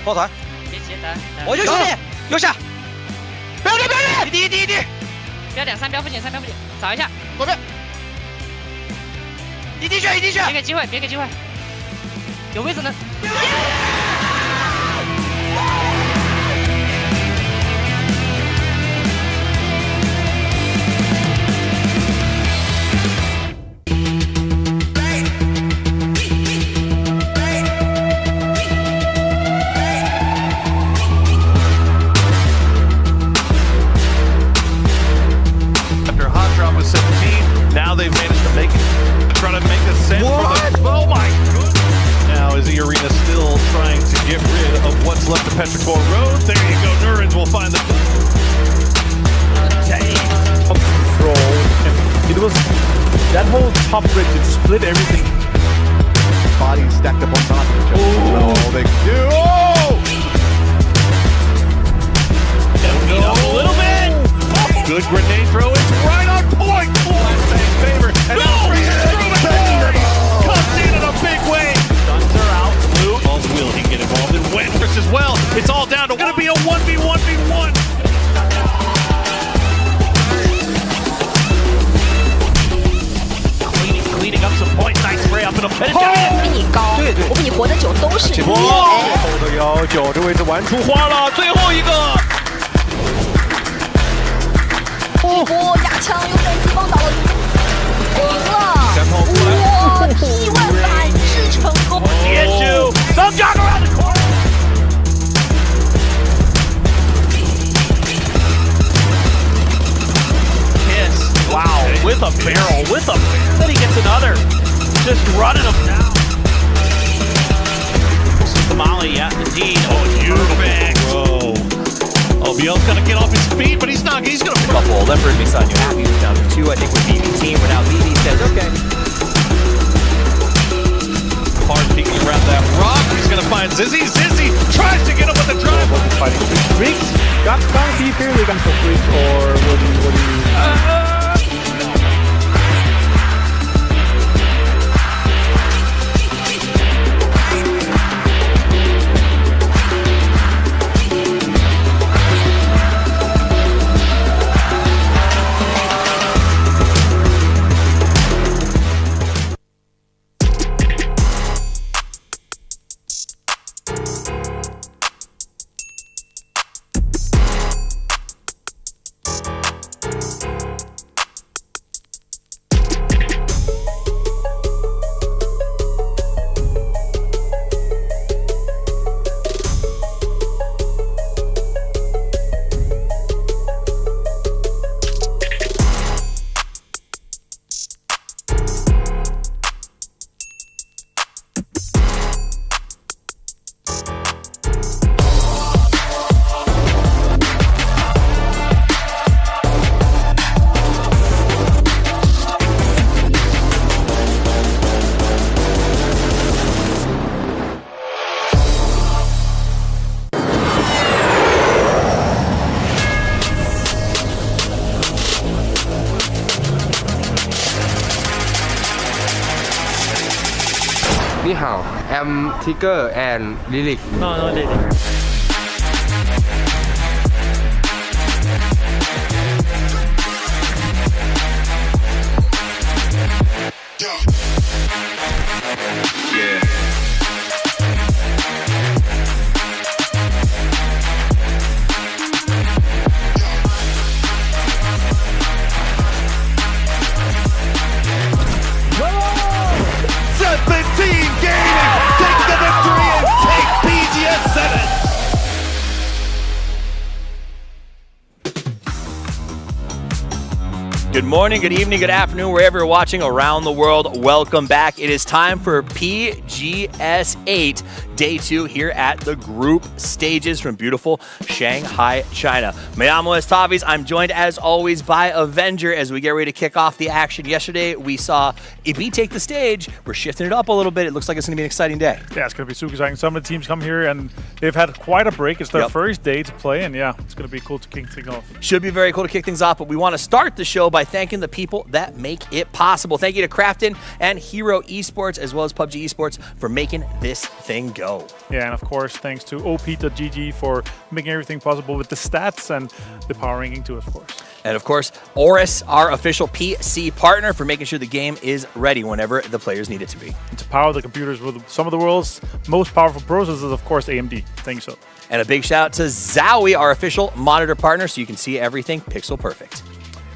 抱团，别急，等。我就兄弟，右下，不要动，不要动，第一，不要点3标附近，扫一下，左边，一滴血，别给机会，有位置呢。Now they've managed to make it, try to make a send for the, oh my goodness. Now is the arena still trying to get rid of what's left of Petrichor Road? There you go, Nurens will find the control. It was that whole top bridge, it split everything. Bodies stacked up on top of each other. Oh, they can do. Oh! Beat up a little bit. Oh. Good grenade throw, it's right on point. Favor. And now comes in a big way. Guns are out. Blue. Will he get involved in Wentworth as well? It's all down to going to be a 1v1v1. Cleaning up some points. Nice spray up in a pit. 比你高，我比你活得久，都是你。后头有9这位置玩出花了，最后一个。一波压枪又被击放倒了，赢了！哇，意外反制成功！接住 ，some jog around the corner. Kiss, wow, with a barrel, then he gets another, just running him down. Somali, yeah, indeed. Oh, perfect. Whoa. OBL's gonna get off his feet, but he's not. He's gonna couple. Leopard makes on you happy. He's down to 2, I think, with BB team. We're now BB says, okay. Hard peeking around that rock. He's gonna find Zizzy. Zizzy tries to get him with the drive. Fighting streaks. Got be fairly gun for freak, or what do you? Ni hao, I'm Tiger and Lilik. No, Lilik. Good morning, good evening, good afternoon, wherever you're watching around the world. Welcome back. It is time for PGS 8, Day 2 here at the group stages from beautiful Shanghai, China. Me llamo Estavis. I'm joined as always by Avenger as we get ready to kick off the action. Yesterday, we saw EB take the stage. We're shifting it up a little bit. It looks like it's going to be an exciting day. Yeah, it's going to be super exciting. Some of the teams come here and they've had quite a break. It's their first day to play, and yeah, it's going to be cool to kick things off. Should be very cool to kick things off, but we want to start the show by thanking the people that make it possible. Thank you to Crafton and Hero Esports, as well as PUBG Esports, for making this thing go. Yeah, and of course, thanks to op.gg for making everything possible with the stats and the power ranking too, of course. And of course, Oris, our official PC partner, for making sure the game is ready whenever the players need it to be. And to power the computers with some of the world's most powerful processors, of course, AMD. Thank you so. And a big shout out to Zowie, our official monitor partner, so you can see everything pixel perfect.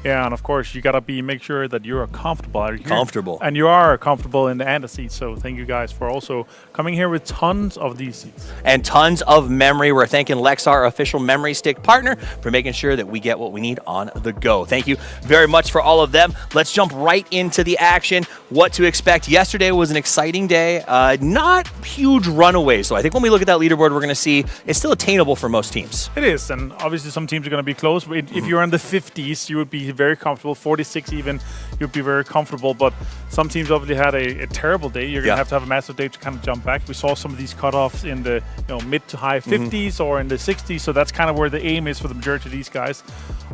Yeah, and of course, you gotta make sure that you're comfortable. Comfortable. And you are comfortable in the Anda seats, so thank you guys for also coming here with tons of these seats. And tons of memory. We're thanking Lexar, our official memory stick partner, for making sure that we get what we need on the go. Thank you very much for all of them. Let's jump right into the action. What to expect. Yesterday was an exciting day. Not huge runaways, so I think when we look at that leaderboard, we're gonna see it's still attainable for most teams. It is, and obviously some teams are gonna be close. If you're in the 50s, you would be very comfortable. 46 even, you'd be very comfortable, but some teams obviously had a terrible day. You're going to have a massive day to kind of jump back. We saw some of these cutoffs in the mid to high 50s or in the 60s, so that's kind of where the aim is for the majority of these guys.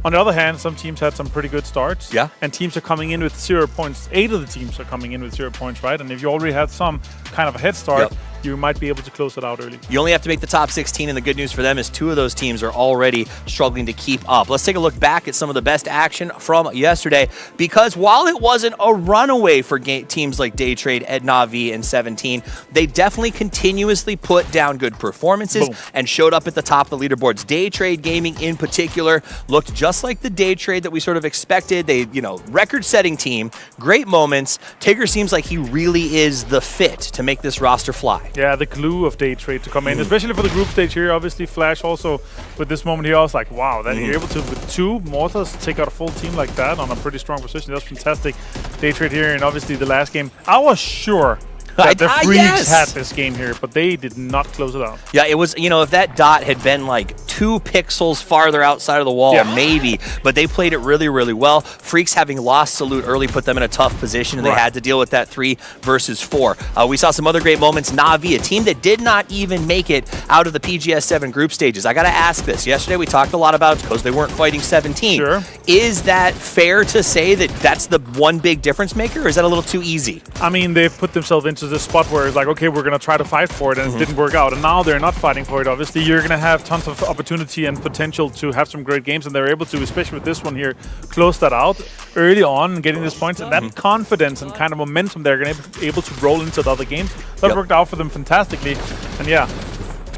On the other hand, some teams had some pretty good starts, and teams are coming in with 0 points. 8 of the teams are coming in with 0 points, right? And if you already had some kind of a head start, you might be able to close it out early. You only have to make the top 16, and the good news for them is 2 of those teams are already struggling to keep up. Let's take a look back at some of the best action from yesterday, because while it wasn't a runaway for teams like Daytrade, Navi, and 17, they definitely continuously put down good performances and showed up at the top of the leaderboards. Daytrade Gaming in particular looked just like the Daytrade that we sort of expected. They, record-setting team, great moments. Tigger seems like he really is the fit to make this roster fly. Yeah, the glue of Daytrade to come in, especially for the group stage here. Obviously, Flash also with this moment here, I was like, wow, that you're able to, with 2 mortars, take out a full team like that on a pretty strong position. That's fantastic. Daytrade here, and obviously the last game, I was sure that the Freaks had this game here, but they did not close it out. Yeah, it was, if that dot had been like 2 pixels farther outside of the wall, maybe, but they played it really, really well. Freaks having lost Salute early put them in a tough position, and they had to deal with that 3 versus 4. We saw some other great moments. Navi, a team that did not even make it out of the PGS 7 group stages. I got to ask this. Yesterday we talked a lot about because they weren't fighting 17. Sure. Is that fair to say that that's the one big difference maker, or is that a little too easy? I mean, they've put themselves into this spot where it's like, okay, we're going to try to fight for it, and it didn't work out. And now they're not fighting for it, obviously. You're going to have tons of opportunity and potential to have some great games, and they're able to, especially with this one here, close that out early on, getting these points. And that confidence and kind of momentum, they're going to be able to roll into the other games. That worked out for them fantastically. And yeah,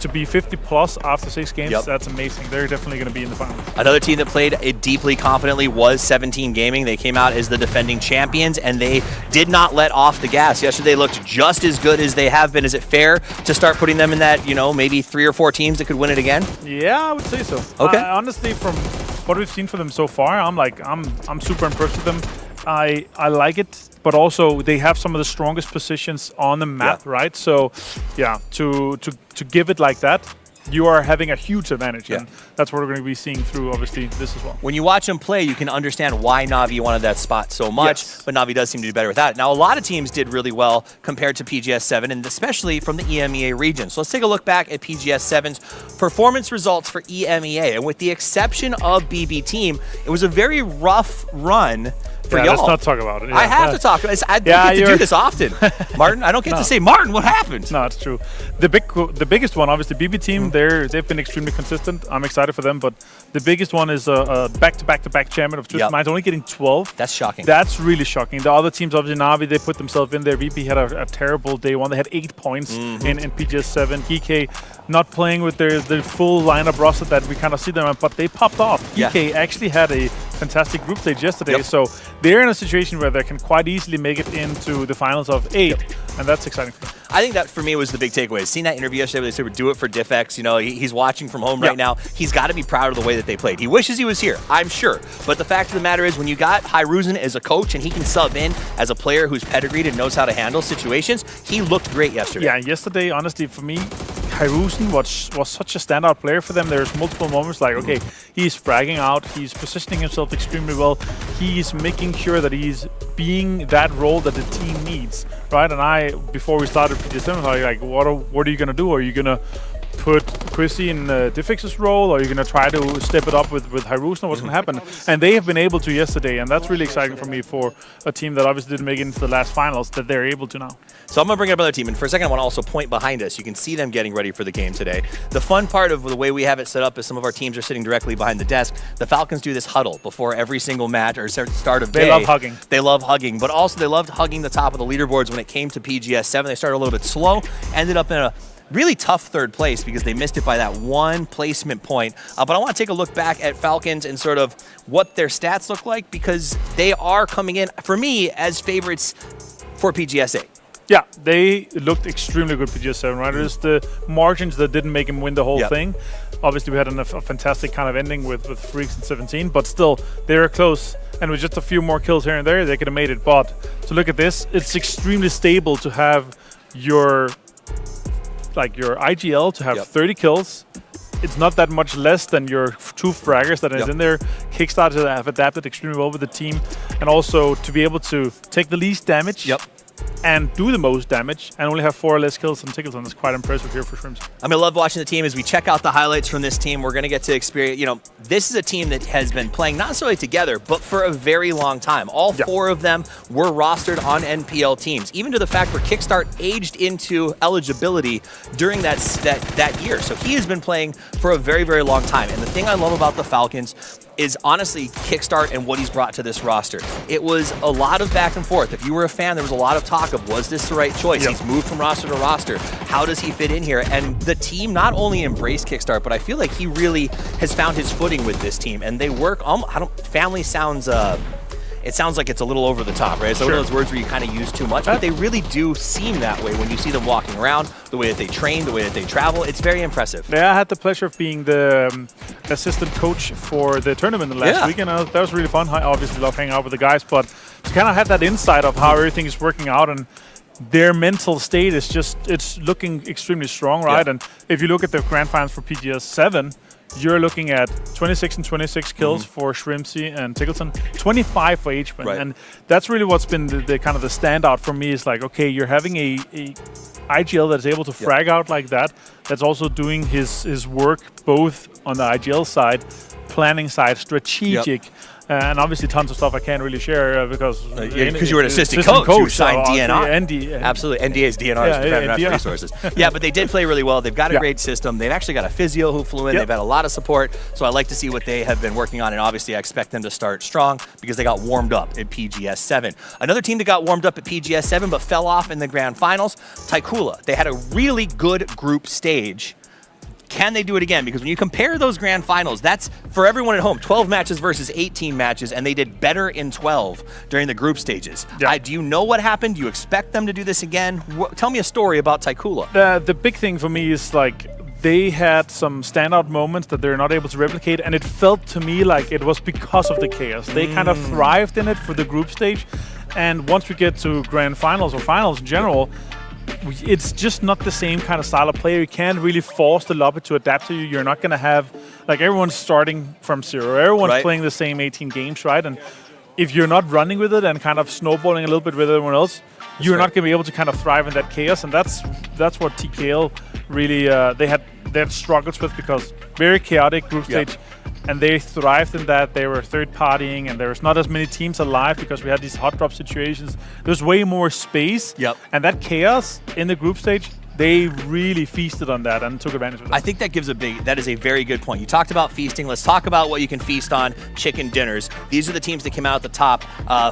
to be 50 plus after 6 games, that's amazing. They're definitely going to be in the final. Another team that played it deeply confidently was 17 Gaming. They came out as the defending champions, and they did not let off the gas. Yesterday they looked just as good as they have been. Is it fair to start putting them in that, maybe 3 or 4 teams that could win it again? Yeah, I would say so. Okay. Honestly, from what we've seen from them so far, I'm super impressed with them. I like it, but also they have some of the strongest positions on the map, right? So, yeah, to give it like that, you are having a huge advantage, and that's what we're going to be seeing through, obviously, this as well. When you watch them play, you can understand why Navi wanted that spot so much, but Navi does seem to do better without it. Now, a lot of teams did really well compared to PGS 7, and especially from the EMEA region. So let's take a look back at PGS 7's performance results for EMEA, and with the exception of BB Team, it was a very rough run for y'all. Let's not talk about it. I have to talk. I don't get to do this often. Martin, I don't get to say, Martin, what happened? No, it's true. The biggest one, obviously, BB Team, they've been extremely consistent. I'm excited for them, but the biggest one is a back-to-back-to-back champion of Twisted Minds, only getting 12. That's shocking. That's really shocking. The other teams, obviously, Navi, they put themselves in there. VP had a terrible day one. They had 8 points in PGS 7. GK not playing with their full lineup roster that we kind of see them, but they popped off. GK actually had a fantastic group stage yesterday, so they're in a situation where they can quite easily make it into the finals of 8, and that's exciting for them. I think that for me was the big takeaway. Seeing that interview yesterday where they said we'd do it for Diffx, he's watching from home right now. He's got to be proud of the way that they played. He wishes he was here, I'm sure. But the fact of the matter is, when you got Hyruzen as a coach and he can sub in as a player who's pedigreed and knows how to handle situations, he looked great yesterday. Yeah, yesterday, honestly, for me, Hyruzen was such a standout player for them. There's multiple moments like, okay, he's fragging out, he's positioning himself extremely well, he's making sure that he's being that role that the team needs, right? And before we started PGS7, I was like, what are you going to do? Are you going to put Chrissy in Diffix's role, or are you going to try to step it up with Hyrule? What's going to happen? And they have been able to yesterday, and that's really exciting for me for a team that obviously didn't make it into the last finals, that they're able to now. So I'm going to bring up another team, and for a second I want to also point behind us. You can see them getting ready for the game today. The fun part of the way we have it set up is some of our teams are sitting directly behind the desk. The Falcons do this huddle before every single match or start of day. They love hugging. They love hugging, but also they loved hugging the top of the leaderboards when it came to PGS 7. They started a little bit slow, ended up in a really tough third place because they missed it by that one placement point. But I want to take a look back at Falcons and sort of what their stats look like, because they are coming in, for me, as favorites for PGS 8. Yeah, they looked extremely good PGS 7, right? It was the margins that didn't make him win the whole thing. Obviously, we had a fantastic kind of ending with Freaks in 17, but still, they were close. And with just a few more kills here and there, they could have made it. But to look at this, it's extremely stable to have your IGL to have 30 kills. It's not that much less than your 2 fraggers that is in there. Kickstarter have adapted extremely well with the team, and also to be able to take the least damage and do the most damage and only have 4 or less kills than Tickleton is quite impressive here for Shrimps. I'm going to love watching the team. As we check out the highlights from this team, we're going to get to experience, you know, this is a team that has been playing not necessarily together, but for a very long time. All 4 of them were rostered on NPL teams, even to the fact where Kickstart aged into eligibility during that year. So he has been playing for a very, very long time. And the thing I love about the Falcons is honestly Kickstart and what he's brought to this roster. It was a lot of back and forth. If you were a fan, there was a lot of talk of, was this the right choice? He's moved from roster to roster. How does he fit in here? And the team not only embraced Kickstart, but I feel like he really has found his footing with this team. And they work, family sounds, it sounds like it's a little over the top, right? It's one of those words where you kind of use too much, but they really do seem that way when you see them walking around, the way that they train, the way that they travel. It's very impressive. Yeah, I had the pleasure of being the assistant coach for the tournament the last week, and that was really fun. I obviously love hanging out with the guys, but to kind of have that insight of how everything is working out, and their mental state is just, it's looking extremely strong, right? And if you look at the grand finals for PGS 7, you're looking at 26 and 26 kills for Shrimpsy and Tickleton, 25 for H-Man. And that's really what's been the kind of the standout for me, is like, okay, you're having a IGL that's able to frag out like that, that's also doing his work both on the IGL side, planning side, strategic, and obviously tons of stuff I can't really share because you were an assistant coach. You signed DNR. Absolutely. NDA's DNR's resources. Yeah, but they did play really well. They've got a great system. They've actually got a physio who flew in. They've had a lot of support. So I like to see what they have been working on, and obviously I expect them to start strong because they got warmed up at PGS 7. Another team that got warmed up at PGS 7 but fell off in the grand finals, Taikula. They had a really good group stage. Can they do it again? Because when you compare those grand finals, that's for everyone at home, 12 matches versus 18 matches, and they did better in 12 during the group stages. Do you know what happened? Do you expect them to do this again? Tell me a story about Taikula. The big thing for me is, like, they had some standout moments that they're not able to replicate, and it felt to me like it was because of the chaos. They kind of thrived in it for the group stage, and once we get to grand finals or finals in general, it's just not the same kind of style of player. You can't really force the lobby to adapt to you. You're not going to have, like, everyone's starting from zero. Everyone's playing the same 18 games, right? And if you're not running with it and kind of snowballing a little bit with everyone else, you're not going to be able to kind of thrive in that chaos. And that's what TKL really, they had struggles with, because very chaotic group stage. And they thrived in that. They were third-partying, and there was not as many teams alive because we had these hot drop situations. There's way more space. And that chaos in the group stage, they really feasted on that and took advantage of that. I think that is a very good point. You talked about feasting. Let's talk about what you can feast on, chicken dinners. These are the teams that came out at the top,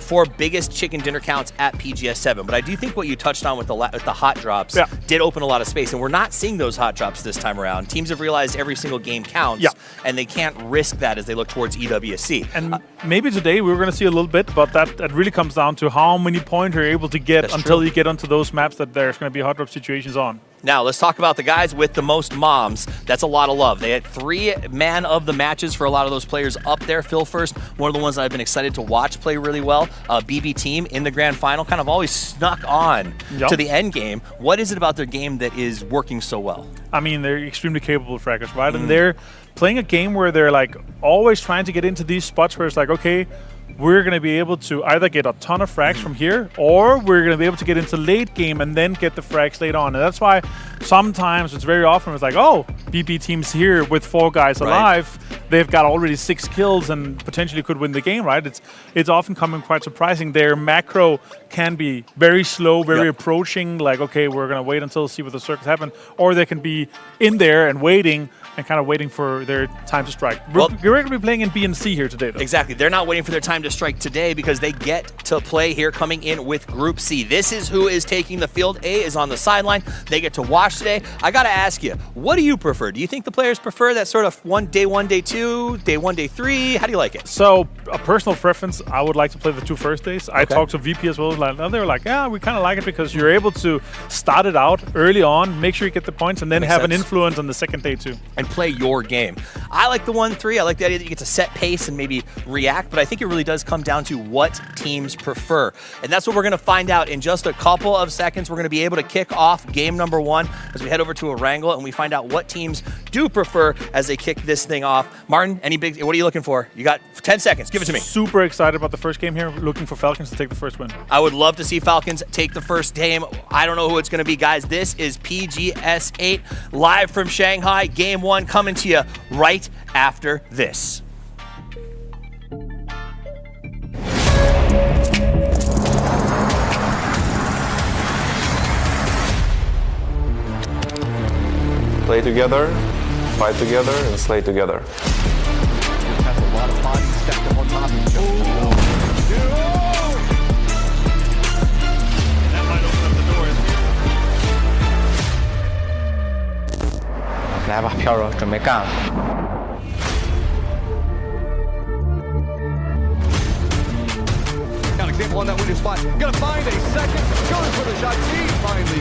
4 biggest chicken dinner counts at PGS 7. But I do think what you touched on with the hot drops did open a lot of space, and we're not seeing those hot drops this time around. Teams have realized every single game counts, and they can't risk that as they look towards EWSC. And maybe today we're going to see a little bit, but that really comes down to how many points you're able to get until you get onto those maps that there's going to be hot drop situations on. Now, let's talk about the guys with the most moms. That's a lot of love. They had 3 man of the matches for a lot of those players up there. Phil First, one of the ones that I've been excited to watch play really well. BB Team in the grand final, kind of always snuck on to the end game. What is it about their game that is working so well? I mean, they're extremely capable fraggers, right? And they're playing a game where they're, like, always trying to get into these spots where it's like, okay, we're going to be able to either get a ton of frags from here, or we're going to be able to get into late game and then get the frags late on. And that's why sometimes it's very often it's like, oh, BP team's here with 4 guys alive. They've got already 6 kills and potentially could win the game, right? It's often coming quite surprising. Their macro can be very slow, very approaching, like, okay, we're going to wait until see what the circles happen. Or they can be in there and waiting and kind of waiting for their time to strike. We're going to be playing in B and C here today, though. Exactly. They're not waiting for their time to strike today because they get to play here coming in with Group C. This is who is taking the field. A is on the sideline. They get to watch today. I got to ask you, what do you prefer? Do you think the players prefer that sort of day 1, day 2, day 1, day 3? How do you like it? So, a personal preference, I would like to play the 2 first days. I talked to VP as well. They were like, yeah, we kind of like it because you're able to start it out early on, make sure you get the points, and then have an influence on the second day too. And play your game. I like the 1-3. I like the idea that you get to set pace and maybe react, but I think it really does come down to what teams prefer. And that's what we're going to find out in just a couple of seconds. We're going to be able to kick off game number 1 as we head over to a wrangle and we find out what teams do prefer as they kick this thing off. Martin, what are you looking for? You got 10 seconds. Give it to me. Super excited about the first game here. Looking for Falcons to take the first win. I would love to see Falcons take the first game. I don't know who it's going to be, guys. This is PGS8 live from Shanghai. Game 1 coming to you right after this. Play together, fight together, and slay together. Has a lot of bodies stacked up on top of each other. That might open up the doors. 来吧，飘柔，准备干了。 Got an example on that window spot. Gonna find a second. Going for the shot. He finally.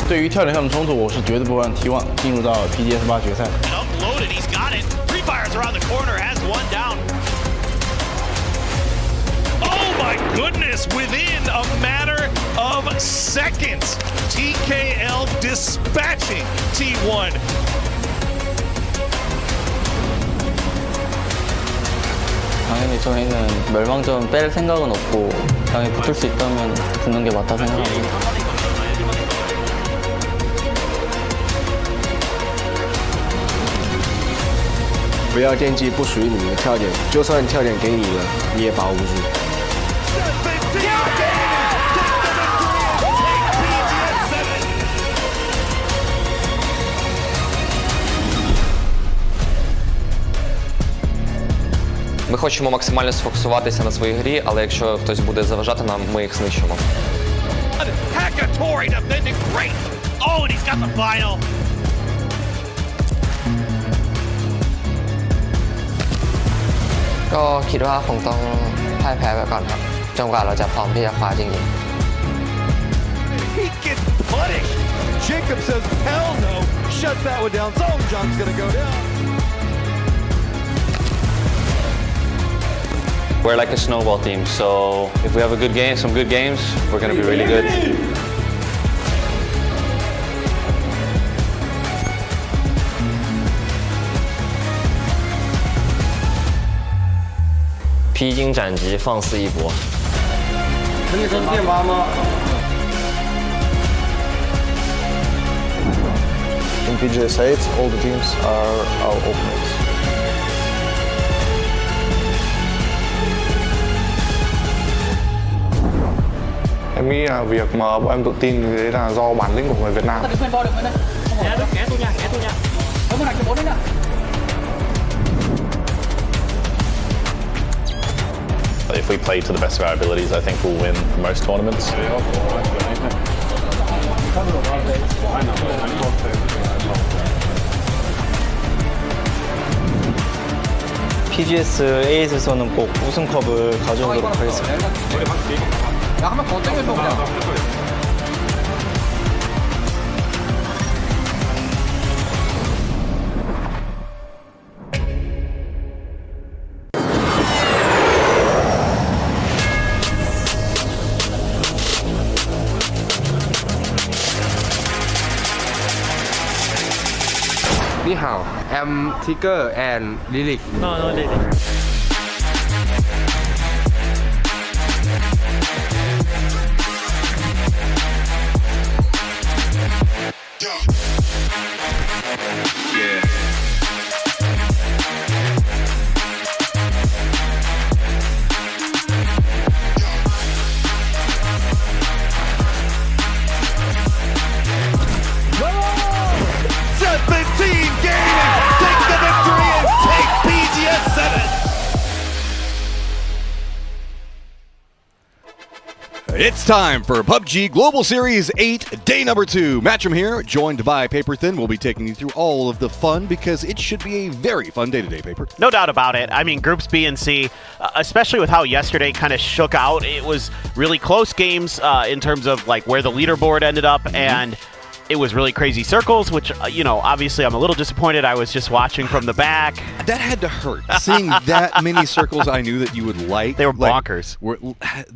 对于跳点上的冲突，我是绝对不让T1进入到 PGS8决赛。 Uploaded, he's got it. Free Fire's around the corner, has one down. Oh my goodness, within a matter of seconds, TKL dispatching T1. 당연히 저희는 멸망전 뺄 생각은 없고 당연히 붙을 수 있다면 붙는 게 맞다 생각합니다. 不要惦记不属于你的跳点，就算跳点给你了，你也把握不住。Ми хочемо максимально сфокусуватися на своїй грі, але якщо хтось буде заважати нам, ми їх знищимо. Hackatori defending great. Oh, and he's got the final. ก็คิดว่าคงต้องพ่ายแพ้ไปก่อนครับจนกว่าเราจะพร้อมที่จะคว้าจริงๆ He gets punished. Jacob says, hell no. Shuts that one down. Zone Junk's gonna go down. We're like a snowball team, so if we have a good game, some good games, we're going to be really good. 披荆斩棘，放肆一搏。陈立生电八吗 In PGS8, all the teams are our opponents. Em nghĩ là việc mà bọn em tự tin đấy là do bản lĩnh của người Việt Nam. If we play to the best of our abilities, I think we'll win most tournaments. PGS 8에서는 꼭 우승컵을 가져오도록 하겠습니다. 야, 한 번 더 땡겨줘 그냥. 你好 I'm Tiger and Lilik No, Lilik. It's time for PUBG Global Series 8, day number 2. Matchroom here, joined by Paper Thin. We'll be taking you through all of the fun because it should be a very fun day today, Paper. No doubt about it. I mean, Groups B and C, especially with how yesterday kind of shook out, it was really close games in terms of like where the leaderboard ended up, and it was really crazy circles, which, obviously I'm a little disappointed. I was just watching from the back. That had to hurt. Seeing that many circles I knew that you would like. They were bonkers.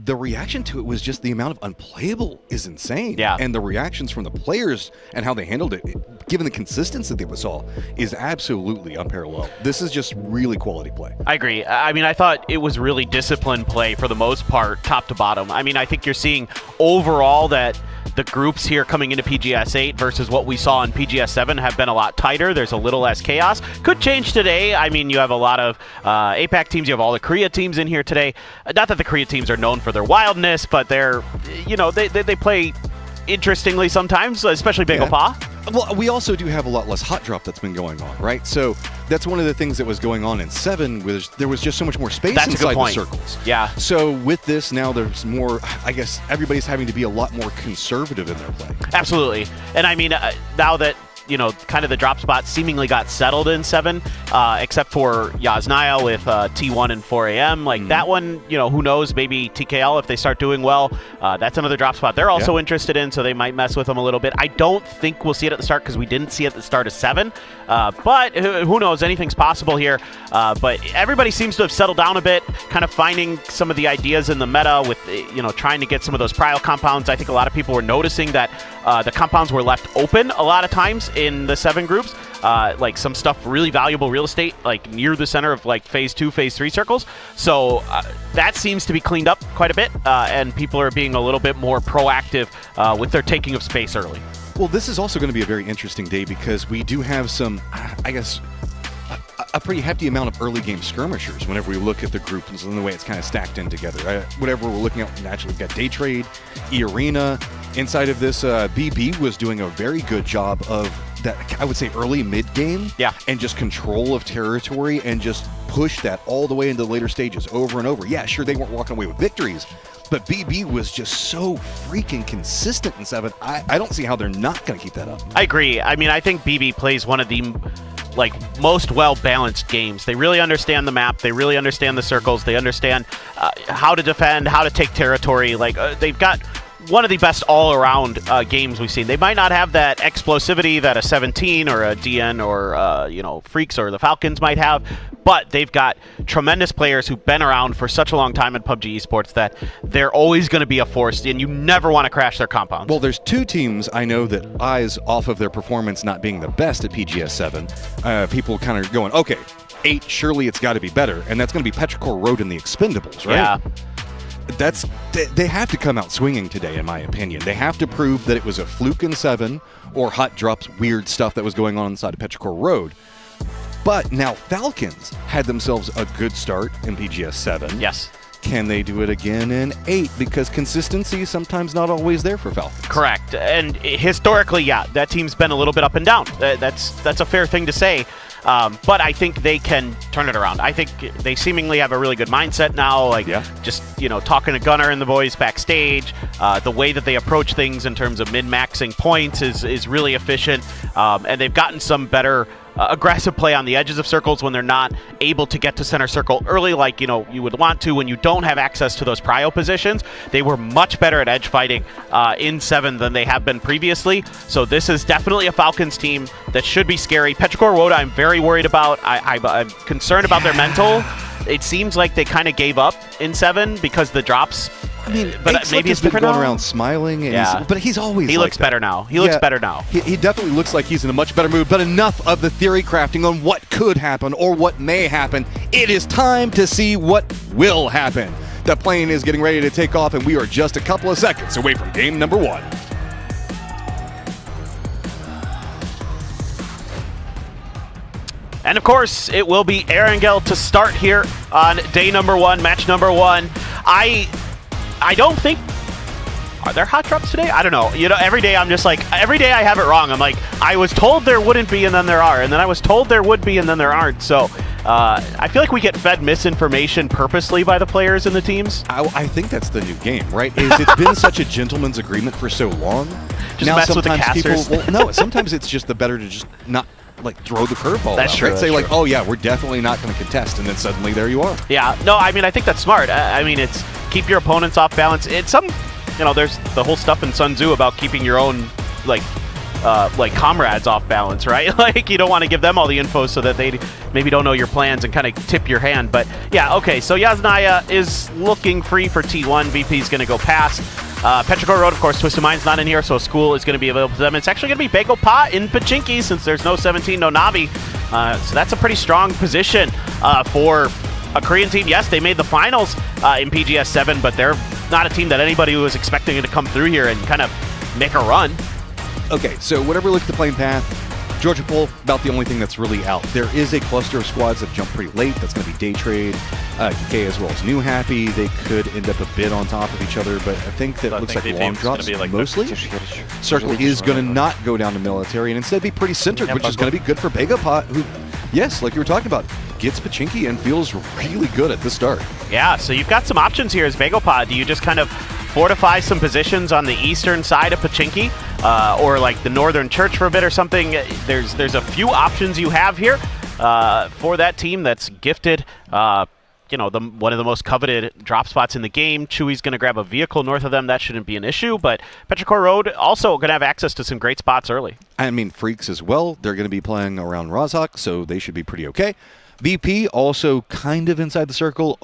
The reaction to it was just the amount of unplayable is insane. Yeah. And the reactions from the players and how they handled it, given the consistency that we saw, is absolutely unparalleled. This is just really quality play. I agree. I mean, I thought it was really disciplined play for the most part, top to bottom. I mean, I think you're seeing overall that the groups here coming into PGS 8 versus what we saw in PGS 7 have been a lot tighter. There's a little less chaos. Could change today. I mean, you have a lot of APAC teams. You have all the Korea teams in here today. Not that the Korea teams are known for their wildness, but they're, they play interestingly sometimes, especially Big Opa. Well, we also do have a lot less hot drop that's been going on, right? So that's one of the things that was going on in 7, was there was just so much more space inside the circles. Yeah. So with this, now there's more, I guess, everybody's having to be a lot more conservative in their play. Absolutely. And I mean, now that, kind of the drop spot seemingly got settled in 7, except for Yasnaya with T1 and 4 a.m. Like that one, who knows, maybe TKL, if they start doing well, that's another drop spot they're also interested in, so they might mess with them a little bit. I don't think we'll see it at the start because we didn't see it at the start of 7, but who knows, anything's possible here. But everybody seems to have settled down a bit, kind of finding some of the ideas in the meta with, trying to get some of those prio compounds. I think a lot of people were noticing that the compounds were left open a lot of times in the 7 groups, like some stuff, really valuable real estate, like near the center of like phase 2, phase 3 circles. So that seems to be cleaned up quite a bit, and people are being a little bit more proactive with their taking of space early. Well, this is also going to be a very interesting day because we do have some, I guess, a pretty hefty amount of early game skirmishers whenever we look at the groups and the way it's kind of stacked in together. Whatever we're looking at, naturally, we've got Day Trade, E-Arena. Inside of this, BB was doing a very good job of that, I would say, early mid-game. Yeah. And just control of territory and just push that all the way into the later stages over and over. Yeah, sure, they weren't walking away with victories, but BB was just so freaking consistent in 7. I don't see how they're not going to keep that up. I agree. I mean, I think BB plays one of the most well-balanced games. They really understand the map. They really understand the circles. They understand how to defend, how to take territory. They've got one of the best all-around games we've seen. They might not have that explosivity that a 17 or a DN or Freaks or the Falcons might have, but they've got tremendous players who've been around for such a long time in PUBG esports that they're always going to be a force, and you never want to crash their compounds. Well, there's 2 teams I know that eyes off of their performance not being the best at PGS 7. People kind of going, okay, 8, surely it's got to be better, and that's going to be Petrichor Road and the Expendables, right? Yeah. They have to come out swinging today, in my opinion. They have to prove that it was a fluke in 7 or hot drops, weird stuff that was going on inside of Petrichor Road. But now Falcons had themselves a good start in PGS 7. Yes. Can they do it again in 8? Because consistency is sometimes not always there for Falcons. Correct. And historically, yeah, that team's been a little bit up and down. That's a fair thing to say. But I think they can turn it around. I think they seemingly have a really good mindset now. Just, talking to Gunnar and the boys backstage, the way that they approach things in terms of min-maxing points is really efficient. And they've gotten some better aggressive play on the edges of circles when they're not able to get to center circle early like you would want to when you don't have access to those prio positions. They were much better at edge fighting in 7 than they have been previously. So this is definitely a Falcons team that should be scary. Petrichor Woda I'm very worried about. I'm concerned about their mental. It seems like they kind of gave up in 7 because the drops I mean, but maybe it's been different going now? around smiling, and but he's always. He like looks that. better now. He looks better now. He definitely looks like he's in a much better mood. But enough of the theory crafting on what could happen or what may happen. It is time to see what will happen. The plane is getting ready to take off, and we are just a couple of seconds away from game number 1. And of course, it will be Erangel to start here on day number 1, match number 1. I don't think... Are there hot drops today? I don't know. You know, every day I'm just like, every day I have it wrong. I'm like, I was told there wouldn't be, and then there are. And then I was told there would be, and then there aren't. So I feel like we get fed misinformation purposely by the players and the teams. I think that's the new game, right? It's been such a gentleman's agreement for so long. Just now mess with the casters. No, sometimes it's just better to just not throw the curveball. That's out, true. Right? That's Say true. like, oh yeah, we're definitely not going to contest, and then suddenly there you are. Yeah. No, I mean, I think that's smart. I mean, it's keep your opponents off balance. It's some, you know, there's the whole stuff in Sun Tzu about keeping your own like comrades off balance, right? Like you don't want to give them all the info so that they maybe don't know your plans and kind of tip your hand. But yeah, okay. So Yasnaya is looking free for T1. VP is going to go past. Petrichor Road, of course, Twisted Mind's not in here, so School is going to be available to them. It's actually going to be Bego Pa in Pachinki since there's no 17, no Navi. So that's a pretty strong position for a Korean team. Yes, they made the finals in PGS 7, but they're not a team that anybody was expecting to come through here and kind of make a run. Okay, so whatever looks at the playing path, Georgia Pool, about the only thing that's really out. There is a cluster of squads that jump pretty late. That's going to be Day Trade, GK as well as New Happy. They could end up a bit on top of each other, but I think that looks like long drops mostly. Circle is going to not go down to military and instead be pretty centered, which is going to be good for Begapot, who, yes, like you were talking about, gets Pachinki and feels really good at the start. Yeah, so you've got some options here as Begopod. Do you just kind of fortify some positions on the eastern side of Pachinki or like the northern church for a bit or something? There's a few options you have here for that team that's gifted you know, one of the most coveted drop spots in the game. Chewy's going to grab a vehicle north of them. That shouldn't be an issue, but Petrichor Road also going to have access to some great spots early. I mean, Freaks as well. They're going to be playing around Rozhok, so they should be pretty okay. VP also kind of inside the circle,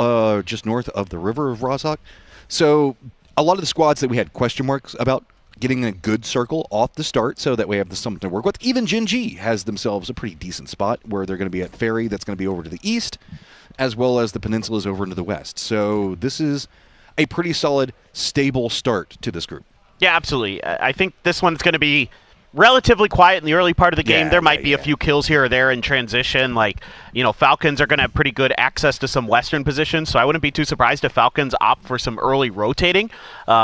just north of the river of Rozhok. So a lot of the squads that we had question marks about getting a good circle off the start, so that we have something to work with. Even Genji has themselves a pretty decent spot where they're going to be at Ferry. That's going to be over to the east, as well as the peninsulas over into the west. So this is a pretty solid, stable start to this group. Yeah, absolutely. I think this one's going to be relatively quiet in the early part of the game. There might be a few kills here or there in transition. Like, you know, Falcons are going to have pretty good access to some western positions, so I wouldn't be too surprised if Falcons opt for some early rotating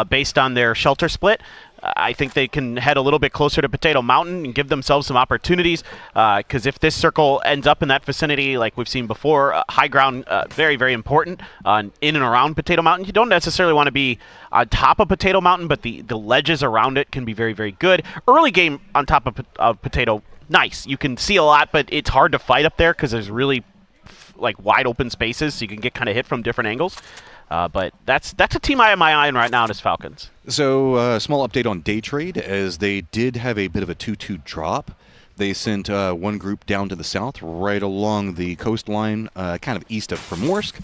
based on their shelter split. I think they can head a little bit closer to Potato Mountain and give themselves some opportunities, because if this circle ends up in that vicinity, like we've seen before, high ground, very, very important in and around Potato Mountain. You don't necessarily want to be on top of Potato Mountain, but the ledges around it can be very, very good. Early game on top of Potato, nice. You can see a lot, but it's hard to fight up there because there's really like wide open spaces, so you can get kind of hit from different angles. But that's a team I have my eye on right now, and it's Falcons. So small update on Day Trade, as they did have a bit of a 2-2 drop. They sent one group down to the south, right along the coastline, kind of east of Primorsk.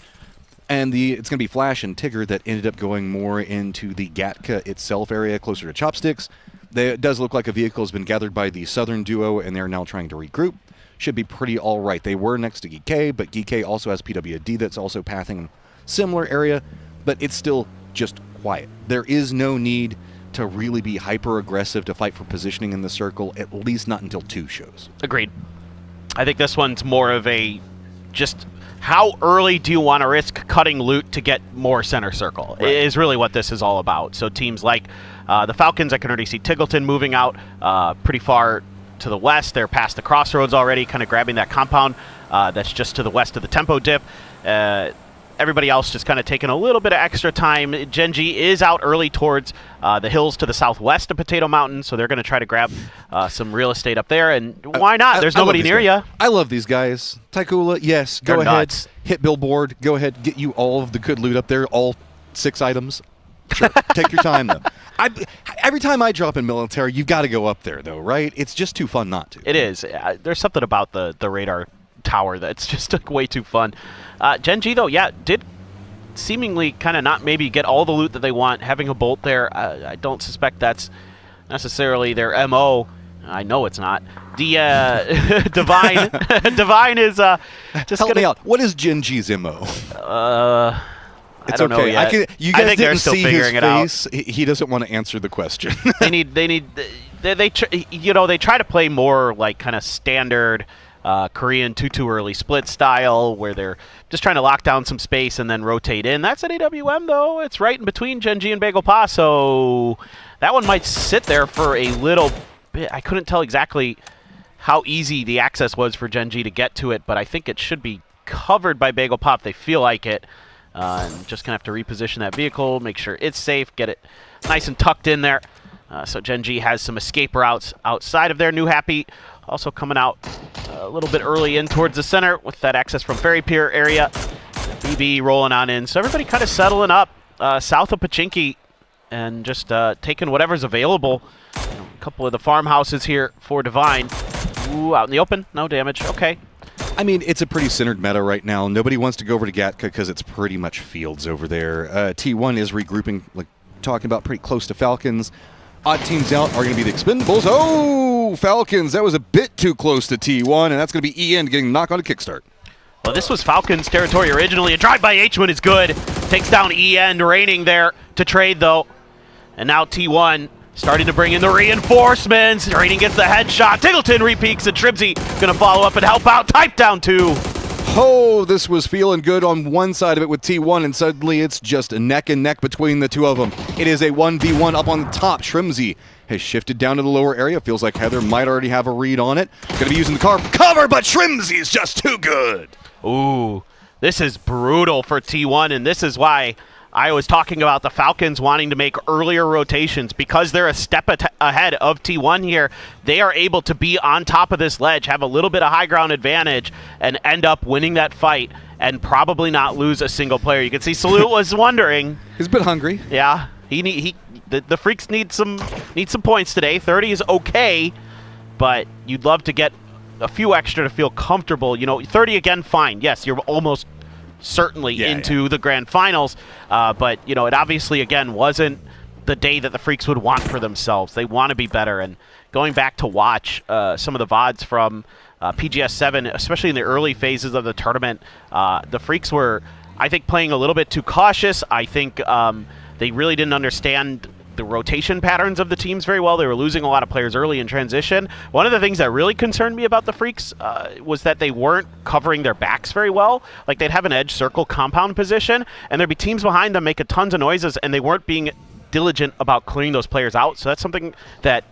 And it's going to be Flash and Tigger that ended up going more into the Gatka itself area, closer to Chopsticks. It does look like a vehicle has been gathered by the southern duo, and they're now trying to regroup. Should be pretty all right. They were next to GK, but GK also has PWD that's also pathing similar area, but it's still just quiet. There is no need to really be hyper-aggressive to fight for positioning in the circle, at least not until 2 shows. Agreed. I think this one's more of a just how early do you want to risk cutting loot to get more center circle, right, is really what this is all about. So teams like the Falcons, I can already see Tiggleton moving out pretty far to the west. They're past the crossroads already, kind of grabbing that compound that's just to the west of the tempo dip. Everybody else just kind of taking a little bit of extra time. Genji is out early towards the hills to the southwest of Potato Mountain, so they're going to try to grab some real estate up there. And why not? There's nobody near you. I love these guys. Taikula, yes, go ahead. Hit Billboard. Go ahead, get you all of the good loot up there, all 6 items. Sure, take your time, though. Every time I drop in military, you've got to go up there, though, right? It's just too fun not to. It is. There's something about the radar tower that's just way too fun. Genji, though, yeah, did seemingly kind of not maybe get all the loot that they want. Having a bolt there, I don't suspect that's necessarily their MO. I know it's not. The Divine Divine is just help me out. What is Gen G's MO? I don't know yet. You guys think they're didn't still see figuring his it face. He doesn't want to answer the question. they try to play more like kind of standard Korean too early split style, where they're just trying to lock down some space and then rotate in. That's an AWM though. It's right in between Gen G and Bagel Pa, so that one might sit there for a little bit. I couldn't tell exactly how easy the access was for Gen G to get to it, but I think it should be covered by Bagel Pa if they feel like it. And just going to have to reposition that vehicle, make sure it's safe, get it nice and tucked in there. So Gen G has some escape routes outside of their new Happy. Also coming out a little bit early in towards the center with that access from Ferry Pier area. BB rolling on in. So everybody kind of settling up south of Pachinki and just taking whatever's available. A couple of the farmhouses here for Divine. Ooh, out in the open. No damage. Okay. I mean, it's a pretty centered meta right now. Nobody wants to go over to Gatka because it's pretty much fields over there. T1 is regrouping, like talking about pretty close to Falcons. Odd teams out are going to be the Expendables. Oh, Falcons, that was a bit too close to T1, and that's going to be EN getting knocked on a kickstart. Well, this was Falcons territory originally. A drive by H1 is good. Takes down EN, raining there to trade, though. And now T1 starting to bring in the reinforcements. Raining gets the headshot. Tiggleton repeaks, and Tribsy going to follow up and help out. Type down 2. Oh, this was feeling good on one side of it with T1, and suddenly it's just neck and neck between the two of them. It is a 1v1 up on the top. Shrimsy has shifted down to the lower area. Feels like Heather might already have a read on it. Going to be using the car for cover, but Shrimsy is just too good. Ooh, this is brutal for T1, and this is why I was talking about the Falcons wanting to make earlier rotations. Because they're a step ahead of T1 here, they are able to be on top of this ledge, have a little bit of high ground advantage, and end up winning that fight and probably not lose a single player. You can see Salute was wondering. He's a bit hungry. Yeah, the Freaks need some points today. 30 is okay, but you'd love to get a few extra to feel comfortable. 30 again, fine. Yes, you're almost certainly into the grand finals, but it obviously again wasn't the day that the Freaks would want for themselves. They want to be better, and going back to watch some of the VODs from PGS 7, especially in the early phases of the tournament, the Freaks were, I think, playing a little bit too cautious. I think they really didn't understand the rotation patterns of the teams very well. They were losing a lot of players early in transition. One of the things that really concerned me about the Freaks was that they weren't covering their backs very well. Like, they'd have an edge circle compound position, and there'd be teams behind them making tons of noises, and they weren't being diligent about clearing those players out. So that's something that,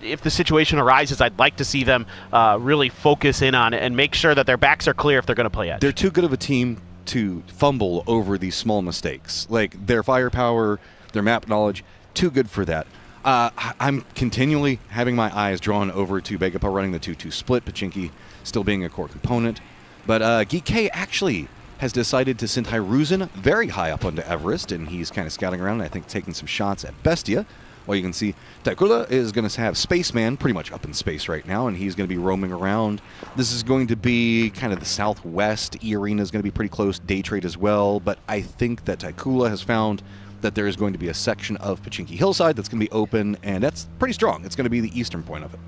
if the situation arises, I'd like to see them really focus in on it and make sure that their backs are clear if they're going to play edge. They're too good of a team to fumble over these small mistakes. Like, their firepower, their map knowledge, too good for that. I'm continually having my eyes drawn over to Bagel Pa running the 2-2 split, Pachinki still being a core component. But Geek K actually has decided to send Hyruzen very high up onto Everest, and he's kind of scouting around and I think taking some shots at Bestia. Well, you can see Taikula is going to have Spaceman pretty much up in space right now, and he's going to be roaming around. This is going to be kind of the southwest. E-Arena is going to be pretty close, Day Trade as well, but I think that Taikula has found that there is going to be a section of Pachinki Hillside that's going to be open, and that's pretty strong. It's going to be the eastern point of it.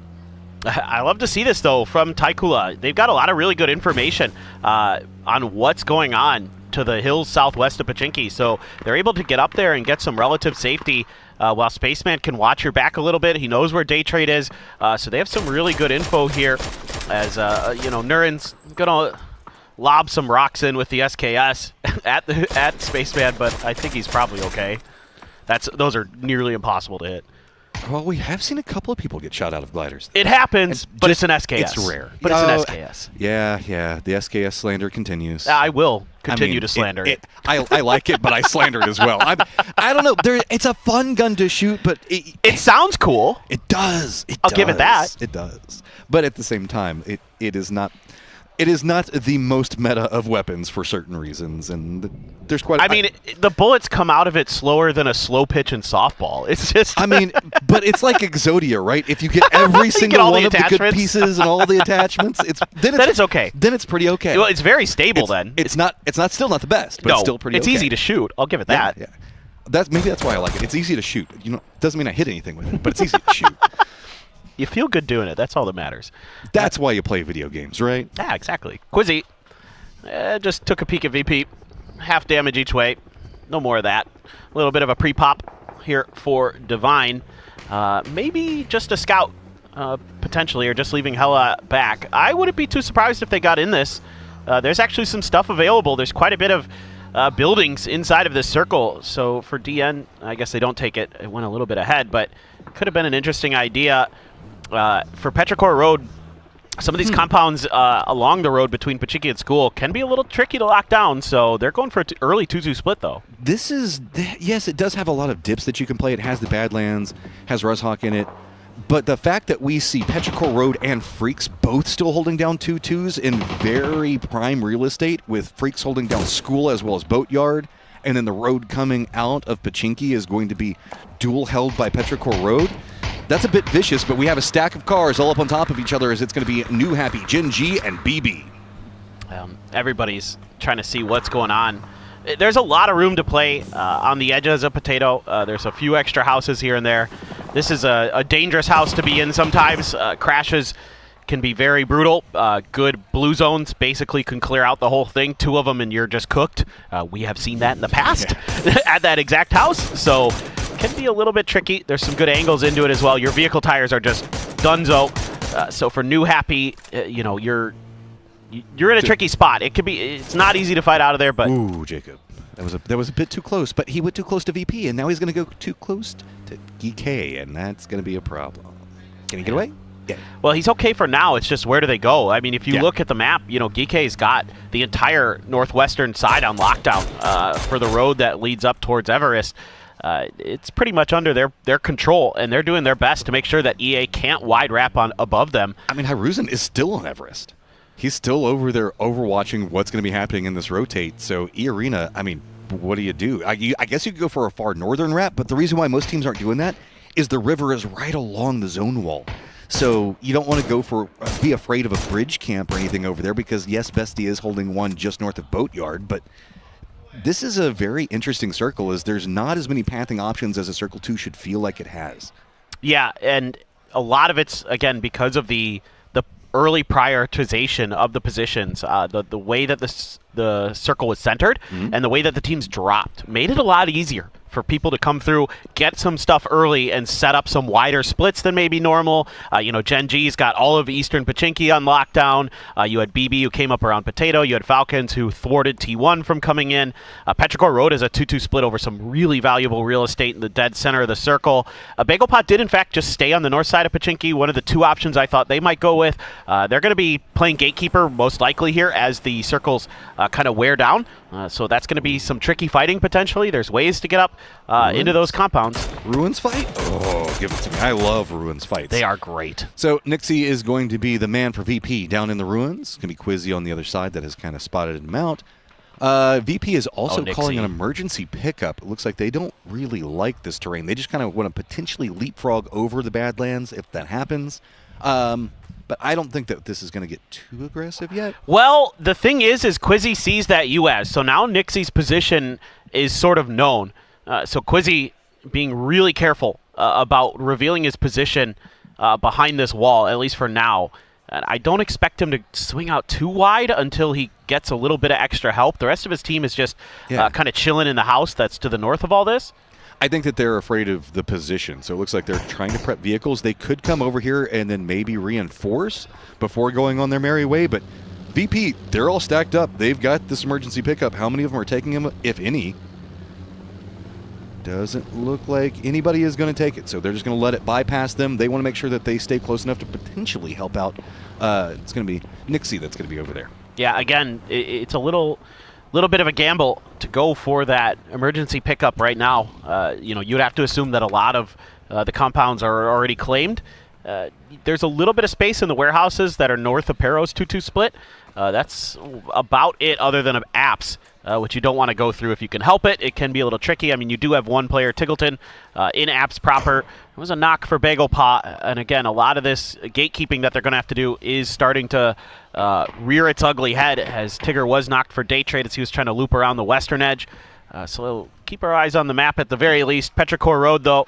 I love to see this, though, from Taikula. They've got a lot of really good information on what's going on to the hills southwest of Pachinki, so they're able to get up there and get some relative safety while Spaceman can watch your back a little bit. He knows where Day Trade is, so they have some really good info here as, Nurin's going to lob some rocks in with the SKS at Spaceman, but I think he's probably okay. Those are nearly impossible to hit. Well, we have seen a couple of people get shot out of gliders. It happens, but it's an SKS. It's rare. But it's an SKS. Yeah. The SKS slander continues. I will continue to slander it. I like it, but I slander it as well. I don't know. It's a fun gun to shoot, but it sounds cool. It does. I'll give it that. It does. But at the same time, it is not. It is not the most meta of weapons for certain reasons, and there's quite. I mean, the bullets come out of it slower than a slow pitch in softball. It's just. I mean, but it's like Exodia, right? If you get every single one of the good pieces and all the attachments, then it's okay. Then it's pretty okay. Well, it's very stable. Then it's still not the best, but it's still pretty. It's okay. easy to shoot. I'll give it that. Yeah. Maybe that's why I like it. It's easy to shoot. Doesn't mean I hit anything with it, but it's easy to shoot. You feel good doing it. That's all that matters. That's why you play video games, right? Yeah, exactly. Quizzy just took a peek at VP. Half damage each way. No more of that. A little bit of a pre-pop here for Divine. Maybe just a scout, potentially, or just leaving Hella back. I wouldn't be too surprised if they got in this. There's actually some stuff available. There's quite a bit of buildings inside of this circle. So for DN, I guess they don't take it. It went a little bit ahead, but it could have been an interesting idea. For Petrichor Road, some of these compounds along the road between Pachinki and School can be a little tricky to lock down, so they're going for an early 2-2 split, though. This is, yes, it does have a lot of dips that you can play. It has the Badlands, has Ruzhawk in it, but the fact that we see Petrichor Road and Freaks both still holding down 2-2s in very prime real estate, with Freaks holding down School as well as Boatyard, and then the road coming out of Pachinki is going to be dual held by Petrichor Road. That's a bit vicious, but we have a stack of cars all up on top of each other as it's going to be New Happy, Gen G, and BB. Everybody's trying to see what's going on. There's a lot of room to play on the edges of Potato. There's a few extra houses here and there. This is a dangerous house to be in sometimes. Crashes can be very brutal. Good blue zones basically can clear out the whole thing. 2 of them and you're just cooked. We have seen that in the past at that exact house. So can be a little bit tricky. There's some good angles into it as well. Your vehicle tires are just dunzo. So for New Happy, you're in a tricky spot. It's not easy to fight out of there, but ooh, Jacob, that was a bit too close. But he went too close to VP, and now he's going to go too close to GK, and that's going to be a problem. Can he get away? Yeah. Well, he's okay for now. It's just where do they go? I mean, if you look at the map, GK's got the entire northwestern side on lockdown for the road that leads up towards Everest. It's pretty much under their control, and they're doing their best to make sure that EA can't wide wrap on above them. I mean, Hiruzen is still on Everest. He's still over there overwatching what's going to be happening in this rotate. So E-Arena, I mean, what do you do? I guess you could go for a far northern wrap, but the reason why most teams aren't doing that is the river is right along the zone wall. So you don't want to go for be afraid of a bridge camp or anything over there because, yes, Bestie is holding one just north of Boatyard, but this is a very interesting circle as there's not as many pathing options as a Circle 2 should feel like it has. Yeah, and a lot of it's, again, because of the early prioritization of the positions, the way that the circle was centered and the way that the teams dropped made it a lot easier for people to come through, get some stuff early, and set up some wider splits than maybe normal. Gen G's got all of Eastern Pachinki on lockdown. You had BB who came up around Potato. You had Falcons who thwarted T1 from coming in. Petrichor Road is a 2-2 split over some really valuable real estate in the dead center of the circle. Bagelpot did, in fact, just stay on the north side of Pachinki. One of the 2 options I thought they might go with. They're going to be playing Gatekeeper most likely here as the circles kind of wear down. So that's going to be some tricky fighting potentially. There's ways to get up into those compounds. Ruins fight? Oh, give it to me. I love Ruins fights. They are great. So Nixie is going to be the man for VP down in the Ruins. It's going to be Quizzy on the other side that has kind of spotted him out. VP is also calling an emergency pickup. It looks like they don't really like this terrain. They just kind of want to potentially leapfrog over the Badlands if that happens. But I don't think that this is going to get too aggressive yet. Well, the thing is Quizzy sees that US, so now Nixie's position is sort of known. So Quizzy being really careful about revealing his position behind this wall, at least for now. And I don't expect him to swing out too wide until he gets a little bit of extra help. The rest of his team is just kind of chilling in the house that's to the north of all this. I think that they're afraid of the position, so it looks like they're trying to prep vehicles. They could come over here and then maybe reinforce before going on their merry way, but VP, they're all stacked up. They've got this emergency pickup. How many of them are taking him, if any? Doesn't look like anybody is going to take it, so they're just going to let it bypass them. They want to make sure that they stay close enough to potentially help out. It's going to be Nixie that's going to be over there. Yeah, again, it's a little bit of a gamble to go for that emergency pickup right now. You'd have to assume that a lot of the compounds are already claimed. There's a little bit of space in the warehouses that are north of Pero's 2-2 split. That's about it other than apps, which you don't want to go through if you can help it. It can be a little tricky. I mean, you do have one player, Tiggleton, in apps proper. It was a knock for Bagel Pot. And again, a lot of this gatekeeping that they're going to have to do is starting to rear its ugly head, as Tigger was knocked for day trade as he was trying to loop around the western edge. So we'll keep our eyes on the map at the very least. Petrichor Road, though,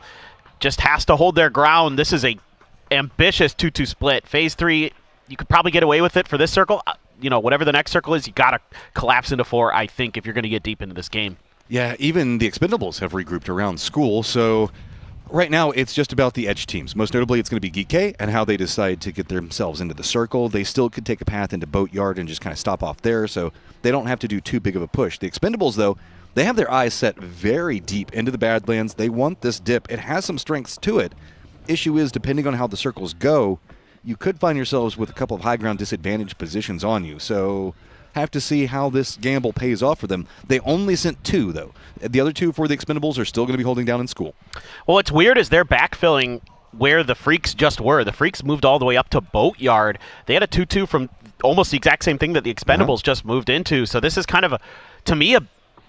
just has to hold their ground. This is a ambitious 2-2 split. Phase 3, you could probably get away with it for this circle. Whatever the next circle is, you got to collapse into 4, I think, if you're going to get deep into this game. Yeah, even the Expendables have regrouped around school, so right now it's just about the edge teams. Most notably, it's going to be Geeky and how they decide to get themselves into the circle. They still could take a path into Boatyard and just kind of stop off there, so they don't have to do too big of a push. The Expendables, though, they have their eyes set very deep into the Badlands. They want this dip. It has some strengths to it. Issue is, depending on how the circles go, you could find yourselves with a couple of high ground disadvantaged positions on you. So have to see how this gamble pays off for them. They only sent 2, though. The other 2 for the Expendables are still going to be holding down in school. Well, what's weird is they're backfilling where the Freaks just were. The Freaks moved all the way up to Boatyard. They had a 2-2 from almost the exact same thing that the Expendables just moved into. So this is kind of, to me, a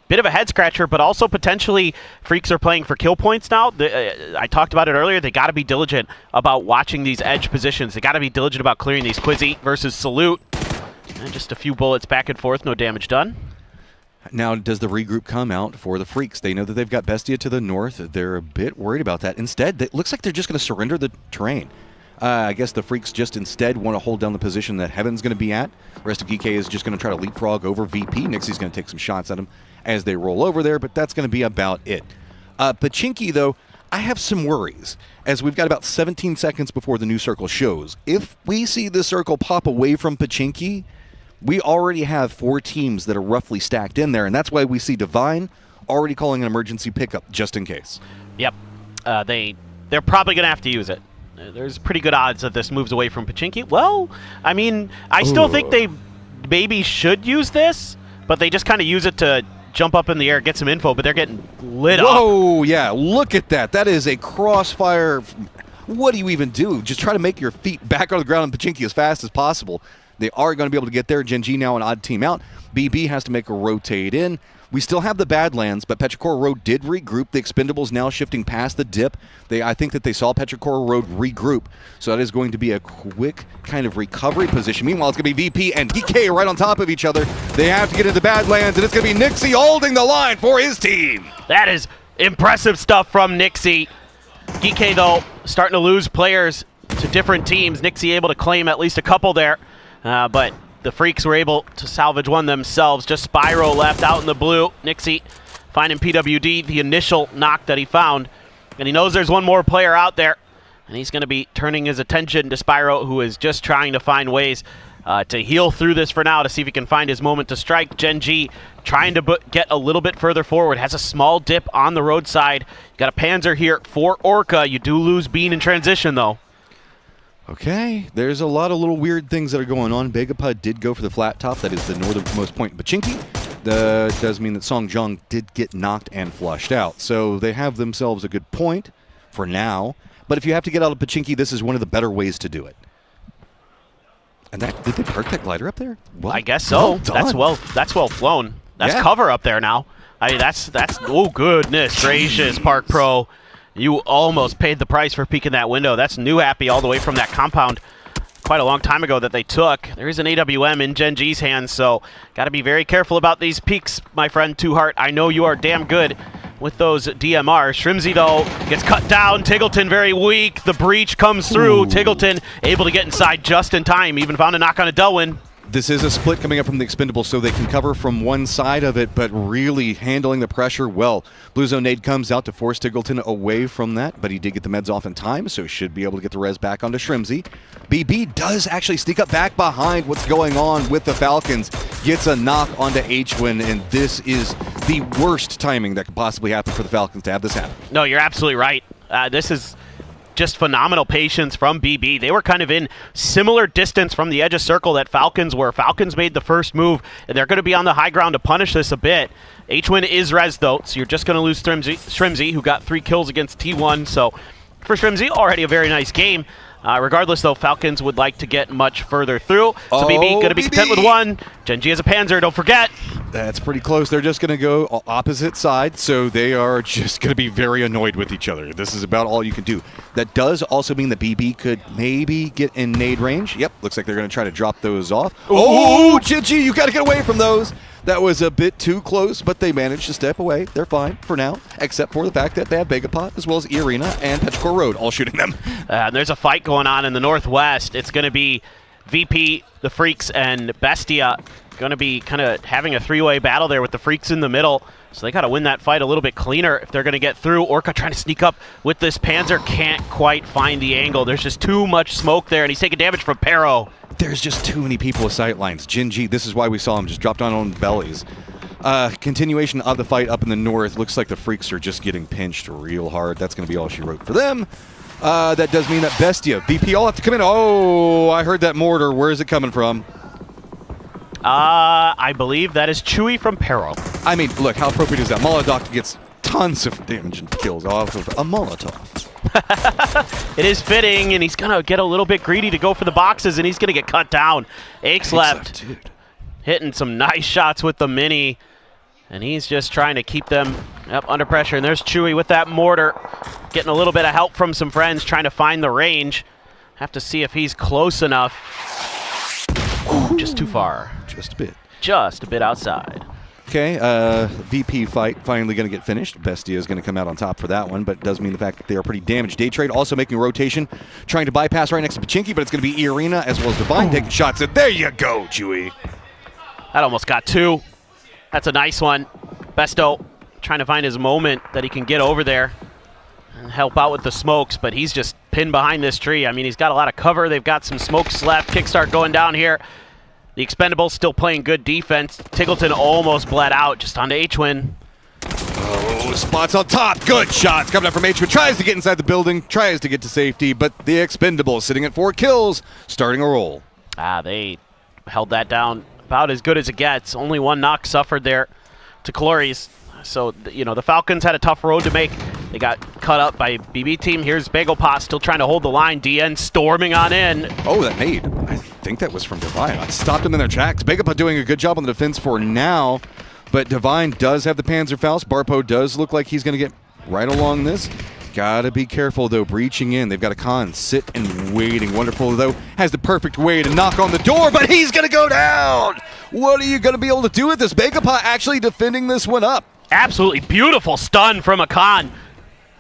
bit of a head-scratcher, but also potentially Freaks are playing for kill points now. I talked about it earlier. They got to be diligent about watching these edge positions. They got to be diligent about clearing these Quizzy versus Salute. And just a few bullets back and forth, no damage done. Now, does the regroup come out for the Freaks? They know that they've got Bestia to the north. They're a bit worried about that. Instead, it looks like they're just going to surrender the terrain. I guess the Freaks just instead want to hold down the position that Heaven's going to be at. The rest of GK is just going to try to leapfrog over VP. Nixie's going to take some shots at him as they roll over there, but that's going to be about it. Pachinki, though, I have some worries, as we've got about 17 seconds before the new circle shows. If we see the circle pop away from Pachinki, we already have 4 teams that are roughly stacked in there, and that's why we see Divine already calling an emergency pickup just in case. Yep. They're probably going to have to use it. There's pretty good odds that this moves away from Pachinki. Well, I mean, I still think they maybe should use this, but they just kind of use it to jump up in the air, get some info, but they're getting lit up. Whoa, yeah, look at that. That is a crossfire. What do you even do? Just try to make your feet back on the ground in Pachinki as fast as possible. They are going to be able to get there. Gen G now an odd team out. BB has to make a rotate in. We still have the Badlands, but Petrichor Road did regroup. The Expendables now shifting past the dip. I think that they saw Petrichor Road regroup, so that is going to be a quick kind of recovery position. Meanwhile, it's going to be VP and DK right on top of each other. They have to get into the Badlands, and it's going to be Nixie holding the line for his team. That is impressive stuff from Nixie. DK, though, starting to lose players to different teams. Nixie able to claim at least a couple there, but the Freaks were able to salvage one themselves. Just Spyro left out in the blue. Nixie finding PWD, the initial knock that he found. And he knows there's one more player out there. And he's going to be turning his attention to Spyro, who is just trying to find ways to heal through this for now, to see if he can find his moment to strike. Gen G trying to get a little bit further forward. Has a small dip on the roadside. You got a Panzer here for Orca. You do lose Bean in transition, though. Okay, there's a lot of little weird things that are going on. Begapud did go for the flat top. That is the northernmost point in Pachinki. That does mean that Song Jung did get knocked and flushed out. So they have themselves a good point for now. But if you have to get out of Pachinki, this is one of the better ways to do it. And did they park that glider up there? Well, I guess so. That's well flown. That's cover up there now. I mean, that's oh goodness gracious, Park Pro. You almost paid the price for peeking that window. That's new happy all the way from that compound quite a long time ago that they took. There is an AWM in Gen G's hands, so got to be very careful about these peaks, my friend Two Heart. I know you are damn good with those DMRs. Shrimsy, though, gets cut down. Tiggleton very weak. The breach comes through. Ooh. Tiggleton able to get inside just in time. Even found a knock on a Delwyn. This is a split coming up from the Expendables, so they can cover from one side of it, but really handling the pressure well. Blue Zone Nade comes out to force Tiggleton away from that, but he did get the meds off in time, so should be able to get the res back onto Shrimsy. BB does actually sneak up back behind what's going on with the Falcons. Gets a knock onto H-Win, and this is the worst timing that could possibly happen for the Falcons to have this happen. No, you're absolutely right. This is just phenomenal patience from BB. They were kind of in similar distance from the edge of circle that Falcons were. Falcons made the first move, and they're going to be on the high ground to punish this a bit. H-Win is res, though, so you're just going to lose Shrimsy, who got 3 kills against T1. So for Shrimsy, already a very nice game. Regardless, though, Falcons would like to get much further through. So BB going to be content with one. Gen G has a Panzer, don't forget. That's pretty close. They're just going to go opposite side, so they are just going to be very annoyed with each other. This is about all you can do. That does also mean that BB could maybe get in nade range. Yep, looks like they're going to try to drop those off. Oh, Gen G, you got to get away from those. That was a bit too close, but they managed to step away. They're fine for now, except for the fact that they have Begapot as well as E-Arena and Petrichor Road all shooting them. There's a fight going on in the northwest. It's going to be VP, the Freaks, and Bestia going to be kind of having a three-way battle there with the Freaks in the middle. So they got to win that fight a little bit cleaner if they're going to get through. Orca trying to sneak up with this Panzer. Can't quite find the angle. There's just too much smoke there, and he's taking damage from Pero. There's just too many people with sightlines. Gen G, this is why we saw him just drop down on bellies. Continuation of the fight up in the north. Looks like the Freaks are just getting pinched real hard. That's going to be all she wrote for them. That does mean that Bestia, VP all have to come in. Oh, I heard that mortar. Where is it coming from? I believe that is Chewy from Pero. I mean, look, how appropriate is that? Molotov gets tons of damage and kills off of a Molotov. It is fitting, and he's going to get a little bit greedy to go for the boxes, and he's going to get cut down. Aches left, dude. Hitting some nice shots with the Mini, and he's just trying to keep them under pressure. And there's Chewy with that mortar, getting a little bit of help from some friends, trying to find the range. Have to see if he's close enough. Ooh, just too far. Just a bit. Just a bit outside. Okay, VP fight finally going to get finished. Bestia is going to come out on top for that one, but it does mean the fact that they are pretty damaged. Day Trade also making a rotation, trying to bypass right next to Pachinki, but it's going to be E-Arena as well as Divine taking shots at. There you go, Chewy. That almost got two. That's a nice one. Besto trying to find his moment that he can get over there and help out with the smokes, but he's just pinned behind this tree. I mean, he's got a lot of cover. They've got some smokes left. Kickstart going down here. The Expendables still playing good defense. Tiggleton almost bled out just onto H-Win. Oh, spots on top. Good shots coming up from H-Win. Tries to get inside the building, tries to get to safety, but the Expendables sitting at 4 kills, starting a roll. They held that down about as good as it gets. Only one knock suffered there to Clories. So, you know, the Falcons had a tough road to make. They got cut up by BB team. Here's Bagel still trying to hold the line. DN storming on in. Oh, that nade. I think that was from Divine. I stopped him in their tracks. Bagel doing a good job on the defense for now, but Divine does have the Panzerfaust. Barpo does look like he's going to get right along this. Gotta be careful, though, breaching in. They've got a Khan sit and waiting. Wonderful, though, has the perfect way to knock on the door, but he's going to go down! What are you going to be able to do with this? Bagapa actually defending this one up. Absolutely beautiful stun from Akan.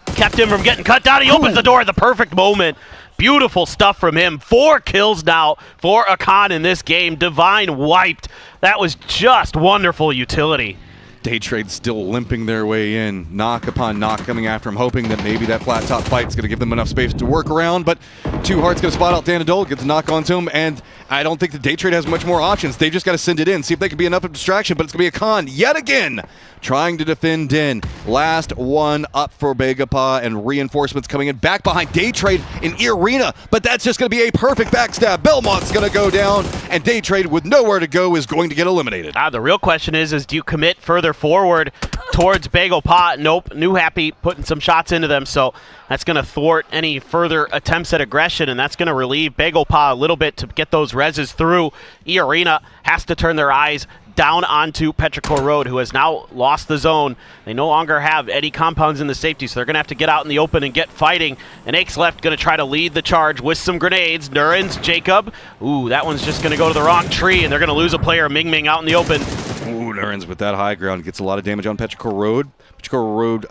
Kept him from getting cut down. He opens the door at the perfect moment. Beautiful stuff from him. 4 kills now for Akan in this game. Divine wiped. That was just wonderful utility. Day Trade still limping their way in. Knock upon knock coming after him, hoping that maybe that flat top fight's going to give them enough space to work around, but Two Heart's going to spot out Danadol, get the knock onto him, and I don't think the Day Trade has much more options. They've just got to send it in, see if they can be enough of a distraction, but it's going to be a Khan yet again, trying to defend in. Last one up for Begapa, and reinforcements coming in back behind Day Trade in E-Arena, but that's just going to be a perfect backstab. Belmont's going to go down, and Day Trade with nowhere to go is going to get eliminated. The real question is do you commit further forward towards Bagel Pot? Nope. New Happy putting some shots into them, so that's going to thwart any further attempts at aggression, and that's going to relieve Bagel Pot a little bit to get those reses through. E-Arena has to turn their eyes down onto Petrichor Road, who has now lost the zone. They no longer have any compounds in the safety, so they're going to have to get out in the open and get fighting. And Aches left going to try to lead the charge with some grenades. Nurin's Jacob. Ooh, that one's just going to go to the wrong tree, and they're going to lose a player. Ming Ming out in the open. Ooh, Nurin's with that high ground. Gets a lot of damage on Petrichor Road. Petrichor Road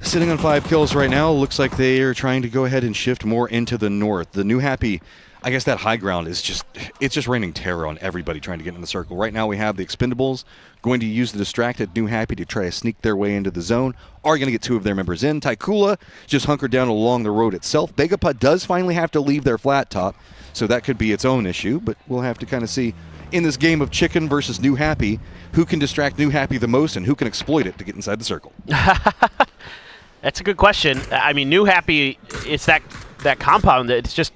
sitting on 5 kills right now. Looks like they are trying to go ahead and shift more into the north. The New Happy, I guess that high ground is it's raining terror on everybody trying to get in the circle. Right now we have the Expendables going to use the distracted New Happy to try to sneak their way into the zone. Are going to get 2 of their members in. Taikula just hunkered down along the road itself. Begapa does finally have to leave their flat top, so that could be its own issue, but we'll have to kind of see in this game of Chicken versus New Happy who can distract New Happy the most and who can exploit it to get inside the circle. That's a good question. I mean, New Happy, it's that compound that it's just,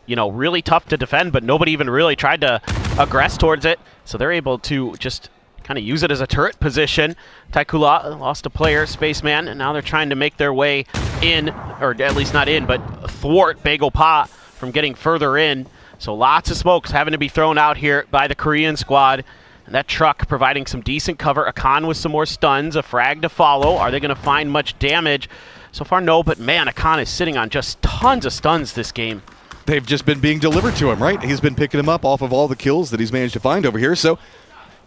you know, really tough to defend, but nobody even really tried to aggress towards it. So they're able to just kind of use it as a turret position. Taikula lost a player, Spaceman, and now they're trying to make their way in, or at least not in, but thwart Bagel Pa from getting further in. So lots of smokes having to be thrown out here by the Korean squad. And that truck providing some decent cover. Akan with some more stuns, a frag to follow. Are they going to find much damage? So far, no, but man, Akan is sitting on just tons of stuns this game. They've just been being delivered to him, right? He's been picking them up off of all the kills that he's managed to find over here. So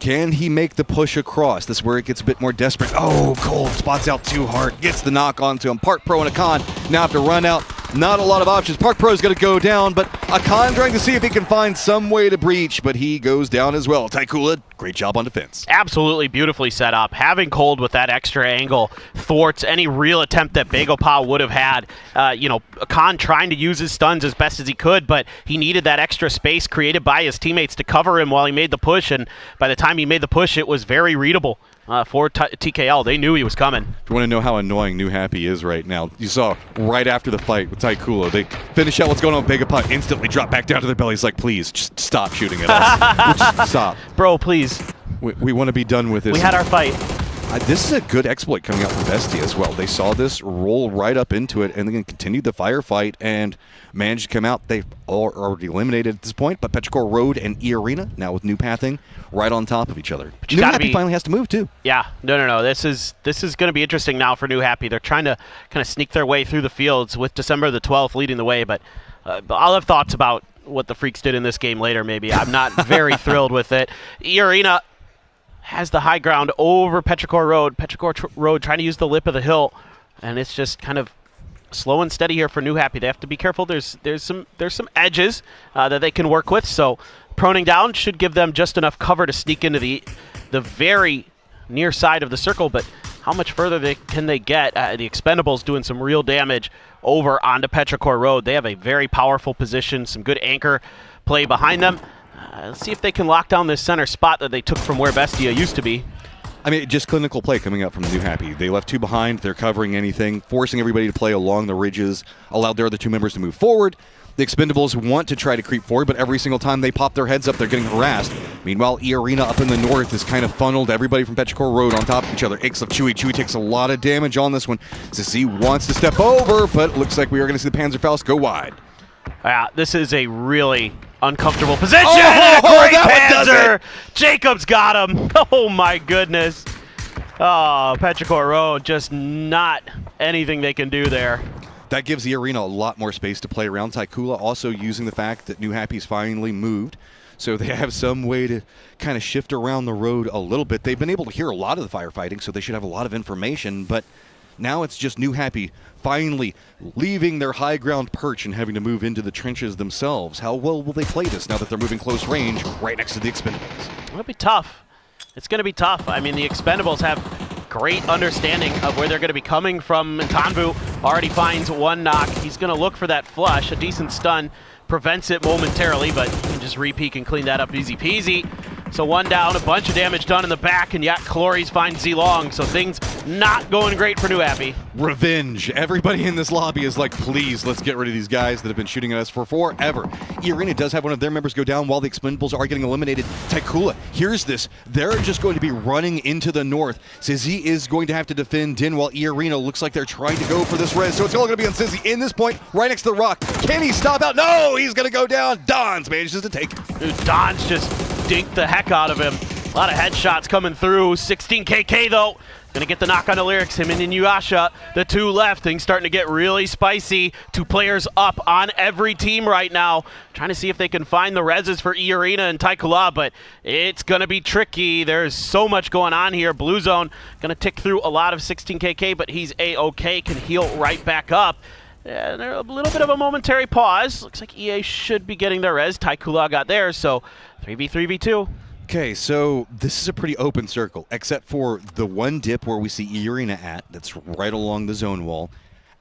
can he make the push across? This is where it gets a bit more desperate. Oh, Cold spots out too hard. Gets the knock onto him. Park Pro and Akan now have to run out. Not a lot of options. Park Pro's going to go down, but Akan trying to see if he can find some way to breach, but he goes down as well. Taikula, great job on defense. Absolutely beautifully set up. Having Cold with that extra angle thwarts any real attempt that Bagopal would have had. Akan trying to use his stuns as best as he could, but he needed that extra space created by his teammates to cover him while he made the push, and by the time he made the push, it was very readable. For TKL. They knew he was coming. If you want to know how annoying New Happy is right now, you saw right after the fight with Taikula, they finish out what's going on with Bagapot, instantly drop back down to their bellies like, please, just stop shooting at us. Just stop. Bro, please. We want to be done with this. We had our fight. This is a good exploit coming out from Bestia as well. They saw this, roll right up into it, and then continued the firefight and managed to come out. They've already eliminated at this point, but Petrichor Road and E-Arena, now with new pathing, right on top of each other. New Happy finally has to move, too. Yeah, no. This is going to be interesting now for New Happy. They're trying to kind of sneak their way through the fields with December the 12th leading the way, but I'll have thoughts about what the Freaks did in this game later, maybe. I'm not very thrilled with it. E-Arena has the high ground over Petrichor Road. Petrichor Road trying to use the lip of the hill, and it's just kind of slow and steady here for New Happy. They have to be careful. There's some edges that they can work with, so proning down should give them just enough cover to sneak into the very near side of the circle, but how much further can they get? The Expendables doing some real damage over onto Petrichor Road. They have a very powerful position, some good anchor play behind them. Let's see if they can lock down this center spot that they took from where Bestia used to be. I mean, just clinical play coming out from New Happy. They left two behind. They're covering anything, forcing everybody to play along the ridges, allowed their other two members to move forward. The Expendables want to try to creep forward, but every single time they pop their heads up, they're getting harassed. Meanwhile, E-Arena up in the north is kind of funneled everybody from Petrichor Road on top of each other. Ix of Chewy. Chewy takes a lot of damage on this one. Zizi wants to step over, but looks like we are going to see the Panzerfaust go wide. This is a really uncomfortable position. Oh, great Panzer! Jacobs got him. Oh my goodness. Oh, Petrichor Road, just not anything they can do there. That gives the Arena a lot more space to play around. Taikula also using the fact that New Happy's finally moved, so they have some way to kind of shift around the road a little bit. They've been able to hear a lot of the firefighting, so they should have a lot of information, but now it's just New Happy finally leaving their high ground perch and having to move into the trenches themselves. How well will they play this now that they're moving close range right next to the Expendables? It'll be tough. It's going to be tough. I mean, the Expendables have great understanding of where they're going to be coming from. Tanvu already finds one knock. He's going to look for that flush. A decent stun prevents it momentarily, but he can just re-peek and clean that up easy peasy. So one down, a bunch of damage done in the back, and yet Clories finds Z-Long, so things not going great for New Happy. Revenge. Everybody in this lobby is like, please, let's get rid of these guys that have been shooting at us for forever. E-Arena does have one of their members go down while the Expendables are getting eliminated. Taikula here's this. They're just going to be running into the north. Sizzy is going to have to defend Din while E-Arena looks like they're trying to go for this res, so it's all going to be on Sizzy in this point, right next to the rock. Can he stop out? No, he's going to go down. Dons manages to take it. Dude, Dons just dinked the heck out of him. A lot of headshots coming through. 16 KK though. Gonna get the knock on the Lyrics. Him and Inuyasha, the two left. Things starting to get really spicy. 2 players up on every team right now. Trying to see if they can find the reses for E-Arena and Taikula, but it's gonna be tricky. There's so much going on here. Blue Zone gonna tick through a lot of 16 KK, but he's A-OK, can heal right back up. And a little bit of a momentary pause. Looks like EA should be getting their res. Taikula got theirs, so 3v3v2. Okay, so this is a pretty open circle, except for the one dip where we see E-Arena at, that's right along the zone wall.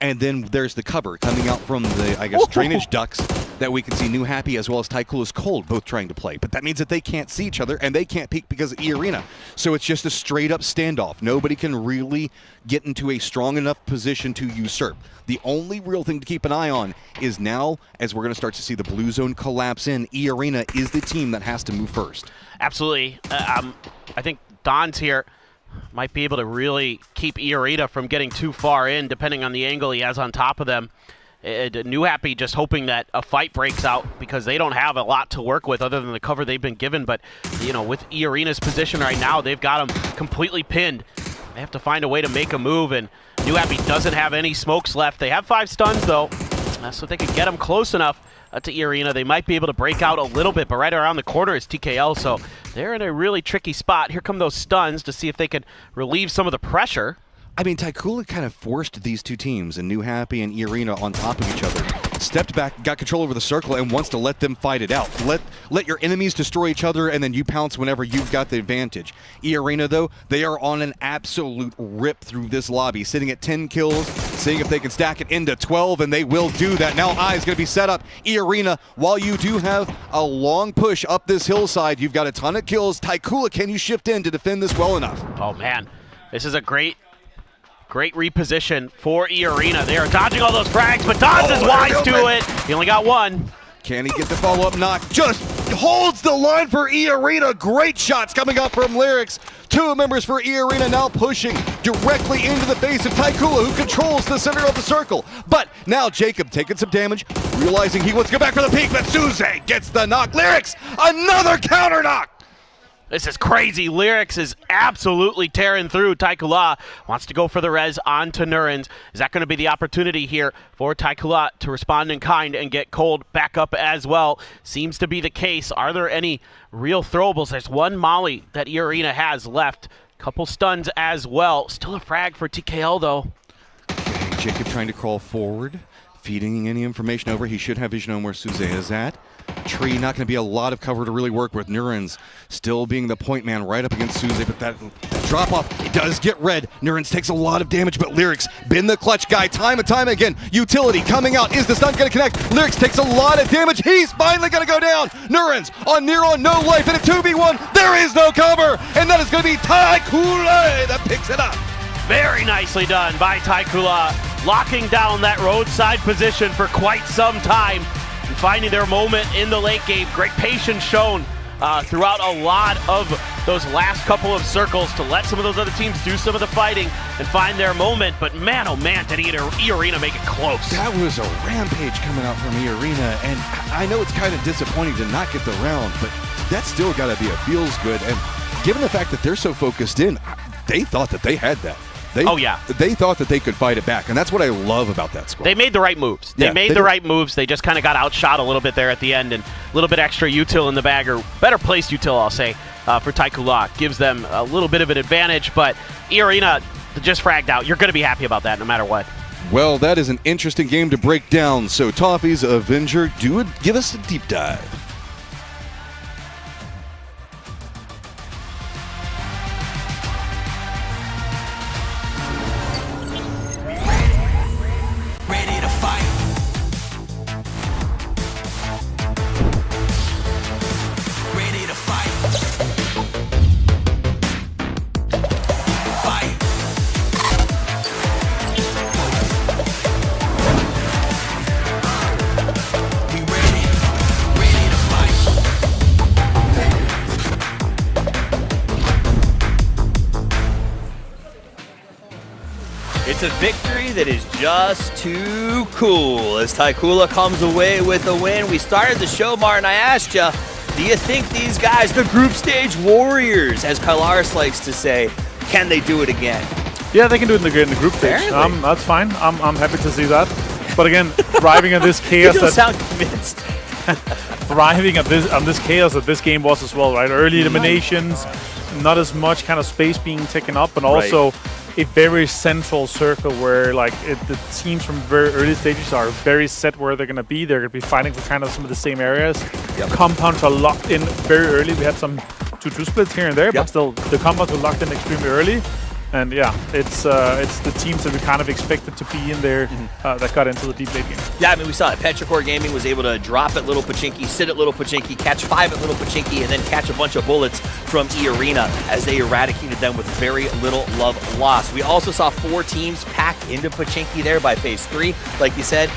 And then there's the cover coming out from the, I guess, drainage ducts that we can see New Happy as well as Taikula's Cold both trying to play. But that means that they can't see each other and they can't peek because of E-Arena. So it's just a straight up standoff. Nobody can really get into a strong enough position to usurp. The only real thing to keep an eye on is now, as we're going to start to see the blue zone collapse in, E-Arena is the team that has to move first. Absolutely. I think Don's here might be able to really keep E-Arena from getting too far in, depending on the angle he has on top of them. New Happy just hoping that a fight breaks out because they don't have a lot to work with other than the cover they've been given. But, you know, with E-Arena's position right now, they've got them completely pinned. They have to find a way to make a move, and New Happy doesn't have any smokes left. They have 5 stuns, though, so if they could get them close enough to E-Arena, they might be able to break out a little bit, but right around the corner is TKL, so they're in a really tricky spot. Here come those stuns to see if they can relieve some of the pressure. I mean, Taikula kind of forced these two teams, and New Happy and E-Arena, on top of each other. Stepped back, got control over the circle, and wants to let them fight it out. Let your enemies destroy each other, and then you pounce whenever you've got the advantage. E-Arena, though, they are on an absolute rip through this lobby, sitting at 10 kills, seeing if they can stack it into 12, and they will do that. Now Eye is going to be set up. E-Arena, while you do have a long push up this hillside, you've got a ton of kills. Taikula, can you shift in to defend this well enough? Oh, man. This is a great reposition for E-Arena. They are dodging all those frags, but Dons is wise to it. He only got one. Can he get the follow-up knock? Just holds the line for E-Arena. Great shots coming up from Lyrics. 2 members for E-Arena now pushing directly into the face of Taikula, who controls the center of the circle. But now Jacob taking some damage, realizing he wants to go back for the peak, but Suze gets the knock. Lyrics, another counter knock. This is crazy. Lyrics is absolutely tearing through. Taikula wants to go for the res onto Nurens. Is that going to be the opportunity here for Taikula to respond in kind and get Cold back up as well? Seems to be the case. Are there any real throwables? There's one Molly that E-Arena has left. Couple stuns as well. Still a frag for TKL, though. Okay, Jacob trying to crawl forward, feeding any information over. He should have vision on where Suze is at. Tree, not going to be a lot of cover to really work with. Nurens still being the point man right up against Suze, but that drop off, it does get red. Nurens takes a lot of damage, but Lyrics been the clutch guy time and time again. Utility coming out. Is the stun going to connect? Lyrics takes a lot of damage. He's finally going to go down. Nurens on no life in a 2v1. There is no cover, and that is going to be Taikula that picks it up. Very nicely done by Taikula, locking down that roadside position for quite some time. And finding their moment in the late game. Great patience shown throughout a lot of those last couple of circles to let some of those other teams do some of the fighting and find their moment. But man, oh man, did E-Arena make it close. That was a rampage coming out from E-Arena, and I know it's kind of disappointing to not get the round, but that's still got to be a feels good. And given the fact that they're so focused in, they thought that they had that. They thought that they could fight it back, and that's what I love about that squad. They made the right moves. They made the right moves. They just kind of got outshot a little bit there at the end, and a little bit extra util in the bag, or better placed util, I'll say, for Taikula. Gives them a little bit of an advantage, but E-Arena just fragged out. You're going to be happy about that no matter what. Well, that is an interesting game to break down. So Toffee's Avenger, give us a deep dive. It's a victory that is just too cool as Taikula comes away with a win. We started the show, Martin. I asked you, do you think these guys, the group stage warriors, as Kylaris likes to say, can they do it again? Yeah, they can do it in the group stage. That's fine. I'm happy to see that. But again, thriving in this chaos. You don't sound convinced. Thriving on this chaos that this game was as well, right? Early eliminations, not as much kind of space being taken up, and also a very central circle where like the teams from very early stages are very set where they're going to be. They're going to be fighting for kind of some of the same areas. Compounds are locked in very early. We had some 2-2 splits here and there, but still the compounds were locked in extremely early. And yeah, it's the teams that we kind of expected to be in there that got into the deep late game. Yeah, I mean, we saw it. Petrichor Gaming was able to drop at Little Pachinki, sit at Little Pachinki, catch 5 at Little Pachinki, and then catch a bunch of bullets from E-Arena as they eradicated them with very little love lost. We also saw 4 teams pack into Pachinki there by phase 3. Like you said,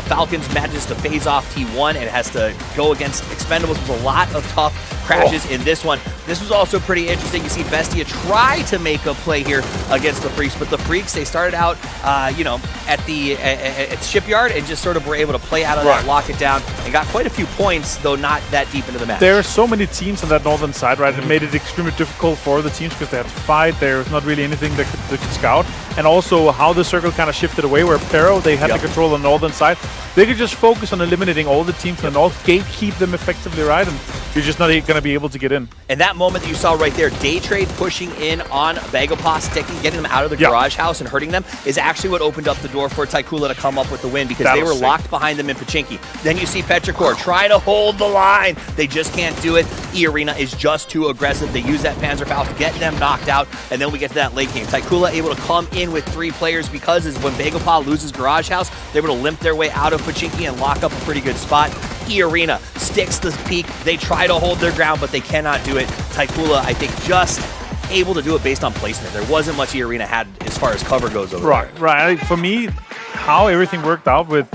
Falcons manages to phase off T1 and has to go against Expendables with a lot of tough crashes in this one. This was also pretty interesting. You see Bestia try to make a play here against the Freaks, but the Freaks, they started out, you know, at the Shipyard and just sort of were able to play out of that, lock it down, and got quite a few points, though not that deep into the match. There are so many teams on that northern side, right? It made it extremely difficult for the teams because they had to fight. There's not really anything that could scout. And also how the circle kind of shifted away, where Pero, they had to control the northern side. They could just focus on eliminating all the teams from the north, gatekeep them effectively, right? And you're just not going to be able to get in. And that moment that you saw right there, Day Trade pushing in on Bagopos, getting them out of the garage house and hurting them, is actually what opened up the door for Taikula to come up with the win, because they were locked behind them in Pachinki. Then you see Petrichor try to hold the line. They just can't do it. E-Arena is just too aggressive. They use that Panzerfaust, get them knocked out, and then we get to that late game. Taikula able to come in with 3 players, because when Bagopos loses garage house, they're able to limp their way out of Pachinki and lock up a pretty good spot. E-Arena sticks the peak. They try to hold their ground, but they cannot do it. Taikula, I think, just able to do it based on placement. There wasn't much E-Arena had as far as cover goes over there. Right. For me, how everything worked out with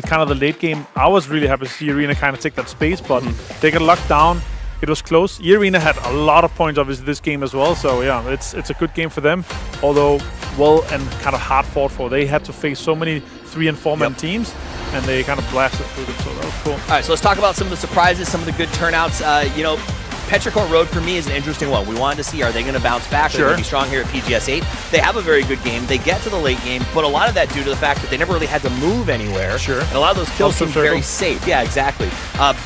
kind of the late game, I was really happy to see E-Arena kind of take that space, but they got locked down. It was close. E-Arena had a lot of points, obviously, this game as well. So, yeah, it's a good game for them, although well and kind of hard fought for. They had to face so many 3- and 4-man teams, and they kind of blasted through them, so that was cool. All right, so let's talk about some of the surprises, some of the good turnouts. You know, Petrichor Road for me is an interesting one. We wanted to see, are they going to bounce back? Sure. Are they going to be strong here at PGS 8? They have a very good game. They get to the late game, but a lot of that due to the fact that they never really had to move anywhere. Sure. And a lot of those kills seem very safe. Yeah, exactly.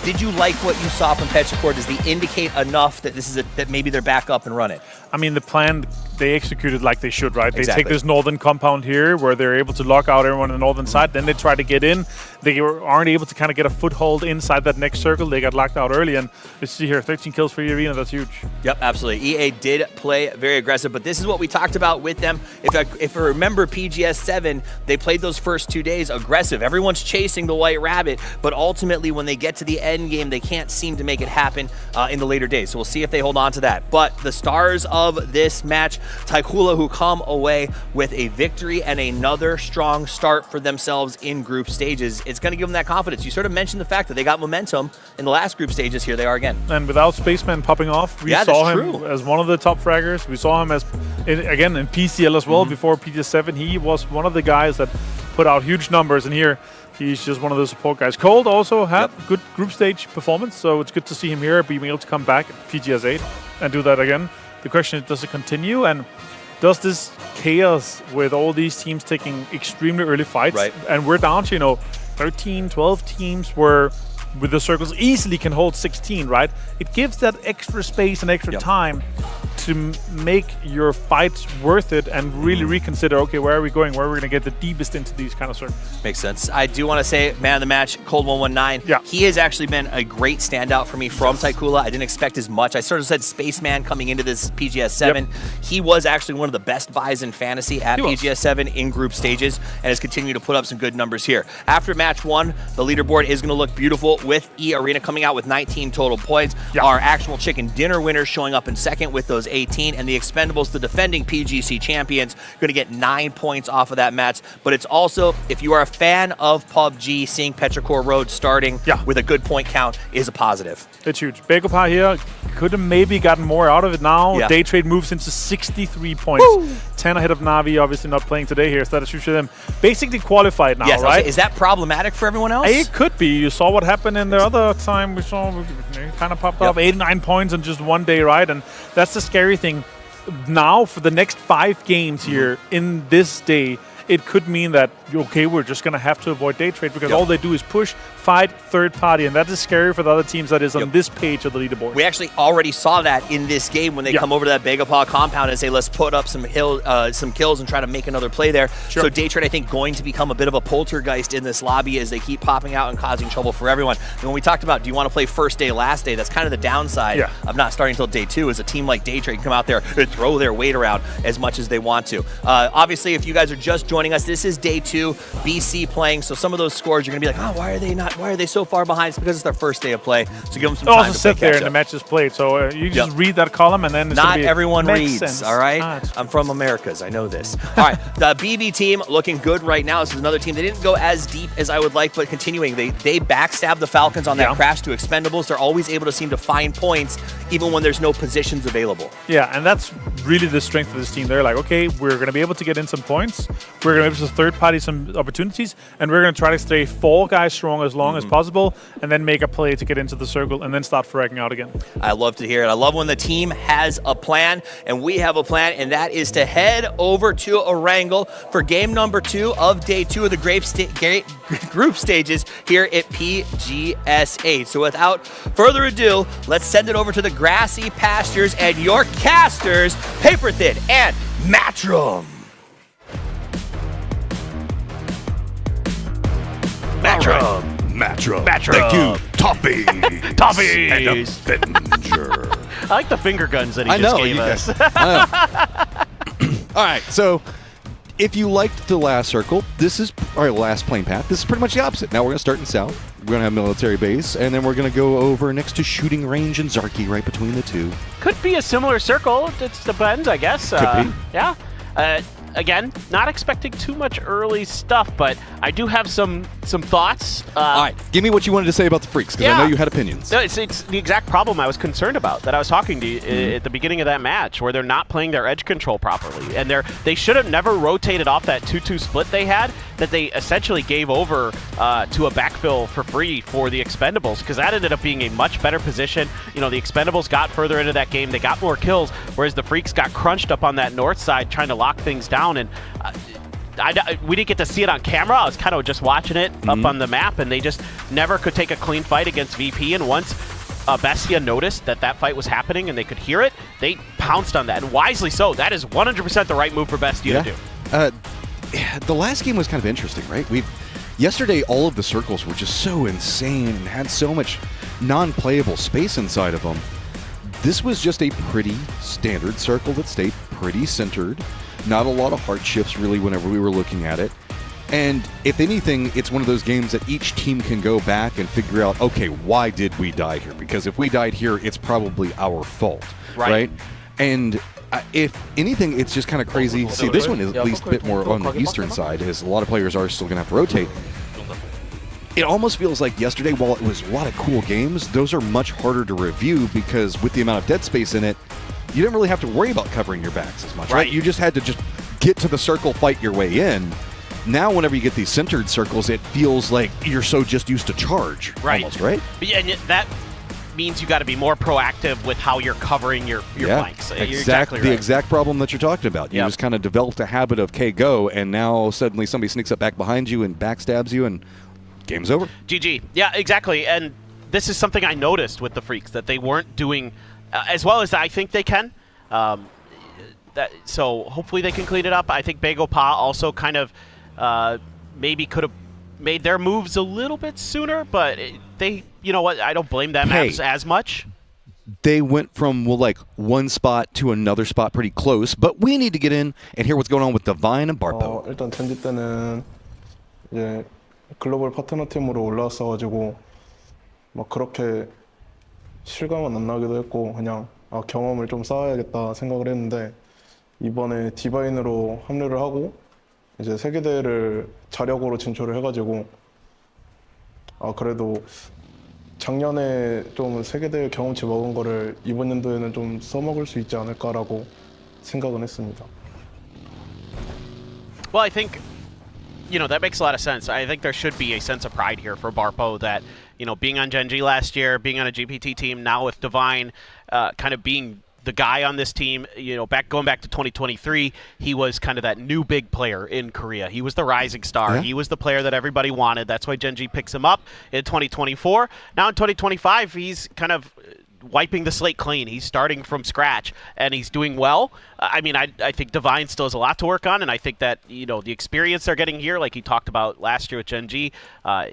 Did you like what you saw from Petrichor? Does they indicate enough that this is that maybe they're back up and running? I mean, the plan, they executed like they should, right? They take this northern compound here where they're able to lock out everyone on the northern side. Then they try to get in. They aren't able to kind of get a foothold inside that next circle. They got locked out early. And you see here, 13 kills for E-Arena. That's huge. Yep, absolutely. EA did play very aggressive, but this is what we talked about with them. If I remember PGS 7, they played those first 2 days aggressive. Everyone's chasing the White Rabbit, but ultimately when they get to the end game, they can't seem to make it happen in the later days. So we'll see if they hold on to that. But the stars of this match, Taikula, who come away with a victory and another strong start for themselves in group stages. It's going to give them that confidence. You sort of mentioned the fact that they got momentum in the last group stages. Here they are again. And without Spaceman popping off, we saw him as one of the top fraggers. We saw him as, again, in PCL as well before PGS 7. He was one of the guys that put out huge numbers, and here he's just one of the support guys. Cold also had good group stage performance, so it's good to see him here being able to come back at PGS 8 and do that again. The question is, does it continue? And does this chaos with all these teams taking extremely early fights, and we're down to, 13, 12 teams where with the circles easily can hold 16, right? It gives that extra space and extra time to make your fights worth it and really reconsider, okay, where are we going? Where are we going to get the deepest into these kind of circles? Makes sense. I do want to say, man of the match, Cold119. Yeah. He has actually been a great standout for me from Taikula. I didn't expect as much. I sort of said Spaceman coming into this PGS 7. He was actually one of the best buys in Fantasy at PGS 7 in group stages and has continued to put up some good numbers here. After match 1, the leaderboard is going to look beautiful with E-Arena coming out with 19 total points. Our actual chicken dinner winners showing up in second with those 18, and the Expendables, the defending PGC champions, going to get 9 points off of that match. But it's also, if you are a fan of PUBG, seeing Petrichor Road starting with a good point count is a positive. It's huge. Bagopos here could have maybe gotten more out of it now. Day Trade moves into 63 points. 10 ahead of Navi, obviously not playing today here, so that should them basically qualified now, right? Is that problematic for everyone else? It could be. You saw what happened in the other time. We saw it kind of popped off 8-9 points in just one day, right? And that's the scary thing. Now, for the next 5 games here in this day, it could mean that, okay, we're just going to have to avoid Day Trade because all they do is push, fight, third party, and that is scary for the other teams that is on this page of the leaderboard. We actually already saw that in this game when they come over to that Bagopos compound and say, let's put up some kills and try to make another play there. So Day Trade, I think, going to become a bit of a poltergeist in this lobby as they keep popping out and causing trouble for everyone. And when we talked about, do you want to play first day, last day, that's kind of the downside of not starting until day 2, is a team like Day Trade can come out there and throw their weight around as much as they want to. Obviously, if you guys are just joining joining us. This is day 2, BC playing, so some of those scores you're going to be like, oh, why are they so far behind? It's because it's their first day of play, so give them some time also to sit there catch and the up. match is played, so you just read that column and then it's Not gonna be, everyone makes reads, sense. all right? I'm from Americas, I know this. All right, the BB team looking good right now. This is another team. They didn't go as deep as I would like, but continuing. They backstabbed the Falcons on that crash to Expendables. They're always able to seem to find points even when there's no positions available. Yeah, and that's really the strength of this team. They're like, okay, we're going to be able to get in some points. We're going to be able to third party some opportunities, and we're going to try to stay Fall Guys strong as long as possible, and then make a play to get into the circle, and then start fragging out again. I love to hear it. I love when the team has a plan, and we have a plan, and that is to head over to Erangel for game number 2 of day 2 of the group stages here at PGS 8. So without further ado, let's send it over to the grassy pastures and your casters, Paper Thin and Matrim. Matrim. Thank you, Toppy. Toppy. And Avenger. I like the finger guns that he just gave us. All right, so if you liked the last circle, this is our last plane path. This is pretty much the opposite. Now we're going to start in south. We're going to have military base, and then we're going to go over next to shooting range and Zarky right between the two. Could be a similar circle. It depends, I guess. Could be. Yeah. Again, not expecting too much early stuff, but I do have some thoughts. All right, give me what you wanted to say about the Freaks, because I know you had opinions. No, it's the exact problem I was concerned about that I was talking to you at the beginning of that match, where they're not playing their edge control properly, and they should have never rotated off that 2-2 split they had that they essentially gave over to a backfill for free for the Expendables, because that ended up being a much better position. You know, the Expendables got further into that game, they got more kills, whereas the Freaks got crunched up on that north side trying to lock things down. And we didn't get to see it on camera. I was kind of just watching it up on the map, and they just never could take a clean fight against VP. And once Bestia noticed that fight was happening and they could hear it, they pounced on that, and wisely so. That is 100% the right move for Bestia to do. The last game was kind of interesting, right? Yesterday, all of the circles were just so insane and had so much non-playable space inside of them. This was just a pretty standard circle that stayed pretty centered. Not a lot of heart shifts, really, whenever we were looking at it. And if anything, it's one of those games that each team can go back and figure out, okay, why did we die here? Because if we died here, it's probably our fault, right? And if anything, it's just kind of crazy. See, this one is at least a bit more on the eastern side, as a lot of players are still going to have to rotate. It almost feels like yesterday, while it was a lot of cool games, those are much harder to review because with the amount of dead space in it, you didn't really have to worry about covering your backs as much, right? You just had to just get to the circle, fight your way in. Now, whenever you get these centered circles, it feels like you're so just used to charge, almost, right? But yeah, and that means you got to be more proactive with how you're covering your flanks. You're exactly right. The exact problem that you're talking about. You just kind of developed a habit of, okay, go, and now suddenly somebody sneaks up back behind you and backstabs you, and game's over. GG. Yeah, exactly. And this is something I noticed with the Freaks, that they weren't doing as well as I think they can. So hopefully they can clean it up. I think Bagel Pa also kind of maybe could have made their moves a little bit sooner, but they, you know what, I don't blame them as much. They went from one spot to another spot pretty close, but we need to get in and hear what's going on with Divine and Barpo. 일단 젠지 때는 이제 글로벌 파트너 팀으로 올라왔어가지고 막 그렇게 실감은 안 나기도 했고 그냥 경험을 좀 쌓아야겠다 생각을 했는데 이번에 디바인으로 합류를 하고 이제 세계대회를 자력으로 진출을 해가지고 그래도 작년에 좀 세계대회 경험치 먹은 거를 이번 연도에는 좀 써먹을 수 있지 않을까라고 생각은 했습니다. Well, I think, you know, that makes a lot of sense. I think there should be a sense of pride here for Barpo that, you know, being on Gen G last year, being on a GPT team, now with Divine kind of being the guy on this team, you know, going back to 2023, he was kind of that new big player in Korea. He was the rising star. Yeah. He was the player that everybody wanted. That's why Gen G picks him up in 2024. Now in 2025, he's kind of wiping the slate clean. He's starting from scratch, and he's doing well. I mean, I think Divine still has a lot to work on, and I think that, you know, the experience they're getting here, like he talked about last year with Gen G,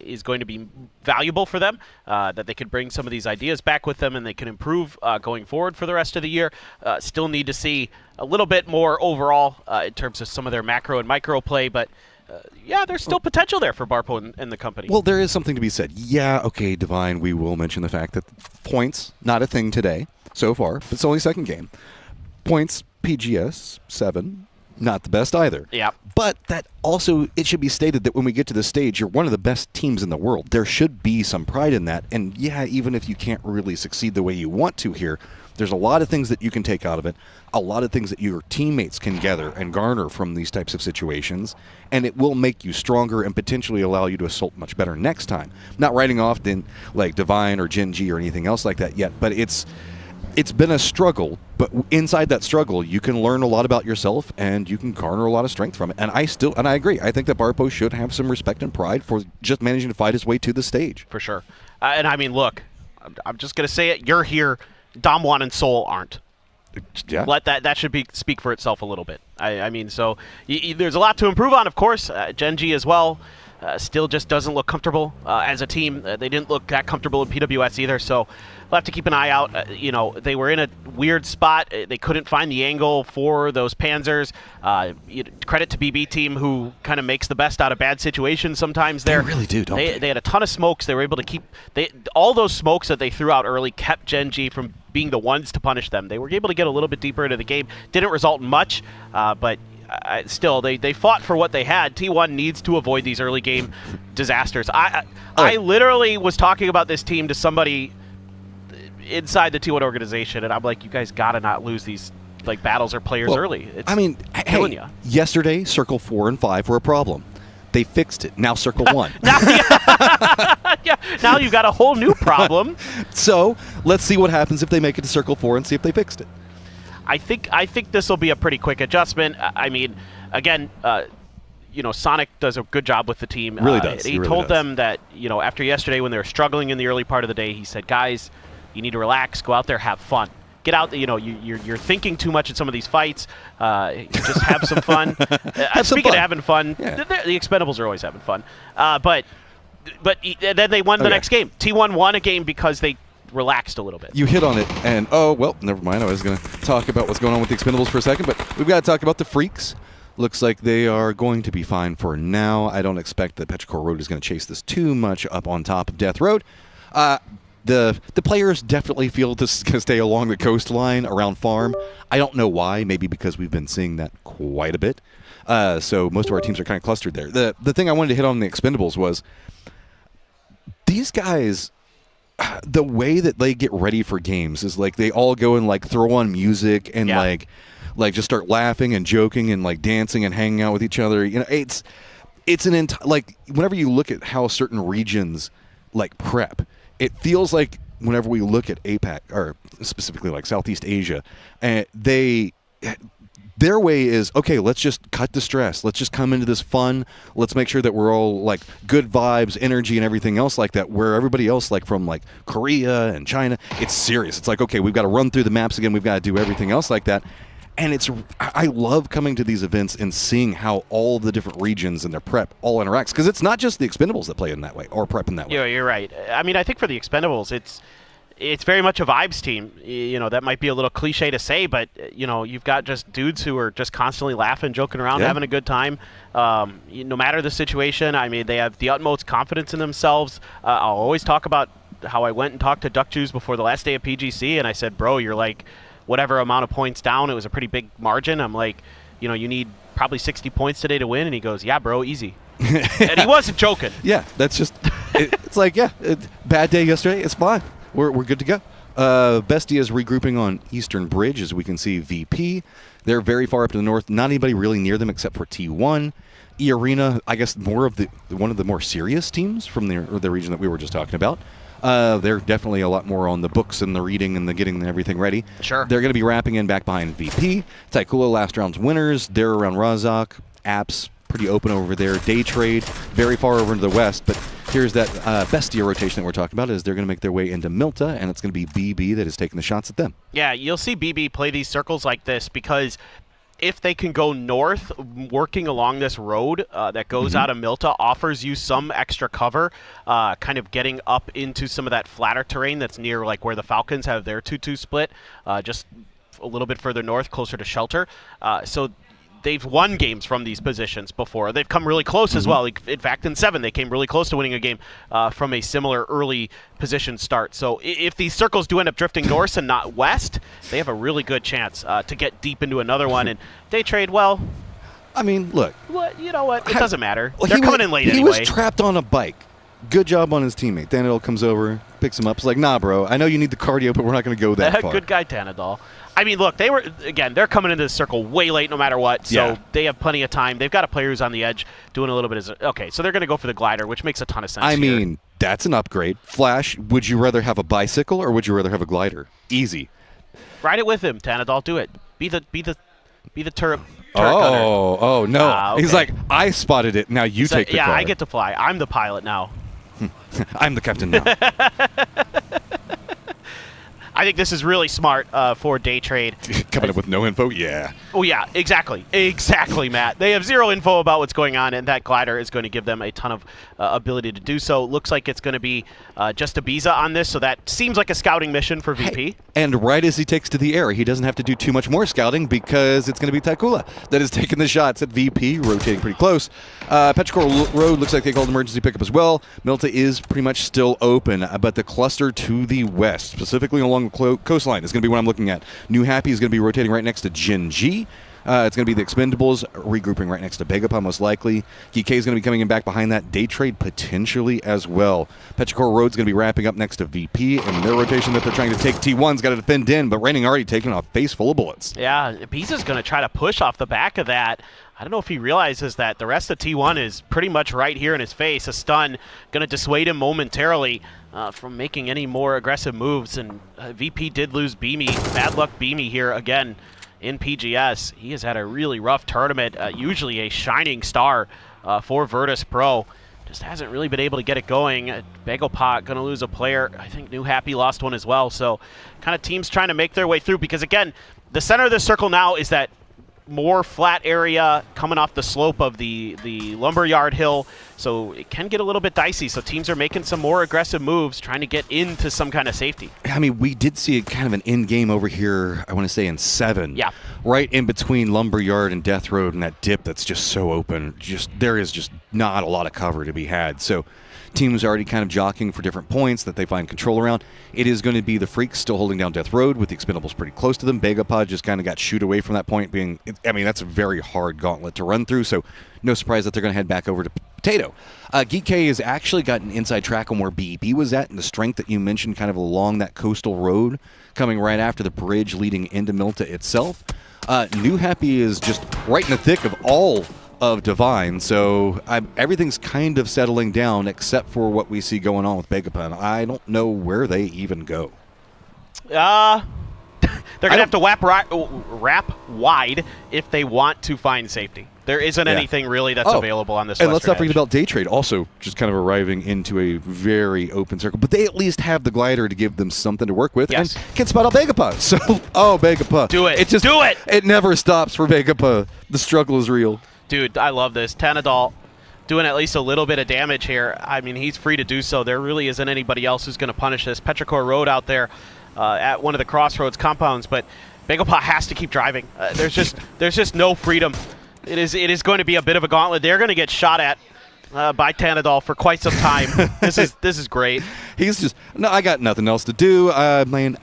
is going to be valuable for them, that they could bring some of these ideas back with them, and they can improve going forward for the rest of the year. Still need to see a little bit more overall in terms of some of their macro and micro play, but yeah, there's still potential there for Barpo and the company. Well, there is something to be said. Yeah, okay, Divine, we will mention the fact that points, not a thing today so far, but it's only second game. Points, PGS, 7, not the best either. Yeah. But that also, it should be stated that when we get to this stage, you're one of the best teams in the world. There should be some pride in that. And yeah, even if you can't really succeed the way you want to here, there's a lot of things that you can take out of it, a lot of things that your teammates can gather and garner from these types of situations, and it will make you stronger and potentially allow you to assault much better next time. Not writing off like Divine or Gen G or anything else like that yet, but it's been a struggle, but inside that struggle, you can learn a lot about yourself and you can garner a lot of strength from it. And I agree. I think that Barpo should have some respect and pride for just managing to fight his way to the stage. For sure. And I mean, look, I'm just going to say it. You're here. Damwon and Seoul aren't. Yeah. That should speak for itself a little bit. I mean, so there's a lot to improve on, of course. Gen G as well. Still just doesn't look comfortable as a team. They didn't look that comfortable in PWS either, so we'll have to keep an eye out. You know, they were in a weird spot. They couldn't find the angle for those Panzers. Credit to BB team, who kind of makes the best out of bad situations sometimes there. They really do, don't they? They had a ton of smokes. They were able to keep all those smokes that they threw out early kept Gen G from being the ones to punish them. They were able to get a little bit deeper into the game. Didn't result in much, but still, they fought for what they had. T1 needs to avoid these early game disasters. I literally was talking about this team to somebody inside the T1 organization, and I'm like, you guys gotta not lose these like battles or players early. It's killing you. Yesterday, Circle 4 and 5 were a problem. They fixed it. Now Circle 1. Now you've got a whole new problem. So let's see what happens if they make it to Circle 4 and see if they fixed it. I think this will be a pretty quick adjustment. I mean, again, you know, Sonic does a good job with the team. Really does. He told them that, you know, after yesterday when they were struggling in the early part of the day, he said, guys, you need to relax, go out there, have fun. Get out there, you know, you're thinking too much in some of these fights. Just have some fun. Speaking of having fun, the Expendables are always having fun. But then they won the next game. T1 won a game because they relaxed a little bit. You hit on it, and well, never mind. I was going to talk about what's going on with the Expendables for a second, but we've got to talk about the Freaks. Looks like they are going to be fine for now. I don't expect that Petrichor Road is going to chase this too much up on top of Death Road. The players definitely feel this is going to stay along the coastline around Farm. I don't know why. Maybe because we've been seeing that quite a bit. So most of our teams are kind of clustered there. The thing I wanted to hit on the Expendables was these guys, the way that they get ready for games is like they all go and like throw on music and like just start laughing and joking and like dancing and hanging out with each other. You know, it's an like whenever you look at how certain regions like prep, it feels like whenever we look at APAC or specifically like Southeast Asia, their way is, okay, let's just cut the stress. Let's just come into this fun. Let's make sure that we're all like good vibes, energy, and everything else like that. Where everybody else, like from like Korea and China, it's serious. It's like, okay, we've got to run through the maps again. We've got to do everything else like that. And I love coming to these events and seeing how all the different regions and their prep all interacts. Because it's not just the Expendables that play in that way or prep in that way. Yeah, you're right. I mean, I think for the Expendables, it's very much a vibes team. You know, that might be a little cliche to say, but, you know, you've got just dudes who are just constantly laughing, joking around, having a good time. No matter the situation, I mean, they have the utmost confidence in themselves. I'll always talk about how I went and talked to Duck Juice before the last day of PGC, and I said, bro, you're like whatever amount of points down. It was a pretty big margin. I'm like, you know, you need probably 60 points today to win. And he goes, yeah, bro, easy. And he wasn't joking. Yeah, that's just, it's like, bad day yesterday. It's fine. We're good to go. Bestia is regrouping on Eastern Bridge, as we can see VP. They're very far up to the north. Not anybody really near them except for T1. E-Arena, I guess more of one of the more serious teams from the region that we were just talking about. They're definitely a lot more on the books and the reading and the getting everything ready. Sure. They're going to be wrapping in back behind VP. Taikula last round's winners. They're around Razak, Apps, pretty open over there. Day Trade, very far over into the west, but here's that Bestia rotation that we're talking about, is they're going to make their way into Milta, and it's going to be BB that is taking the shots at them. Yeah, you'll see BB play these circles like this because if they can go north, working along this road that goes out of Milta offers you some extra cover, kind of getting up into some of that flatter terrain that's near like where the Falcons have their 2-2 split, just a little bit further north, closer to shelter. So they've won games from these positions before. They've come really close as well. In fact, in 7, they came really close to winning a game from a similar early position start. So if these circles do end up drifting north and not west, they have a really good chance to get deep into another one. And Day Trade, well, I mean, look. Well, you know what? It doesn't matter. Well, They're coming in late anyway. He was trapped on a bike. Good job on his teammate. Danadol comes over, picks him up. He's like, nah, bro, I know you need the cardio, but we're not going to go that far. Good guy, Danadol. I mean, look, they're coming into this circle way late no matter what, so they have plenty of time. They've got a player who's on the edge doing a little bit of... Okay, so they're going to go for the glider, which makes a ton of sense I here. mean, that's an upgrade. Flash, would you rather have a bicycle or would you rather have a glider? Easy. Ride it with him, Danadol. Do it. Be the turret gunner. Oh, no. Okay. He's like, I spotted it, now you take the car. Yeah, I get to fly. I'm the pilot now. I'm the captain now. I think this is really smart for Day Trade. Coming up with no info? Yeah. Oh, yeah, exactly. Exactly, Matt. They have zero info about what's going on, and that glider is going to give them a ton of ability to do so. Looks like it's going to be just a Biza on this, so that seems like a scouting mission for VP. Hey, and right as he takes to the air, he doesn't have to do too much more scouting because it's going to be Taikula that is taking the shots at VP, rotating pretty close. Petrichor Road looks like they called emergency pickup as well. Milta is pretty much still open, but the cluster to the west, specifically along the coastline, is going to be what I'm looking at. New Happy is going to be rotating right next to Jin G. It's going to be the Expendables regrouping right next to Begapa, most likely. GK is going to be coming in back behind that. Day Trade potentially as well. Petrichor Road's going to be wrapping up next to VP, and their rotation that they're trying to take, T1's got to defend in, but Raining already taking a face full of bullets. Yeah, Biza's going to try to push off the back of that. I don't know if he realizes that the rest of T1 is pretty much right here in his face. A stun going to dissuade him momentarily from making any more aggressive moves, and VP did lose Beamy. Bad luck Beamy here again in PGS. He has had a really rough tournament, usually a shining star for Virtus Pro. Just hasn't really been able to get it going. Begopot going to lose a player. I think New Happy lost one as well. So kind of teams trying to make their way through, because again, the center of the circle now is that more flat area coming off the slope of the Lumberyard Hill, so it can get a little bit dicey. So teams are making some more aggressive moves, trying to get into some kind of safety. I mean, we did see kind of an end game over here, I want to say in 7. Yeah. Right in between Lumberyard and Death Road, and that dip that's just so open. There is just not a lot of cover to be had. So teams are already kind of jockeying for different points that they find control around. It is going to be the Freaks still holding down Death Road with the Expendables pretty close to them. Begapod just kind of got shooed away from that point being, I mean, that's a very hard gauntlet to run through, so no surprise that they're going to head back over to Potato. Geek has actually got an inside track on where BEP was at and the strength that you mentioned kind of along that coastal road coming right after the bridge leading into Milta itself. New Happy is just right in the thick of all of Divine, so everything's kind of settling down except for what we see going on with Begapon. I don't know where they even go. They're going to have to wrap wide if they want to find safety. There isn't anything really that's available on this and let's not western forget about Day Trade also just kind of arriving into a very open circle, but they at least have the glider to give them something to work with and can spot out Begapa. So, Begapa. Do it. Do it. It never stops for Begapa. The struggle is real. Dude, I love this. Tanadol doing at least a little bit of damage here. I mean, he's free to do so. There really isn't anybody else who's going to punish this. Petrichor Road out there at one of the crossroads compounds, but Begopot has to keep driving. There's just no freedom. It is going to be a bit of a gauntlet. They're going to get shot at by Tanadol for quite some time. This is great. He's just, no, I got nothing else to do. Man,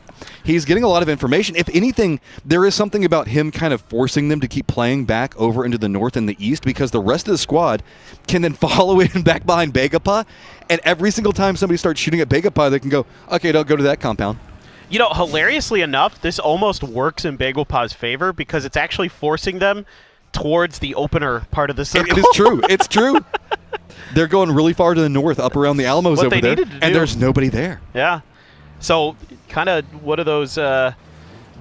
he's getting a lot of information. If anything, there is something about him kind of forcing them to keep playing back over into the north and the east, because the rest of the squad can then follow in back behind Begapa, and every single time somebody starts shooting at Begapa, they can go, okay, don't go to that compound. You know, hilariously enough, this almost works in Begopa's favor because it's actually forcing them towards the opener part of the circle. It is true. It's true. They're going really far to the north, up around the Alamos over there, and there's nobody there. Yeah. So kind of one of those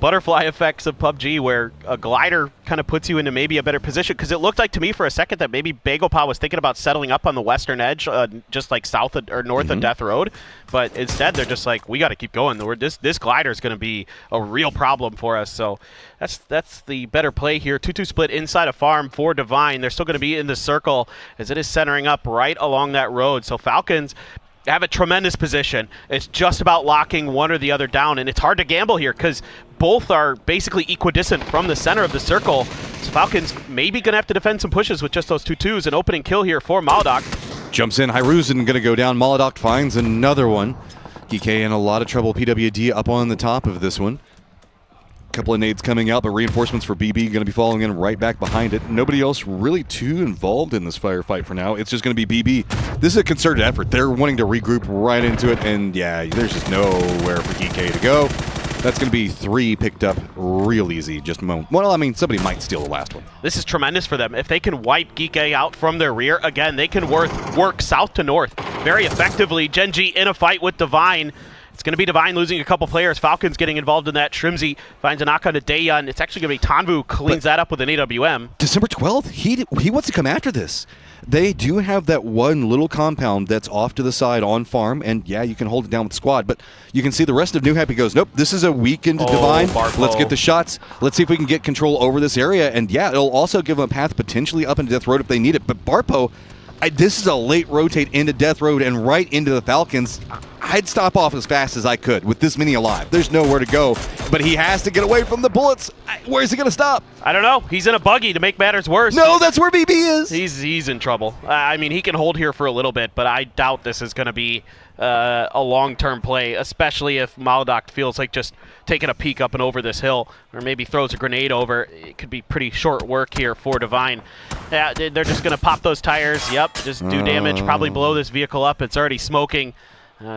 butterfly effects of PUBG where a glider kind of puts you into maybe a better position, because it looked like to me for a second that maybe Bagelpaw was thinking about settling up on the western edge, just like south of, or north of Death Road, but instead they're just like, we got to keep going. This glider is going to be a real problem for us, so that's the better play here. 2-2 split inside a farm for Divine. They're still going to be in the circle as it is centering up right along that road, so Falcons have a tremendous position. It's just about locking one or the other down, and it's hard to gamble here because both are basically equidistant from the center of the circle. So Falcons maybe going to have to defend some pushes with just those 2-2s. An opening kill here for Maladoc. Jumps in, Hyruzen going to go down. Maladoc finds another one. DK in a lot of trouble. PWD up on the top of this one. Couple of nades coming out, but reinforcements for BB going to be following in right back behind it. Nobody else really too involved in this firefight for now. It's just going to be BB. This is a concerted effort. They're wanting to regroup right into it, and yeah, there's just nowhere for DK to go. That's going to be 3 picked up real easy. Just well, I mean, somebody might steal the last one. This is tremendous for them. If they can wipe Geeke out from their rear, again, they can work south to north very effectively. Genji in a fight with Divine. It's going to be Divine losing a couple players. Falcons getting involved in that. Shrimzy finds a knock on to Daeyeon. It's actually going to be Tanvu cleans that up with an AWM. December 12th, he wants to come after this. They do have that one little compound that's off to the side on farm, and yeah, you can hold it down with squad, but you can see the rest of New Happy goes, nope, this is a weakened Divine. Barpo. Let's get the shots. Let's see if we can get control over this area, and yeah, it'll also give them a path potentially up into Death Road if they need it, but Barpo, this is a late rotate into Death Road and right into the Falcons. I'd stop off as fast as I could with this many alive. There's nowhere to go, but he has to get away from the bullets. Where's he going to stop? I don't know. He's in a buggy to make matters worse. No, that's where BB is. He's in trouble. I mean, he can hold here for a little bit, but I doubt this is going to be a long-term play, especially if Maladoc feels like just taking a peek up and over this hill, or maybe throws a grenade over. It could be pretty short work here for Divine. Yeah, they're just going to pop those tires. Yep, just do damage, probably blow this vehicle up. It's already smoking.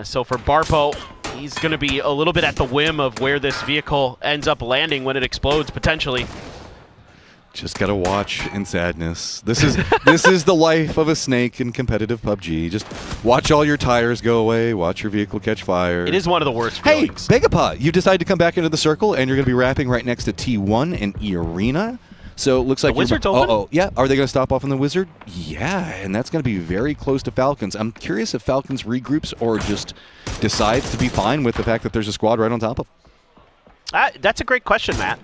So for Barpo, he's going to be a little bit at the whim of where this vehicle ends up landing when it explodes, potentially. Just gotta watch in sadness. This is the life of a snake in competitive PUBG. Just watch all your tires go away, watch your vehicle catch fire. It is one of the worst Hey, feelings. Bagelpaw, you decided to come back into the circle, and you're gonna be wrapping right next to T1 and E-Arena. So it looks like the Wizard's open? Oh, yeah. Are they going to stop off on the Wizard? Yeah, and that's going to be very close to Falcons. I'm curious if Falcons regroups or just decides to be fine with the fact that there's a squad right on top of. That's a great question, Matt.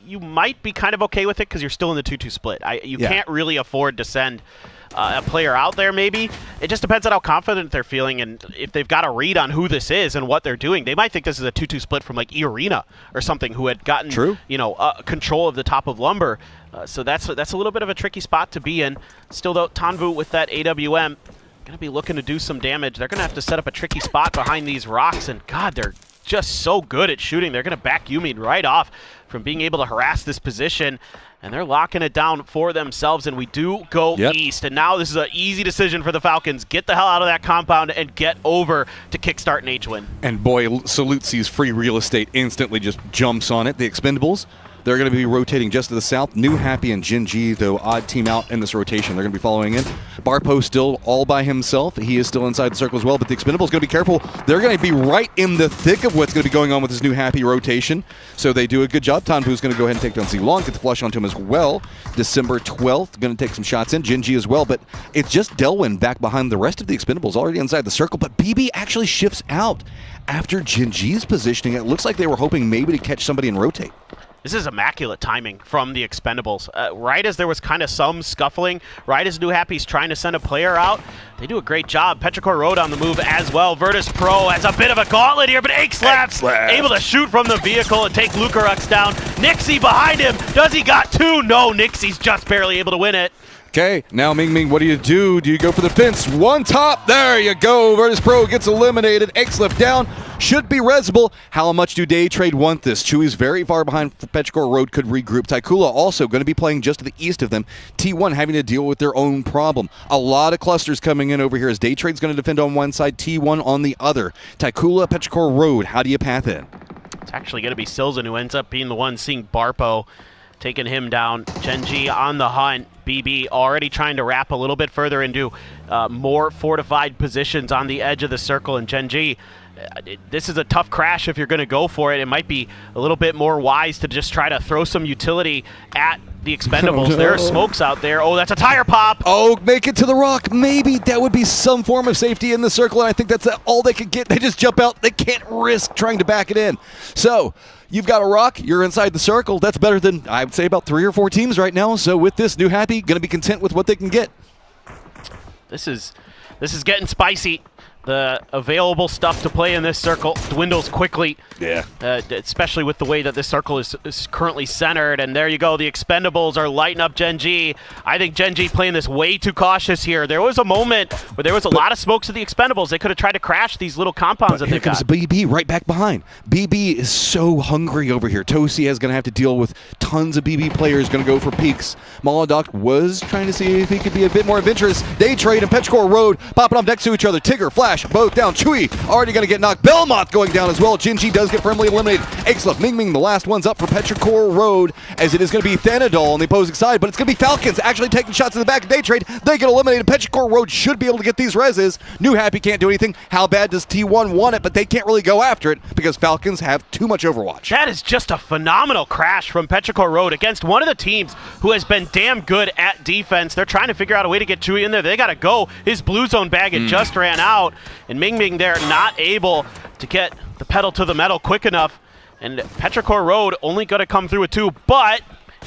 You might be kind of okay with it because you're still in the 2-2 split. You can't really afford to send a player out there, maybe. It just depends on how confident they're feeling and if they've got a read on who this is and what they're doing. They might think this is a 2-2 split from like E-Arena or something who had gotten control of the top of Lumber. So that's a little bit of a tricky spot to be in. Still, though, Tanvu with that AWM going to be looking to do some damage. They're going to have to set up a tricky spot behind these rocks, and God, they're just so good at shooting. They're going to back Yumin right off from being able to harass this position, and they're locking it down for themselves, and we do go east. And now this is an easy decision for the Falcons. Get the hell out of that compound and get over to kickstart an H-win. And boy, Salute sees free real estate, instantly just jumps on it. The Expendables, they're going to be rotating just to the south. New Happy and Jin Ji, though, odd team out in this rotation. They're going to be following in. Barpo still all by himself. He is still inside the circle as well, but the Expendables going to be careful. They're going to be right in the thick of what's going to be going on with this New Happy rotation. So they do a good job. Tanvu's going to go ahead and take down Z-Long, get the flush onto him as well. December 12th, going to take some shots in. Jin Ji as well, but it's just Delwyn back behind the rest of the Expendables already inside the circle, but BB actually shifts out after Jin Ji's positioning. It looks like they were hoping maybe to catch somebody and rotate. This is immaculate timing from the Expendables. Right as there was kind of some scuffling, right as New Happy's trying to send a player out, they do a great job. Petrichor Road on the move as well. Virtus Pro has a bit of a gauntlet here, but Akeslap able to shoot from the vehicle and take Lucarux down. Nixie behind him. Does he got two? No, Nixie's just barely able to win it. Okay, now Ming Ming, what do you do? Do you go for the fence? One top, there you go. Virtus Pro gets eliminated. Akeslap down, should be resable. How much do Day Trade want this? Chewy's very far behind. Petrichor Road could regroup. Taikula also going to be playing just to the east of them. T1 having to deal with their own problem. A lot of clusters coming in over here as Day Trade's going to defend on one side, T1 on the other. Taikula, Petrichor Road, how do you path in? It's actually going to be Silzen who ends up being the one seeing Barpo taking him down. Genji on the hunt. BB already trying to wrap a little bit further into more fortified positions on the edge of the circle, and Genji this is a tough crash if you're going to go for it. It might be a little bit more wise to just try to throw some utility at the expendables. There are smokes out there. Oh, that's a tire pop. Oh, make it to the rock. Maybe that would be some form of safety in the circle, and I think that's all they could get. They just jump out. They can't risk trying to back it in. So you've got a rock. You're inside the circle. That's better than, I would say, about 3 or 4 teams right now. So with this, New Happy going to be content with what they can get. This is getting spicy. The available stuff to play in this circle dwindles quickly. Yeah. Especially with the way that this circle is currently centered. And there you go. The expendables are lighting up Gen G. I think Gen G playing this way too cautious here. There was a moment where there was a lot of smokes of the expendables. They could have tried to crash these little compounds that they've got. Here comes BB right back behind. BB is so hungry over here. Tosia is going to have to deal with tons of BB players going to go for peaks. Molodok was trying to see if he could be a bit more adventurous. Day Trade and Petrichor Road popping up next to each other. Tigger, Flash, both down. Chewy already going to get knocked. Belmont going down as well. Jinji does get firmly eliminated. Axelef, Ming, the last one's up for Petrichor Road, as it is going to be Thanadol on the opposing side, but it's going to be Falcons actually taking shots in the back of Day Trade. They get eliminated. Petrichor Road should be able to get these reses. New Happy can't do anything. How bad does T1 want it? But they can't really go after it because Falcons have too much Overwatch. That is just a phenomenal crash from Petrichor Road against one of the teams who has been damn good at defense. They're trying to figure out a way to get Chewy in there. They got to go. His blue zone bag had just ran out, and Ming there not able to get the pedal to the metal quick enough. And Petrichor Road only going to come through with 2, but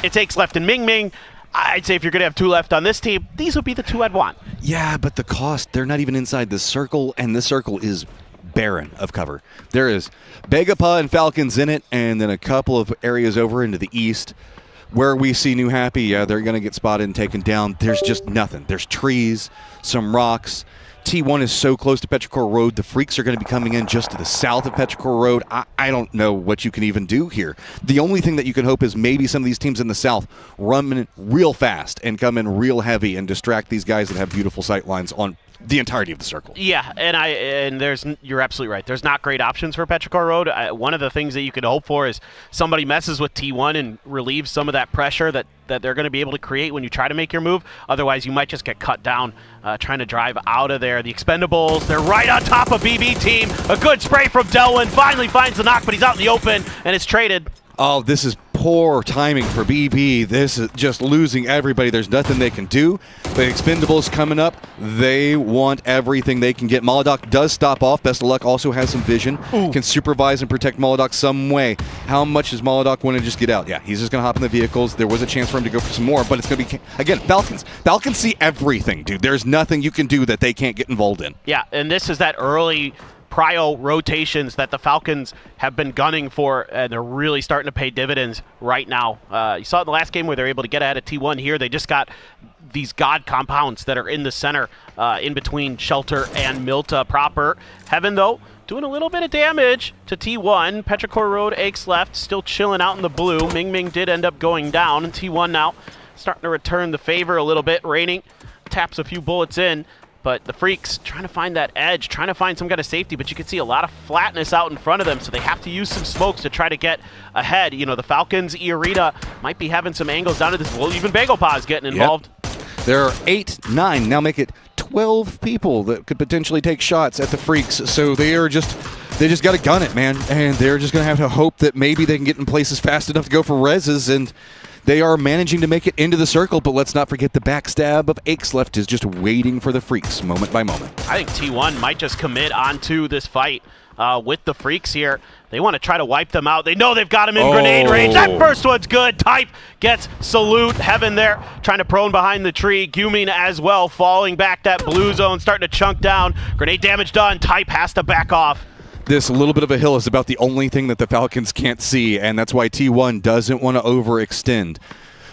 it takes left and Ming. I'd say if you're going to have 2 left on this team, these would be the 2 I'd want. Yeah, but the cost, they're not even inside the circle, and this circle is barren of cover. There is Begapa and Falcons in it, and then a couple of areas over into the east where we see New Happy. Yeah, they're going to get spotted and taken down. There's just nothing. There's trees, some rocks. T1 is so close to Petrichor Road. The Freaks are going to be coming in just to the south of Petrichor Road. I don't know what you can even do here. The only thing that you can hope is maybe some of these teams in the south run real fast and come in real heavy and distract these guys that have beautiful sight lines on the entirety of the circle. Yeah, and you're absolutely right. There's not great options for Petrichor Road. One of the things that you could hope for is somebody messes with T1 and relieves some of that pressure that they're going to be able to create when you try to make your move. Otherwise, you might just get cut down trying to drive out of there. The expendables, they're right on top of BB team. A good spray from Delwyn. Finally finds the knock, but he's out in the open, and it's traded. Oh, this is poor timing for BB. This is just losing everybody. There's nothing they can do. The expendables coming up. They want everything they can get. Molodok does stop off. Best of Luck also has some vision. Ooh. Can supervise and protect Molodok some way. How much does Molodok want to just get out? Yeah, he's just going to hop in the vehicles. There was a chance for him to go for some more, but it's going to be, again, Falcons. Falcons see everything, dude. There's nothing you can do that they can't get involved in. Yeah, and this is that early prio rotations that the Falcons have been gunning for, and they're really starting to pay dividends right now. You saw it in the last game where they're able to get ahead of T1 here. They just got these god compounds that are in the center in between Shelter and Milta proper. Heaven, though, doing a little bit of damage to T1. Petrichor Road, Aches left, still chilling out in the blue. Ming did end up going down, and T1 now starting to return the favor a little bit. Raining taps a few bullets in. But the Freaks trying to find that edge, trying to find some kind of safety, but you can see a lot of flatness out in front of them, so they have to use some smokes to try to get ahead. You know, the Falcons, Iarita might be having some angles down to this. Well, even Bagelpa's getting involved. Yep. There are 8, 9, now make it 12 people that could potentially take shots at the Freaks, so they just got to gun it, man, and they're just going to have to hope that maybe they can get in places fast enough to go for reses, and they are managing to make it into the circle, but let's not forget the backstab of Axelef is just waiting for the Freaks moment by moment. I think T1 might just commit onto this fight with the Freaks here. They want to try to wipe them out. They know they've got him in grenade range. That first one's good. Type gets salute. Heaven there trying to prone behind the tree. Guming as well, falling back that blue zone, starting to chunk down. Grenade damage done. Type has to back off. This little bit of a hill is about the only thing that the Falcons can't see, and that's why T1 doesn't want to overextend.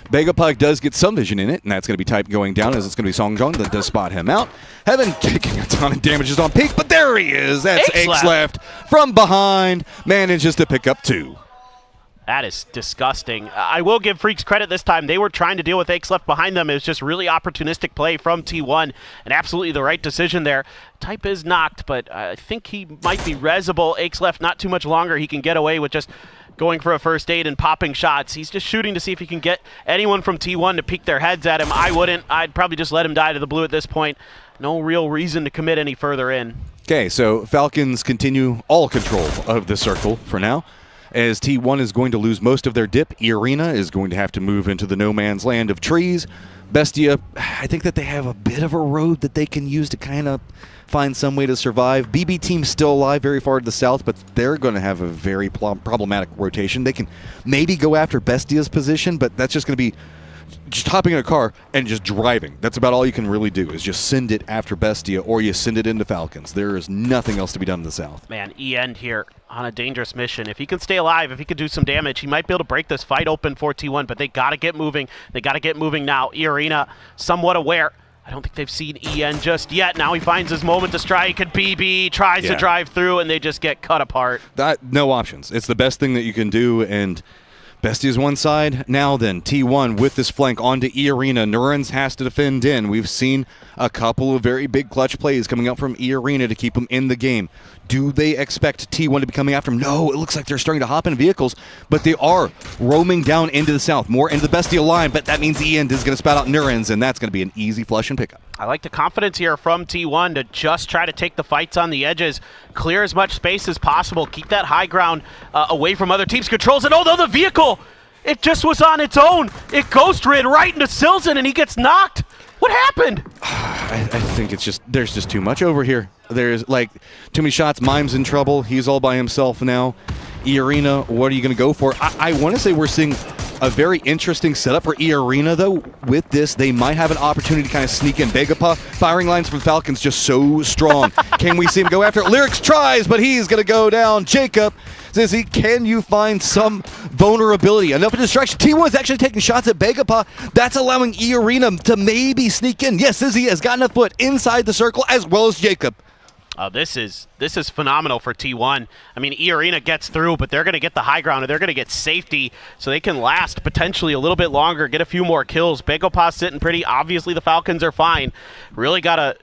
Begapug does get some vision in it, and that's going to be Type going down, as it's going to be Songjong that does spot him out. Heaven taking a ton of damages on Peak, but there he is. That's Axelef from behind, manages to pick up 2. That is disgusting. I will give Freaks credit this time. They were trying to deal with Axelef behind them. It was just really opportunistic play from T1, and absolutely the right decision there. Type is knocked, but I think he might be resable. Axelef not too much longer. He can get away with just going for a first aid and popping shots. He's just shooting to see if he can get anyone from T1 to peek their heads at him. I wouldn't. I'd probably just let him die to the blue at this point. No real reason to commit any further in. Okay, so Falcons continue all control of the circle for now, as T1 is going to lose most of their dip. E-Arena is going to have to move into the no man's land of trees. Bestia, I think that they have a bit of a road that they can use to kind of find some way to survive. BB team's still alive very far to the south, but they're going to have a very problematic rotation. They can maybe go after Bestia's position, but that's just going to be just hopping in a car and just driving. That's about all you can really do, is just send it after Bestia, or you send it into Falcons. There is nothing else to be done in the south. Man, E-End here on a dangerous mission. If he can stay alive, if he can do some damage, he might be able to break this fight open for T1, but they got to get moving. They got to get moving now. E-Arena somewhat aware. I don't think they've seen E-End just yet. Now he finds his moment to strike, and BB tries to drive through, and they just get cut apart. No options. It's the best thing that you can do, and Bestia's one side. Now then, T1 with this flank onto E-Arena. Nurens has to defend in. We've seen a couple of very big clutch plays coming out from E-Arena to keep them in the game. Do they expect T1 to be coming after them? No, it looks like they're starting to hop in vehicles, but they are roaming down into the south, more into the Bestia line, but that means E-End is going to spout out Nurens, and that's going to be an easy flush and pickup. I like the confidence here from T1 to just try to take the fights on the edges, clear as much space as possible, keep that high ground away from other teams' controls, and although the vehicle, it just was on its own. It ghost rid right into Silzen, and he gets knocked. What happened? I think it's just, there's just too much over here. There's like too many shots. Mime's in trouble. He's all by himself now. E-Arena, what are you going to go for? I want to say we're seeing a very interesting setup for E-Arena, though. With this, they might have an opportunity to kind of sneak in. Begapa, firing lines from Falcons just so strong. Can we see him go after it? Lyrics tries, but he's going to go down. Jacob, Zizzy, can you find some vulnerability? Enough of distraction. T1 is actually taking shots at Begapa. That's allowing E-Arena to maybe sneak in. Yes, Zizzy has gotten a foot inside the circle, as well as Jacob. This is phenomenal for T1. I mean, E-Arena gets through, but they're going to get the high ground, and they're going to get safety, so they can last potentially a little bit longer, get a few more kills. Begopa's sitting pretty. Obviously, the Falcons are fine. Really got to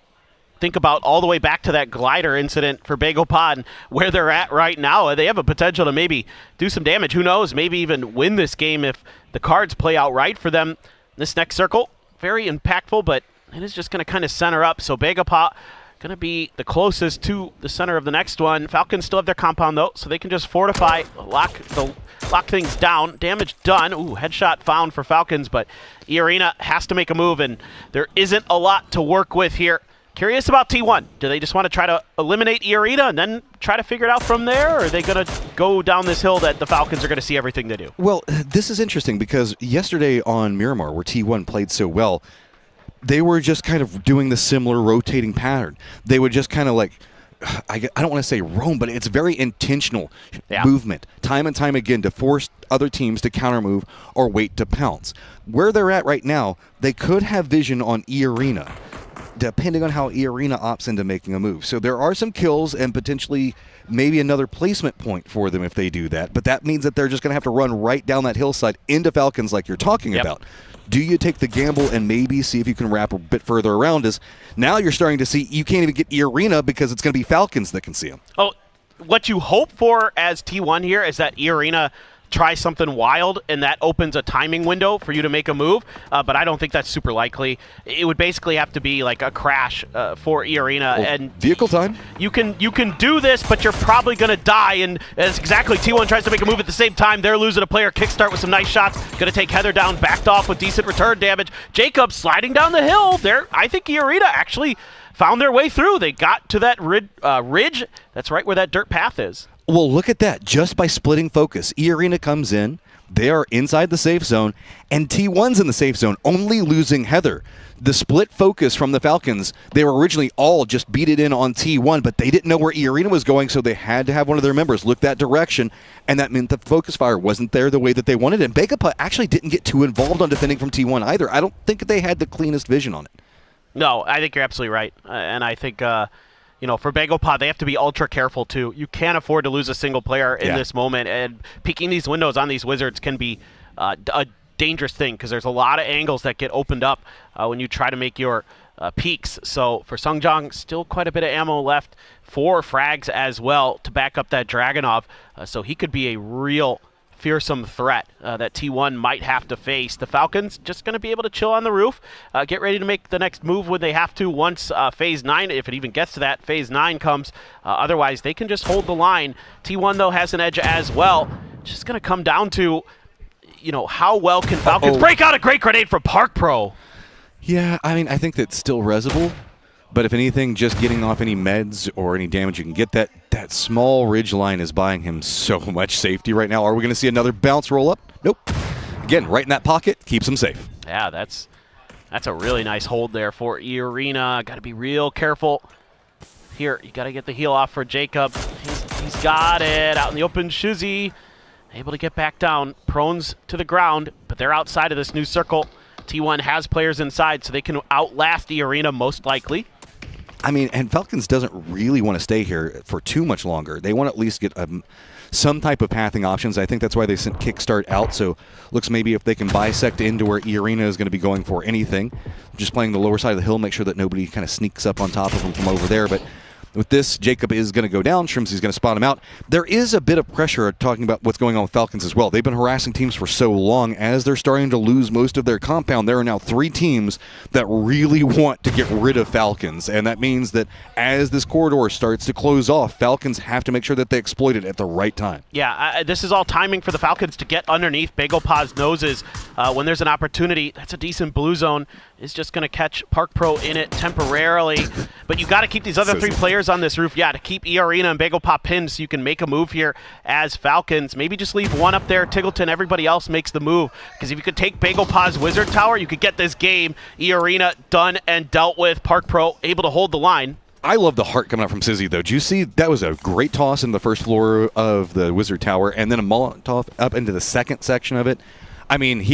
think about all the way back to that glider incident for Begopa and where they're at right now. They have a potential to maybe do some damage. Who knows? Maybe even win this game if the cards play out right for them. This next circle, very impactful, but it is just going to kind of center up. So Begopa going to be the closest to the center of the next one. Falcons still have their compound, though, so they can just fortify, lock things down. Damage done. Ooh, headshot found for Falcons, but E-Arena has to make a move, and there isn't a lot to work with here. Curious about T1. Do they just want to try to eliminate E-Arena and then try to figure it out from there, or are they going to go down this hill that the Falcons are going to see everything they do? Well, this is interesting because yesterday on Miramar, where T1 played so well, they were just kind of doing the similar rotating pattern. They would just kind of like, I don't want to say roam, but it's very intentional movement, time and time again, to force other teams to counter move or wait to pounce. Where they're at right now, they could have vision on E-Arena, depending on how E-Arena opts into making a move. So there are some kills and potentially maybe another placement point for them if they do that, but that means that they're just going to have to run right down that hillside into Falcons like you're talking about. Do you take the gamble and maybe see if you can wrap a bit further around us? Now you're starting to see you can't even get E-Arena because it's going to be Falcons that can see them. Oh, what you hope for as T1 here is that E-Arena try something wild, and that opens a timing window for you to make a move, but I don't think that's super likely. It would basically have to be like a crash for E-Arena. Well, and vehicle time? You can do this, but you're probably going to die, and as exactly T1 tries to make a move at the same time, they're losing a player. Kickstart with some nice shots, going to take Heather down, backed off with decent return damage. Jacob sliding down the hill there. I think E-Arena actually found their way through. They got to that ridge. That's right where that dirt path is. Well, look at that. Just by splitting focus, E-Arena comes in, they are inside the safe zone, and T1's in the safe zone, only losing Heather. The split focus from the Falcons, they were originally all just beat it in on T1, but they didn't know where E-Arena was going, so they had to have one of their members look that direction, and that meant the focus fire wasn't there the way that they wanted. And Begapa actually didn't get too involved on defending from T1 either. I don't think they had the cleanest vision on it. No, I think you're absolutely right, and I think for Begapa, they have to be ultra careful too. You can't afford to lose a single player in this moment, and peeking these windows on these Wizards can be a dangerous thing because there's a lot of angles that get opened up when you try to make your peaks. So for Sungjong, still quite a bit of ammo left, 4 frags as well to back up that Dragunov, so he could be a real fearsome threat that T1 might have to face. The Falcons just going to be able to chill on the roof, get ready to make the next move when they have to once Phase 9, if it even gets to that, Phase 9 comes. Otherwise, they can just hold the line. T1, though, has an edge as well. Just going to come down to, you know, how well can Falcons break out a great grenade from Park Pro? Yeah, I mean, I think that's still resable. But if anything, just getting off any meds or any damage you can get, that small ridge line is buying him so much safety right now. Are we going to see another bounce roll up? Nope. Again, right in that pocket, keeps him safe. Yeah, that's a really nice hold there for E-Arena. Got to be real careful. Here, you got to get the heal off for Jacob. He's got it. Out in the open, Shizzy. Able to get back down. Prones to the ground, but they're outside of this new circle. T1 has players inside, so they can outlast E-Arena most likely. I mean, and Falcons doesn't really want to stay here for too much longer. They want to at least get some type of pathing options. I think that's why they sent Kickstart out. So looks maybe if they can bisect into where E-Arena is going to be going for anything. Just playing the lower side of the hill, make sure that nobody kind of sneaks up on top of them from over there. But with this, Jacob is going to go down. Shrimsy's going to spot him out. There is a bit of pressure talking about what's going on with Falcons as well. They've been harassing teams for so long. As they're starting to lose most of their compound, there are now 3 teams that really want to get rid of Falcons. And that means that as this corridor starts to close off, Falcons have to make sure that they exploit it at the right time. Yeah, this is all timing for the Falcons to get underneath Bagel Paw's noses. When there's an opportunity, that's a decent blue zone. Is just going to catch Park Pro in it temporarily. But you got to keep these other 3 players on this roof, to keep E-Arena and Bagel Paw pinned so you can make a move here as Falcons. Maybe just leave one up there. Tiggleton, everybody else makes the move. Because if you could take Bagel Paw's Wizard Tower, you could get this game. E-Arena done and dealt with. Park Pro able to hold the line. I love the heart coming out from Sizzy, though. Did you see that was a great toss in the first floor of the Wizard Tower, and then a Molotov up into the second section of it? I mean,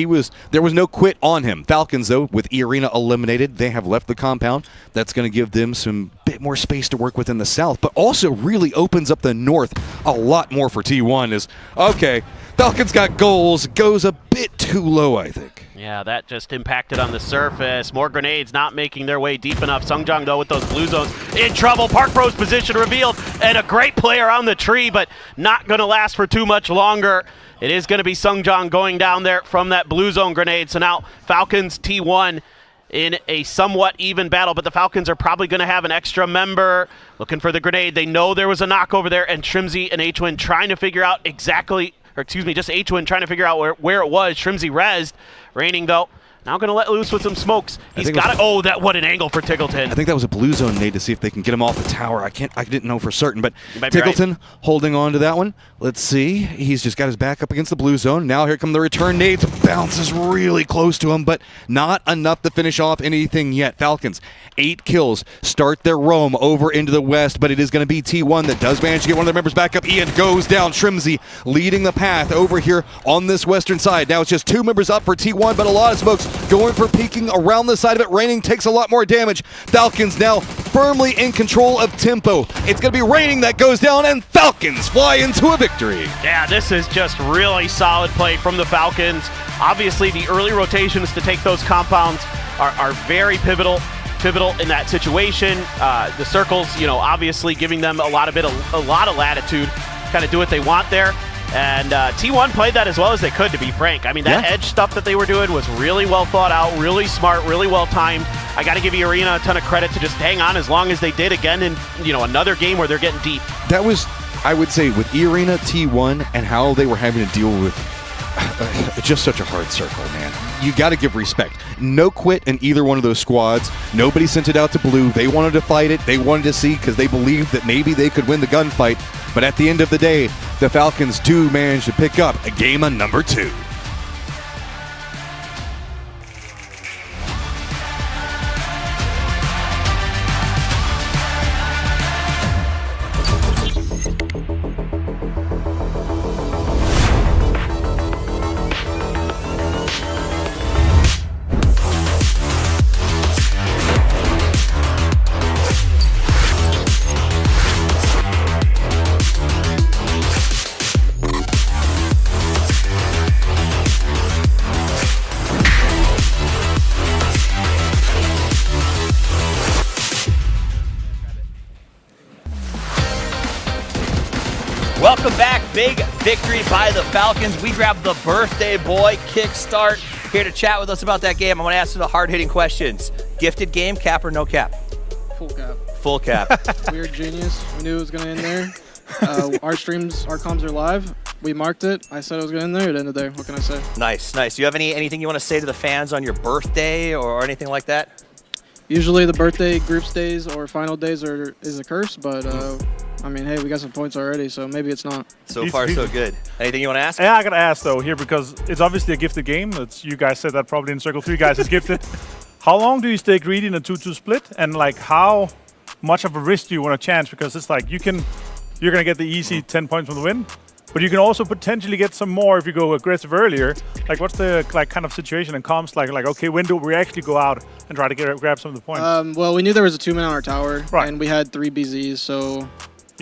there was no quit on him. Falcons, though, with E-Arena eliminated, they have left the compound. That's going to give them some bit more space to work with in the south, but also really opens up the north a lot more for T1 is, okay, Falcons got goals, goes a bit too low, I think. Yeah, that just impacted on the surface. More grenades not making their way deep enough. Sungjong, though, with those blue zones in trouble. Park Pro's position revealed, and a great play around the tree, but not going to last for too much longer. It is going to be Sungjong going down there from that blue zone grenade. So now Falcons T1 in a somewhat even battle, but the Falcons are probably going to have an extra member looking for the grenade. They know there was a knock over there, and Shrimzy and H-Win trying to figure out exactly, or excuse me, just H-Win trying to figure out where it was. Shrimzy rezzed. Raining, though, now going to let loose with some smokes. He's got it. Oh, what an angle for Tiggleton. I think that was a blue zone nade to see if they can get him off the tower. I didn't know for certain, but Tiggleton holding on to that one. Let's see. He's just got his back up against the blue zone. Now here come the return nades. Bounces really close to him, but not enough to finish off anything yet. Falcons, 8 kills, start their roam over into the west, but it is going to be T1 that does manage to get one of their members back up. Ian goes down. Shrimzy leading the path over here on this western side. Now it's just 2 members up for T1, but a lot of smokes going for peeking around the side of it. Raining takes a lot more damage. Falcons now firmly in control of tempo. It's going to be Raining that goes down, and Falcons fly into a victory. Yeah, this is just really solid play from the Falcons. Obviously, the early rotations to take those compounds are very pivotal in that situation. The circles, obviously giving them a lot of latitude, kind of do what they want there. And T1 played that as well as they could, to be frank. I mean, that edge stuff that they were doing was really well thought out, really smart, really well timed. I got to give E-Arena a ton of credit to just hang on as long as they did again in another game where they're getting deep. That was, I would say, with E-Arena, T1, and how they were having to deal with just such a hard circle, man. You got to give respect. No quit in either one of those squads. Nobody sent it out to blue. They wanted to fight it. They wanted to see because they believed that maybe they could win the gunfight. But at the end of the day, the Falcons do manage to pick up a game on number 2. victory by the Falcons. We grabbed the birthday boy kickstart here to chat with us about that game. I'm going to ask you the hard-hitting questions. Gifted game, cap or no cap? Full cap. Full cap. We're genius. We knew it was going to end there. Our streams, our comms are live. We marked it. I said it was going to end there. It ended there. What can I say? Nice, nice. Do you have anything you want to say to the fans on your birthday or anything like that? Usually the birthday group days or final days is a curse, but I mean, hey, we got some points already, so maybe it's not. So far, so good. Anything you want to ask? Yeah, I got to ask, though, here, because it's obviously a gifted game. You guys said that probably in Circle 3 guys is gifted. How long do you stay greedy in a 2-2 split? And, like, how much of a risk do you want to chance? Because it's like you're going to get the easy 10 points from the win, but you can also potentially get some more if you go aggressive earlier. Like, what's the kind of situation and comms like, okay, when do we actually go out and try to grab some of the points? Well, we knew there was a 2-man on our tower, and we had 3 BZs, so...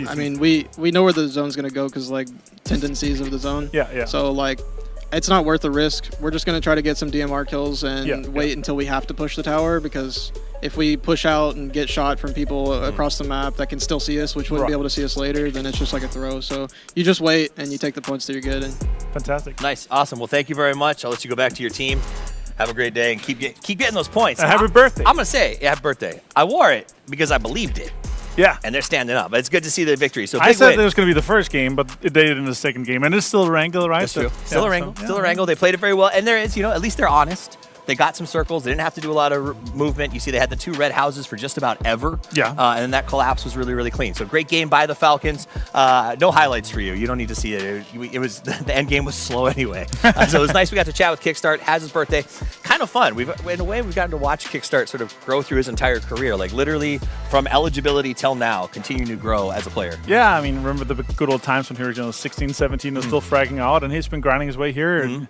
I mean, we know where the zone's going to go because, like, tendencies of the zone. Yeah. So, like, it's not worth the risk. We're just going to try to get some DMR kills and wait until we have to push the tower, because if we push out and get shot from people across the map that can still see us, which wouldn't be able to see us later, then it's just like a throw. So you just wait and you take the points that you're getting. Fantastic. Nice. Awesome. Well, thank you very much. I'll let you go back to your team. Have a great day and keep getting those points. Happy birthday. I'm going to say, happy birthday. I wore it because I believed it. Yeah. And they're standing up. It's good to see the victory. So I said win. it was going to be the first game, but they did it in the second game. And it's still a wrangle, right? That's true. Still a wrangle. Still a wrangle. They played it very well. And there is, at least they're honest. They got some circles. They didn't have to do a lot of movement. You see they had the 2 red houses for just about ever. Yeah. And then that collapse was really, really clean. So great game by the Falcons. No highlights for you. You don't need to see it. It was the end game was slow anyway. So it was nice. We got to chat with Kickstart. Has his birthday. Kind of fun. In a way, we've gotten to watch Kickstart sort of grow through his entire career. Like literally from eligibility till now, continuing to grow as a player. Yeah, I mean, remember the good old times when he was 16, 17, and still fragging out, and he's been grinding his way here. And,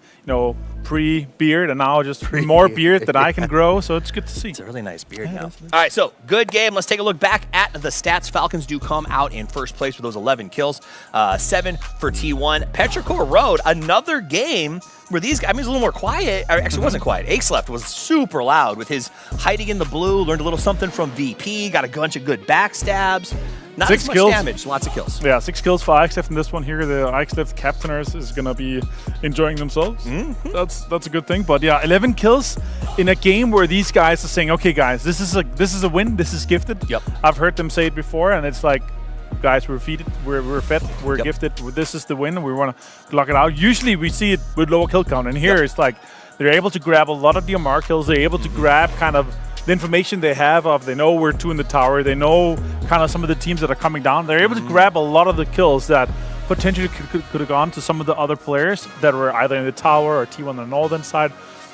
pre-beard, and now just more beard that I can grow, so it's good to see. It's a really nice beard now. All right, so good game. Let's take a look back at the stats. Falcons do come out in first place with those 11 kills, 7 for T1. Petrichor Road, another game where these guys, I mean, it was a little more quiet. Actually, it wasn't quiet. Ace Left was super loud with his hiding in the blue, learned a little something from VP, got a bunch of good backstabs. Not 6 as much kills. damage, lots of kills. Yeah, 6 kills for Ixleft in this one here. The Ixleft captainers is going to be enjoying themselves. That's a good thing. But yeah, 11 kills in a game where these guys are saying, okay, guys, this is a win. This is gifted. Yep. I've heard them say it before, and it's like, guys, we're feeded, we're fed, we're gifted. This is the win. We want to lock it out. Usually we see it with lower kill count, and here it's like they're able to grab a lot of DMR kills. They're able to grab kind of the information they have of, they know we're 2 in the tower, they know kind of some of the teams that are coming down. They're able to grab a lot of the kills that potentially could have gone to some of the other players that were either in the tower or T1 on the northern side.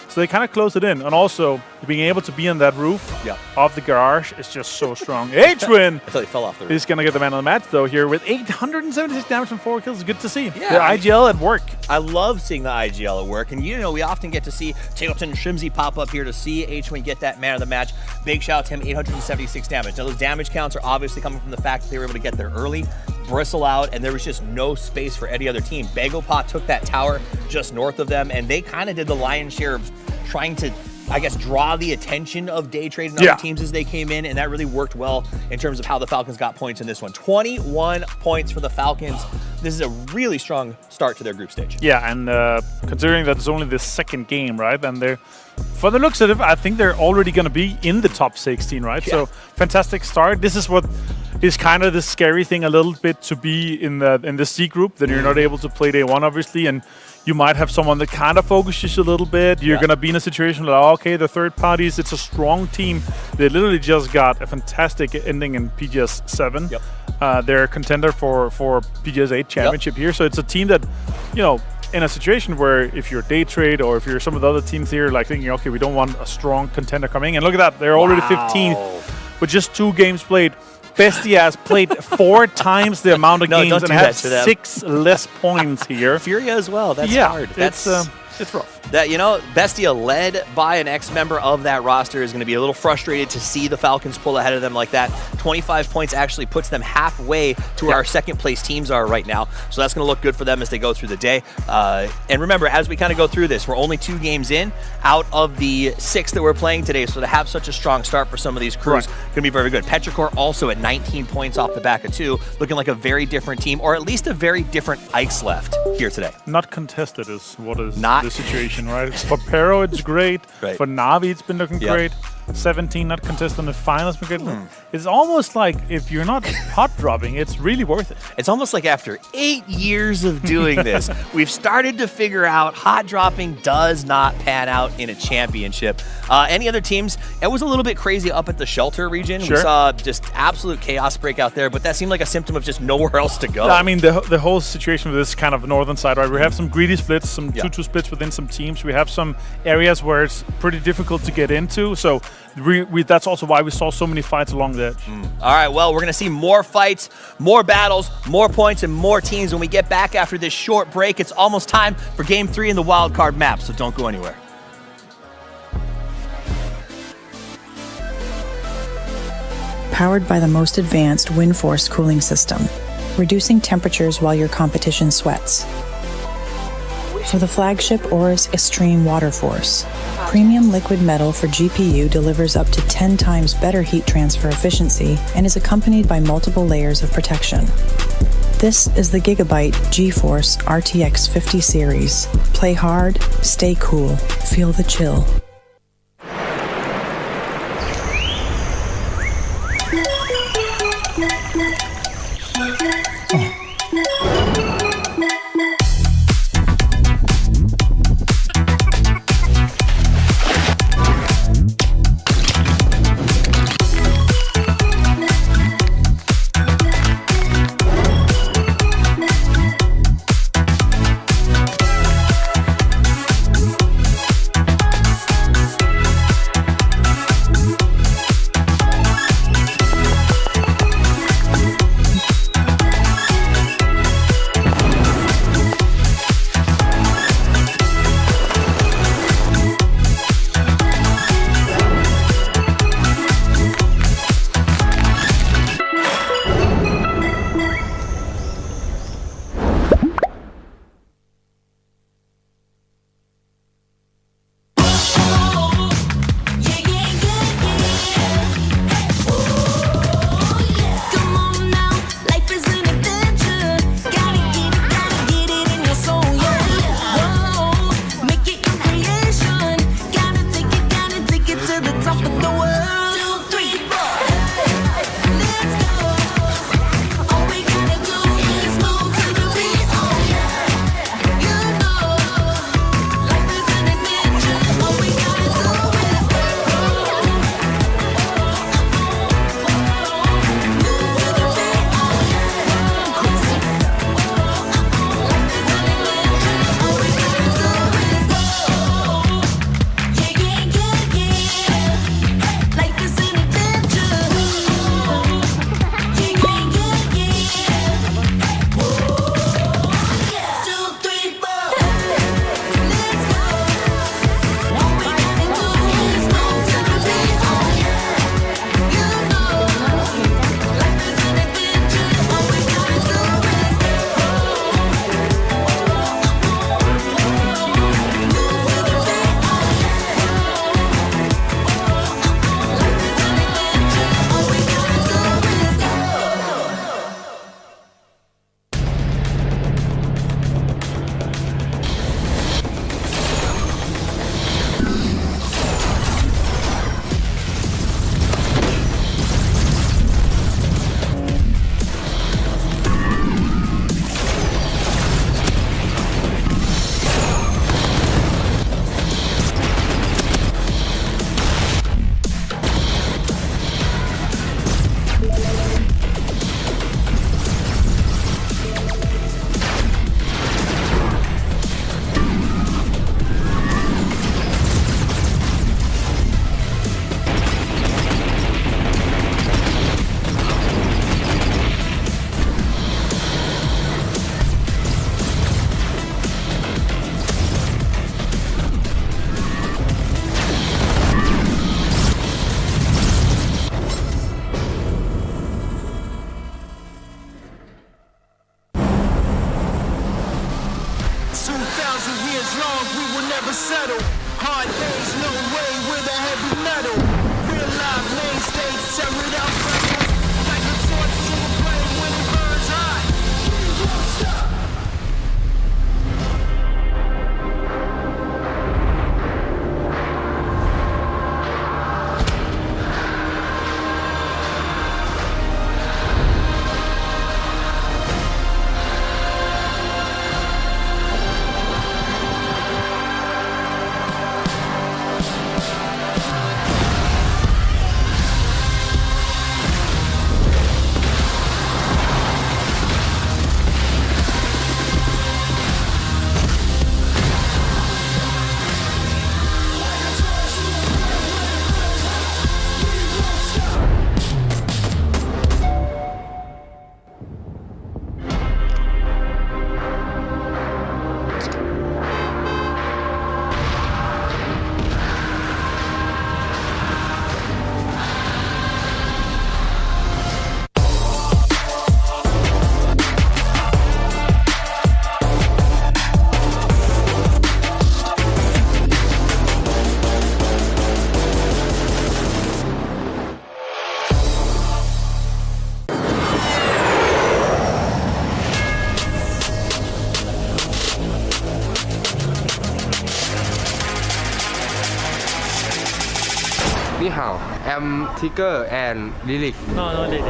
So they kind of closed it in. And also, being able to be on that roof of the garage is just so strong. H-Win Until he fell off the roof. is going to get the man of the match, though, here with 876 damage from 4 kills. Good to see. Yeah, the IGL at work. I love seeing the IGL at work. And, we often get to see Tableton and Shrimsy pop up here to see H-Win get that man of the match. Big shout out to him, 876 damage. Now, those damage counts are obviously coming from the fact that they were able to get there early, bristle out, and there was just no space for any other team. Bagopot took that tower just north of them, and they kind of did the lion's share of trying to, I guess, draw the attention of Day Trade and other teams as they came in, and that really worked well in terms of how the Falcons got points in this one. 21 points for the Falcons. This is a really strong start to their group stage. Yeah, and considering that it's only the second game, right? And they're, for the looks of it, I think they're already going to be in the top 16, right? Yeah. So fantastic start. This is what is kind of the scary thing a little bit, to be in the C group, that you're not able to play day 1, obviously, and you might have someone that kind of focuses a little bit. You're going to be in a situation like, okay, the third parties, it's a strong team. They literally just got a fantastic ending in PGS 7. They're a contender for PGS 8 championship here. So it's a team that, in a situation where if you're Day Trade or if you're some of the other teams here, like thinking, okay, we don't want a strong contender coming in. And look at that, they're already 15th with just 2 games played. Bestie has played 4 times the amount of games and has 6 less points here. Furia as well. That's hard. It's rough. that, you know, Bestia, led by an ex-member of that roster, is going to be a little frustrated to see the Falcons pull ahead of them like that. 25 points actually puts them halfway to where our second-place teams are right now, so that's going to look good for them as they go through the day. And remember, as we kind of go through this, we're only 2 games in out of the 6 that we're playing today, so to have such a strong start for some of these crews, going to be very good. Petrichor also at 19 points off the back of 2, looking like a very different team, or at least a very different Ice left here today. Not contested is what is the situation, right? For Pero, it's great. For Navi, it's been looking great. 17 not contested in the finals. It's almost like if you're not hot dropping, it's really worth it. It's almost like after 8 years of doing this, we've started to figure out hot dropping does not pan out in a championship. Any other teams? It was a little bit crazy up at the shelter region. We saw just absolute chaos break out there, but that seemed like a symptom of just nowhere else to go. I mean, the whole situation with this kind of northern side, right? We have some greedy splits, some 2-2 splits within some teams. We have some areas where it's pretty difficult to get into, so that's also why we saw so many fights along the edge. All right, well, we're going to see more fights, more battles, more points, and more teams when we get back after this short break. It's almost time for Game 3 in the wildcard map, so don't go anywhere. Powered by the most advanced wind-force cooling system, reducing temperatures while your competition sweats. For the flagship Aorus Extreme Water Force, premium liquid metal for GPU delivers up to 10 times better heat transfer efficiency and is accompanied by multiple layers of protection. This is the Gigabyte GeForce RTX 50 series. Play hard, stay cool, feel the chill. 2,000 years long, we will never settle. Hard days, no way, with a heavy metal. Real life mainstays, tear it out, pressure. Like a torch to a flame when it burns hot. We won't stop. Ni hao, I'm Tiger and Lilik. No, Lilik.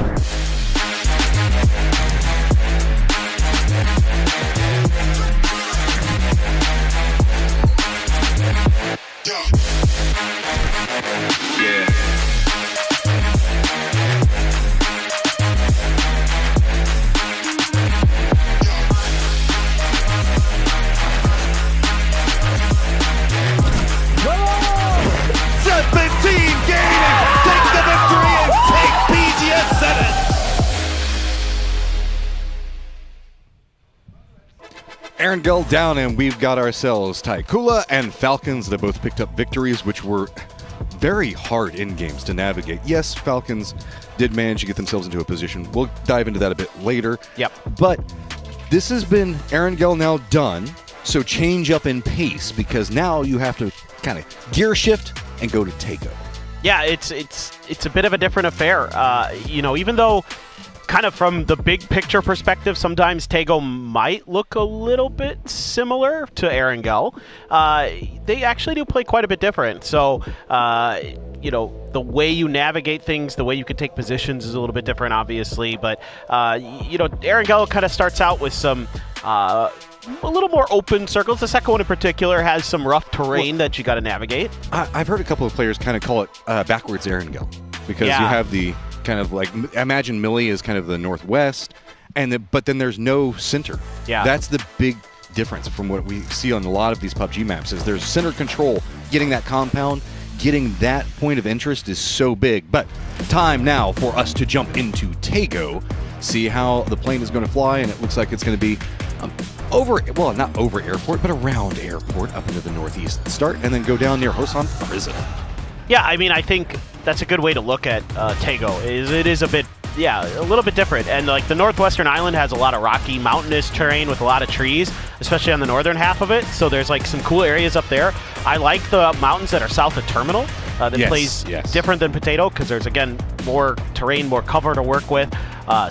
Erangel down, and we've got ourselves Taikula and Falcons that both picked up victories, which were very hard in games to navigate. Yes, Falcons did manage to get themselves into a position. We'll dive into that a bit later. Yep. But this has been Erangel now done, so change up in pace, because now you have to kind of gear shift and go to Taiko. Yeah, it's a bit of a different affair. You know, even though kind of from the big picture perspective, sometimes Taego might look a little bit similar to Erangel. They actually do play quite a bit different. So, you know, the way you navigate things, the way you can take positions is a little bit different, obviously. But, you know, Erangel kind of starts out with some a little more open circles. The second one in particular has some rough terrain that you got to navigate. I've heard a couple of players kind of call it backwards Erangel, because you have the kind of like, imagine Millie is kind of the northwest, and but then there's no center. Yeah, that's the big difference from what we see on a lot of these PUBG maps. Is there's center control. Getting that compound, getting that point of interest is so big. But time now for us to jump into Taego, see how the plane is going to fly, and it looks like it's going to be over, well, not over airport, but around airport, up into the northeast start, and then go down near Hosan Prison. Yeah, I mean, I think that's a good way to look at Taego. It is a bit, yeah, a little bit different. And like the northwestern island has a lot of rocky, mountainous terrain with a lot of trees, especially on the northern half of it. So there's like some cool areas up there. I like the mountains that are south of Terminal. That plays different than Potato, because there's, again, more terrain, more cover to work with.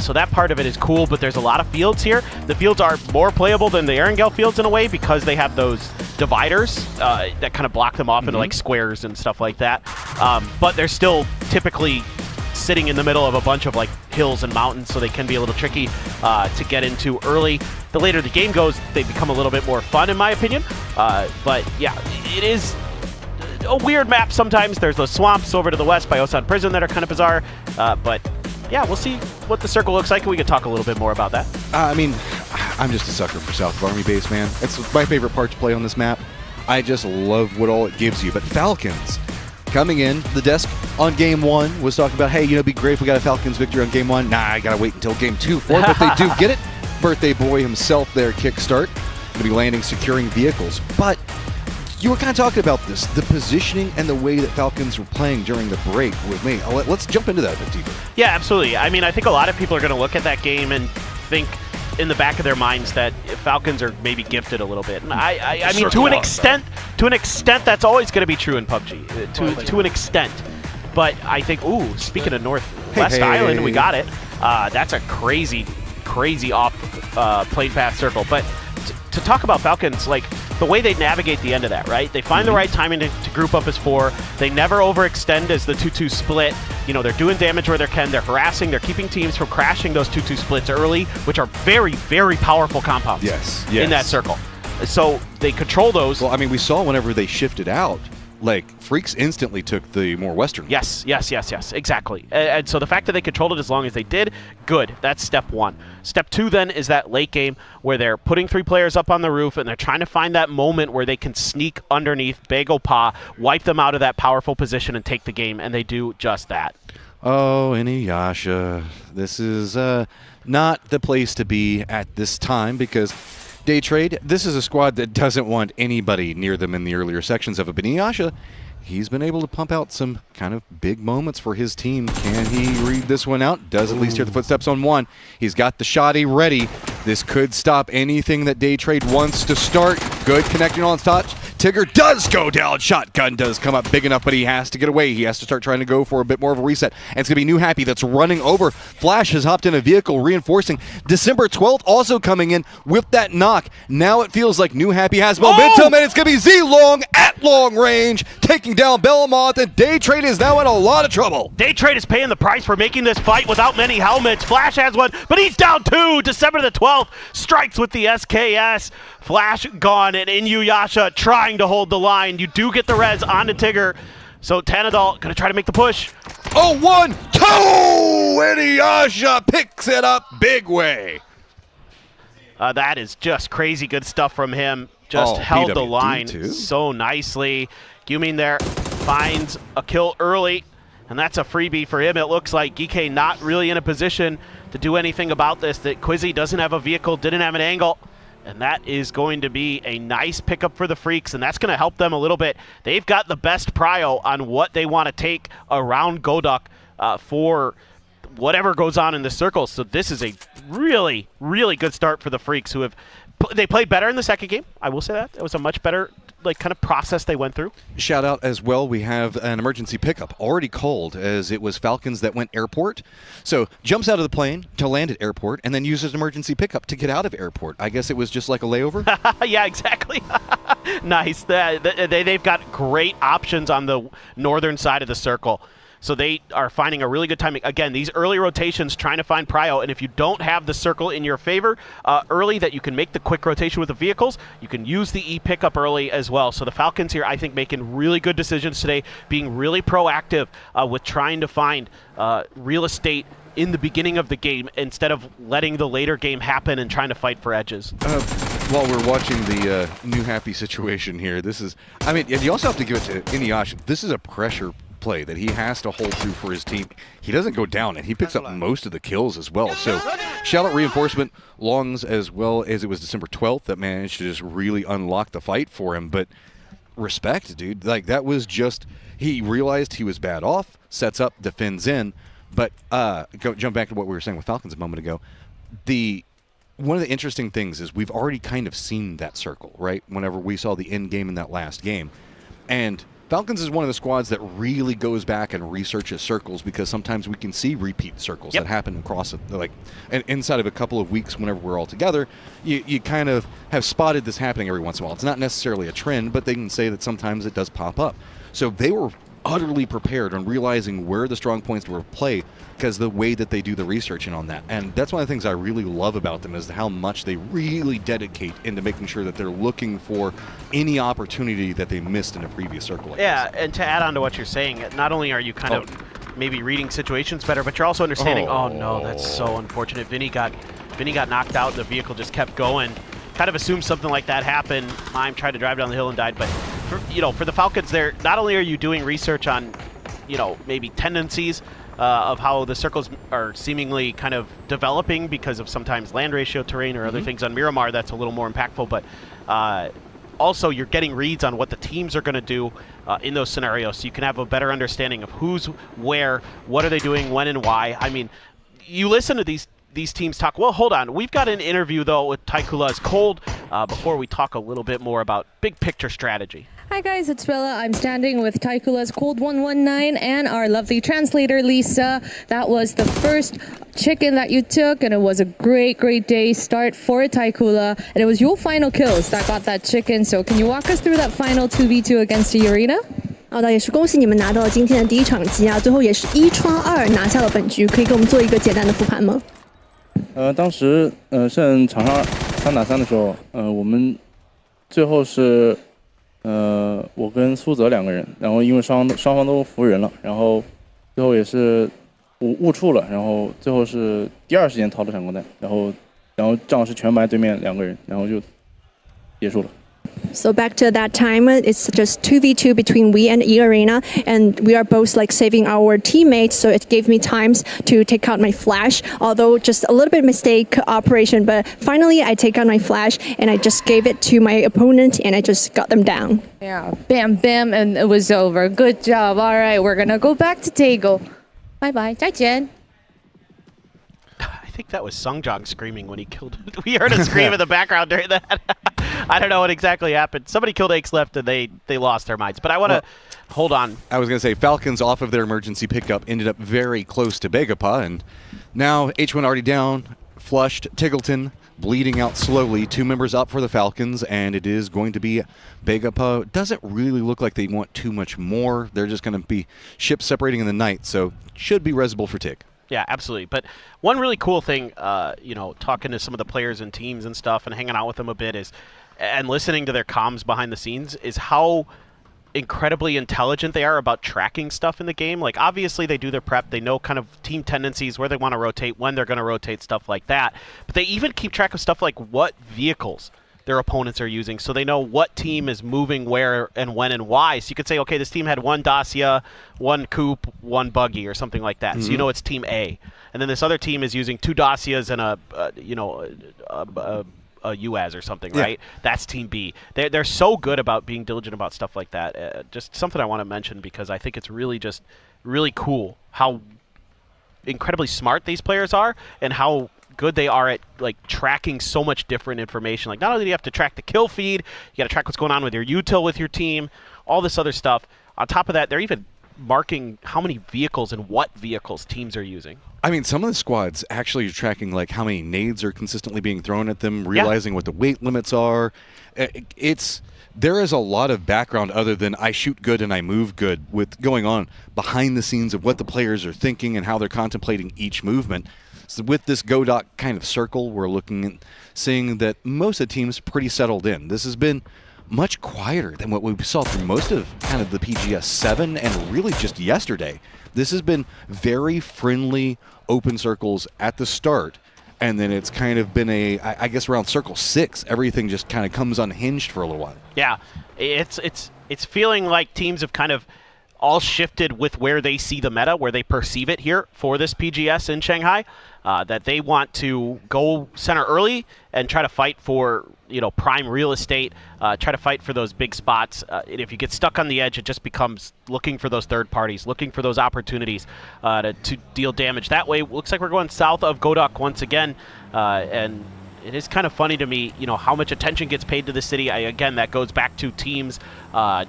So that part of it is cool, but there's a lot of fields here. The fields are more playable than the Erangel fields in a way, because they have those dividers that kind of block them off into like squares and stuff like that. But they're still typically sitting in the middle of a bunch of like hills and mountains, so they can be a little tricky to get into early. The later the game goes, they become a little bit more fun, in my opinion. But yeah, it is a weird map sometimes. There's those swamps over to the west by Hosan Prison that are kind of bizarre. But yeah, we'll see what the circle looks like, and we could talk a little bit more about that. I mean, I'm just a sucker for South of Army Base, man. It's my favorite part to play on this map. I just love what all it gives you. But Falcons coming in, the desk on game one was talking about, hey, you know, it'd be great if we got a Falcons victory on game one. Nah, I gotta wait until game 2 for it, but they do get it. Birthday boy himself there, kickstart. Gonna be landing, securing vehicles. But you were kind of talking about this, the positioning and the way that Falcons were playing during the break with me. Let's jump into that a bit deeper. Yeah, absolutely. I mean, I think a lot of people are going to look at that game and think in the back of their minds that Falcons are maybe gifted a little bit. And I mean, to an extent, that's always going to be true in PUBG, to an extent. But I think, ooh, speaking of Northwest Island, we got it. That's a crazy off plane path circle. But to talk about Falcons, like the way they navigate the end of that, right? They find the right timing to group up as 4. They never overextend as the 2-2 split. You know, they're doing damage where they can. They're harassing. They're keeping teams from crashing those 2-2 splits early, which are very, very powerful compounds in that circle. So they control those. Well, I mean, we saw whenever they shifted out, like, Freaks instantly took the more western. Yes, exactly. And so the fact that they controlled it as long as they did, good. That's step 1. Step 2 then is that late game where they're putting 3 players up on the roof and they're trying to find that moment where they can sneak underneath Bagel wipe them out of that powerful position and take the game, and they do just that. Oh, Inuyasha. This is not the place to be at this time because Day Trade, this is a squad that doesn't want anybody near them in the earlier sections of it. But Inuyasha, he's been able to pump out some kind of big moments for his team. Can he read this one out? Does at least hear the footsteps on one. He's got the shotty ready. This could stop anything that Day Trade wants to start. Good connecting on touch. Tigger does go down. Shotgun does come up big enough, but he has to get away. He has to start trying to go for a bit more of a reset. And it's going to be New Happy that's running over. Flash has hopped in a vehicle, reinforcing. December 12th also coming in with that knock. Now it feels like New Happy has momentum, and it's going to be Z-Long at long range, taking down Bellamoth, and Day Trade is now in a lot of trouble. Day Trade is paying the price for making this fight without many helmets. Flash has one, but he's down 2. December the 12th strikes with the SKS. Flash gone, and Inuyasha trying to hold the line. You do get the res onto Tigger, so Tanadol gonna try to make the push. Oh, 1-2! Inuyasha picks it up big way. That is just crazy good stuff from him. Just held the line so nicely. Gyumin there finds a kill early, and that's a freebie for him. It looks like Geekay not really in a position to do anything about this. That Quizzy doesn't have a vehicle, didn't have an angle. And that is going to be a nice pickup for the Freaks, and that's going to help them a little bit. They've got the best prio on what they want to take around Godok for whatever goes on in the circle. So this is a really, really good start for the Freaks, who have they played better in the second game. I will say that. It was a much better kind of process they went through. Shout out as well, we have an emergency pickup already called, as it was Falcons that went airport. So jumps out of the plane to land at airport and then uses an emergency pickup to get out of airport. I guess it was just like a layover? Yeah, exactly. Nice. They've got great options on the northern side of the circle. So they are finding a really good timing. Again, these early rotations, trying to find prio, and if you don't have the circle in your favor early that you can make the quick rotation with the vehicles, you can use the E-pickup early as well. So the Falcons here, I think, making really good decisions today, being really proactive with trying to find real estate in the beginning of the game instead of letting the later game happen and trying to fight for edges. While we're watching the New Happy situation here, this is, I mean, you also have to give it to Inuyasha. This is a pressure play that he has to hold through for his team. He doesn't go down, and he picks up most of the kills as well. So shout out reinforcement, Longs, as well as it was December 12th that managed to just really unlock the fight for him. But respect, dude. Like, that was just, he realized he was bad off, sets up, defends in. But jump back to what we were saying with Falcons a moment ago. One of the interesting things is we've already kind of seen that circle, right? Whenever we saw the end game in that last game. And Falcons is one of the squads that really goes back and researches circles, because sometimes we can see repeat circles that happen across, and inside of a couple of weeks whenever we're all together, you kind of have spotted this happening every once in a while. It's not necessarily a trend, but they can say that sometimes it does pop up. So they were utterly prepared on realizing where the strong points were played, because the way that they do the researching on that. And that's one of the things I really love about them, is how much they really dedicate into making sure that they're looking for any opportunity that they missed in a previous circle like this. And to add on to what you're saying, not only are you kind of maybe reading situations better, but you're also understanding, oh no, that's so unfortunate. Vinny got knocked out, the vehicle just kept going. Kind of assumed something like that happened. Mime tried to drive down the hill and died, but for the Falcons, there not only are you doing research on, maybe tendencies of how the circles are seemingly kind of developing because of sometimes land ratio terrain or other things on Miramar that's a little more impactful, but also you're getting reads on what the teams are going to do in those scenarios, so you can have a better understanding of who's where, what are they doing, when and why. I mean, you listen to these these teams talk. Well, hold on. We've got an interview, though, with Taikula's Cold before we talk a little bit more about big picture strategy. Hi guys, it's Bella. I'm standing with Taikula's Cold 119 and our lovely translator, Lisa. That was the first chicken that you took, and it was a great day start for Taikula. And it was your final kills that got that chicken. So can you walk us through that final 2v2 against the arena? 好的，也是恭喜你们拿到了今天的第一场机啊，最后也是1穿2拿下了本局，可以给我们做一个简单的复盘吗？当时剩场上3打3的时候，我们最后是我跟苏泽2个人，然后因为双方都服人了，然后最后也是误触了，然后最后是第2时间掏的闪光弹，然后仗是全白对面2个人，然后就结束了。 So back to that time, it's just 2v2 between we and E Arena, and we are both like saving our teammates. So it gave me times to take out my flash, although just a little bit mistake operation. But finally, I take out my flash and I just gave it to my opponent, and I just got them down. Yeah, bam, bam, and it was over. Good job. All right, we're gonna go back to Tago. Bye bye. 再见. I think that was Sungjong screaming when he killed. We heard a scream in the background during that. I don't know what exactly happened. Somebody killed Aches Left and they lost their minds. But I want to hold on. I was going to say Falcons off of their emergency pickup ended up very close to Begapa, and now H1 already down, flushed, Tiggleton bleeding out slowly. 2 members up for the Falcons, and it is going to be Begapa. Doesn't really look like they want too much more. They're just going to be ships separating in the night, so should be resible for Tig. Yeah, absolutely. But one really cool thing, you know, talking to some of the players and teams and stuff and hanging out with them a bit and listening to their comms behind the scenes is how incredibly intelligent they are about tracking stuff in the game. Like, obviously they do their prep. They know kind of team tendencies, where they want to rotate, when they're going to rotate, stuff like that. But they even keep track of stuff like what vehicles their opponents are using, so they know what team is moving where and when and why. So you could say, okay, this team had 1 Dacia, 1 Coupe, 1 Buggy, or something like that. So you know it's Team A. And then this other team is using 2 Dacias and a UAZ or something, right? That's Team B. They're so good about being diligent about stuff like that. Just something I want to mention because I think it's really cool how incredibly smart these players are and how good they are at like tracking so much different information. Like, not only do you have to track the kill feed, you got to track what's going on with your util with your team, all this other stuff. On top of that, they're even marking how many vehicles and what vehicles teams are using. I mean, some of the squads actually are tracking like how many nades are consistently being thrown at them, realizing what the weight limits are. There is a lot of background other than I shoot good and I move good with going on behind the scenes of what the players are thinking and how they're contemplating each movement. So with this Godok kind of circle, we're looking at seeing that most of the teams pretty settled in. This has been much quieter than what we saw through most of kind of the PGS 7 and really just yesterday. This has been very friendly open circles at the start, and then it's kind of been I guess around circle 6, everything just kind of comes unhinged for a little while. Yeah, it's feeling like teams have kind of all shifted with where they see the meta, where they perceive it here for this PGS in Shanghai, that they want to go center early and try to fight for, you know, prime real estate, try to fight for those big spots. And if you get stuck on the edge, it just becomes looking for those third parties, looking for those opportunities to deal damage. That way, looks like we're going south of Godok once again, and it is kind of funny to me, you know, how much attention gets paid to the city. Again, that goes back to teams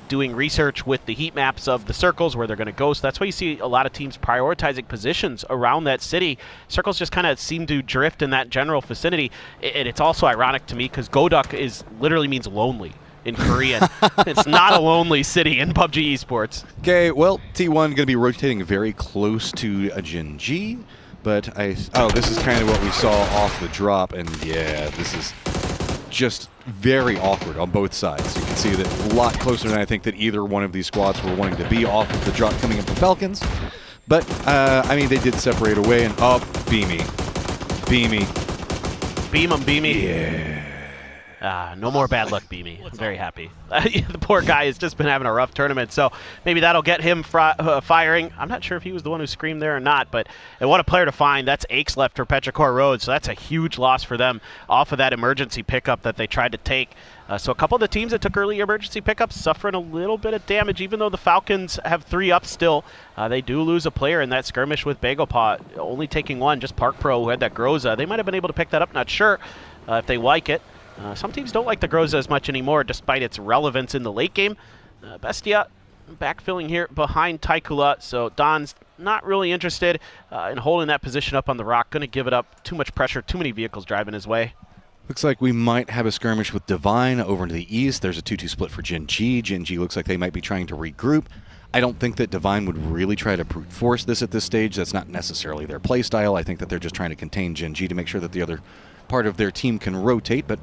doing research with the heat maps of the circles where they're going to go. So that's why you see a lot of teams prioritizing positions around that city. Circles just kind of seem to drift in that general vicinity. And it's also ironic to me because Godok literally means lonely in Korean. It's not a lonely city in PUBG esports. Okay, well, T1 going to be rotating very close to a Gen G. But this is kind of what we saw off the drop, and yeah, this is just very awkward on both sides. You can see that a lot closer than I think that either one of these squads were wanting to be off of the drop coming in from Falcons. But, I mean, they did separate away, and Beamy. Beam him, Beamy. Yeah. No more bad luck, BB. I'm very happy. The poor guy has just been having a rough tournament, so maybe that'll get him firing. I'm not sure if he was the one who screamed there or not, but and what a player to find. That's Aches left for Petrichor Road, so that's a huge loss for them off of that emergency pickup that they tried to take. So a couple of the teams that took early emergency pickups suffering a little bit of damage, even though the Falcons have 3 up still. They do lose a player in that skirmish with Bagopot, only taking 1, just Park Pro who had that Groza. They might have been able to pick that up, not sure if they like it. Some teams don't like the Groza as much anymore, despite its relevance in the late game. Bestia backfilling here behind Taikula, so Don's not really interested in holding that position up on the rock. Going to give it up. Too much pressure, too many vehicles driving his way. Looks like we might have a skirmish with Divine over into the east. There's a 2-2 split for Gen G. Gen G looks like they might be trying to regroup. I don't think that Divine would really try to brute force this at this stage. That's not necessarily their play style. I think that they're just trying to contain Gen G to make sure that the other part of their team can rotate, but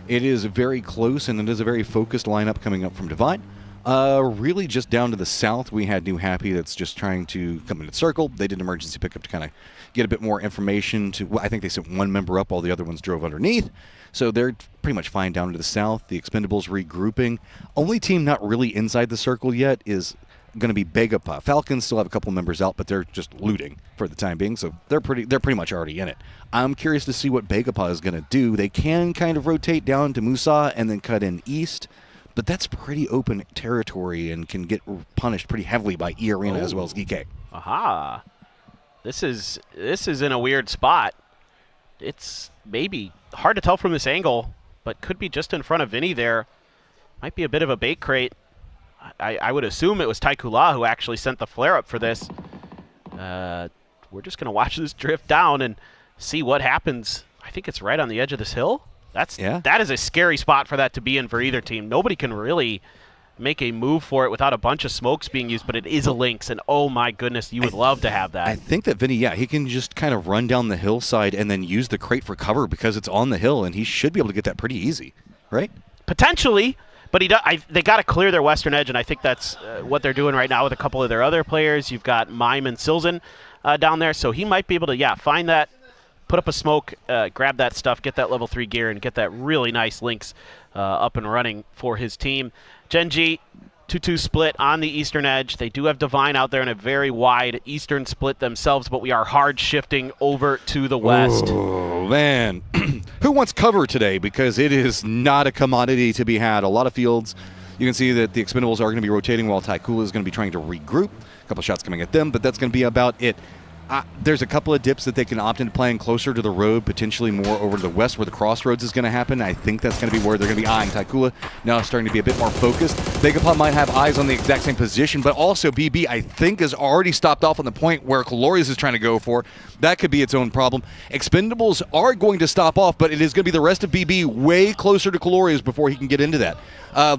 it is very close, and it is a very focused lineup coming up from Divine. Really just down to the south, we had New Happy that's just trying to come into the circle. They did an emergency pickup to kind of get a bit more information. I think they sent 1 member up while the other ones drove underneath. So they're pretty much fine down to the south. The Expendables regrouping. Only team not really inside the circle yet is going to be Begapa. Falcons still have a couple members out, but they're just looting for the time being, so they're pretty much already in it. I'm curious to see what Begapa is going to do. They can kind of rotate down to Musa and then cut in east, but that's pretty open territory and can get punished pretty heavily by E Arena as well as EK. Aha. This is in a weird spot. It's maybe hard to tell from this angle, but could be just in front of Vinny there. Might be a bit of a bait crate. I would assume it was Taikula who actually sent the flare-up for this. We're just going to watch this drift down and see what happens. I think it's right on the edge of this hill. That is a scary spot for that to be in for either team. Nobody can really make a move for it without a bunch of smokes being used, but it is a Lynx, and oh my goodness, you would love to have that. I think that Vinny, he can just kind of run down the hillside and then use the crate for cover because it's on the hill, and he should be able to get that pretty easy, right? Potentially. But they got to clear their western edge, and I think that's what they're doing right now with a couple of their other players. You've got Mime and Silzen down there, so he might be able to, find that, put up a smoke, grab that stuff, get that level 3 gear, and get that really nice Lynx up and running for his team. Gen G, 2-2 split on the eastern edge. They do have Divine out there in a very wide eastern split themselves, but we are hard shifting over to the west. Oh, man. Who wants cover today? Because it is not a commodity to be had. A lot of fields. You can see that the Expendables are going to be rotating while Taikula is going to be trying to regroup. A couple shots coming at them, but that's going to be about it. There's a couple of dips that they can opt into playing closer to the road, potentially more over to the west where the crossroads is going to happen. I think that's going to be where they're going to be eyeing Taikula. Now starting to be a bit more focused. Vegapod might have eyes on the exact same position, but also BB, I think, has already stopped off on the point where Calorius is trying to go for. That could be its own problem. Expendables are going to stop off, but it is going to be the rest of BB way closer to Calorius before he can get into that.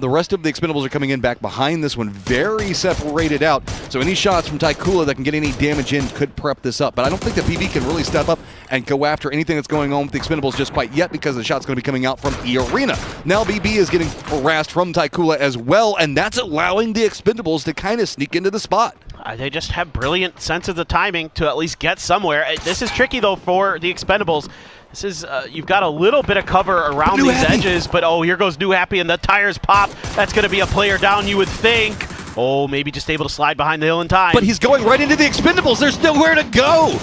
The rest of the Expendables are coming in back behind this one, very separated out. So any shots from Taikula that can get any damage in could prep this up. But I don't think that BB can really step up and go after anything that's going on with the Expendables just quite yet because the shot's going to be coming out from E Arena. Now BB is getting harassed from Taikula as well, and that's allowing the Expendables to kind of sneak into the spot. They just have brilliant sense of the timing to at least get somewhere. This is tricky, though, for the Expendables. This is, you've got a little bit of cover around these edges, but here goes New Happy, and the tires pop. That's going to be a player down, you would think. Oh, maybe just able to slide behind the hill in time. But he's going right into the Expendables. There's nowhere to go.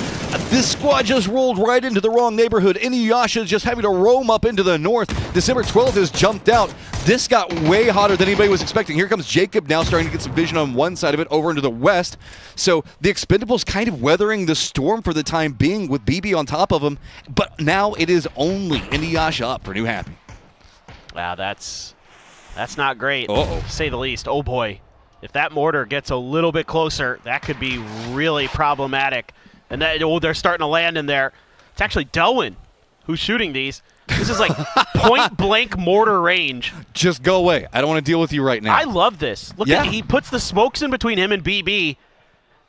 This squad just rolled right into the wrong neighborhood. Inuyasha is just having to roam up into the north. December 12th has jumped out. This got way hotter than anybody was expecting. Here comes Jacob now starting to get some vision on one side of it over into the west. So the Expendables kind of weathering the storm for the time being with BB on top of them. But now it is only Inuyasha up for New Happy. Wow, that's not great, to say the least. Oh, boy. If that mortar gets a little bit closer, that could be really problematic. And they're starting to land in there. It's actually Delwyn who's shooting these. This is like point-blank mortar range. Just go away. I don't want to deal with you right now. I love this. Look at he puts the smokes in between him and BB,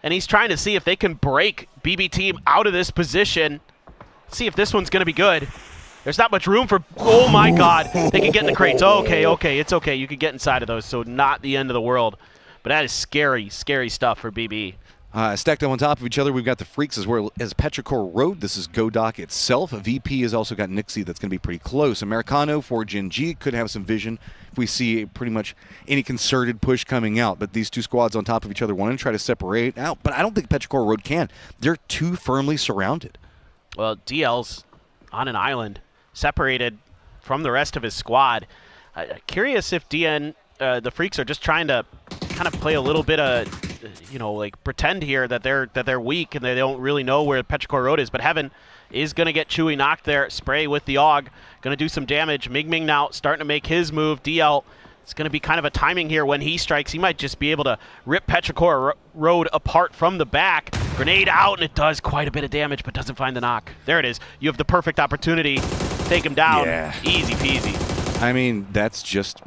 and he's trying to see if they can break BB team out of this position. See if this one's going to be good. There's not much room for, oh my God. They can get in the crates. Okay, it's okay. You can get inside of those, so not the end of the world. But that is scary, scary stuff for BB. Stacked up on top of each other, we've got the Freaks as well as Petrichor Road. This is Godok itself. VP has also got Nixie that's going to be pretty close. Americano for Gen G could have some vision if we see pretty much any concerted push coming out. But these two squads on top of each other want to try to separate out. But I don't think Petrichor Road can. They're too firmly surrounded. Well, DL's on an island, separated from the rest of his squad. Curious if DN, the Freaks, are just trying to kind of play a little bit of, like pretend here that they're weak and they don't really know where Petrichor Road is. But Heaven is going to get Chewy knocked there. Spray with the AUG, going to do some damage. Ming now starting to make his move. DL, it's going to be kind of a timing here when he strikes. He might just be able to rip Petrichor Road apart from the back. Grenade out, and it does quite a bit of damage, but doesn't find the knock. There it is. You have the perfect opportunity. Take him down. Yeah. Easy peasy. I mean, that's just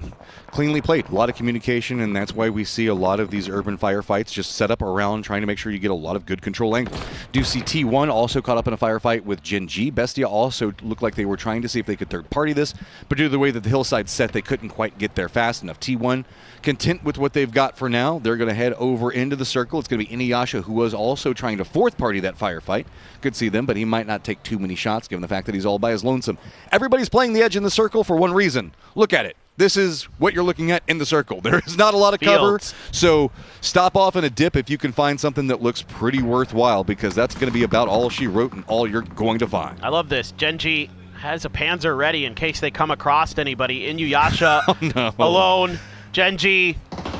cleanly played. A lot of communication, and that's why we see a lot of these urban firefights just set up around trying to make sure you get a lot of good control angle. Do see T1 also caught up in a firefight with Gen G. Bestia also looked like they were trying to see if they could third-party this, but due to the way that the hillside set, they couldn't quite get there fast enough. T1, content with what they've got for now, they're going to head over into the circle. It's going to be Inuyasha, who was also trying to fourth-party that firefight. Could see them, but he might not take too many shots given the fact that he's all by his lonesome. Everybody's playing the edge in the circle for one reason. Look at it. This is what you're looking at in the circle. There is not a lot of cover, so stop off in a dip if you can find something that looks pretty worthwhile, because that's going to be about all she wrote and all you're going to find. I love this. Genji has a Panzer ready in case they come across anybody. Inuyasha alone. Genji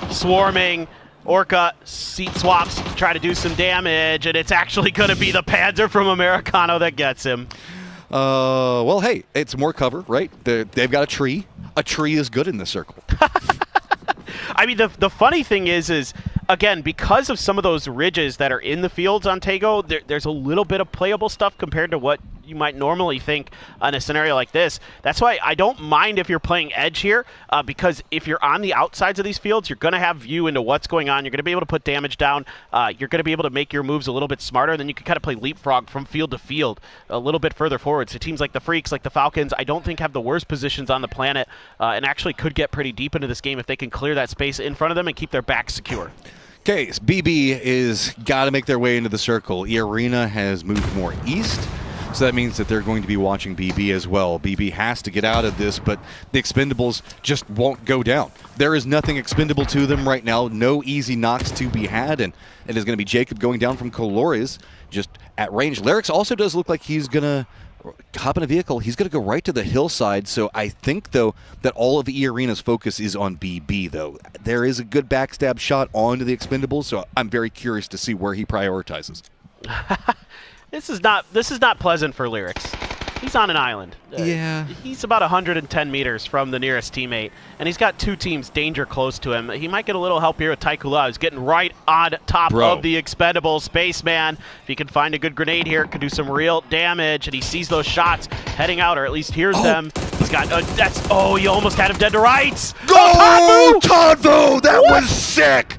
swarming. Orca seat swaps to try to do some damage, and it's actually going to be the Panzer from Americano that gets him. Well, hey, it's more cover, right? They've got a tree. A tree is good in this circle. I mean, the funny thing is again, because of some of those ridges that are in the fields on Tego, there's a little bit of playable stuff compared to what you might normally think in a scenario like this. That's why I don't mind if you're playing edge here, because if you're on the outsides of these fields, you're going to have view into what's going on. You're going to be able to put damage down. You're going to be able to make your moves a little bit smarter. Then you can kind of play leapfrog from field to field a little bit further forward. So teams like the Freaks, like the Falcons, I don't think have the worst positions on the planet, and actually could get pretty deep into this game if they can clear that space in front of them and keep their backs secure. Okay, so BB is got to make their way into the circle. E-Arena has moved more east, so that means that they're going to be watching BB as well. BB has to get out of this, but the Expendables just won't go down. There is nothing expendable to them right now. No easy knocks to be had, and it is going to be Jacob going down from Colores just at range. Larix also does look like he's going to hop in a vehicle. He's going to go right to the hillside, so I think, though, that all of E-Arena's focus is on BB, though. There is a good backstab shot onto the Expendables, so I'm very curious to see where he prioritizes. This is not pleasant for Lyrics. He's on an island. Yeah. He's about 110 meters from the nearest teammate, and he's got two teams danger close to him. He might get a little help here with Taikula. He's getting right on top of the Expendable Spaceman. If he can find a good grenade here, could do some real damage, and he sees those shots heading out, or at least hears them. He's got, he almost had him dead to rights. Go, Tanvu! That was sick!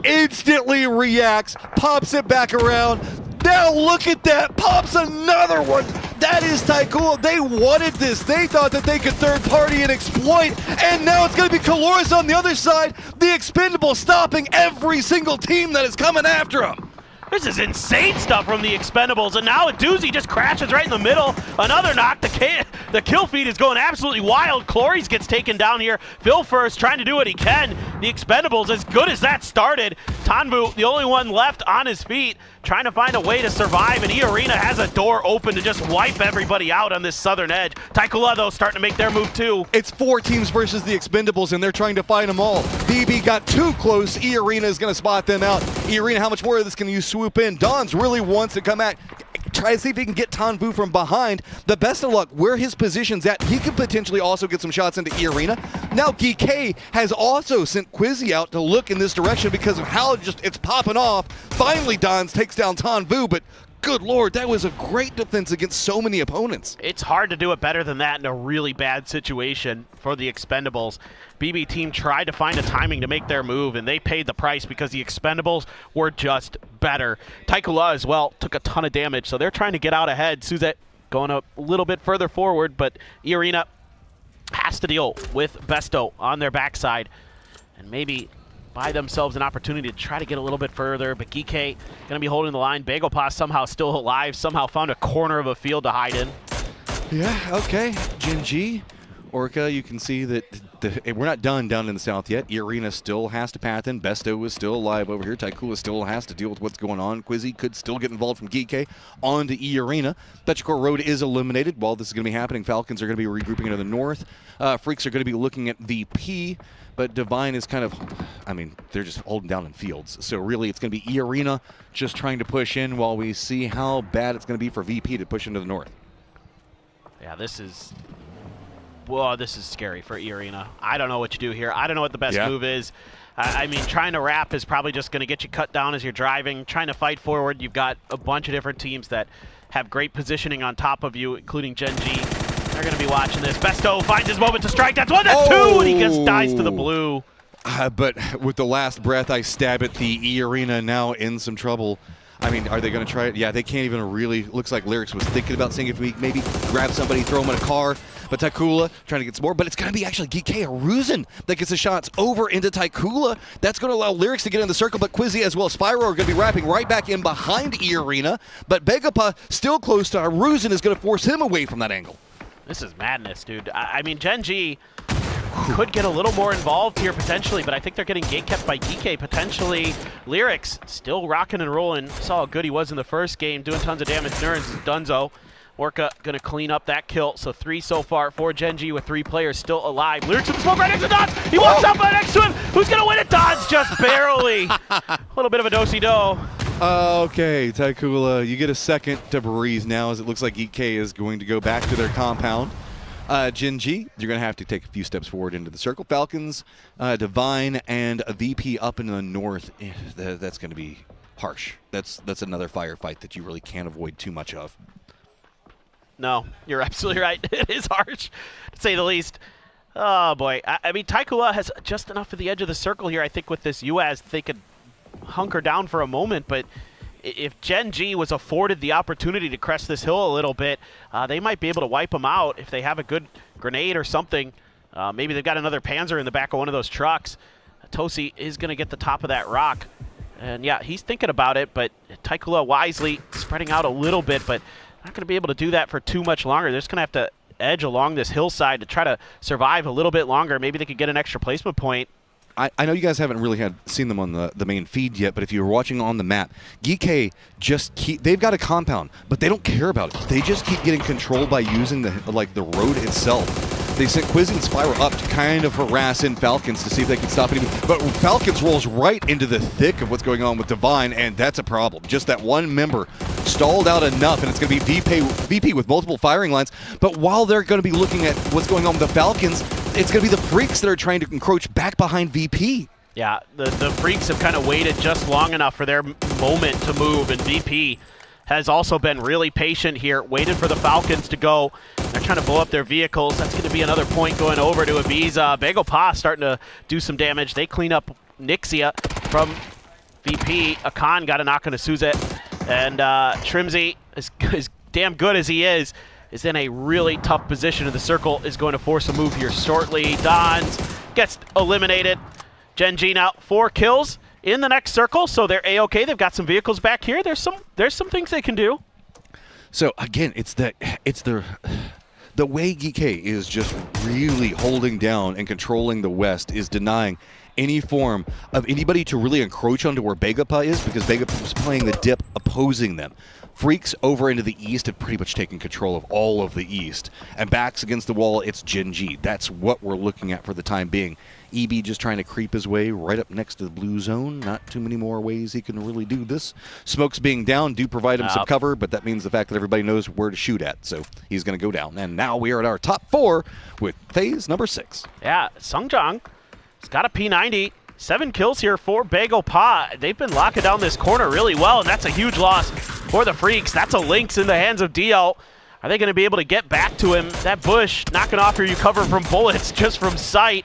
Instantly reacts, pops it back around. Now look at that, pops another one. That is Taikula. They wanted this. They thought that they could third party and exploit, and now it's going to be Colores on the other side. The Expendable stopping every single team that is coming after him. This is insane stuff from the Expendables, and now a doozy just crashes right in the middle. Another knock. The kill feed is going absolutely wild. Clories gets taken down here. Phil first trying to do what he can. The Expendables, as good as that started. Tanvu, the only one left on his feet, trying to find a way to survive, and E-Arena has a door open to just wipe everybody out on this southern edge. Taikula, though, starting to make their move, too. It's 4 teams versus the Expendables, and they're trying to find them all. BB got too close. E-Arena is going to spot them out. E-Arena, how much more of this can you swoop in? Dons really wants to come at, try to see if he can get Tanvu from behind. The best of luck, where his position's at, he could potentially also get some shots into E-Arena. Now Geek has also sent Quizzy out to look in this direction because of how it's popping off. Finally, Dons takes down Tanvu, but good lord, that was a great defense against so many opponents. It's hard to do it better than that in a really bad situation for the Expendables. BB team tried to find a timing to make their move, and they paid the price because the Expendables were just better. Taikula as well took a ton of damage, so they're trying to get out ahead. Suzette going a little bit further forward, but E-Arena has to deal with Besto on their backside. And maybe buy themselves an opportunity to try to get a little bit further, but Geek going to be holding the line. Bagel Paw somehow still alive, somehow found a corner of a field to hide in. Yeah, okay. Gen G, Orca, you can see that we're not done down in the south yet. Arena still has to path in. Besto is still alive over here. Taikula still has to deal with what's going on. Quizzy could still get involved from Geek on to E-Arena. Dutchcore Road is eliminated. While this is going to be happening, Falcons are going to be regrouping into the north. Freaks are going to be looking at VP, but Divine is kind of, I mean, they're just holding down in fields. So really it's going to be E-Arena just trying to push in while we see how bad it's going to be for VP to push into the north. Yeah, this is scary for E-Arena. I don't know what you do here. I don't know what the best move is. I mean, trying to wrap is probably just going to get you cut down as you're driving. Trying to fight forward, you've got a bunch of different teams that have great positioning on top of you, including Gen G. They're going to be watching this. Besto finds his moment to strike. That's one, that's two, and he just dies to the blue. But with the last breath, I stab at the E-Arena, now in some trouble. I mean, are they going to try it? Yeah, they can't even really. Looks like Lyrics was thinking about seeing if we maybe grab somebody, throw them in a car. But Taikula trying to get some more. But it's going to be actually Geek or Ruzin that gets the shots over into Taikula. That's going to allow Lyrics to get in the circle. But Quizzy as well, Spyro are going to be wrapping right back in behind E-Arena. But Begapa still close to Ruzin is going to force him away from that angle. This is madness, dude. I mean, Gen G could get a little more involved here potentially, but I think they're getting gate kept by Geek potentially. Lyrics still rocking and rolling. Saw how good he was in the first game, doing tons of damage. Nurns Dunzo. Orca gonna clean up that kill. So 3 so far for Gen G with 3 players still alive. Lyrics with the smoke right next to Dodds. He walks up right next to him. Who's gonna win it? Dodds just barely. A little bit of a do-si-do. Okay, Taikula, you get a second to breathe now as it looks like EK is going to go back to their compound. Gen G, you're going to have to take a few steps forward into the circle. Falcons, Divine, and a VP up in the north. That's going to be harsh. That's another firefight that you really can't avoid too much of. No, you're absolutely right. It is harsh, to say the least. Oh, boy. I mean, Taikula has just enough of the edge of the circle here, I think, with this UAS. They could hunker down for a moment, but if Gen G was afforded the opportunity to crest this hill a little bit, they might be able to wipe them out if they have a good grenade or something. Maybe they've got another Panzer in the back of one of those trucks. Tosi is going to get the top of that rock. And yeah, he's thinking about it, but Taikula wisely spreading out a little bit, but not going to be able to do that for too much longer. They're just going to have to edge along this hillside to try to survive a little bit longer. Maybe they could get an extra placement point. I know you guys haven't really seen them on the main feed yet, but if you're watching on the map, Geek they've got a compound, but they don't care about it. They just keep getting controlled by using the road itself. They sent Quizzy and Spyro up to kind of harass in Falcons to see if they can stop anything. But Falcons rolls right into the thick of what's going on with Divine, and that's a problem. Just that one member stalled out enough, and it's going to be VP with multiple firing lines. But while they're going to be looking at what's going on with the Falcons, it's going to be the Freaks that are trying to encroach back behind VP. Yeah, the Freaks have kind of waited just long enough for their moment to move, and VP has also been really patient here, waited for the Falcons to go. They're trying to blow up their vehicles. That's going to be another point going over to Ibiza. Bagel Pa starting to do some damage. They clean up Nixia from VP. Akan got a knock on Asuze. And Trimsy, as damn good as he is in a really tough position in the circle, is going to force a move here shortly. Dons gets eliminated. Gen G now 4 kills in the next circle, so they're A-okay. They've got some vehicles back here. There's some things they can do. So again, it's the way Geek is just really holding down and controlling the West, is denying any form of anybody to really encroach onto where Begapa is, because Begapa is playing the dip opposing them. Freaks over into the east have pretty much taken control of all of the east. And backs against the wall, it's Gen G. That's what we're looking at for the time being. EB just trying to creep his way right up next to the blue zone. Not too many more ways he can really do this. Smokes being down do provide him some cover, but that means the fact that everybody knows where to shoot at. So he's going to go down. And now we are at our top 4 with phase number 6. Yeah, Sungjang has got a P90. 7 kills here for Bagel Pa. They've been locking down this corner really well, and that's a huge loss for the Freaks. That's a Lynx in the hands of DL. Are they going to be able to get back to him? That bush knocking off your cover from bullets just from sight.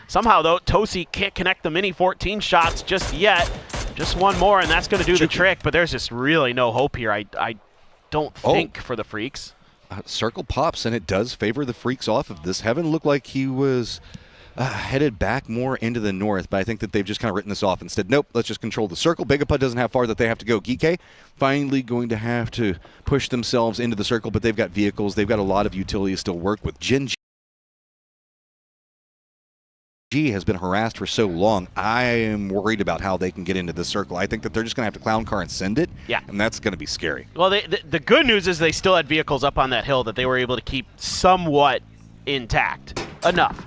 Somehow, though, Tosi can't connect the mini 14 shots just yet. Just one more, and that's going to do the trick, but there's just really no hope here, I don't think, for the Freaks. Circle pops, and it does favor the Freaks off of this. Heaven looked like he was headed back more into the north, but I think that they've just kind of written this off and said, nope, let's just control the circle. Begapa doesn't have far that they have to go. Geek finally going to have to push themselves into the circle, but they've got vehicles. They've got a lot of utility to still work with. Gen G has been harassed for so long. I am worried about how they can get into this circle. I think that they're just going to have to clown car and send it, and that's going to be scary. Well, the good news is they still had vehicles up on that hill that they were able to keep somewhat intact. Enough.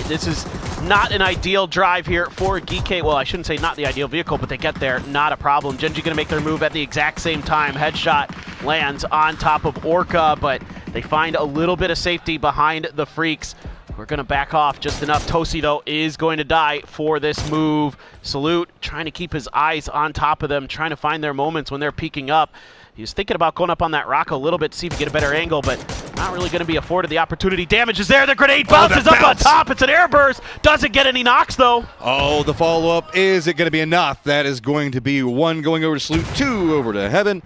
This is not an ideal drive here for Geek. Well, I shouldn't say not the ideal vehicle, but they get there, not a problem. Gen G going to make their move at the exact same time. Headshot lands on top of Orca, but they find a little bit of safety behind the Freaks. We're going to back off just enough. Tosi, though, is going to die for this move. Salute trying to keep his eyes on top of them, trying to find their moments when they're peeking up. He was thinking about going up on that rock a little bit to see if he can get a better angle, but not really going to be afforded the opportunity. Damage is there. The grenade bounces up on top. It's an air burst. Doesn't get any knocks, though. Oh, the follow-up. Is it going to be enough? That is going to be 1 going over to Salute, 2 over to Heaven.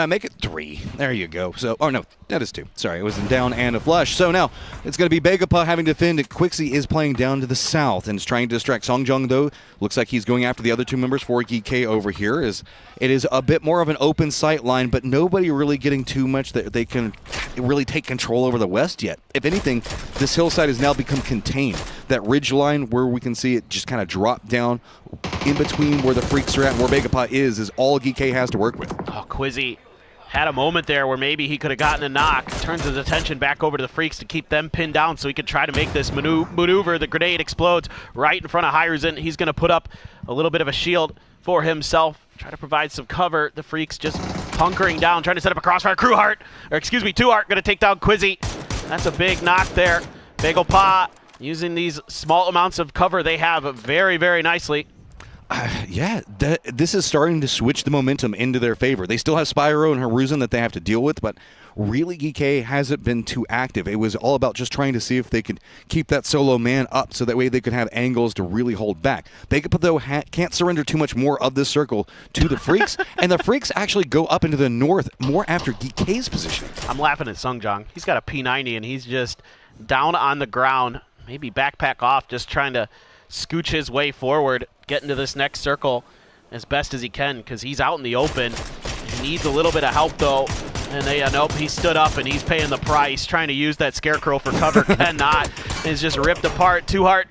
Make it 3. There you go. So, oh no, that is 2. Sorry, it was a down and a flush. So now it's going to be Begapa having to defend. Quixie is playing down to the south and is trying to distract Songjong, though. Looks like he's going after the other 2 members for Geek over here. It is a bit more of an open sight line, but nobody really getting too much that they can really take control over the west yet. If anything, this hillside has now become contained. That ridge line where we can see it just kind of drop down in between where the Freaks are at and where Begapa is all Geek has to work with. Oh, Quizzy had a moment there where maybe he could have gotten a knock. Turns his attention back over to the Freaks to keep them pinned down so he could try to make this maneuver. The grenade explodes right in front of Hiruzen. He's going to put up a little bit of a shield for himself, try to provide some cover. The Freaks just hunkering down, trying to set up a crossfire. Two-Heart going to take down Quizzy. That's a big knock there. Begapa using these small amounts of cover they have very, very nicely. Yeah, this is starting to switch the momentum into their favor. They still have Spyro and Hiruzen that they have to deal with, but really Geek hasn't been too active. It was all about just trying to see if they could keep that solo man up so that way they could have angles to really hold back. Begapa, though, can't surrender too much more of this circle to the Freaks, and the Freaks actually go up into the north more after Geek's positioning. I'm laughing at Songjong. He's got a P90, and he's just down on the ground, maybe backpack off, just trying to scooch his way forward, get into this next circle as best as he can because he's out in the open. He needs a little bit of help, though. And nope, he stood up and he's paying the price, trying to use that Scarecrow for cover. Cannot. Is just ripped apart. Two-Heart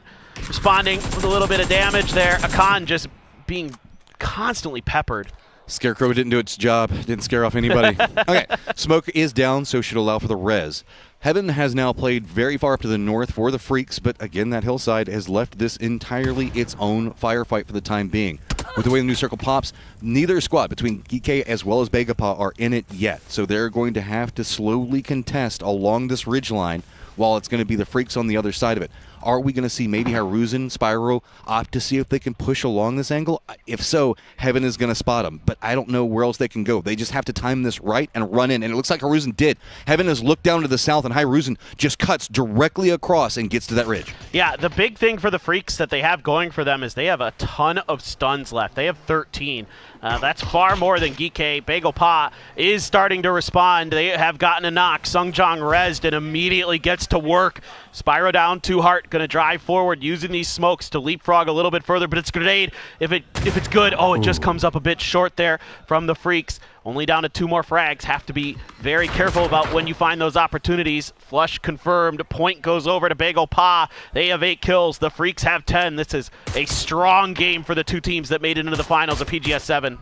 responding with a little bit of damage there. Akan just being constantly peppered. Scarecrow didn't do its job. Didn't scare off anybody. Okay, smoke is down, so should allow for the res. Heaven has now played very far up to the north for the Freaks, but again, that hillside has left this entirely its own firefight for the time being. With the way the new circle pops, neither squad between Geek as well as Begapa are in it yet, so they're going to have to slowly contest along this ridgeline while it's going to be the Freaks on the other side of it. Are we going to see maybe Hiruzen, Spyro opt to see if they can push along this angle? If so, Heaven is going to spot them, but I don't know where else they can go. They just have to time this right and run in, and it looks like Hiruzen did. Heaven has looked down to the south, and Hiruzen just cuts directly across and gets to that ridge. Yeah, the big thing for the Freaks that they have going for them is they have a ton of stuns left. They have 13. That's far more than Geek. Begapa is starting to respond. They have gotten a knock. Songjong rezzed and immediately gets to work. Spyro down, Two-Heart going to drive forward using these smokes to leapfrog a little bit further, but it's grenade. If it's good, it just comes up a bit short there from the Freaks. Only down to 2 more frags. Have to be very careful about when you find those opportunities. Flush confirmed. Point goes over to Begapa. They have 8 kills. The Freaks have 10. This is a strong game for the 2 teams that made it into the finals of PGS 7.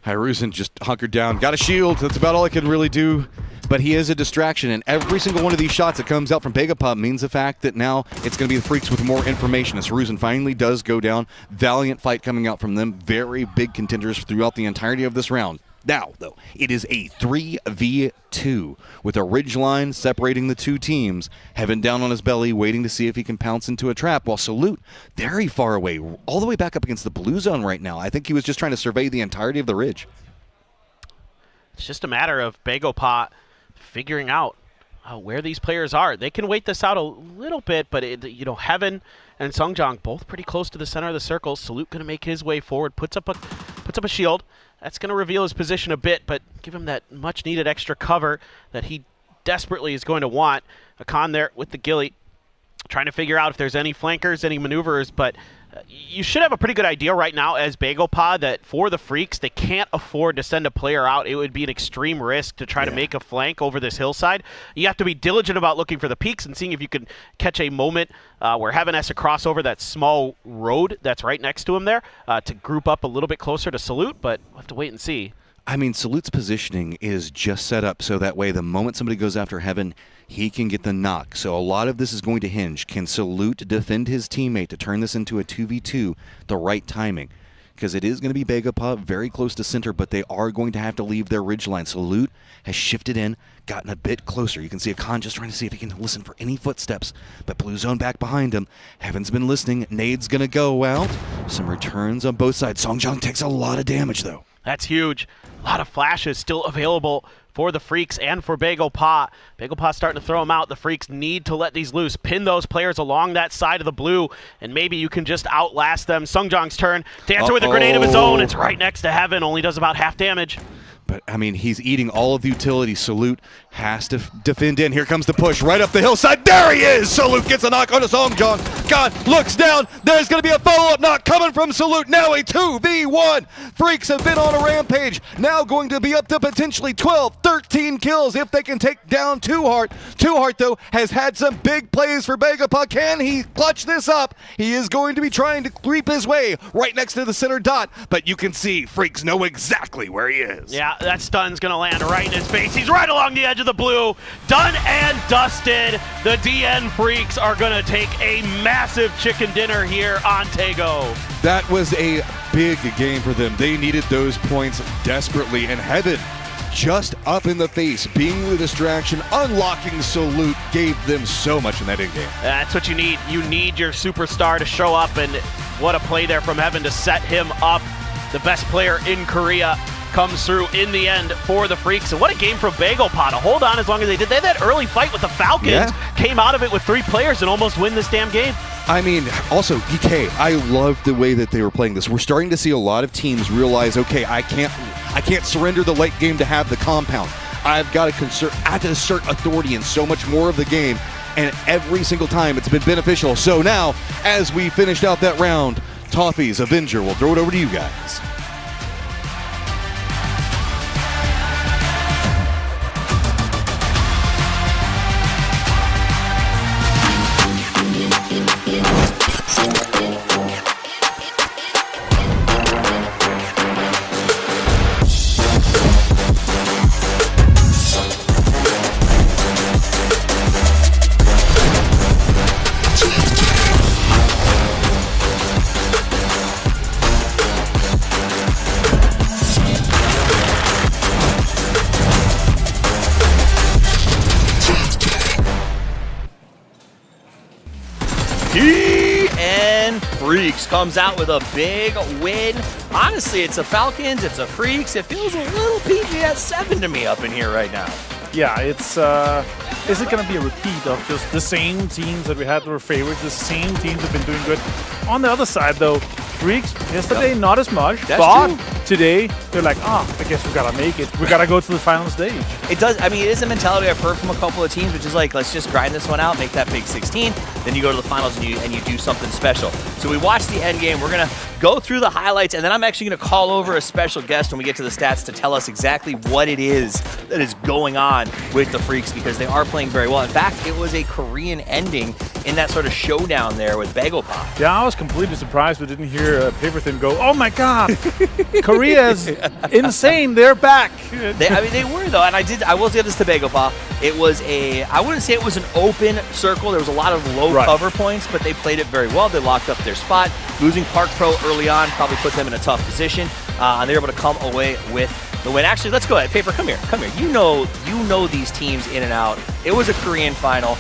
Hiruzen just hunkered down. Got a shield. That's about all I can really do. But he is a distraction, and every single one of these shots that comes out from Begapa means the fact that now it's going to be the Freaks with more information. As Hiruzen finally does go down, valiant fight coming out from them. Very big contenders throughout the entirety of this round. Now, though, it is a 3v2 with a ridge line separating the 2 teams. Heaven down on his belly, waiting to see if he can pounce into a trap, while Salute very far away, all the way back up against the blue zone right now. I think he was just trying to survey the entirety of the ridge. It's just a matter of Begapa figuring out where these players are. They can wait this out a little bit, but Heaven and Songjong both pretty close to the center of the circle. Salute going to make his way forward, puts up a shield. That's going to reveal his position a bit, but give him that much-needed extra cover that he desperately is going to want. Akan there with the ghillie. trying to figure out if there's any flankers, any maneuvers, but you should have a pretty good idea right now as BagelPod that for the Freaks, they can't afford to send a player out. It would be an extreme risk to try to make a flank over this hillside. You have to be diligent about looking for the peaks and seeing if you can catch a moment where Heaven has to cross over that small road that's right next to him there to group up a little bit closer to Salute, but we'll have to wait and see. I mean, Salute's positioning is just set up so that way the moment somebody goes after Heaven, he can get the knock. So a lot of this is going to hinge. Can Salute defend his teammate to turn this into a 2v2 the right timing? Because it is going to be BagelPod very close to center, but they are going to have to leave their ridge line. Salute has shifted in, gotten a bit closer. You can see Akan just trying to see if he can listen for any footsteps, but Blue Zone back behind him. Heaven's been listening. Nade's going to go out. Some returns on both sides. Songjong takes a lot of damage, though. That's huge. A lot of flashes still available for the Freaks and for BagelPod. BagelPod starting to throw them out. The Freaks need to let these loose. Pin those players along that side of the blue, and maybe you can just outlast them. Sungjong's turn to answer with a grenade of his own. It's right next to Heaven, only does about half damage. But, I mean, he's eating all of the utility. Salute has to defend in. Here comes the push right up the hillside. There he is! Salute gets a knock on his Songjong. God looks down. There's going to be a follow-up knock coming from Salute. Now a 2v1. Freaks have been on a rampage. Now going to be up to potentially 12, 13 kills if they can take down Two Heart. Two Heart, though, has had some big plays for BagelPod. Can he clutch this up? He is going to be trying to creep his way right next to the center dot, but you can see Freaks know exactly where he is. Yeah, that stun's going to land right in his face. He's right along the edge of the blue. Done and dusted. The DN Freaks are going to take a massive chicken dinner here on Tego. That was a big game for them. They needed those points desperately, and Heaven just up in the face, being the distraction, unlocking Salute gave them so much in that in-game. That's what you need. You need your superstar to show up, and what a play there from Heaven to set him up. The best player in Korea comes through in the end for the Freaks. And what a game from BagelPod to hold on as long as they did. They had that early fight with the Falcons, came out of it with 3 players and almost win this damn game. I mean, also, DK, I love the way that they were playing this. We're starting to see a lot of teams realize, okay, I can't surrender the late game to have the compound. I've got to assert authority in so much more of the game, and every single time it's been beneficial. So now, as we finished out that round, Toffee's Avenger, we'll throw it over to you guys. DN Freaks comes out with a big win. Honestly, it's a Falcons, it's a Freaks. It feels a little PGS 7 to me up in here right now. Yeah, it's is it going to be a repeat of just the same teams that we had that were favorites? The same teams have been doing good. On the other side, though, Freaks, yesterday, not as much. That's but true. Today, they're like, I guess we got to make it. We got to go to the final stage. It does. I mean, it is a mentality I've heard from a couple of teams, which is like, let's just grind this one out, make that big 16, then you go to the finals and you do something special. So we watched the end game. We're going to go through the highlights, and then I'm actually going to call over a special guest when we get to the stats to tell us exactly what it is that is going on with the Freaks, because they are playing very well. In fact, it was a Korean ending in that sort of showdown there with BagelPod. Yeah, I was completely surprised we didn't hear Paperthin go, oh my god, Korea is insane, they're back. They were, though, and I will give this to BagelPod. It was I wouldn't say it was an open circle. There was a lot of low cover points, but they played it very well. They locked up their spot. Losing Park Pro early on probably put them in a tough position, and they were able to come away with the win. Actually, let's go ahead. Paper, come here. You know these teams in and out. It was a Korean final.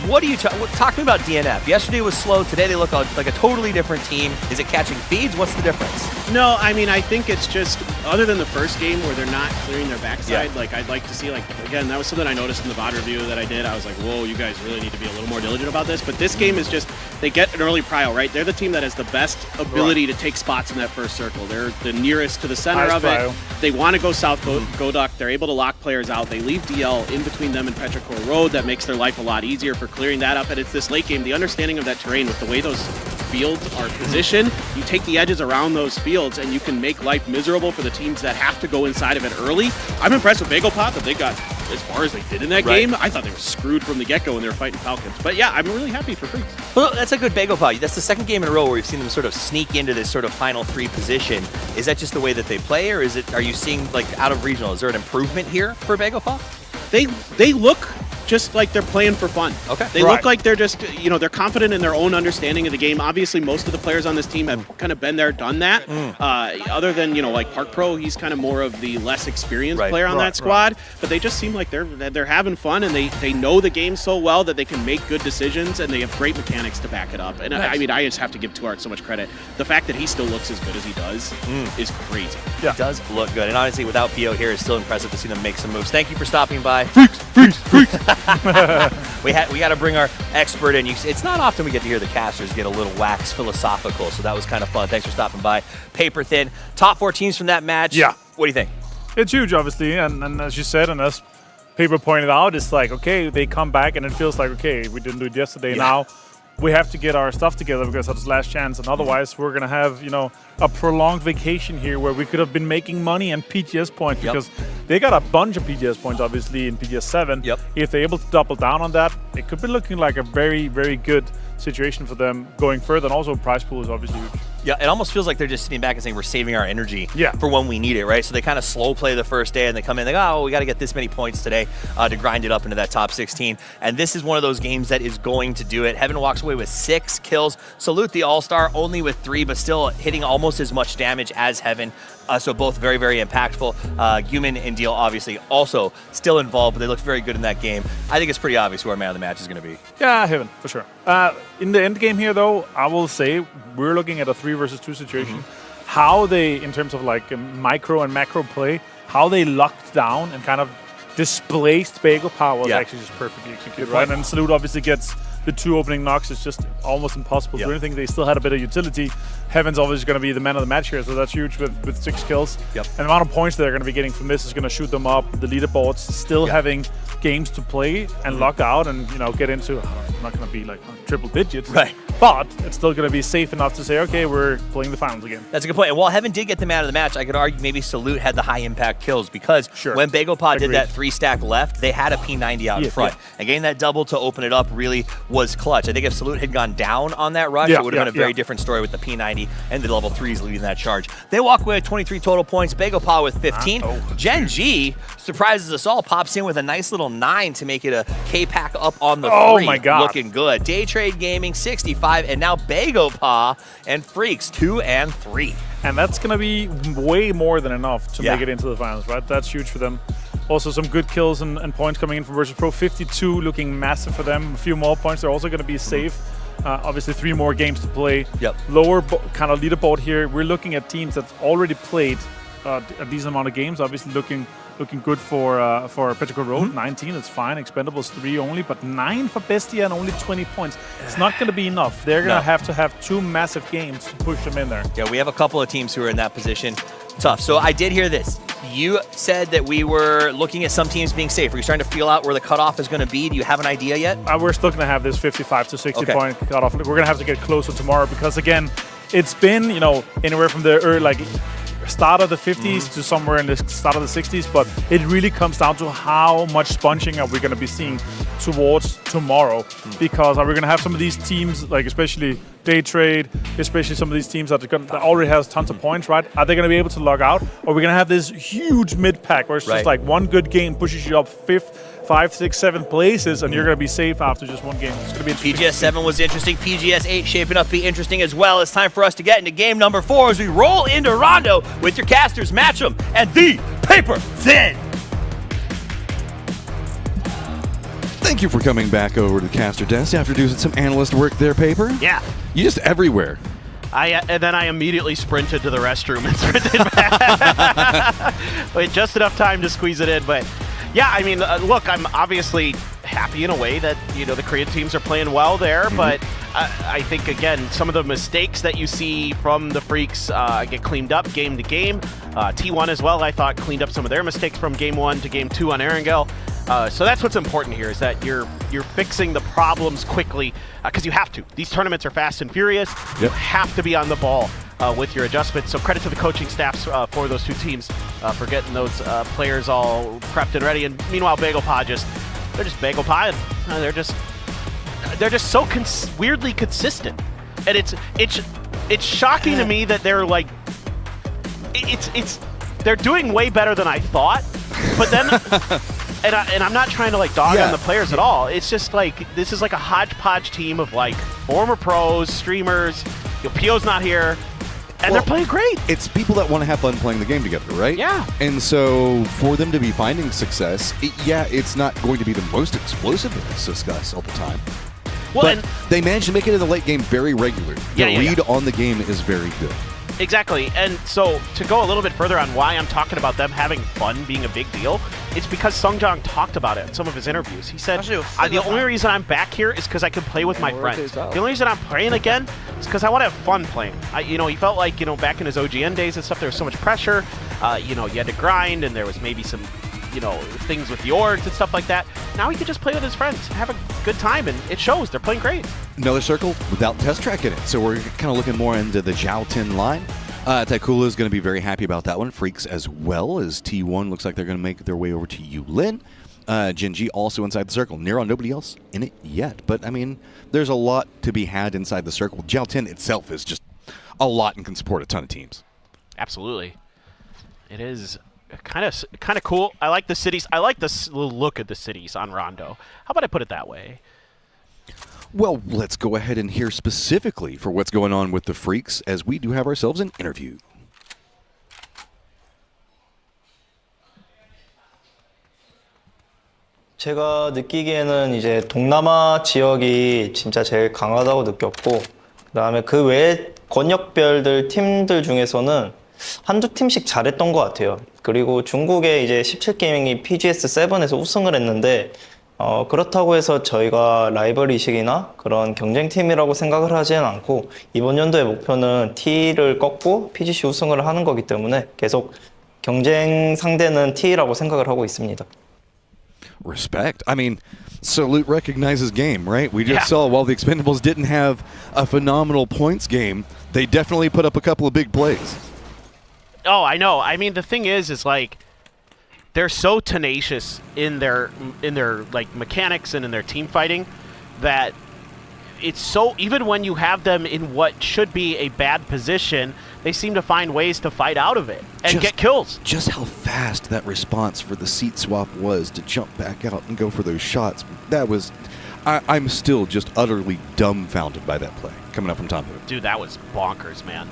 What do you talk to me about DNF? Yesterday was slow. Today they look like a totally different team. Is it catching feeds? What's the difference? No, I mean, I think it's just, other than the first game where they're not clearing their backside, like, I'd like to see, like, again, that was something I noticed in the VOD review that I did. I was like, whoa, you guys really need to be a little more diligent about this. But this game is just, they get an early prio, right? They're the team that has the best ability to take spots in that first circle. They're the nearest to the center of it. They want to go south, go duck. They're able to lock players out. They leave DL in between them and Petrichor Road. That makes their life a lot easier for clearing that up. And it's this late game, the understanding of that terrain with the way those fields are positioned. You take the edges around those fields and you can make life miserable for the teams that have to go inside of it early. I'm impressed with Bagel Pot that they got as far as they did in that game. I thought they were screwed from the get-go when they were fighting Falcons. But yeah, I'm really happy for Freaks. Well, that's a good Bagel Pot. That's the second game in a row where we've seen them sort of sneak into this sort of final 3 position. Is that just the way that they play, or are you seeing, like, out of regional, is there an improvement here for Bagel Pot? They look just like they're playing for fun. Okay. They look like they're just, they're confident in their own understanding of the game. Obviously, most of the players on this team have kind of been there, done that. Other than, like Park Pro, he's kind of more of the less experienced player on that squad. But they just seem like they're having fun, and they know the game so well that they can make good decisions, and they have great mechanics to back it up. And I mean, I just have to give Tuart so much credit. The fact that he still looks as good as he does is crazy. Yeah. It does look good. And honestly, without PO here, it's still impressive to see them make some moves. Thank you for stopping by. Freaks. we got to bring our expert in. It's not often we get to hear the casters get a little wax philosophical, so that was kind of fun. Thanks for stopping by. Paper thin. Top 4 teams from that match. Yeah. What do you think? It's huge, obviously, and as you said, and as Paper pointed out, it's like, okay, they come back, and it feels like, okay, we didn't do it yesterday. Now we have to get our stuff together because that's last chance, and otherwise we're going to have, a prolonged vacation here where we could have been making money and PGS points because they got a bunch of PGS points, obviously, in PGS 7. If they're able to double down on that, it could be looking like a very, very good situation for them going further, and also prize pool is obviously huge. Yeah, it almost feels like they're just sitting back and saying we're saving our energy for when we need it, right? So they kind of slow play the first day, and they come in, they go, oh, we got to get this many points today to grind it up into that top 16. And this is one of those games that is going to do it. Heaven walks away with 6 kills. Salute the All-Star, only with 3, but still hitting almost as much damage as Heaven. So both very, very impactful. Guman and Deal obviously also still involved, but they looked very good in that game. I think it's pretty obvious who our man of the match is going to be. Yeah, Heaven, for sure. In the end game here, though, I will say we're looking at a 3 versus 2 situation. How they, in terms of like micro and macro play, how they locked down and kind of displaced Bagel Power was actually just perfectly executed, right? And Salute obviously gets the 2 opening knocks. It's just almost impossible to do anything. They still had a bit of utility. Heaven's obviously going to be the man of the match here, so that's huge with 6 kills. And the amount of points they're going to be getting from this is going to shoot them up. The leaderboards still having games to play and lock out and get into, not going to be like triple digits, but it's still going to be safe enough to say, okay, we're playing the finals again. That's a good point. And while Heaven did get the man of the match, I could argue maybe Salute had the high impact kills because when Bagel Pod did that 3-stack left, they had a P90 out in front. And getting that double to open it up really was clutch. I think if Salute had gone down on that rush, it would have been a very different story with the P90 and the level 3s leading that charge. They walk away with 23 total points. Bagel Pod with 15. Gen G surprises us all, pops in with a nice little 9 to make it a K-pack up on the 3. Oh my God. Looking good. Day Trade Gaming 65, and now Bagel Pa and Freaks 2 and 3. And that's going to be way more than enough to make it into the finals, right? That's huge for them. Also, some good kills and points coming in from Virtus Pro. 52 looking massive for them. A few more points. They're also going to be safe. Obviously, 3 more games to play. Lower kind of leaderboard here. We're looking at teams that's already played a decent amount of games. Obviously, looking good for Petrichor Road. 19, that's fine. Expendables 3 only, but 9 for Bestia and only 20 points. It's not going to be enough. They're going to have 2 massive games to push them in there. Yeah, we have a couple of teams who are in that position. Tough. So I did hear this. You said that we were looking at some teams being safe. Are you starting to feel out where the cutoff is going to be? Do you have an idea yet? We're still going to have this 55 to 60 point cutoff. We're going to have to get closer tomorrow because, again, it's been, anywhere from the start of the 50s to somewhere in the start of the 60s, but it really comes down to how much sponging are we going to be seeing towards tomorrow, because are we going to have some of these teams, like especially Day Trade, especially some of these teams that already has tons of points, right? Are they going to be able to log out, or are we going to have this huge mid-pack where it's just like one good game pushes you up 5th, 5, 6, 7 places, and you're going to be safe after just one game. It's going to be interesting. PGS 7 was interesting. PGS 8 shaping up to be interesting as well. It's time for us to get into game number 4 as we roll into Rondo with your casters, match 'em, and the Paper Thin. Thank you for coming back over to the caster desk after doing some analyst work there, Paper. Yeah. You just everywhere. And then I immediately sprinted to the restroom and sprinted back. Wait, just enough time to squeeze it in, but yeah, I mean, look, I'm obviously happy in a way that, the Korean teams are playing well there, but I think, again, some of the mistakes that you see from the Freaks get cleaned up game to game. T1 as well, I thought, cleaned up some of their mistakes from game 1 to game 2 on Erangel. So that's what's important here, is that you're you're fixing the problems quickly because you have to. These tournaments are fast and furious. Yep. You have to be on the ball with your adjustments. So credit to the coaching staffs for those two teams for getting those players all prepped and ready. And meanwhile, Bagel Pie they're just Bagel Pie. They're just so weirdly consistent, and it's shocking to me that they're like they're doing way better than I thought. But then, and I'm not trying to like dog on the players at all. It's just like this is like a hodgepodge team of like former pros, streamers. Pio's not here, and they're playing great. It's people that want to have fun playing the game together, right? Yeah. And so for them to be finding success, it's not going to be the most explosive success all the time. Well, but they managed to make it in the late game very regular. The read on the game is very good. Exactly. And so to go a little bit further on why I'm talking about them having fun being a big deal, it's because Sungjoong talked about it in some of his interviews. He said, the only reason I'm back here is because I can play with my friends. The only reason I'm playing again is because I want to have fun playing. He felt like, back in his OGN days and stuff, there was so much pressure. You had to grind, and there was maybe some, things with the orgs and stuff like that. Now he could just play with his friends, have a good time, and it shows. They're playing great. Another circle without Test Track in it. So we're kind of looking more into the Zhao Tin line. Taikula is going to be very happy about that one. Freaks as well as T1 looks like they're going to make their way over to Yulin. Genji also inside the circle. Nero, nobody else in it yet. But, there's a lot to be had inside the circle. Zhao Tin itself is just a lot and can support a ton of teams. Absolutely. It is kind of cool. I like the cities. I like the look of the cities on Rondo. How about I put it that way? Well, let's go ahead and hear specifically for what's going on with the Freaks as we do have ourselves an interview. 제가 느끼기에는 이제 동남아 지역이 진짜 제일 강하다고 느꼈고, 그다음에 그 외에 권역별들 팀들 중에서는 한두 팀씩 잘했던 것 같아요. 그리고 중국의 이제 17게이밍이 PGS7에서 우승을 했는데 그렇다고 해서 저희가 라이벌 의식이나 그런 경쟁팀이라고 생각을 하지는 않고 이번 연도의 목표는 T를 꺾고 PGC 우승을 하는 거기 때문에 계속 경쟁 상대는 T라고 생각을 하고 있습니다. Respect. Salute recognizes game, right? We just saw while the Expendables didn't have a phenomenal points game, they definitely put up a couple of big plays. Oh, I know. The thing is like they're so tenacious in their like mechanics and in their team fighting that it's so, even when you have them in what should be a bad position, they seem to find ways to fight out of it and get kills. Just how fast that response for the seat swap was to jump back out and go for those shots. That was, I'm still just utterly dumbfounded by that play coming up from Tom. Dude, that was bonkers, man.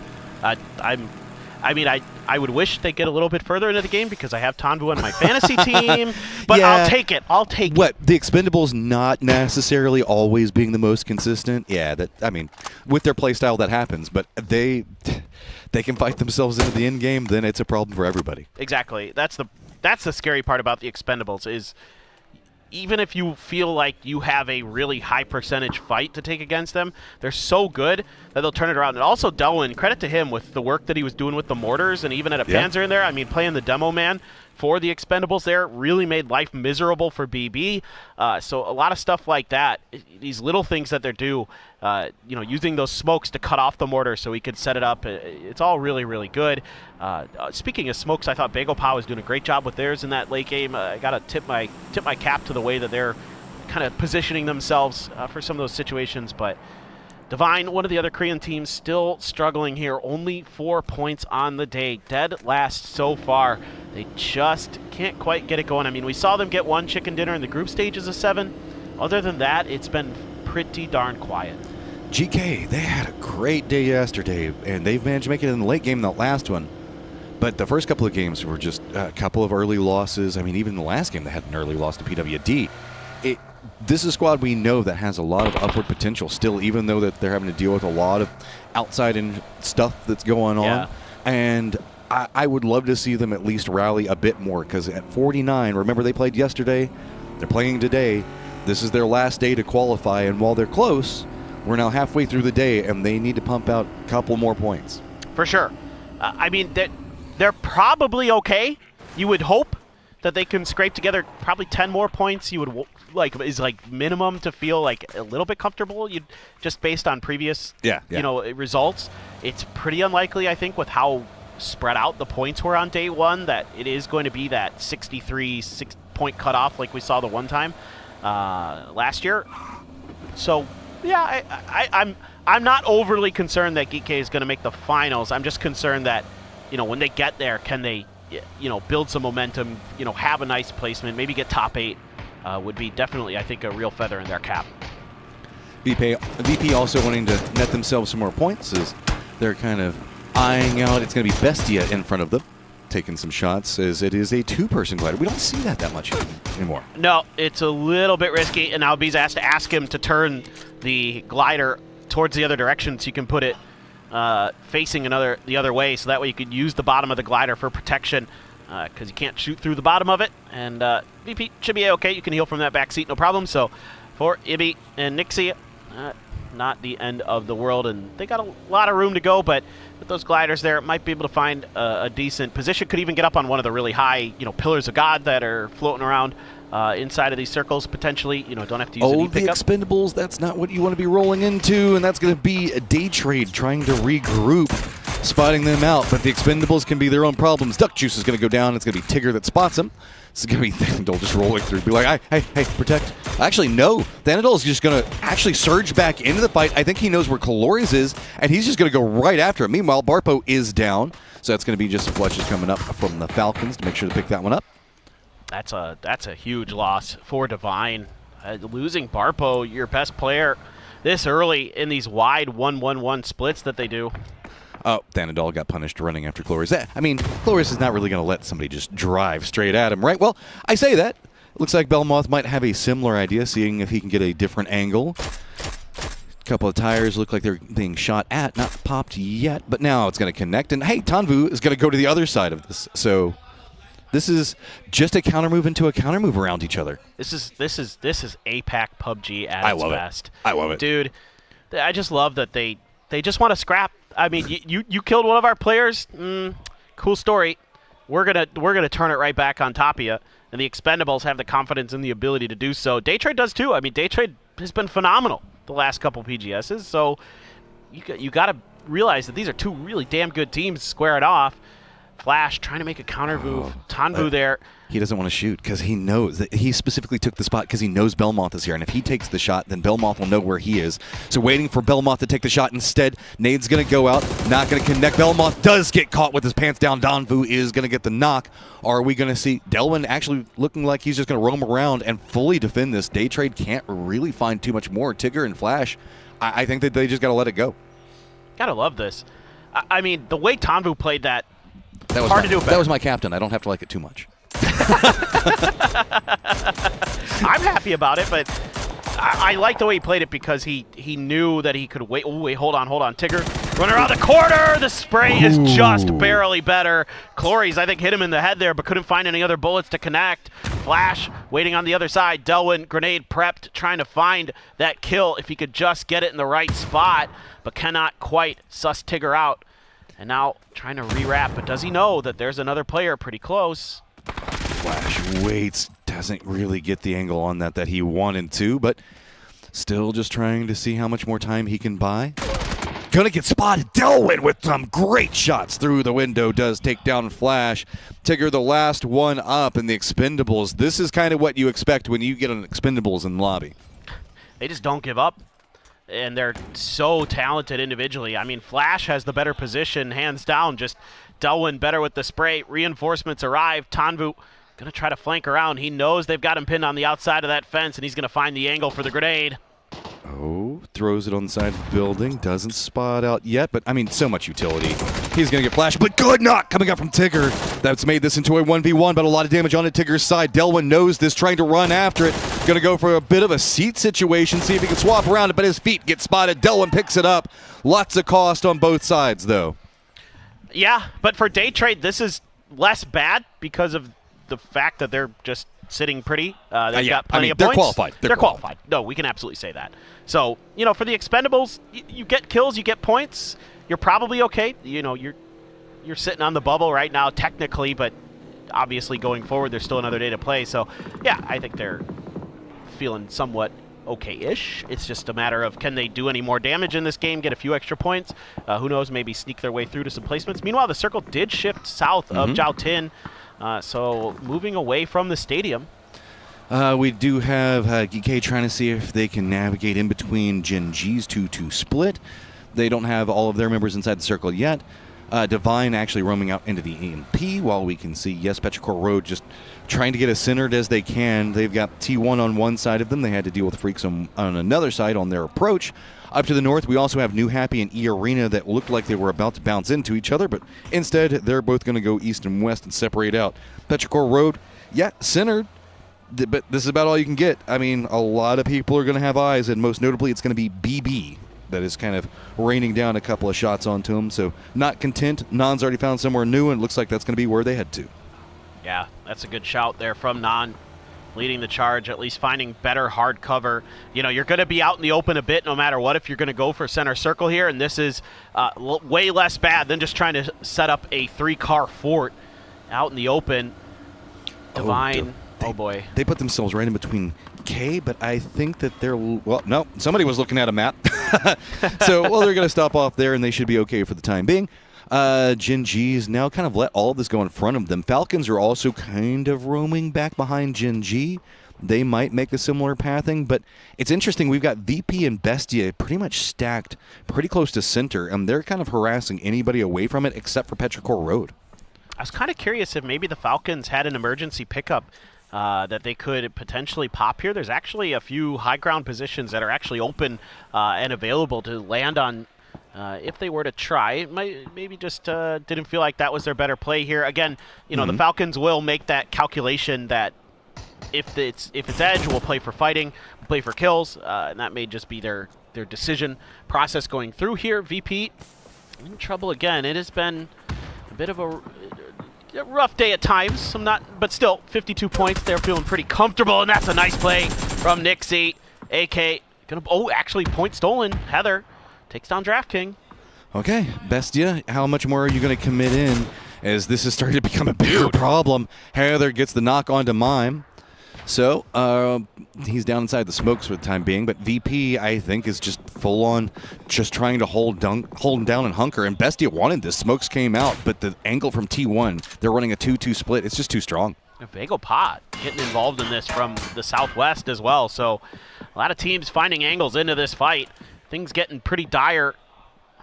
I would wish they get a little bit further into the game because I have Tanvu on my fantasy team, but I'll take it. What, the Expendables not necessarily always being the most consistent? Yeah, with their playstyle that happens, but they can fight themselves into the end game, then it's a problem for everybody. Exactly. That's the scary part about the Expendables is even if you feel like you have a really high percentage fight to take against them, they're so good that they'll turn it around. And also Delwyn, credit to him with the work that he was doing with the mortars and even at a Panzer in there. Playing the demo man for the Expendables there really made life miserable for BB. So a lot of stuff like that, these little things that they do, using those smokes to cut off the mortar so he could set it up. It's all really, really good. Speaking of smokes, I thought Bagel Pow was doing a great job with theirs in that late game. I got to tip my cap to the way that they're kind of positioning themselves for some of those situations. But Divine, one of the other Korean teams, still struggling here. Only 4 points on the day. Dead last so far. They just can't quite get it going. We saw them get one chicken dinner in the group stages of 7. Other than that, it's been pretty darn quiet. GK, they had a great day yesterday, and they've managed to make it in the late game, that last one. But the first couple of games were just a couple of early losses. Even in the last game, they had an early loss to PWD. This is a squad we know that has a lot of upward potential still, even though that they're having to deal with a lot of outside and stuff that's going on. And I would love to see them at least rally a bit more, because at 49, remember they played yesterday, they're playing today. This is their last day to qualify, and while they're close, we're now halfway through the day, and they need to pump out a couple more points. For sure. They're probably okay. You would hope that they can scrape together probably 10 more points, you would is minimum to feel like a little bit comfortable. You just based on previous results, it's pretty unlikely, I think, with how spread out the points were on day one, that it is going to be that 63 6-point cutoff like we saw the one time last year. So yeah, I'm not overly concerned that Geek is going to make the finals. I'm just concerned that when they get there, can they build some momentum, have a nice placement, maybe get top 8, would be definitely, I think, a real feather in their cap. VP also wanting to net themselves some more points as they're kind of eyeing out. It's going to be Bestia in front of them, taking some shots as it is a 2-person glider. We don't see that much anymore. No, it's a little bit risky, and now B's asked to ask him to turn the glider towards the other direction so you can put it facing the other way, so that way you could use the bottom of the glider for protection, because you can't shoot through the bottom of it. And VP should be okay. You can heal from that back seat, no problem. So for Ibby and Nixie, not the end of the world, and they got a lot of room to go, but with those gliders there, might be able to find a decent position. Could even get up on one of the really high, pillars of God that are floating around inside of these circles, potentially. Don't have to use any pickup. The Expendables, that's not what you want to be rolling into, and that's going to be a day trade trying to regroup, spotting them out. But the Expendables can be their own problems. Duck Juice is going to go down. It's going to be Tigger that spots him. It's going to be Thanadol just rolling through, be like, hey, protect. Actually, no. Thanadol is just going to actually surge back into the fight. I think he knows where Calores is, and he's just going to go right after it. Meanwhile, Barpo is down, so that's going to be just some flushes coming up from the Falcons to make sure to pick that one up. That's a huge loss for Divine. Losing Barpo, your best player, this early in these wide 1-1-1 splits that they do. Oh, Thanadol got punished running after Calores. I mean, Calores is not really going to let somebody just drive straight at him, right? Well, I say that. It looks like Belmoth might have a similar idea, seeing if he can get a different angle. A couple of tires look like they're being shot at, not popped yet, but now it's going to connect. And hey, Tanvu is going to go to the other side of this. So this is just a counter move into a counter move around each other. This is APAC PUBG at its best. I love it, dude. I just love that they just want to scrap. I mean, you killed one of our players. Cool story. We're gonna turn it right back on top of you. And the Expendables have the confidence and the ability to do so. Daytrade does too. I mean, Daytrade has been phenomenal the last couple PGSs. So you got to realize that these are two really damn good teams to square it off. Flash trying to make a counter move. Tanvu there. He doesn't want to shoot because he knows that he specifically took the spot because he knows Belmoth is here. And if he takes the shot, then Belmoth will know where he is. So waiting for Belmoth to take the shot instead. Nade's going to go out, not going to connect. Belmoth does get caught with his pants down. Donvu is going to get the knock. Are we going to see Delwyn actually looking like he's just going to roam around and fully defend this? Daytrade can't really find too much more. Tigger and Flash, I think that they just got to let it go. Gotta love this. I mean, the way Tanvu played that, was hard to do better. That was my captain. I don't have to like it too much. I'm happy about it, but I like the way he played it because he knew that he could wait. Oh, wait, hold on. Tigger, run around the corner. The spray is just barely better. Calores, I think, hit him in the head there, but couldn't find any other bullets to connect. Flash waiting on the other side. Delwyn, grenade prepped, trying to find that kill if he could just get it in the right spot, but cannot quite suss Tigger out. And now trying to rewrap, but does he know that there's another player pretty close? Flash waits, doesn't really get the angle on that he wanted to, but still just trying to see how much more time he can buy. Gonna get spotted. Delwyn with some great shots through the window does take down Flash. Tigger the last one up in the Expendables. This is kind of what you expect when you get an Expendables in the lobby. They just don't give up. And they're so talented individually. I mean, Flash has the better position, hands down. Just Delwyn better with the spray. Reinforcements arrive. Tanvu going to try to flank around. He knows they've got him pinned on the outside of that fence, and he's going to find the angle for the grenade. Oh, throws it on the side of the building. Doesn't spot out yet, but, I mean, so much utility. He's going to get flashed, but good knock coming up from Tigger. That's made this into a 1v1, but a lot of damage on it. Tigger's side. Delwyn knows this, trying to run after it. Going to go for a bit of a seat situation, see if he can swap around it, but his feet get spotted. Delwyn picks it up. Lots of cost on both sides, though. Yeah, but for Daytrade, this is less bad because of the fact that they're just sitting pretty. They've got plenty of they're points. Qualified. They're qualified. No, we can absolutely say that. So, for the Expendables, you get kills, you get points. You're probably okay. You're sitting on the bubble right now technically, but obviously going forward, there's still another day to play. So, yeah, I think they're feeling somewhat okay-ish. It's just a matter of can they do any more damage in this game, get a few extra points. Who knows, maybe sneak their way through to some placements. Meanwhile, the circle did shift south of Jiao Tin, so moving away from the stadium. We do have GK trying to see if they can navigate in between Gen G's 2-2 split. They don't have all of their members inside the circle yet. Divine actually roaming out into the EMP, while we can see, yes, Petrichor Road just trying to get as centered as they can. They've got T1 on one side of them. They had to deal with Freaks on another side on their approach. Up to the north, we also have New Happy and E Arena that looked like they were about to bounce into each other, but instead, they're both going to go east and west and separate out. Petrichor Road, yeah, centered, but this is about all you can get. I mean, a lot of people are going to have eyes, and most notably, it's going to be BB that is kind of raining down a couple of shots onto him. So not content. Nan's already found somewhere new, and it looks like that's going to be where they head to. Yeah, that's a good shout there from Nan, leading the charge, at least finding better hard cover. You know, you're going to be out in the open a bit no matter what if you're going to go for center circle here, and this is way less bad than just trying to set up a 3-car fort out in the open. Divine, oh boy. They put themselves right in between K, but I think that they're, well, no, somebody was looking at a map. So, well, they're going to stop off there, and they should be okay for the time being. Gen G's now kind of let all of this go in front of them. Falcons are also kind of roaming back behind Gen G. They might make a similar pathing, but it's interesting. We've got VP and Bestia pretty much stacked pretty close to center, and they're kind of harassing anybody away from it except for Petrichor Road. I was kind of curious if maybe the Falcons had an emergency pickup that they could potentially pop here. There's actually a few high ground positions that are actually open and available to land on if they were to try. It might maybe just didn't feel like that was their better play here. Again, you know, the Falcons will make that calculation that if it's edge, we'll play for fighting, we'll play for kills, and that may just be their decision process going through here. VP in trouble again. It has been a bit of a rough day at times. But still, 52 points. They're feeling pretty comfortable, and that's a nice play from Nixie. AK actually point stolen. Heather takes down DraftKing. Okay, Bestia, how much more are you going to commit in as this is starting to become a bigger problem? Heather gets the knock onto Mime. So, he's down inside the smokes for the time being, but VP, I think, is just full-on just trying to hold him down and hunker, and Bestia wanted this. Smokes came out, but the angle from T1, they're running a 2-2 split. It's just too strong. Vago Pot getting involved in this from the southwest as well, so a lot of teams finding angles into this fight. Things getting pretty dire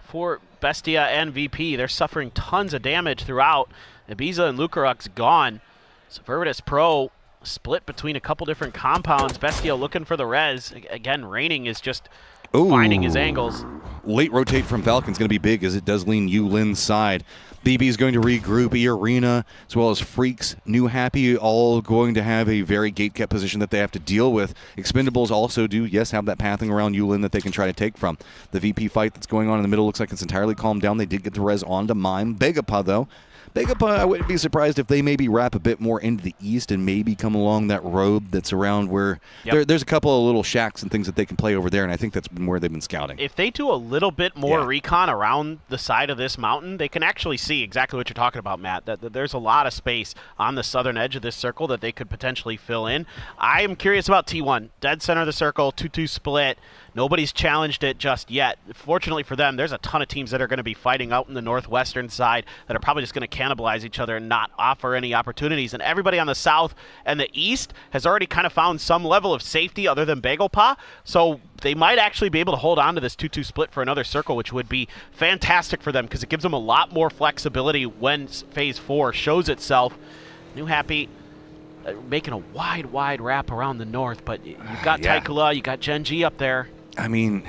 for Bestia and VP. They're suffering tons of damage throughout. Ibiza and Lukaruk's gone. So Virtus Pro split between a couple different compounds. Bestia looking for the res. Again, Raining is just finding his angles. Late rotate from Falcon's going to be big as it does lean Yulin's side. BB is going to regroup. E-Arena, as well as Freaks, New Happy, all going to have a very gate-kept position that they have to deal with. Expendables also do, yes, have that pathing around Yulin that they can try to take from. The VP fight that's going on in the middle looks like it's entirely calmed down. They did get the res onto Mime. Begapa, though. Begapa, I wouldn't be surprised if they maybe wrap a bit more into the east and maybe come along that road that's around where there's a couple of little shacks and things that they can play over there, and I think that's where they've been scouting. If they do a little bit more recon around the side of this mountain, they can actually see exactly what you're talking about, Matt, that there's a lot of space on the southern edge of this circle that they could potentially fill in. I am curious about T1. Dead center of the circle, 2-2 split. Nobody's challenged it just yet. Fortunately for them, there's a ton of teams that are going to be fighting out in the northwestern side that are probably just going to cannibalize each other and not offer any opportunities. And everybody on the south and the east has already kind of found some level of safety other than Bagelpa. So they might actually be able to hold on to this 2-2 split for another circle, which would be fantastic for them because it gives them a lot more flexibility when Phase 4 shows itself. New Happy making a wide wrap around the north, but you've got Taikula, you got Gen G up there. I mean,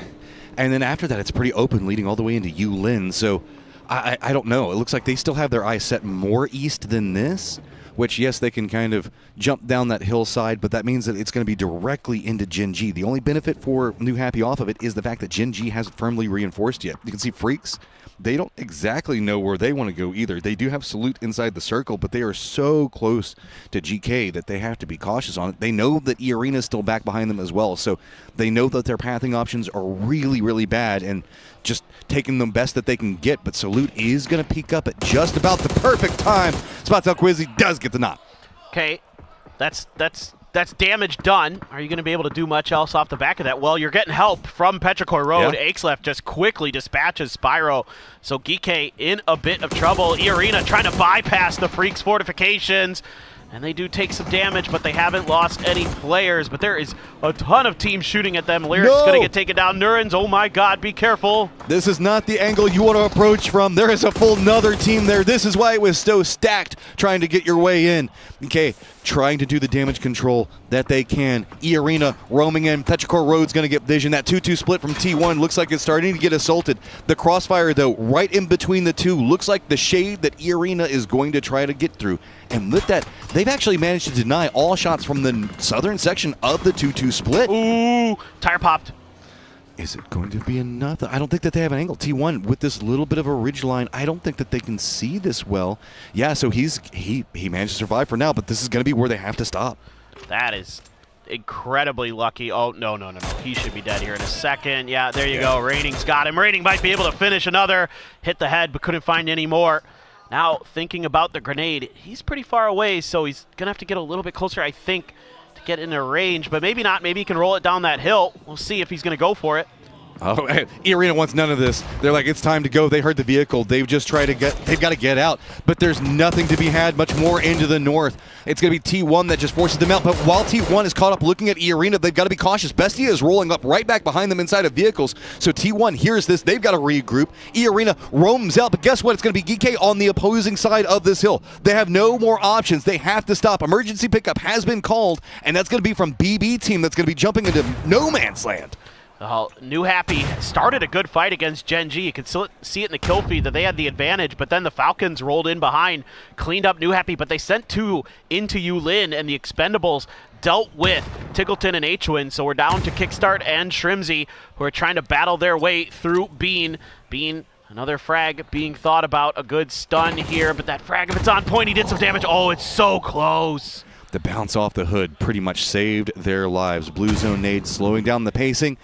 and then after that, it's pretty open, leading all the way into Yulin. So I don't know. It looks like they still have their eyes set more east than this, which, yes, they can kind of jump down that hillside, but that means that it's going to be directly into Gen G. The only benefit for New Happy off of it is the fact that Gen G hasn't firmly reinforced yet. You can see Freaks. they don't exactly know where they want to go either. They do have Salute inside the circle, but they are so close to GK that they have to be cautious on it. They know that E-Arena is still back behind them as well, so they know that their pathing options are really, really bad and just taking the best that they can get. But Salute is going to peak up at just about the perfect time. Spotel Quizzy does get the knock. Okay, that's damage done. Are you going to be able to do much else off the back of that? Well, you're getting help from Petrichor Road. Yeah. Axlef just quickly dispatches Spyro. So GK in a bit of trouble. E-Arena trying to bypass the Freaks' fortifications. And they do take some damage, but they haven't lost any players. But there is a ton of teams shooting at them. Lyric's going to get taken down. Nurens, oh my god, be careful. This is not the angle you want to approach from. There is a full nother team there. This is why it was so stacked trying to get your way in. Okay, trying to do the damage control that they can. E-Arena roaming in. Petrichor Road's going to get vision. That 2-2 split from T1 looks like it's starting to get assaulted. The crossfire, though, right in between the two, looks like the shade that E-Arena is going to try to get through. And with that, they've actually managed to deny all shots from the southern section of the 2-2 split. Ooh, tire popped. Is it going to be enough? I don't think that they have an angle. T1 with this little bit of a ridge line, I don't think that they can see this well. Yeah, so he managed to survive for now, but this is going to be where they have to stop. That is incredibly lucky. Oh, no. He should be dead here in a second. Yeah, there you go. Raining's got him. Raining might be able to finish another. Hit the head, but couldn't find any more. Now, thinking about the grenade, he's pretty far away, so he's going to have to get a little bit closer, I think, to get in a range, but maybe not. Maybe he can roll it down that hill. We'll see if he's going to go for it. Oh, E-Arena wants none of this. They're like, it's time to go. They heard the vehicle. They've just tried to they've got to get out. But there's nothing to be had much more into the north. It's going to be T1 that just forces them out. But while T1 is caught up looking at E-Arena, they've got to be cautious. Bestia is rolling up right back behind them inside of vehicles. So T1 hears this. They've got to regroup. E-Arena roams out. But guess what? It's going to be GK on the opposing side of this hill. They have no more options. They have to stop. Emergency pickup has been called, and that's going to be from BB team that's going to be jumping into no man's land. New Happy started a good fight against Gen G. You could still see it in the kill feed that they had the advantage, but then the Falcons rolled in behind, cleaned up New Happy, but they sent two into Yulin, and the Expendables dealt with Tickleton and H-Win, so we're down to Kickstart and Shrimzy, who are trying to battle their way through Bean. Bean, another frag being thought about, a good stun here, but that frag, if it's on point, he did some damage. Oh, it's so close. The bounce off the hood pretty much saved their lives. Blue zone nade slowing down the pacing.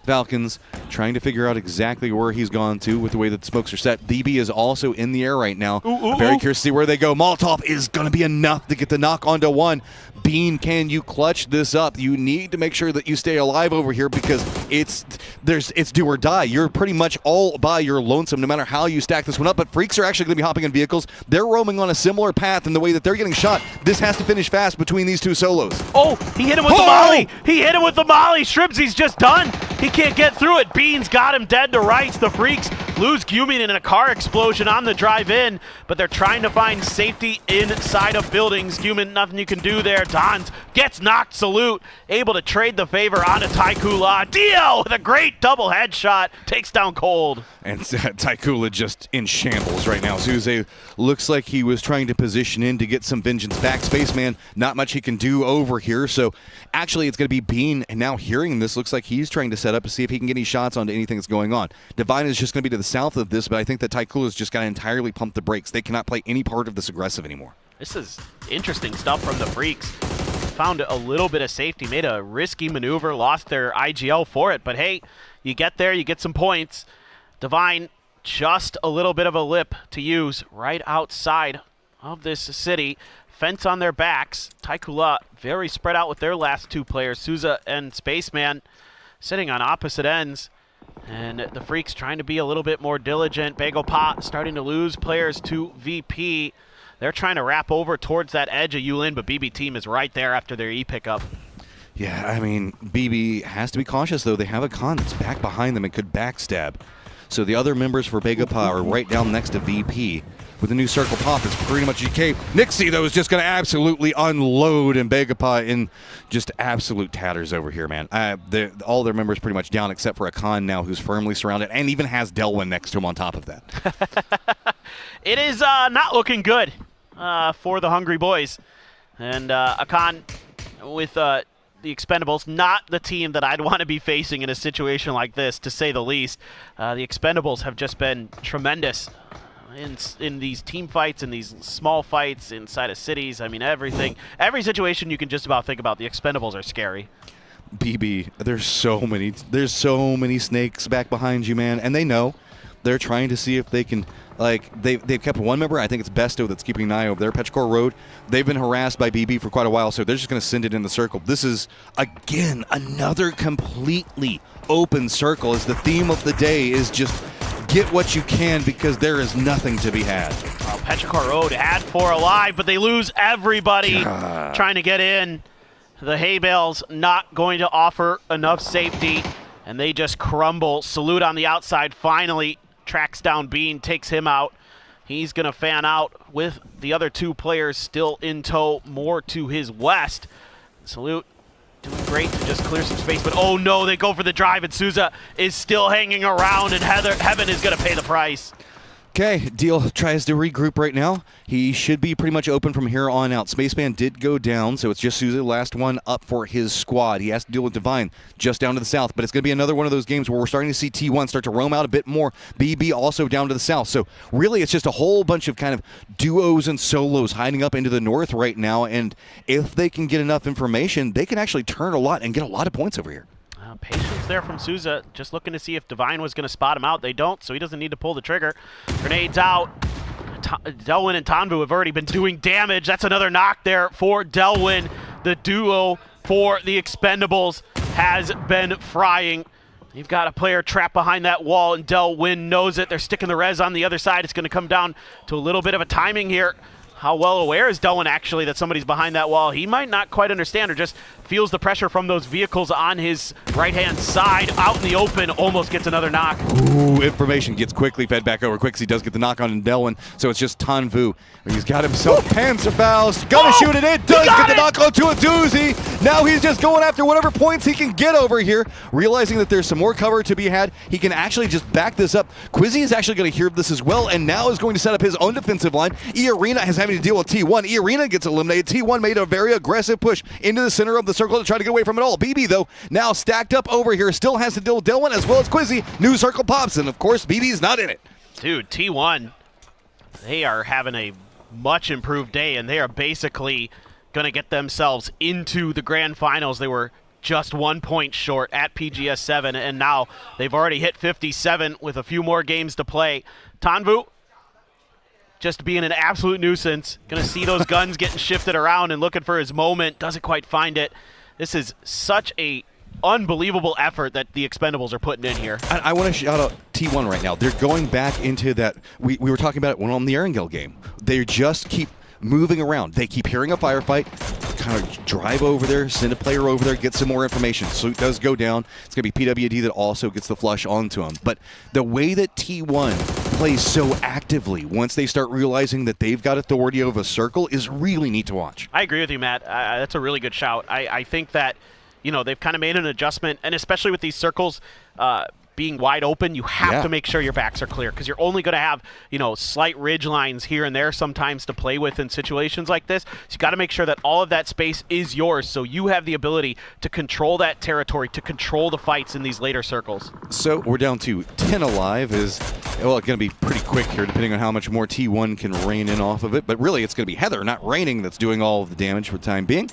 Falcons trying to figure out exactly where he's gone to with the way that the smokes are set. BB is also in the air right now. Very curious to see where they go. Molotov is going to be enough to get the knock onto one. Bean, can you clutch this up? You need to make sure that you stay alive over here because it's do or die. You're pretty much all by your lonesome no matter how you stack this one up. But Freaks are actually going to be hopping in vehicles. They're roaming on a similar path in the way that they're getting shot. This has to finish fast between these two solos. Oh, he hit him with the molly. He hit him with the molly. Shrimzy's just done. He can't get through it. Beans got him dead to rights. The Freaks lose Gumin in a car explosion on the drive in, but they're trying to find safety inside of buildings. Gumin, nothing you can do there. Dons gets knocked. Salute, able to trade the favor onto Taikula. DL with a great double headshot, takes down Cold. And Taikula just in shambles right now. Zuze looks like he was trying to position in to get some vengeance back. Spaceman, not much he can do over here. So actually it's going to be Bean, and now hearing this, looks like he's trying to set up to see if he can get any shots onto anything that's going on. Divine is just going to be to the south of this, but I think that Taikula's just got to entirely pump the brakes. They cannot play any part of this aggressive anymore. This is interesting stuff from the Freaks. Found a little bit of safety, made a risky maneuver, lost their IGL for it, but hey, you get there, you get some points. Divine, just a little bit of a lip to use right outside of this city. Fence on their backs. Taikula very spread out with their last two players, Souza and Spaceman, sitting on opposite ends. And the Freaks trying to be a little bit more diligent. Bagel Pot starting to lose players to VP. They're trying to wrap over towards that edge of Yulin, but BB team is right there after their E pickup. Yeah, I mean, BB has to be cautious, though. They have a con that's back behind them and could backstab. So the other members for Begapa are right down next to VP. With the new circle pop, it's pretty much GK. Nixie, though, is just going to absolutely unload and Begapa in just absolute tatters over here, man. All their members pretty much down except for Akan now, who's firmly surrounded and even has Delwyn next to him on top of that. It is not looking good for the Hungry Boys. And Akan with the Expendables, not the team that I'd want to be facing in a situation like this, to say the least. The Expendables have just been tremendous in these team fights, in these small fights inside of cities. I mean, everything. Every situation you can just about think about, the Expendables are scary. BB, there's so many snakes back behind you, man, and they know. They're trying to see if they can, like, they've kept one member. I think it's Besto that's keeping an eye over there. Petrichor Road, they've been harassed by BB for quite a while, so they're just going to send it in the circle. This is, again, another completely open circle, as the theme of the day is just get what you can, because there is nothing to be had. Well, Petrichor Road had 4 alive, but they lose everybody trying to get in. The hay bales not going to offer enough safety, and they just crumble. Salute on the outside finally tracks down Bean, takes him out. He's going to fan out with the other 2 players still in tow, more to his west. Salute doing great to just clear some space, but oh no, they go for the drive, and Souza is still hanging around, and Heaven is going to pay the price. Okay, Deal tries to regroup right now. He should be pretty much open from here on out. Spaceman did go down, so it's just Souza, the last one up for his squad. He has to deal with Divine just down to the south, but it's going to be another one of those games where we're starting to see T1 start to roam out a bit more. BB also down to the south. So really, it's just a whole bunch of kind of duos and solos hiding up into the north right now, and if they can get enough information, they can actually turn a lot and get a lot of points over here. Patience there from Souza, just looking to see if Divine was going to spot him out. They don't, so he doesn't need to pull the trigger. Grenades out. Delwyn and Tanvu have already been doing damage. That's another knock there for Delwyn. The duo for the Expendables has been frying. You've got a player trapped behind that wall, and Delwyn knows it. They're sticking the res on the other side. It's going to come down to a little bit of a timing here. How well aware is Delwyn actually that somebody's behind that wall? He might not quite understand, or just feels the pressure from those vehicles on his right-hand side. Out in the open, almost gets another knock. Ooh, information gets quickly fed back over. Quixie does get the knock on in Delwyn, so it's just Tanvu. He's got himself Panzerfaust. Gonna shoot it. It does get the knock on to a doozy. Now he's just going after whatever points he can get over here, realizing that there's some more cover to be had. He can actually just back this up. Quizzy is actually going to hear this as well, and now is going to set up his own defensive line. E-Arena has having to deal with T1. E-Arena gets eliminated. T1 made a very aggressive push into the center of the circle to try to get away from it all. BB, though, now stacked up over here, still has to deal with Delwyn as well as Quizzy. New circle pops, and of course, BB's not in it. Dude, T1, they are having a much improved day, and they are basically going to get themselves into the grand finals. They were just 1 point short at PGS 7, and now they've already hit 57 with a few more games to play. Tanvu, just being an absolute nuisance. Going to see those guns getting shifted around and looking for his moment. Doesn't quite find it. This is such a unbelievable effort that the Expendables are putting in here. I want to shout out T1 right now. They're going back into that. We were talking about it when on the Erangel game. They just keep moving around. They keep hearing a firefight, kind of drive over there, send a player over there, get some more information. So it does go down. It's going to be PWD that also gets the flush onto him. But the way that T1 plays so actively once they start realizing that they've got authority over a circle is really neat to watch. I agree with you, Matt. That's a really good shout. I think that, you know, they've kind of made an adjustment, and especially with these circles being wide open, you have to make sure your backs are clear, because you're only going to have, you know, slight ridge lines here and there sometimes to play with in situations like this. So you got to make sure that all of that space is yours, so you have the ability to control that territory, to control the fights in these later circles. So we're down to 10 alive. Is well, it's going to be pretty quick here, depending on how much more T1 can rain in off of it. But really, it's going to be Heather, not Raining, that's doing all of the damage for the time being.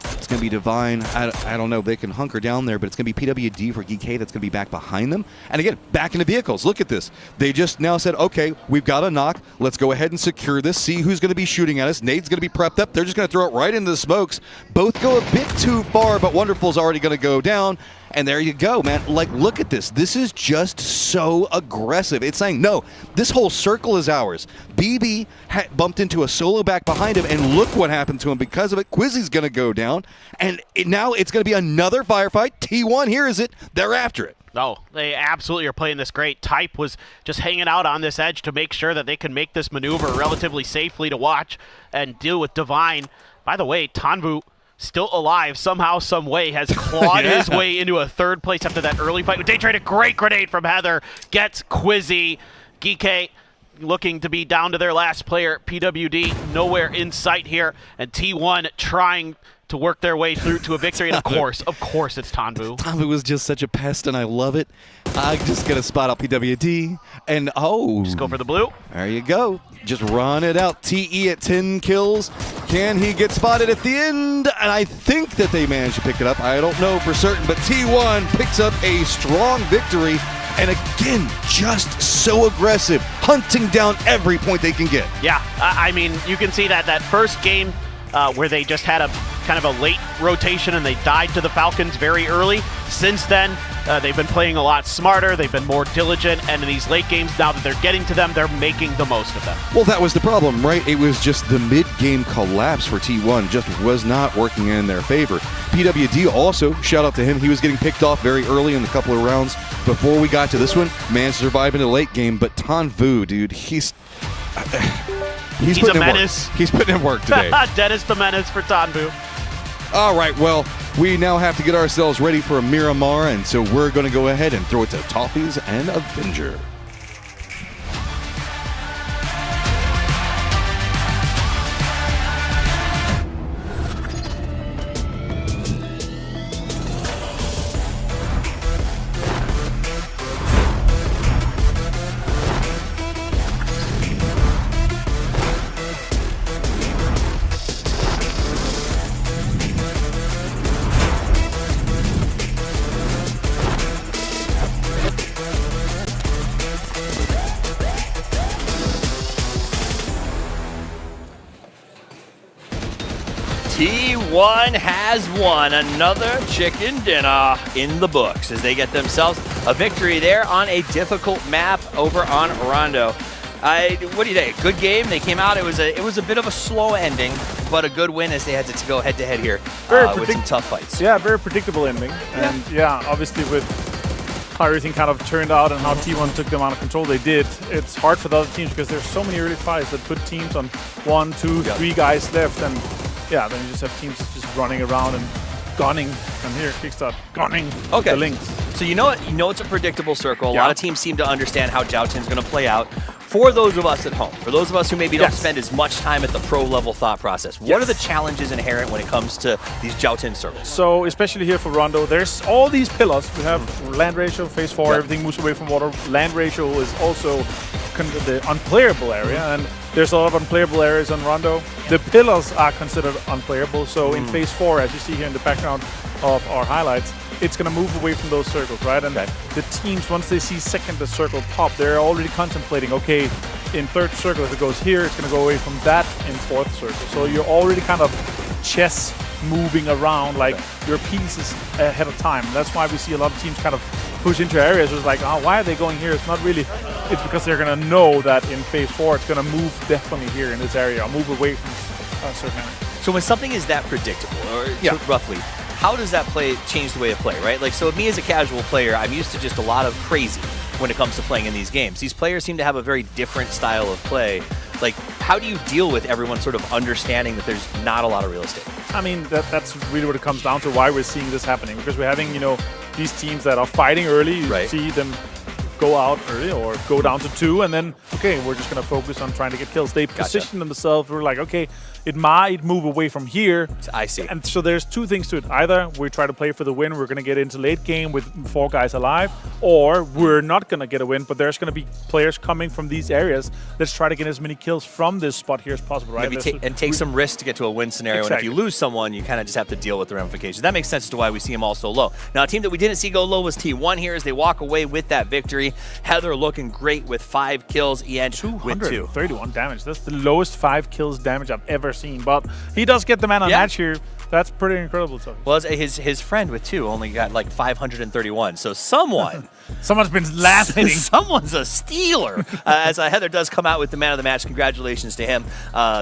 It's going to be Divine. I don't know. They can hunker down there, but it's going to be PWD for GK that's going to be back behind them. And again, back into vehicles. Look at this. They just now said, okay, we've got a knock. Let's go ahead and secure this, see who's going to be shooting at us. Nade's going to be prepped up. They're just going to throw it right into the smokes. Both go a bit too far, but Wonderful's already going to go down. And there you go, man. Like, look at this. This is just so aggressive. It's saying, no, this whole circle is ours. BB bumped into a solo back behind him, and look what happened to him because of it. Quizzy's going to go down, and now it's going to be another firefight. T1 hears it. They're after it. Oh, they absolutely are playing this great. Type was just hanging out on this edge to make sure that they can make this maneuver relatively safely to watch and deal with Divine. By the way, Tanvu, still alive somehow, some way, has clawed his way into a third place after that early fight. Day Trade, a great grenade from Heather, gets Quizzy. GK looking to be down to their last player. PWD nowhere in sight here, and T1 trying to work their way through to a victory. And of course, it's Tanbu. Tanbu was just such a pest, and I love it. I just get a spot out PWD, and just go for the blue. There you go. Just run it out. TE at 10 kills. Can he get spotted at the end? And I think that they managed to pick it up. I don't know for certain, but T1 picks up a strong victory. And again, just so aggressive, hunting down every point they can get. Yeah, I mean, you can see that first game where they just had a kind of a late rotation and they died to the Falcons very early. Since then, they've been playing a lot smarter. They've been more diligent. And in these late games, now that they're getting to them, they're making the most of them. Well, that was the problem, right? It was just the mid-game collapse for T1 just was not working in their favor. PWD also, shout out to him, he was getting picked off very early in the couple of rounds before we got to this one. Managed to survive in the late game, but Tanvu, dude, he's a menace. He's putting in work today. Dennis the Menace for Tanvu. All right, well, we now have to get ourselves ready for a Miramar, and so we're going to go ahead and throw it to Toffees and Avenger. T1 has won another chicken dinner in the books as they get themselves a victory there on a difficult map over on Rondo. What do you think? Good game. They came out. It was a bit of a slow ending, but a good win as they had to go head-to-head here with some tough fights. Yeah, very predictable ending. And yeah, obviously with how everything kind of turned out and how T1 took them out of control they did, it's hard for the other teams because there's so many early fights that put teams on 1, 2, 3 guys left, and yeah, then you just have teams just running around and gunning. And here, Kickstart, gunning the links. So you know it's a predictable circle. A lot of teams seem to understand how Joutin's going to play out. For those of us at home, for those of us who maybe don't spend as much time at the pro level thought process, what are the challenges inherent when it comes to these Joutin circles? So especially here for Rondo, there's all these pillars. We have land ratio, phase 4, everything moves away from water. Land ratio is also the unplayable area, and there's a lot of unplayable areas on Rondo. The pillars are considered unplayable, so in phase 4, as you see here in the background of our highlights, it's going to move away from those circles, right? And the teams, once they see the circle pop, they're already contemplating, okay, in third circle, if it goes here, it's going to go away from that in fourth circle. So you're already kind of chess moving around like your pieces ahead of time. That's why we see a lot of teams kind of push into areas where it's like, oh, why are they going here? It's not really, it's because they're going to know that in phase 4, it's going to move definitely here in this area, or move away from a certain area. So when something is that predictable, or roughly, how does that play change the way of play, right? Like, so me as a casual player, I'm used to just a lot of crazy when it comes to playing in these games. These players seem to have a very different style of play. Like, how do you deal with everyone sort of understanding that there's not a lot of real estate? I mean, that's really what it comes down to, why we're seeing this happening. Because we're having, these teams that are fighting early. You see them go out early or go down to 2, and then, okay, we're just going to focus on trying to get kills. They position themselves. We're like, okay, it might move away from here. I see. And so there's two things to it. Either we try to play for the win, we're going to get into late game with 4 guys alive, or we're not going to get a win, but there's going to be players coming from these areas. Let's try to get as many kills from this spot here as possible, right? Maybe take some risks to get to a win scenario, and if you lose someone, you kind of just have to deal with the ramifications. That makes sense as to why we see them all so low. Now, a team that we didn't see go low was T1 here as they walk away with that victory. Heather looking great with 5 kills, Ian with 2. 231 damage. That's the lowest 5 kills damage I've ever seen, but he does get the man on match here. That's pretty incredible. Well, his friend with 2 only got like 531, so someone's been last hitting. Someone's a stealer. As Heather does come out with the man of the match, congratulations to him.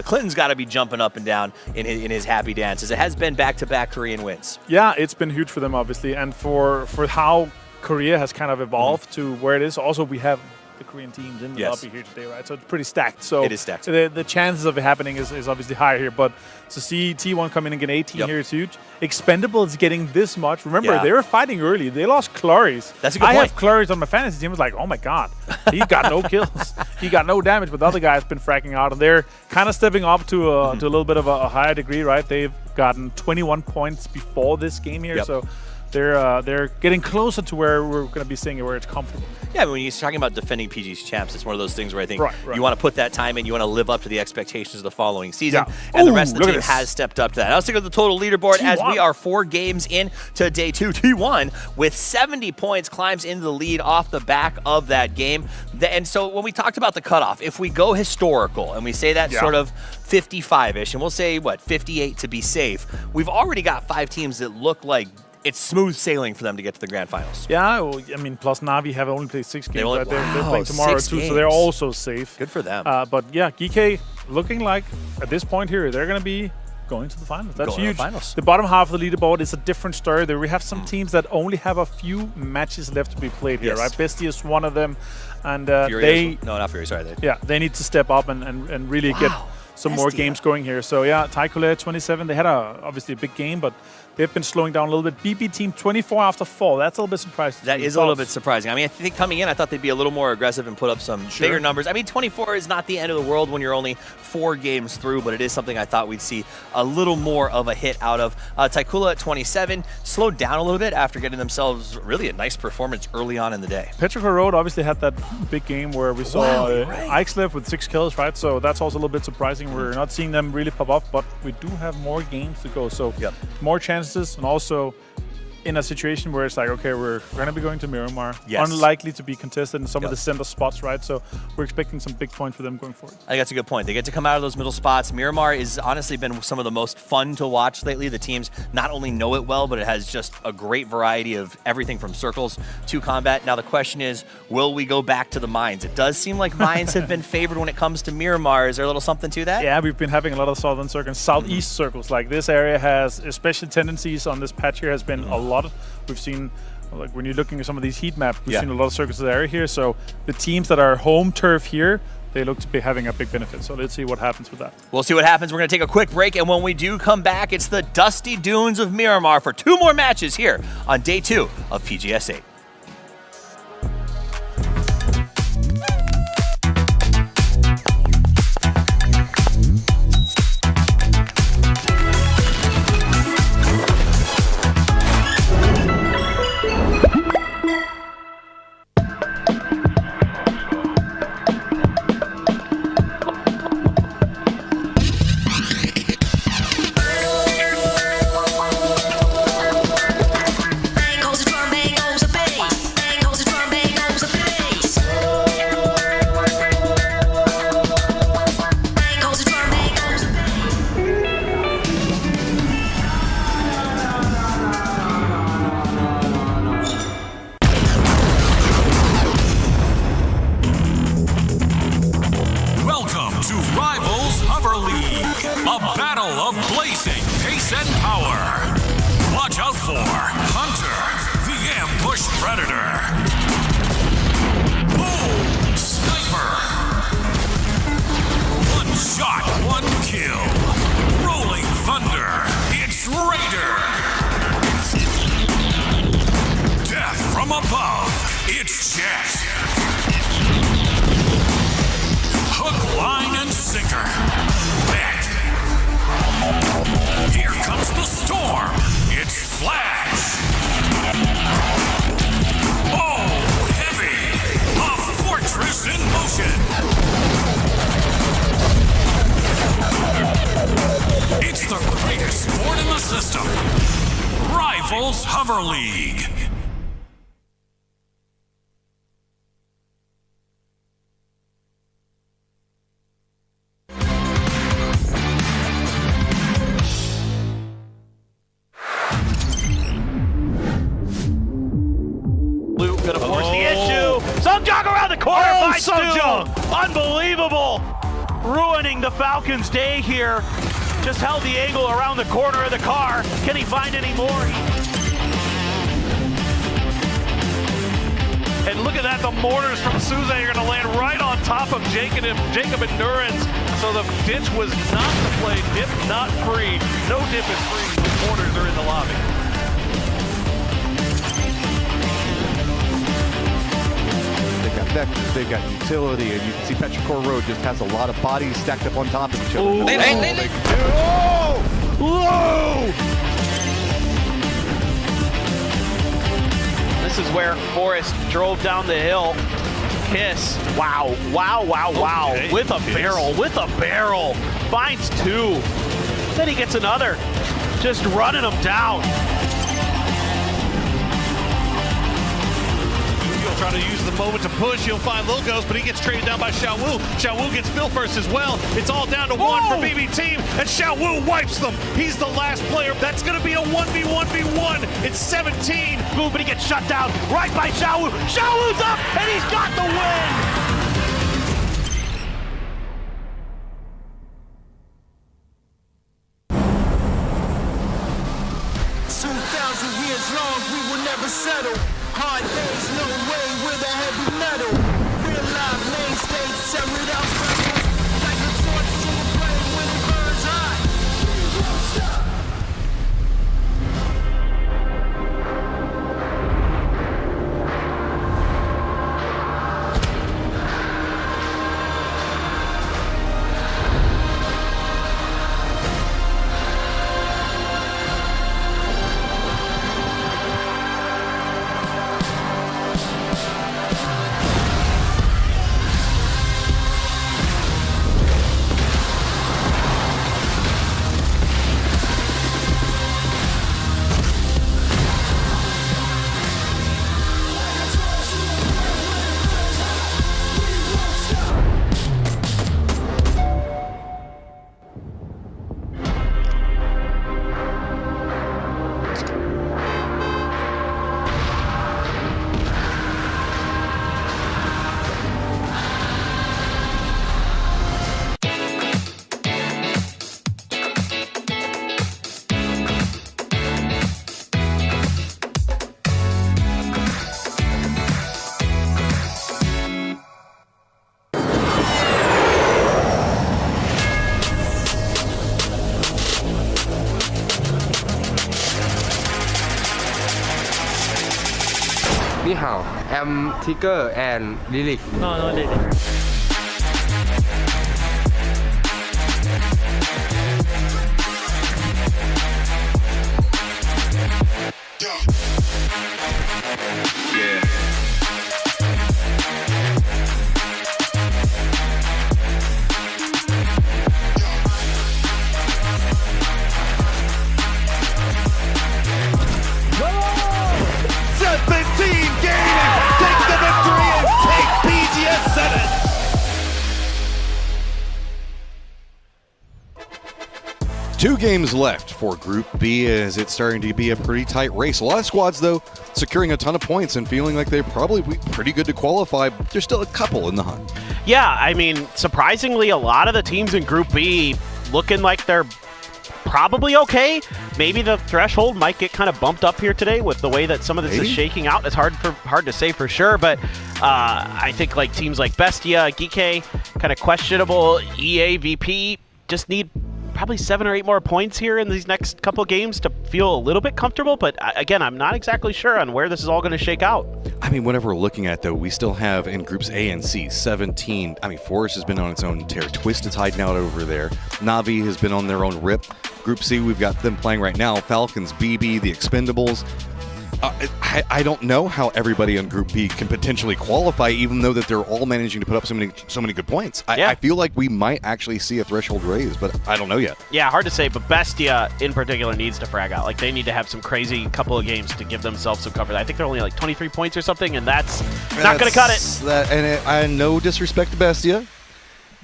Clinton's got to be jumping up and down in his happy dance, as it has been back-to-back Korean wins. Yeah, it's been huge for them, obviously, and for how Korea has kind of evolved to where it is. Also, we have the Korean teams in the Yes. lobby here today, right? So it's pretty stacked. So it is stacked. The chances of it happening is obviously higher here. But to see T1 come in and get 18 here is huge. Expendable is getting this much. Remember, they were fighting early. They lost Clarice. That's a good I point. have Clarice on my fantasy team. I was like, oh my god, he got no kills. He got no damage, but the other guy's been fracking out, and they're kind of stepping up to a little bit of a higher degree, right? They've gotten 21 points before this game here, so they're getting closer to where we're going to be seeing it, where it's comfortable. Yeah, when you're talking about defending PG's champs, it's one of those things where I think Right. you want to put that time in, you want to live up to the expectations of the following season, and the rest of the team has stepped up to that. Now let's take a look at the total leaderboard as we are 4 games in to day 2. T1 with 70 points climbs into the lead off the back of that game. And so when we talked about the cutoff, if we go historical and we say that sort of 55-ish, and we'll say, 58 to be safe, we've already got 5 teams that look like it's smooth sailing for them to get to the grand finals. Yeah, well, I mean, plus Na'Vi have only played 6 games. They're playing tomorrow too, so they're also safe. Good for them. But yeah, GK looking like at this point here, they're going to be going to the finals. That's Going to the huge. finals. The bottom half of the leaderboard is a different story. There we have some teams that only have a few matches left to be played here, right? Bestie is one of them, and no, not Fury. Sorry, they need to step up and really get some more games going here. So yeah, Taikule 27. They had obviously a big game, but they've been slowing down a little bit. BB team 24 after 4. That's a little bit surprising. That is a little bit surprising. I mean, I think coming in, I thought they'd be a little more aggressive and put up some bigger numbers. I mean, 24 is not the end of the world when you're only 4 games through, but it is something I thought we'd see a little more of a hit out of. Taikula at 27 slowed down a little bit after getting themselves really a nice performance early on in the day. Petrichor Road obviously had that big game where we saw Ixlev with 6 kills, right? So that's also a little bit surprising. We're not seeing them really pop off, but we do have more games to go. So more chances, and also in a situation where it's like, okay, we're going to be going to Miramar. Unlikely to be contested in some of the center spots, right? So we're expecting some big points for them going forward. I think that's a good point. They get to come out of those middle spots. Miramar has honestly been some of the most fun to watch lately. The teams not only know it well, but it has just a great variety of everything from circles to combat. Now the question is, will we go back to the mines? It does seem like mines have been favored when it comes to Miramar. Is there a little something to that? Yeah, we've been having a lot of southern circles, southeast circles. Like this area has, especially tendencies on this patch here, has been a lot. We've seen, like when you're looking at some of these heat maps, we've seen a lot of circles in the area here. So the teams that are home turf here, they look to be having a big benefit. So let's see what happens with that. We'll see what happens. We're going to take a quick break, and when we do come back, it's the dusty dunes of Miramar for 2 more matches here on day 2 of PGS 8. Hover League. Luke gonna force the issue. Sungjong around the corner. By Sungjong. Unbelievable. Ruining the Falcons' day here. Just held the angle around the corner of the car. Can he find any more? And look at that, the mortars from Suze are going to land right on top of Jacob Endurance. So the ditch was not to play, dip not free. No dip is free when mortars are in the lobby. They've got vectors, they've got utility, and you can see Petrichor Road just has a lot of bodies stacked up on top of each other. Whoa! Whoa! This is where Forrest drove down the hill. Kiss. Wow. Wow, wow, wow. Okay. With a barrel. Finds 2. Then he gets another. Just running them down. Trying to use the moment to push. He'll find Logos, but he gets traded down by Xiaowu. Xiaowu gets Phil first as well. It's all down to 1 for BB Team, and Xiaowu wipes them. He's the last player. That's going to be a 1v1v1. It's 17. Boom, but he gets shut down right by Xiaowu. Xiaowu's up, and he's got the win. 2,000 years long, we will never settle. Hard days, no way with a heavy metal. Real life main stage, tear it out. Like a torch to a flame when it burns hot. We won't stop. Ni hao, I'm Tiger and Lily. No, Lily. Two games left for Group B as it's starting to be a pretty tight race. A lot of squads, though, securing a ton of points and feeling like they're probably pretty good to qualify. But there's still a couple in the hunt. Yeah, I mean, surprisingly, a lot of the teams in Group B looking like they're probably okay. Maybe the threshold might get kind of bumped up here today with the way that some of this is shaking out. It's hard to say for sure, but I think like teams like Bestia, Geeke, kind of questionable. EA, VP just need probably 7 or 8 more points here in these next couple games to feel a little bit comfortable, but again, I'm not exactly sure on where this is all going to shake out. I mean, whenever we're looking at, though, we still have in Groups A and C, 17. I mean, Forest has been on its own tear. Twisted's hiding out over there. Na'Vi has been on their own rip. Group C, we've got them playing right now. Falcons, BB, the Expendables. I don't know how everybody in Group B can potentially qualify, even though that they're all managing to put up so many good points. I feel like we might actually see a threshold raise, but I don't know yet. Yeah, hard to say, but Bestia in particular needs to frag out. Like, they need to have some crazy couple of games to give themselves some cover. I think they're only like 23 points or something, and that's not going to cut it. I no disrespect to Bestia.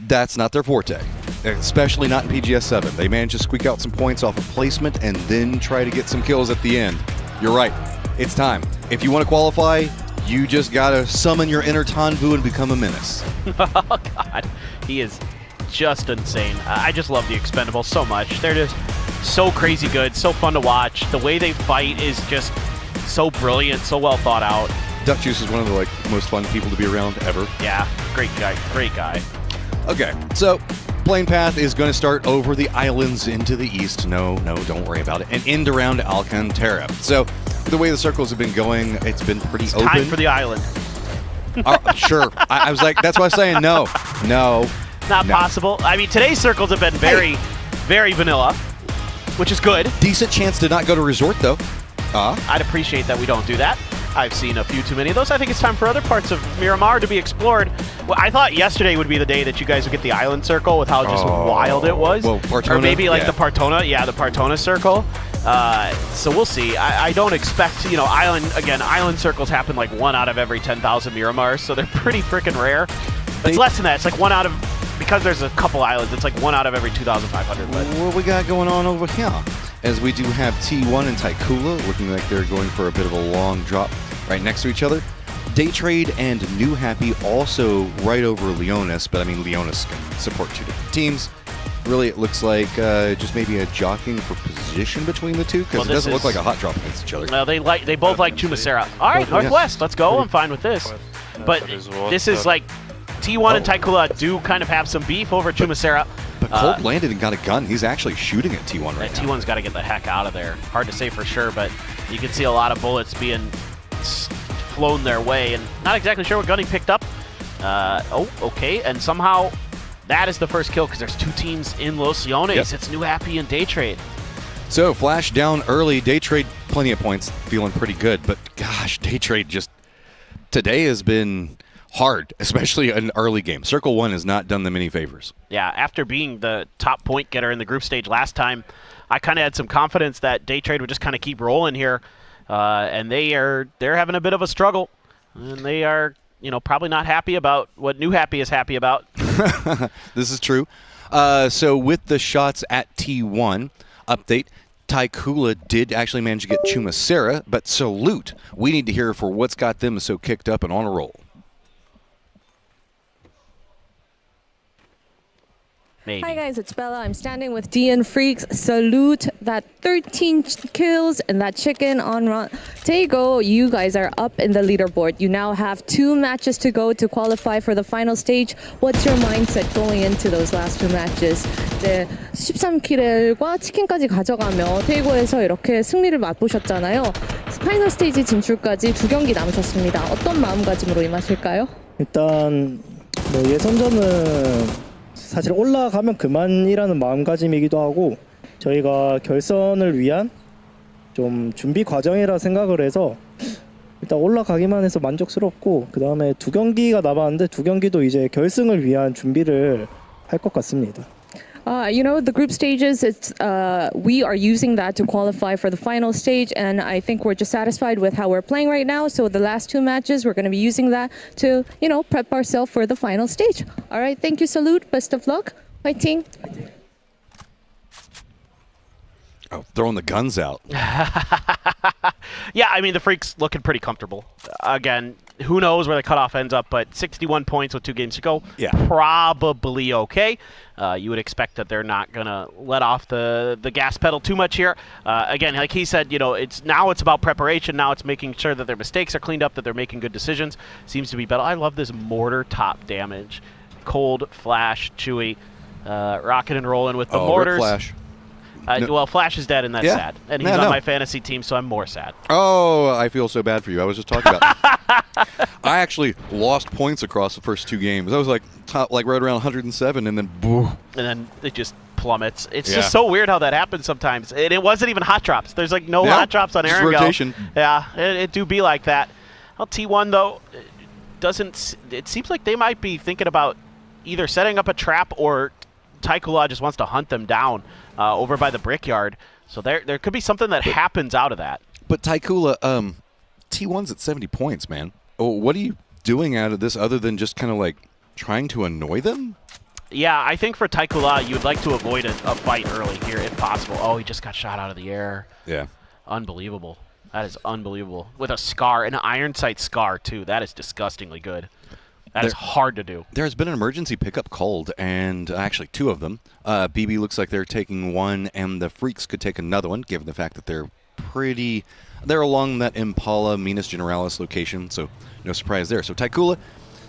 That's not their forte, especially not in PGS 7. They manage to squeak out some points off of placement and then try to get some kills at the end. You're right. It's time. If you want to qualify, you just got to summon your inner Tanvu and become a menace. Oh, God. He is just insane. I just love the Expendables so much. They're just so crazy good, so fun to watch. The way they fight is just so brilliant, so well thought out. Duck Juice is one of the most fun people to be around ever. Yeah, great guy, great guy. Okay, so plane path is going to start over the islands into the east. No, don't worry about it. And end around Alcantara. So the way the circles have been going, it's been pretty open. Time for the island. Sure. I was like, that's why I'm saying no. Not possible. I mean, today's circles have been very, very vanilla, which is good. Decent chance to not go to resort, though. I'd appreciate that we don't do that. I've seen a few too many of those. I think it's time for other parts of Miramar to be explored. Well, I thought yesterday would be the day that you guys would get the island circle with how just wild it was. Well, Partona, or maybe like the Partona. Yeah, the Partona circle. So we'll see. I don't expect, island circles happen like 1 out of every 10,000 Miramars, so they're pretty freaking rare. It's less than that. It's like 1 out of, because there's a couple islands, it's like 1 out of every 2,500. But what we got going on over here? As we do have T1 and Taikula looking like they're going for a bit of a long drop right next to each other. Day Trade and New Happy also right over Leonis, but I mean Leonis can support 2 different teams. Really, it looks like just maybe a jockeying for position between the two, because it doesn't look like a hot drop against each other. Well, they both like Chumacera. All right, Northwest, let's go. I'm fine with this. But this is like T1 and Taikula do kind of have some beef over Chumacera. But Colt landed and got a gun. He's actually shooting at T1 right now. T1's got to get the heck out of there. Hard to say for sure, but you can see a lot of bullets being flown their way, and not exactly sure what gun he picked up. Okay, and somehow that is the first kill because there's 2 teams in Los Leones. Yep. It's New Happy and Day Trade. So Flash down early. Day Trade, plenty of points, feeling pretty good, but gosh, Day Trade just today has been hard, especially an early game. Circle 1 has not done them any favors. Yeah, after being the top point getter in the group stage last time, I kind of had some confidence that Day Trade would just kind of keep rolling here, and they're having a bit of a struggle, and they are probably not happy about what New Happy is happy about. This is true. So with the shots at T1 update, Taikula did actually manage to get Chumacera, but Salute, we need to hear for what's got them so kicked up and on a roll. Maybe. Hi guys, it's Bella. I'm standing with DN Freaks. Salute that 13 kills and that chicken on run. Tego, you guys are up in the leaderboard. You now have 2 matches to go to qualify for the final stage. What's your mindset going into those last 2 matches? 이제 13킬과 치킨까지 가져가며 테이고에서 이렇게 승리를 맛보셨잖아요. 파이널 스테이지 진출까지 2경기 남으셨습니다. 어떤 마음가짐으로 임하실까요? 일단 예선전은 사실 올라가면 그만이라는 마음가짐이기도 하고 저희가 결선을 위한 좀 준비 과정이라 생각을 해서 일단 올라가기만 해서 만족스럽고 그 다음에 2경기가 남았는데 2경기도 이제 결승을 위한 준비를 할 것 같습니다. The group stages, we are using that to qualify for the final stage, and I think we're just satisfied with how we're playing right now. So the last 2 matches, we're going to be using that to, prep ourselves for the final stage. All right, thank you, Salute. Best of luck. Fighting. Oh, throwing the guns out. Yeah, I mean, the Freaks looking pretty comfortable. Again, who knows where the cutoff ends up, but 61 points with 2 games to go. Yeah. Probably okay. You would expect that they're not going to let off the gas pedal too much here. Again, like he said, it's about preparation. Now it's making sure that their mistakes are cleaned up, that they're making good decisions. Seems to be better. I love this mortar top damage. Cold, Flash, Chewy, rocking and rolling with the mortars. Flash. No. Well, Flash is dead, and that's sad. And he's on my fantasy team, so I'm more sad. Oh, I feel so bad for you. I was just talking about I actually lost points across the first 2 games. I was right around 107, and then boo. And then it just plummets. It's just so weird how that happens sometimes. And it wasn't even hot drops. There's no hot drops on Aaron. Rotation. Yeah, it do be like that. Well, T1, though, it seems like they might be thinking about either setting up a trap or Taikula just wants to hunt them down over by the Brickyard. So there could be something that happens out of that. But Taikula, T1's at 70 points, man. Oh, what are you doing out of this other than just kind of trying to annoy them? Yeah, I think for Taikula, you'd like to avoid a fight early here if possible. Oh, he just got shot out of the air. Yeah. Unbelievable. That is unbelievable. With a scar, an iron sight scar, too. That is disgustingly good. That is hard to do. There's been an emergency pickup called, and actually 2 of them. BB looks like they're taking one, and the Freaks could take another one, given the fact that they're pretty... They're along that Impala Minas Generalis location, so no surprise there. So Taikula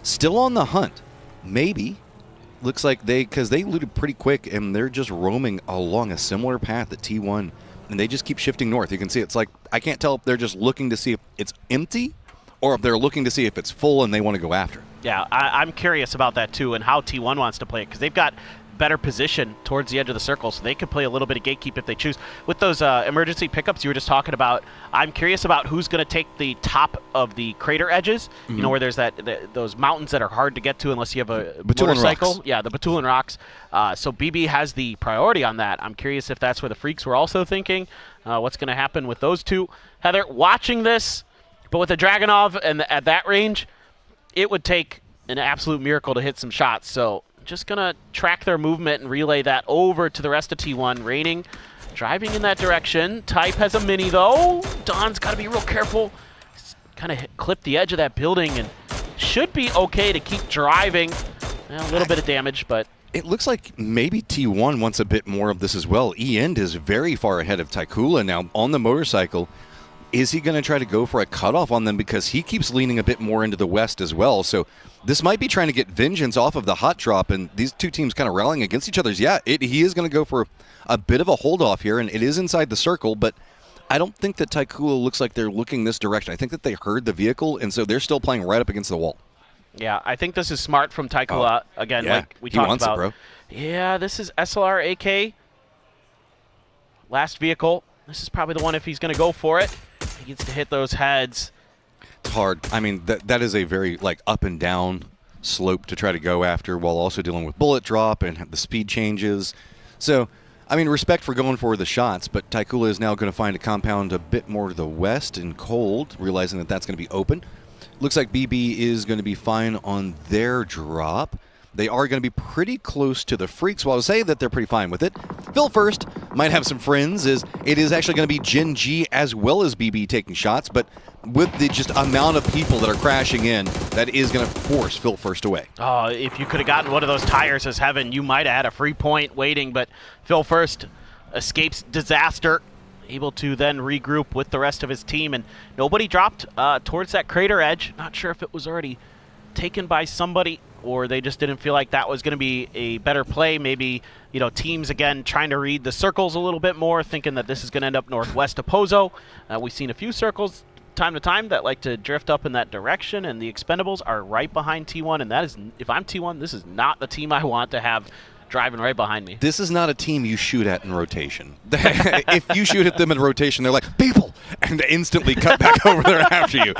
still on the hunt. Maybe. Looks like because they looted pretty quick, and they're just roaming along a similar path at T1, and they just keep shifting north. You can see it's like, I can't tell if they're just looking to see if it's empty or if they're looking to see if it's full and they want to go after it. Yeah, I'm curious about that too, and how T1 wants to play it, because they've got better position towards the edge of the circle, so they could play a little bit of gatekeep if they choose. With those emergency pickups you were just talking about, I'm curious about who's going to take the top of the crater edges, you know, where there's those mountains that are hard to get to unless you have a motorcycle. Rocks. Yeah, the Batulan Rocks. So BB has the priority on that. I'm curious if that's where the Freaks were also thinking. What's going to happen with those two. Heather, watching this, but with the Dragunov and at that range, it would take an absolute miracle to hit some shots. So just going to track their movement and relay that over to the rest of T1. Raining, driving in that direction. Type has a mini, though. Don's got to be real careful. Kind of clip the edge of that building and should be okay to keep driving. A little bit of damage, but... It looks like maybe T1 wants a bit more of this as well. E-End is very far ahead of Taikula now on the motorcycle. Is he going to try to go for a cutoff on them, because he keeps leaning a bit more into the west as well? So this might be trying to get vengeance off of the hot drop, and these two teams kind of rallying against each other's. Yeah, he is going to go for a bit of a hold off here, and it is inside the circle, but I don't think that Taikula looks like they're looking this direction. I think that they heard the vehicle, and so they're still playing right up against the wall. Yeah, I think this is smart from Taikula. Again, yeah, like we talked wants about. It, bro. Yeah, this is SLR AK. Last vehicle. This is probably the one if he's going to go for it. He gets to hit those heads. It's hard. I mean, that is a very up and down slope to try to go after, while also dealing with bullet drop and the speed changes. So, I mean, respect for going for the shots, but Taikula is now going to find a compound a bit more to the west and cold, realizing that that's going to be open. Looks like BB is going to be fine on their drop. They are going to be pretty close to the Freaks. Well, I would say that they're pretty fine with it. Phil first might have some friends. It is actually going to be Gen G as well as BB taking shots, but with the just amount of people that are crashing in, that is going to force Phil first away. Oh, if you could have gotten one of those tires as heaven, you might have had a free point waiting, but Phil first escapes disaster, able to then regroup with the rest of his team, and nobody dropped towards that crater edge. Not sure if it was already taken by somebody, or they just didn't feel like that was going to be a better play. Maybe, you know, teams, again, trying to read the circles a little bit more, thinking that this is going to end up northwest of Pozo. We've seen a few circles time to time that like to drift up in that direction, and the Expendables are right behind T1, and that is, if I'm T1, this is not the team I want to have driving right behind me. This is not a team you shoot at in rotation. If you shoot at them in rotation, they're like, people, and they instantly cut back over there after you.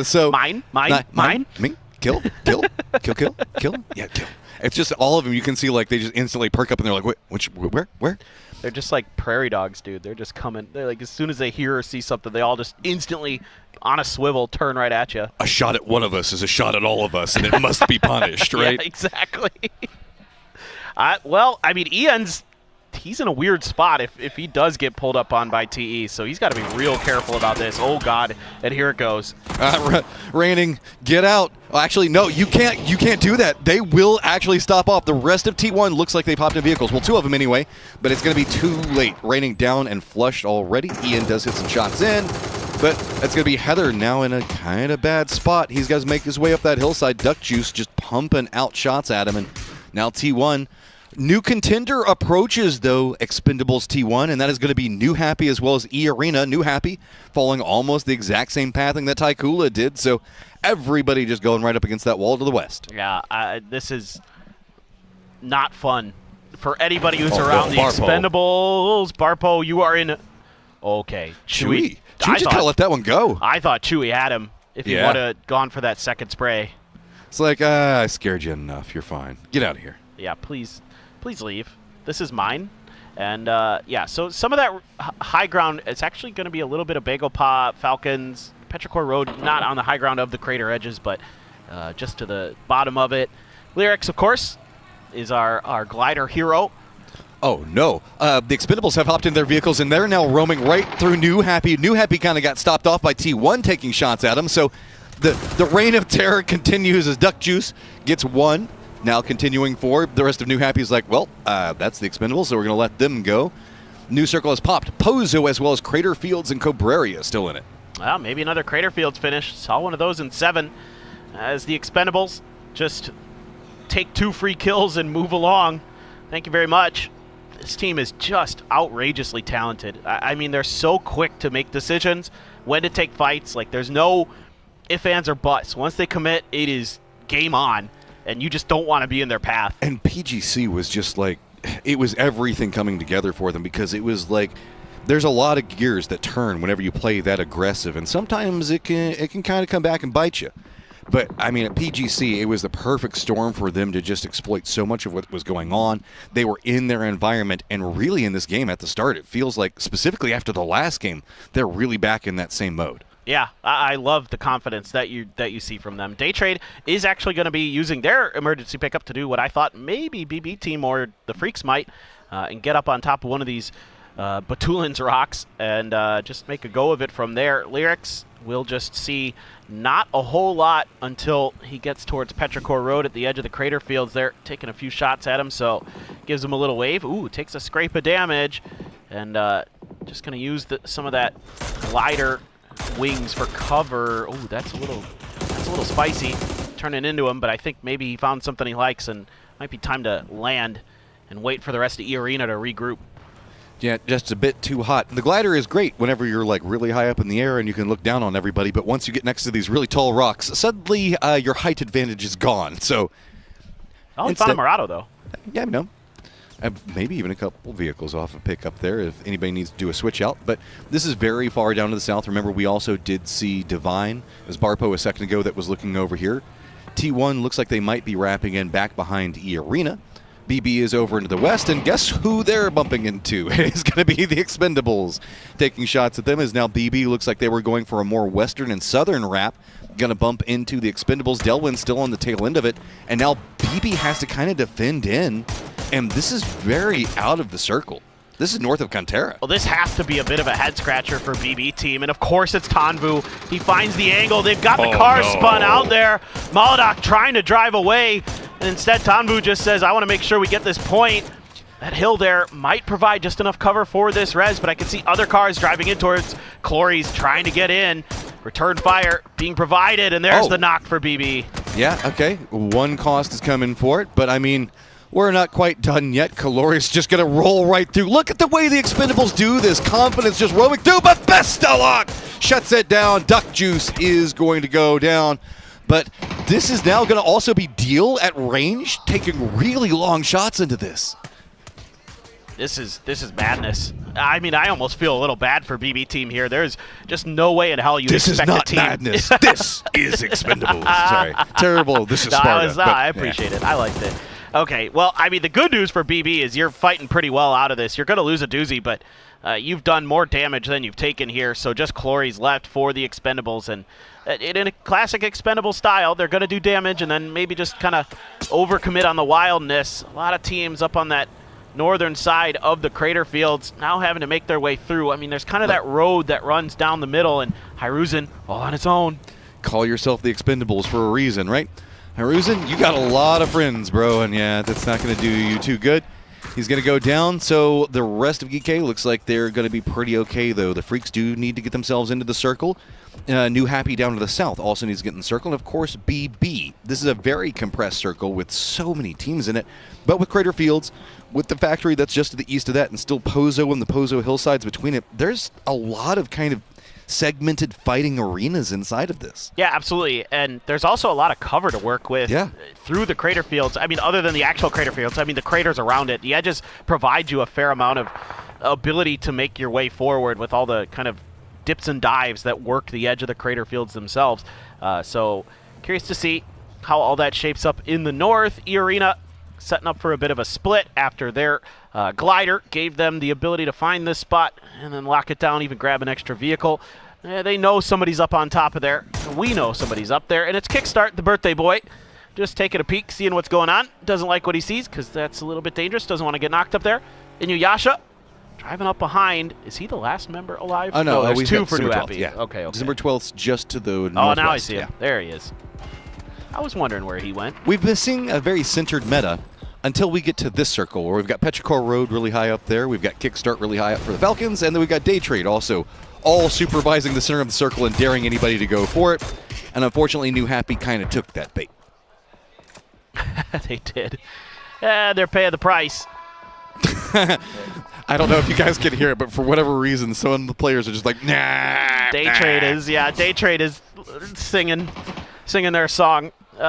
So Mine. Me. Kill. Yeah, kill. It's just all of them. You can see like they just instantly perk up and they're like, wait, where? They're just like prairie dogs, dude. They're just coming. They're like, as soon as they hear or see something, they all just instantly on a swivel turn right at you. A shot at one of us is a shot at all of us, and it must be punished, right? Yeah, exactly. Well, I mean, he's in a weird spot if he does get pulled up on by TE, so he's got to be real careful about this. Oh, God, and here it goes. Raining, get out. Well, actually, no, you can't do that. They will actually stop off. The rest of T1 looks like they've hopped in vehicles. Well, two of them anyway, but it's going to be too late. Raining down and flushed already. Ian does hit some shots in, but that's going to be Heather now in a kind of bad spot. He's got to make his way up that hillside. Duck Juice just pumping out shots at him, and now T1. New contender approaches, though, Expendables T1, and that is going to be New Happy as well as E-Arena. New Happy following almost the exact same pathing that Taikula did, so everybody just going right up against that wall to the west. Yeah, this is not fun for anybody who's around the Expendables. Barpo, you are in... Okay. Chewy just got to let that one go. I thought Chewy had him if he would have gone for that second spray. It's like, I scared you enough. You're fine. Get out of here. Yeah, please leave. This is mine. And, yeah, so some of that high ground, it's actually going to be a little bit of Bagel Paw, Falcons, Petrichor Road, not on the high ground of the crater edges, but just to the bottom of it. Lyrics, of course, is our glider hero. Oh, no. The Expendables have hopped in their vehicles, and they're now roaming right through New Happy. New Happy kind of got stopped off by T1 taking shots at him, so the reign of terror continues as Duck Juice gets one. Now continuing forward, the rest of New Happy is like, well, that's the Expendables, so we're going to let them go. New circle has popped. Pozo as well as Crater Fields and Cabrera still in it. Well, maybe another Crater Fields finish. Saw one of those in 7 as the Expendables just take 2 free kills and move along. Thank you very much. This team is just outrageously talented. I mean, they're so quick to make decisions, when to take fights. Like, there's no ifs, ands, or buts. Once they commit, it is game on, and you just don't want to be in their path. And PGC was just like, it was everything coming together for them, because it was like, there's a lot of gears that turn whenever you play that aggressive, and sometimes it can kind of come back and bite you. But, I mean, at PGC, it was the perfect storm for them to just exploit so much of what was going on. They were in their environment, and really in this game at the start, it feels like, specifically after the last game, they're really back in that same mode. Yeah, I love the confidence that you see from them. Day Trade is actually going to be using their emergency pickup to do what I thought maybe BB Team or the Freaks might, and get up on top of one of these Batulin's rocks and just make a go of it from there. Lyrics will just see not a whole lot until he gets towards Petrichor Road at the edge of the Crater Fields. They're taking a few shots at him, so gives him a little wave. Ooh, takes a scrape of damage, and just going to use some of that glider wings for cover. Ooh, that's a little spicy, turning into him, but I think maybe he found something he likes, and might be time to land and wait for the rest of E-Arena to regroup. Yeah, just a bit too hot. The glider is great whenever you're like really high up in the air and you can look down on everybody, but once you get next to these really tall rocks, suddenly your height advantage is gone. So, oh, he found a Murado, though. Yeah, no. Maybe even a couple vehicles off of pickup there if anybody needs to do a switch out. But this is very far down to the south. Remember, we also did see Divine as Barpo a second ago that was looking over here. T1 looks like they might be wrapping in back behind E-Arena. BB is over into the west, and guess who they're bumping into? It's going to be the Expendables. Taking shots at them as now BB looks like they were going for a more western and southern wrap. Going to bump into the Expendables. Delwyn still on the tail end of it, and now BB has to kind of defend in, and this is very out of the circle. This is north of Cantera. Well, this has to be a bit of a head-scratcher for BB Team, and of course it's Tanvu. He finds the angle. They've got the car spun out there. Molodok trying to drive away, and instead Tanvu just says, I want to make sure we get this point. That hill there might provide just enough cover for this res, but I can see other cars driving in towards Clory's trying to get in. Return fire being provided, and there's the knock for BB. Yeah, okay. One cost is coming for it, but I mean, we're not quite done yet. Calori's just going to roll right through. Look at the way the Expendables do this. Confidence just roaming through, but best of luck shuts it down. Duck Juice is going to go down. But this is now going to also be Deal at range, taking really long shots into this. This is madness. I mean, I almost feel a little bad for BB Team here. There's just no way in hell you expect a team. This is not madness. This is Expendables. Sorry. Terrible. This is Sparta. I appreciate it. I liked it. Okay, well, I mean, the good news for BB is you're fighting pretty well out of this. You're going to lose a doozy, but you've done more damage than you've taken here, so just Clory's left for the Expendables. And in a classic Expendable style, they're going to do damage and then maybe just kind of overcommit on the wildness. A lot of teams up on that northern side of the Crater Fields now having to make their way through. I mean, there's kind of that road that runs down the middle, and Hiruzen all on its own. Call yourself the Expendables for a reason, right? Hiruzen, you got a lot of friends, bro, and yeah, that's not going to do you too good. He's going to go down, so the rest of GK looks like they're going to be pretty okay, though. The Freaks do need to get themselves into the circle. New Happy down to the south also needs to get in the circle, and of course, BB. This is a very compressed circle with so many teams in it, but with Crater Fields, with the factory that's just to the east of that, and still Pozo and the Pozo hillsides between it, there's a lot of kind of segmented fighting arenas inside of this. Yeah, absolutely. And there's also a lot of cover to work with through the Crater Fields. I mean, other than the actual Crater Fields, I mean, the craters around it, the edges provide you a fair amount of ability to make your way forward with all the kind of dips and dives that work the edge of the Crater Fields themselves. So curious to see how all that shapes up in the north. E-Arena setting up for a bit of a split after their glider gave them the ability to find this spot and then lock it down, even grab an extra vehicle. They know somebody's up on top of there. We know somebody's up there, and it's Kickstart, the birthday boy. Just taking a peek, seeing what's going on. Doesn't like what he sees because that's a little bit dangerous. Doesn't want to get knocked up there. Inuyasha driving up behind. Is he the last member alive? Oh, no, there's two for New Happy. Yeah. Okay. December 12th, just to the northwest. Oh, now I see him. There he is. I was wondering where he went. We've been seeing a very centered meta until we get to this circle where we've got Petrichor Road really high up there, we've got Kickstart really high up for the Falcons, and then we've got Day Trade also all supervising the center of the circle and daring anybody to go for it. And unfortunately, New Happy kind of took that bait. They did. They're paying the price. I don't know if you guys can hear it, but for whatever reason, some of the players are just like, nah. Day Trade is singing their song. Is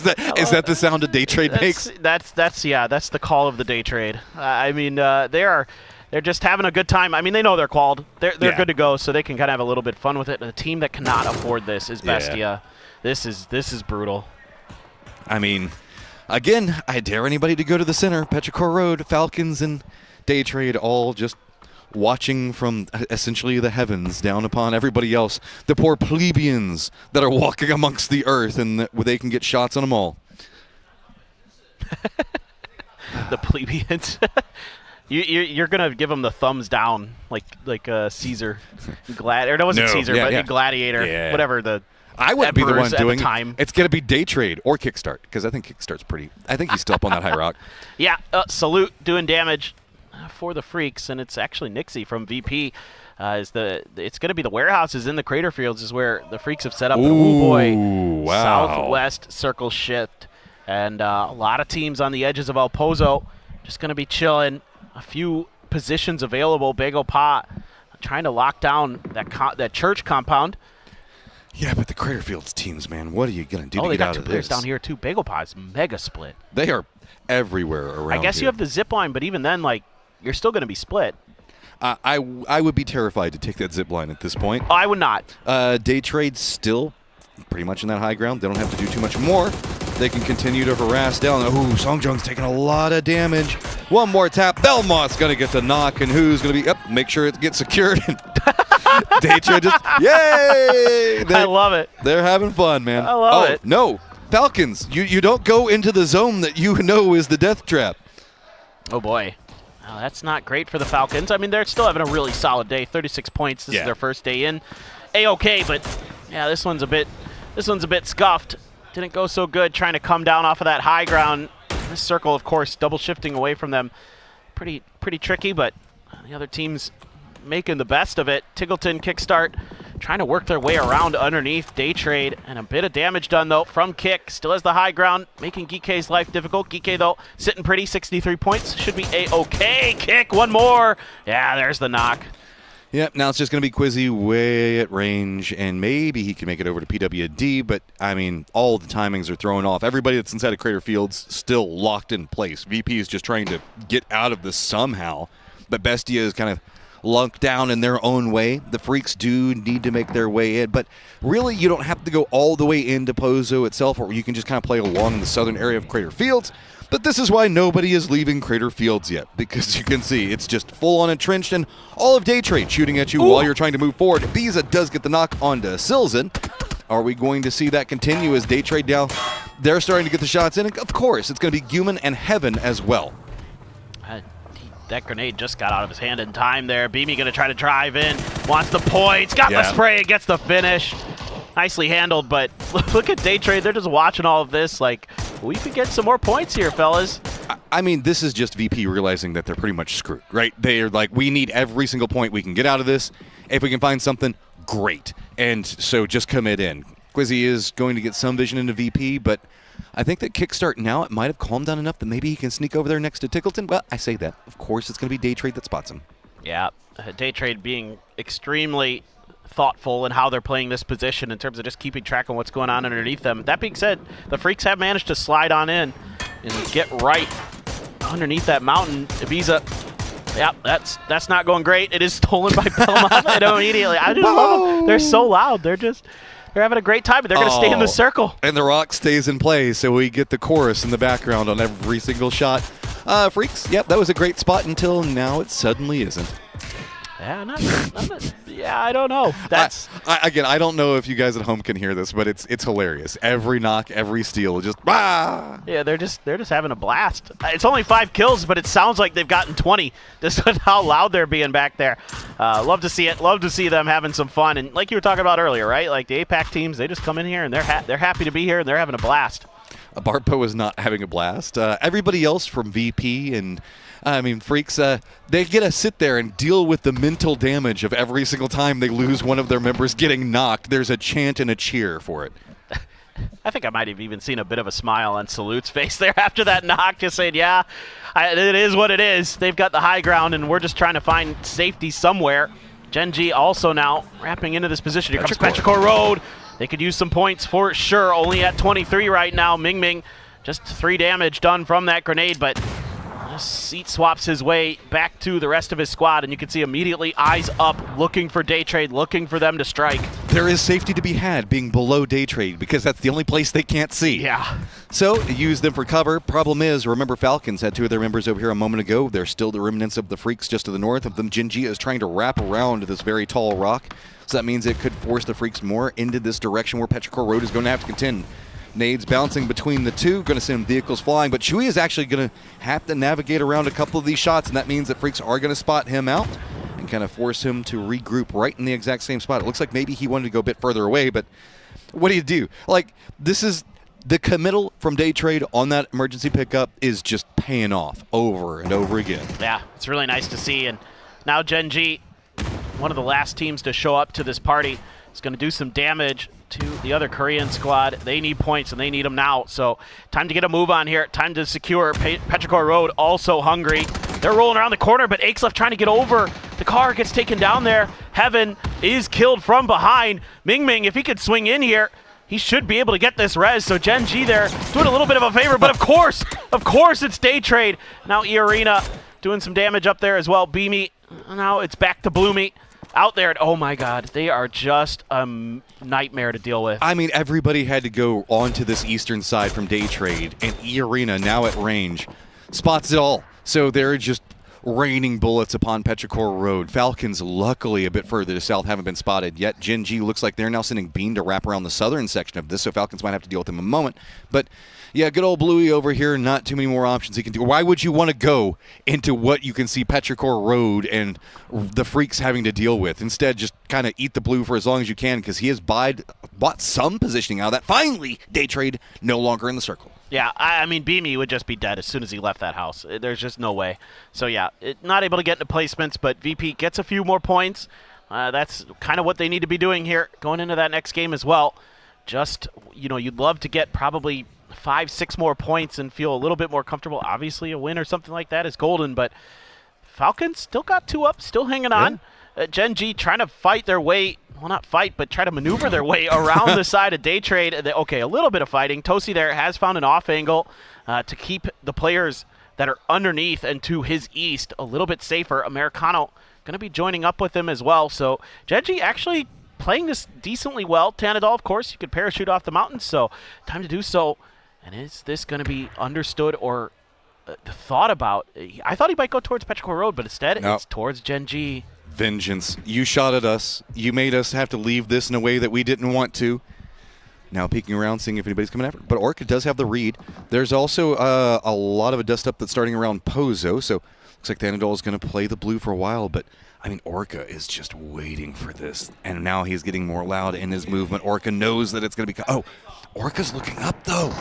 that the sound a Day Trade makes? That's the call of the Day Trade. I mean, they're just having a good time. I mean, they know they're qualified. They're good to go, so they can kind of have a little bit of fun with it. And a team that cannot afford this is Bestia. This is brutal. I mean, again, I dare anybody to go to the center. Petrichor Road, Falcons, and Day Trade all just watching from essentially the heavens down upon everybody else. The poor plebeians that are walking amongst the earth, and where they can get shots on them all. The plebeians. You're gonna give them the thumbs down, like Caesar, or that wasn't Caesar, but Gladiator, whatever the. I wouldn't be the one doing it. It's gonna be Day Trade or Kickstart, because I think Kickstart's pretty. I think he's still up on that high rock. Yeah, Salute doing damage for the Freaks, and it's actually Nixie from VP. It's going to be the warehouses in the crater fields is where the Freaks have set up. Ooh, boy, wow. Southwest circle shift, and a lot of teams on the edges of El Pozo just going to be chilling. A few positions available. Bagel Pot trying to lock down that church compound. Yeah, but the Crater Fields teams, man, what are you going to do to they get got out two of players this? down here too. Bagel Pot is mega split. They are everywhere around. I guess you have the zip line, but even then, you're still going to be split. I would be terrified to take that zip line at this point. I would not. Day Trade's still pretty much in that high ground. They don't have to do too much more. They can continue to harass down. Ooh, Songjung's taking a lot of damage. One more tap. Belmont's going to get the knock, and who's going to be up? Make sure it gets secured. Day Trade just, yay! I love it. They're having fun, man. I love it. No, Falcons, you don't go into the zone that you know is the death trap. Oh, boy. Well, that's not great for the Falcons. I mean, they're still having a really solid day. 36 points. This is their first day in. A-okay, but yeah, this one's a bit scuffed. Didn't go so good trying to come down off of that high ground. This circle, of course, double shifting away from them. Pretty tricky, but the other team's making the best of it. Tiggleton, Kickstart, trying to work their way around underneath. Day Trade, and a bit of damage done, though, from Kick. Still has the high ground, making Geeke's life difficult. Geeke, though, sitting pretty, 63 points. Should be A-okay. Kick, one more. Yeah, there's the knock. Yep, now it's just going to be Quizzy way at range, and maybe he can make it over to PWD, but, I mean, all the timings are thrown off. Everybody that's inside of Crater Fields still locked in place. VP is just trying to get out of this somehow, but Bestia is kind of lunked down in their own way. The Freaks do need to make their way in, but really you don't have to go all the way into Pozo itself, or you can just kind of play along in the southern area of Crater Fields. But this is why nobody is leaving Crater Fields yet, because you can see it's just full-on entrenched, and all of Day Trade shooting at you while you're trying to move forward. Biza does get the knock onto Silzen. Are we going to see that continue as Day Trade now? They're starting to get the shots in, and of course, it's going to be Guman and Heaven as well. That grenade just got out of his hand in time there. Beamy going to try to drive in. Wants the points. Got the spray. Gets the finish. Nicely handled, but look at Day Trade. They're just watching all of this like, we could get some more points here, fellas. I mean, this is just VP realizing that they're pretty much screwed, right? They're like, we need every single point we can get out of this. If we can find something, great. And so just commit in. Quizzy is going to get some vision into VP, but I think that Kickstart now, it might have calmed down enough that maybe he can sneak over there next to Tickleton. But I say that. Of course, it's going to be Day Trade that spots him. Yeah, Day Trade being extremely thoughtful in how they're playing this position in terms of just keeping track of what's going on underneath them. That being said, the Freaks have managed to slide on in and get right underneath that mountain. Ibiza, yeah, that's not going great. It is stolen by Belmont immediately. I just love them. They're so loud. They're having a great time, but they're going to stay in the circle. And the rock stays in play, so we get the chorus in the background on every single shot. Freaks, yep, that was a great spot until now it suddenly isn't. Yeah, I don't know. That's again, I don't know if you guys at home can hear this, but it's hilarious. Every knock, every steal, just Yeah, they're just having a blast. It's only 5 kills, but it sounds like they've gotten 20. Just with how loud they're being back there. Love to see it. Love to see them having some fun. And like you were talking about earlier, right? Like the APAC teams, they just come in here and they're happy to be here and they're having a blast. Barpo is not having a blast. Everybody else from VP and Freaks, they get to sit there and deal with the mental damage of every single time they lose one of their members getting knocked. There's a chant and a cheer for it. I think I might have even seen a bit of a smile on Salute's face there after that knock, just saying, yeah, it is what it is. They've got the high ground, and we're just trying to find safety somewhere. Gen G also now wrapping into this position. Here comes Petrichor Road. They could use some points for sure. Only at 23 right now. Ming Ming, just 3 damage done from that grenade, but seat swaps his way back to the rest of his squad, and you can see immediately eyes up, looking for Day Trade, looking for them to strike. There is safety to be had being below Day Trade because that's the only place they can't see. Yeah. So use them for cover. Problem is, remember Falcons had 2 of their members over here a moment ago. They're still the remnants of the Freaks just to the north of them. Gen G is trying to wrap around this very tall rock, so that means it could force the Freaks more into this direction where Petrichor Road is going to have to contend. Nades bouncing between the two, going to send vehicles flying, but Chewy is actually going to have to navigate around a couple of these shots, and that means that Freaks are going to spot him out and kind of force him to regroup right in the exact same spot. It looks like maybe he wanted to go a bit further away, but what do? Like, this is the committal from Day Trade on that emergency pickup is just paying off over and over again. Yeah, it's really nice to see, and now Gen G, one of the last teams to show up to this party, is going to do some damage to the other Korean squad. They need points, and they need them now. So time to get a move on here. Time to secure Petrichor Road, also hungry. They're rolling around the corner, but Akelef trying to get over. The car gets taken down there. Heaven is killed from behind. Ming Ming, if he could swing in here, he should be able to get this res. So Gen G there doing a little bit of a favor, but of course it's Day Trade. Now E-Arena doing some damage up there as well. Beamy, now it's back to Bloomy. Out there, oh my god, they are just a nightmare to deal with. I mean, everybody had to go onto this eastern side from Day Trade, and E-Arena, now at range, spots it all. So they're just raining bullets upon Petrichor Road. Falcons, luckily a bit further to south, haven't been spotted yet. Gen G looks like they're now sending Bean to wrap around the southern section of this, so Falcons might have to deal with them in a moment. But yeah, good old Bluey over here, not too many more options he can do. Why would you want to go into what you can see Petrichor Road and the Freaks having to deal with? Instead, just kind of eat the blue for as long as you can, because he has bought some positioning out of that. Finally, Day Trade no longer in the circle. Yeah, I mean, Beamy would just be dead as soon as he left that house. There's just no way. So yeah, not able to get into placements, but VP gets a few more points. That's kind of what they need to be doing here, going into that next game as well. Just, you'd love to get probably 5-6 more points and feel a little bit more comfortable. Obviously, a win or something like that is golden, but Falcons still got 2 up, still hanging on. Gen G trying to fight their way, well, not fight, but try to maneuver their way around the side of Day Trade. Okay, a little bit of fighting. Tosi there has found an off angle to keep the players that are underneath and to his east a little bit safer. Americano going to be joining up with him as well. So Gen G actually playing this decently well. Tanadol, of course, you could parachute off the mountain, so time to do so. And is this going to be understood or thought about? I thought he might go towards Petrichor Road, but instead it's towards Gen G. Vengeance. You shot at us. You made us have to leave this in a way that we didn't want to. Now peeking around, seeing if anybody's coming after. But Orca does have the read. There's also a lot of a dust up that's starting around Pozo, so looks like Thanadol is going to play the blue for a while, but I mean, Orca is just waiting for this, and now he's getting more loud in his movement. Orca knows that it's going to be... Oh, Orca's looking up, though.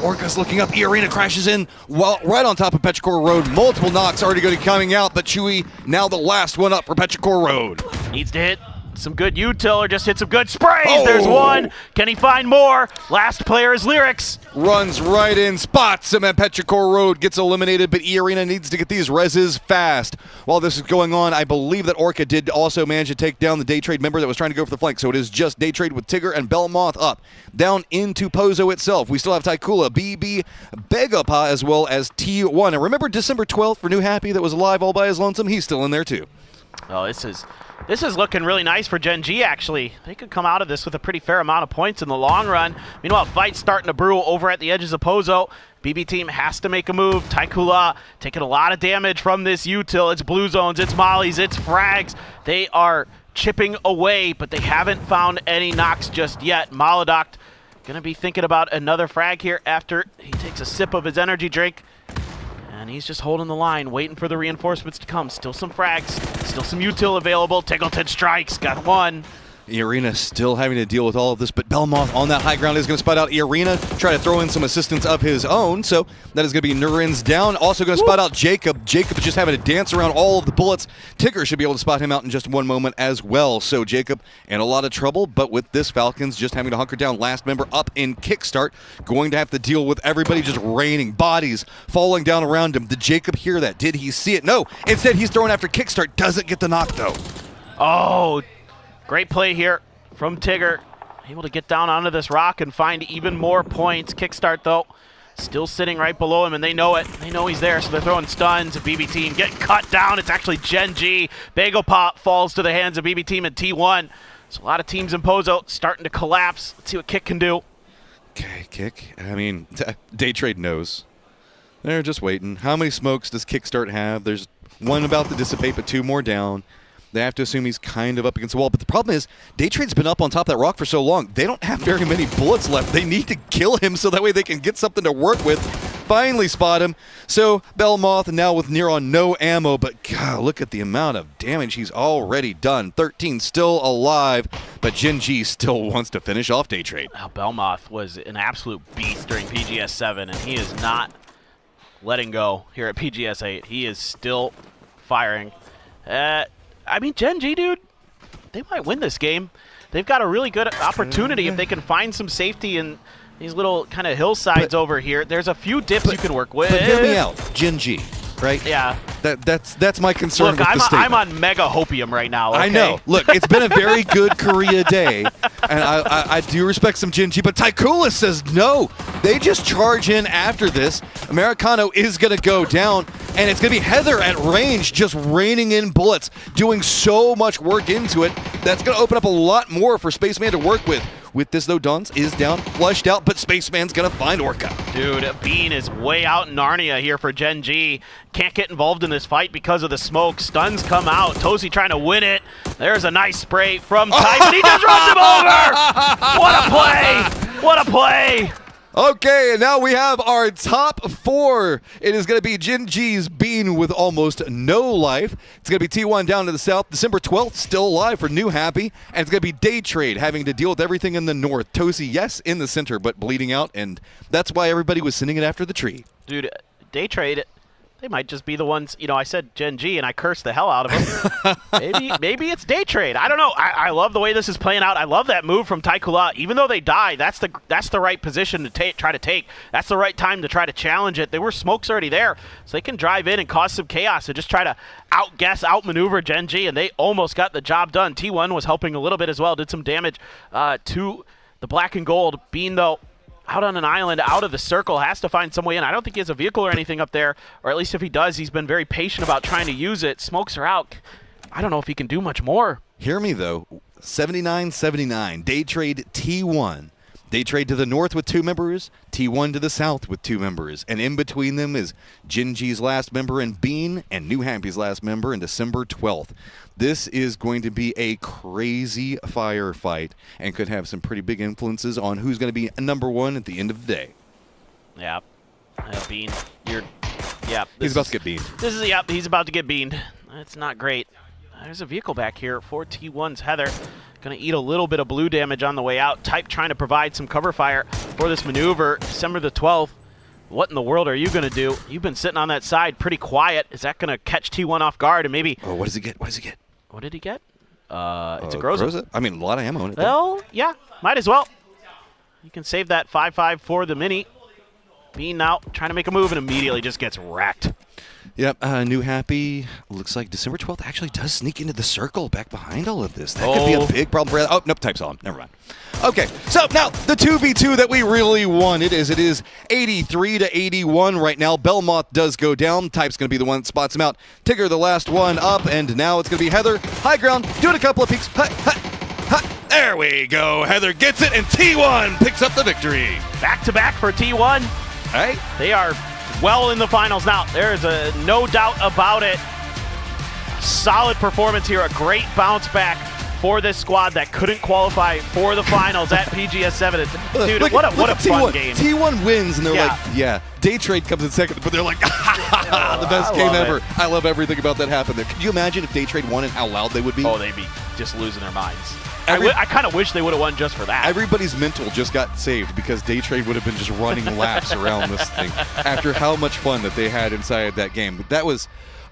Orca's looking up. E-Arena crashes in right on top of Petrichor Road. Multiple knocks already going to be coming out, but Chewy now the last one up for Petrichor Road. Needs to hit some good util or just hit some good sprays. Oh. There's one. Can he find more? Last player is Lyrics. Runs right in, spots him at Petrichor Road, gets eliminated, but E-Arena needs to get these reses fast. While this is going on, I believe that Orca did also manage to take down the Day Trade member that was trying to go for the flank, so it is just Day Trade with Tigger and Belmoth up. Down into Pozo itself, we still have Taikula, BB, Begapa, as well as T1. And remember December 12th for New Happy that was alive all by his lonesome? He's still in there too. Oh, this is looking really nice for Gen G, actually. They could come out of this with a pretty fair amount of points in the long run. Meanwhile, fight's starting to brew over at the edges of Pozo. BB team has to make a move. Taikula taking a lot of damage from this util. It's blue zones, it's mollies, it's frags. They are chipping away, but they haven't found any knocks just yet. Maladoct gonna be thinking about another frag here after he takes a sip of his energy drink. And he's just holding the line, waiting for the reinforcements to come. Still some frags, still some util available. Tiggleton strikes, got one. Arena still having to deal with all of this, but Belmoth on that high ground is going to spot out Arena, try to throw in some assistance of his own. So that is going to be Nurin's down. Also going to spot out Jacob. Jacob is just having to dance around all of the bullets. Tigger should be able to spot him out in just one moment as well. So Jacob in a lot of trouble, but with this, Falcons just having to hunker down. Last member up in Kickstart, going to have to deal with everybody just raining, bodies falling down around him. Did Jacob hear that? Did he see it? No. Instead, he's throwing after Kickstart. Doesn't get the knock, though. Oh, great play here from Tigger. Able to get down onto this rock and find even more points. Kickstart, though, still sitting right below him, and they know it. They know he's there, so they're throwing stuns. A BB team getting cut down. It's actually Gen G. Bagel Pop falls to the hands of BB team and T1. So a lot of teams in Pozo starting to collapse. Let's see what Kick can do. Okay, Kick. I mean, Day Trade knows. They're just waiting. How many smokes does Kickstart have? There's one about to dissipate, but two more down. They have to assume he's kind of up against the wall. But the problem is, Day Trade's been up on top of that rock for so long, they don't have very many bullets left. They need to kill him so that way they can get something to work with. Finally spot him. So Belmoth now with near on no ammo, but God, look at the amount of damage he's already done. 13 still alive, but Gen G still wants to finish off Day Trade. Now, Belmoth was an absolute beast during PGS 7, and he is not letting go here at PGS 8. He is still firing. I mean, Gen G, dude, they might win this game. They've got a really good opportunity if they can find some safety in these little kind of hillsides over here. There's a few dips you can work with. But hear me out, Gen G, right? Yeah. That's my concern Look, with the statement. I'm on mega hopium right now, okay? I know. Look, it's been a very good Korea day, and I do respect some Gen G, but Tycoolis says no. They just charge in after this. Americano is going to go down, and it's going to be Heather at range just raining in bullets, doing so much work into it. That's going to open up a lot more for Spaceman to work with. With this, though, Duns is down, flushed out, but Spaceman's going to find Orca. Dude, Bean is way out in Narnia here for Gen G. Can't get involved in this fight because of the smoke. Stuns come out. Tosi trying to win it. There's a nice spray from Type, and he just runs him over! What a play! What a play! Okay, and now we have our top four. It is going to be Gen G's Bean with almost no life. It's going to be T1 down to the south. December 12th, still alive for New Happy. And it's going to be Day Trade having to deal with everything in the north. Tosi, yes, in the center, but bleeding out. And that's why everybody was sending it after the tree. Dude, Day Trade, they might just be the ones, you know, I said Gen G and I cursed the hell out of them. maybe it's Day Trade. I don't know. I love the way this is playing out. I love that move from Taikula. Even though they die, that's the right position to try to take. That's the right time to try to challenge it. There were smokes already there, so they can drive in and cause some chaos and just try to outguess, outmaneuver Gen G, and they almost got the job done. T1 was helping a little bit as well, did some damage to the black and gold. Bean, though, out on an island, out of the circle, has to find some way in. I don't think he has a vehicle or anything up there, or at least if he does, he's been very patient about trying to use it. Smokes are out. I don't know if he can do much more. Hear me, though. 79-79. Day Trade T1. Day Trade to the north with 2 members, T1 to the south with 2 members. And in between them is Gen G's last member and Bean, and New Happy's last member in December 12th. This is going to be a crazy firefight and could have some pretty big influences on who's going to be number 1 at the end of the day. Yeah. Bean, he's about to get beaned. He's about to get beaned. That's not great. There's a vehicle back here for T1's Heather. Going to eat a little bit of blue damage on the way out. Type trying to provide some cover fire for this maneuver. December the 12th. What in the world are you going to do? You've been sitting on that side pretty quiet. Is that going to catch T1 off guard and maybe... Oh, what does he get? What does he get? What did he get? It's a Groza. I mean, a lot of ammo in it. Well, yeah, might as well. You can save that 5.5 for the mini. Bean now trying to make a move and immediately just gets wrecked. Yep, New Happy looks like December 12th actually does sneak into the circle back behind all of this. That could be a big problem for... Oh, nope, Type's on. Never mind. Okay, so now the 2v2 that we really wanted is it is 83-81 right now. Belmoth does go down. Type's going to be the one that spots him out. Tigger the last one up, and now it's going to be Heather. High ground, doing a couple of peeks. There we go. Heather gets it, and T1 picks up the victory. Back-to-back for T1. Right? They are well in the finals now. There's no doubt about it. Solid performance here. A great bounce back for this squad that couldn't qualify for the finals at PGS 7. Dude, look, what a T1, fun game. T1 wins, and they're like, yeah. Day Trade comes in second, but they're like, the best game ever. I love everything about that happened there. Could you imagine if Day Trade won and how loud they would be? Oh, they'd be just losing their minds. I kind of wish they would have won just for that. Everybody's mental just got saved because Day Trade would have been just running laps around this thing after how much fun that they had inside that game. But that was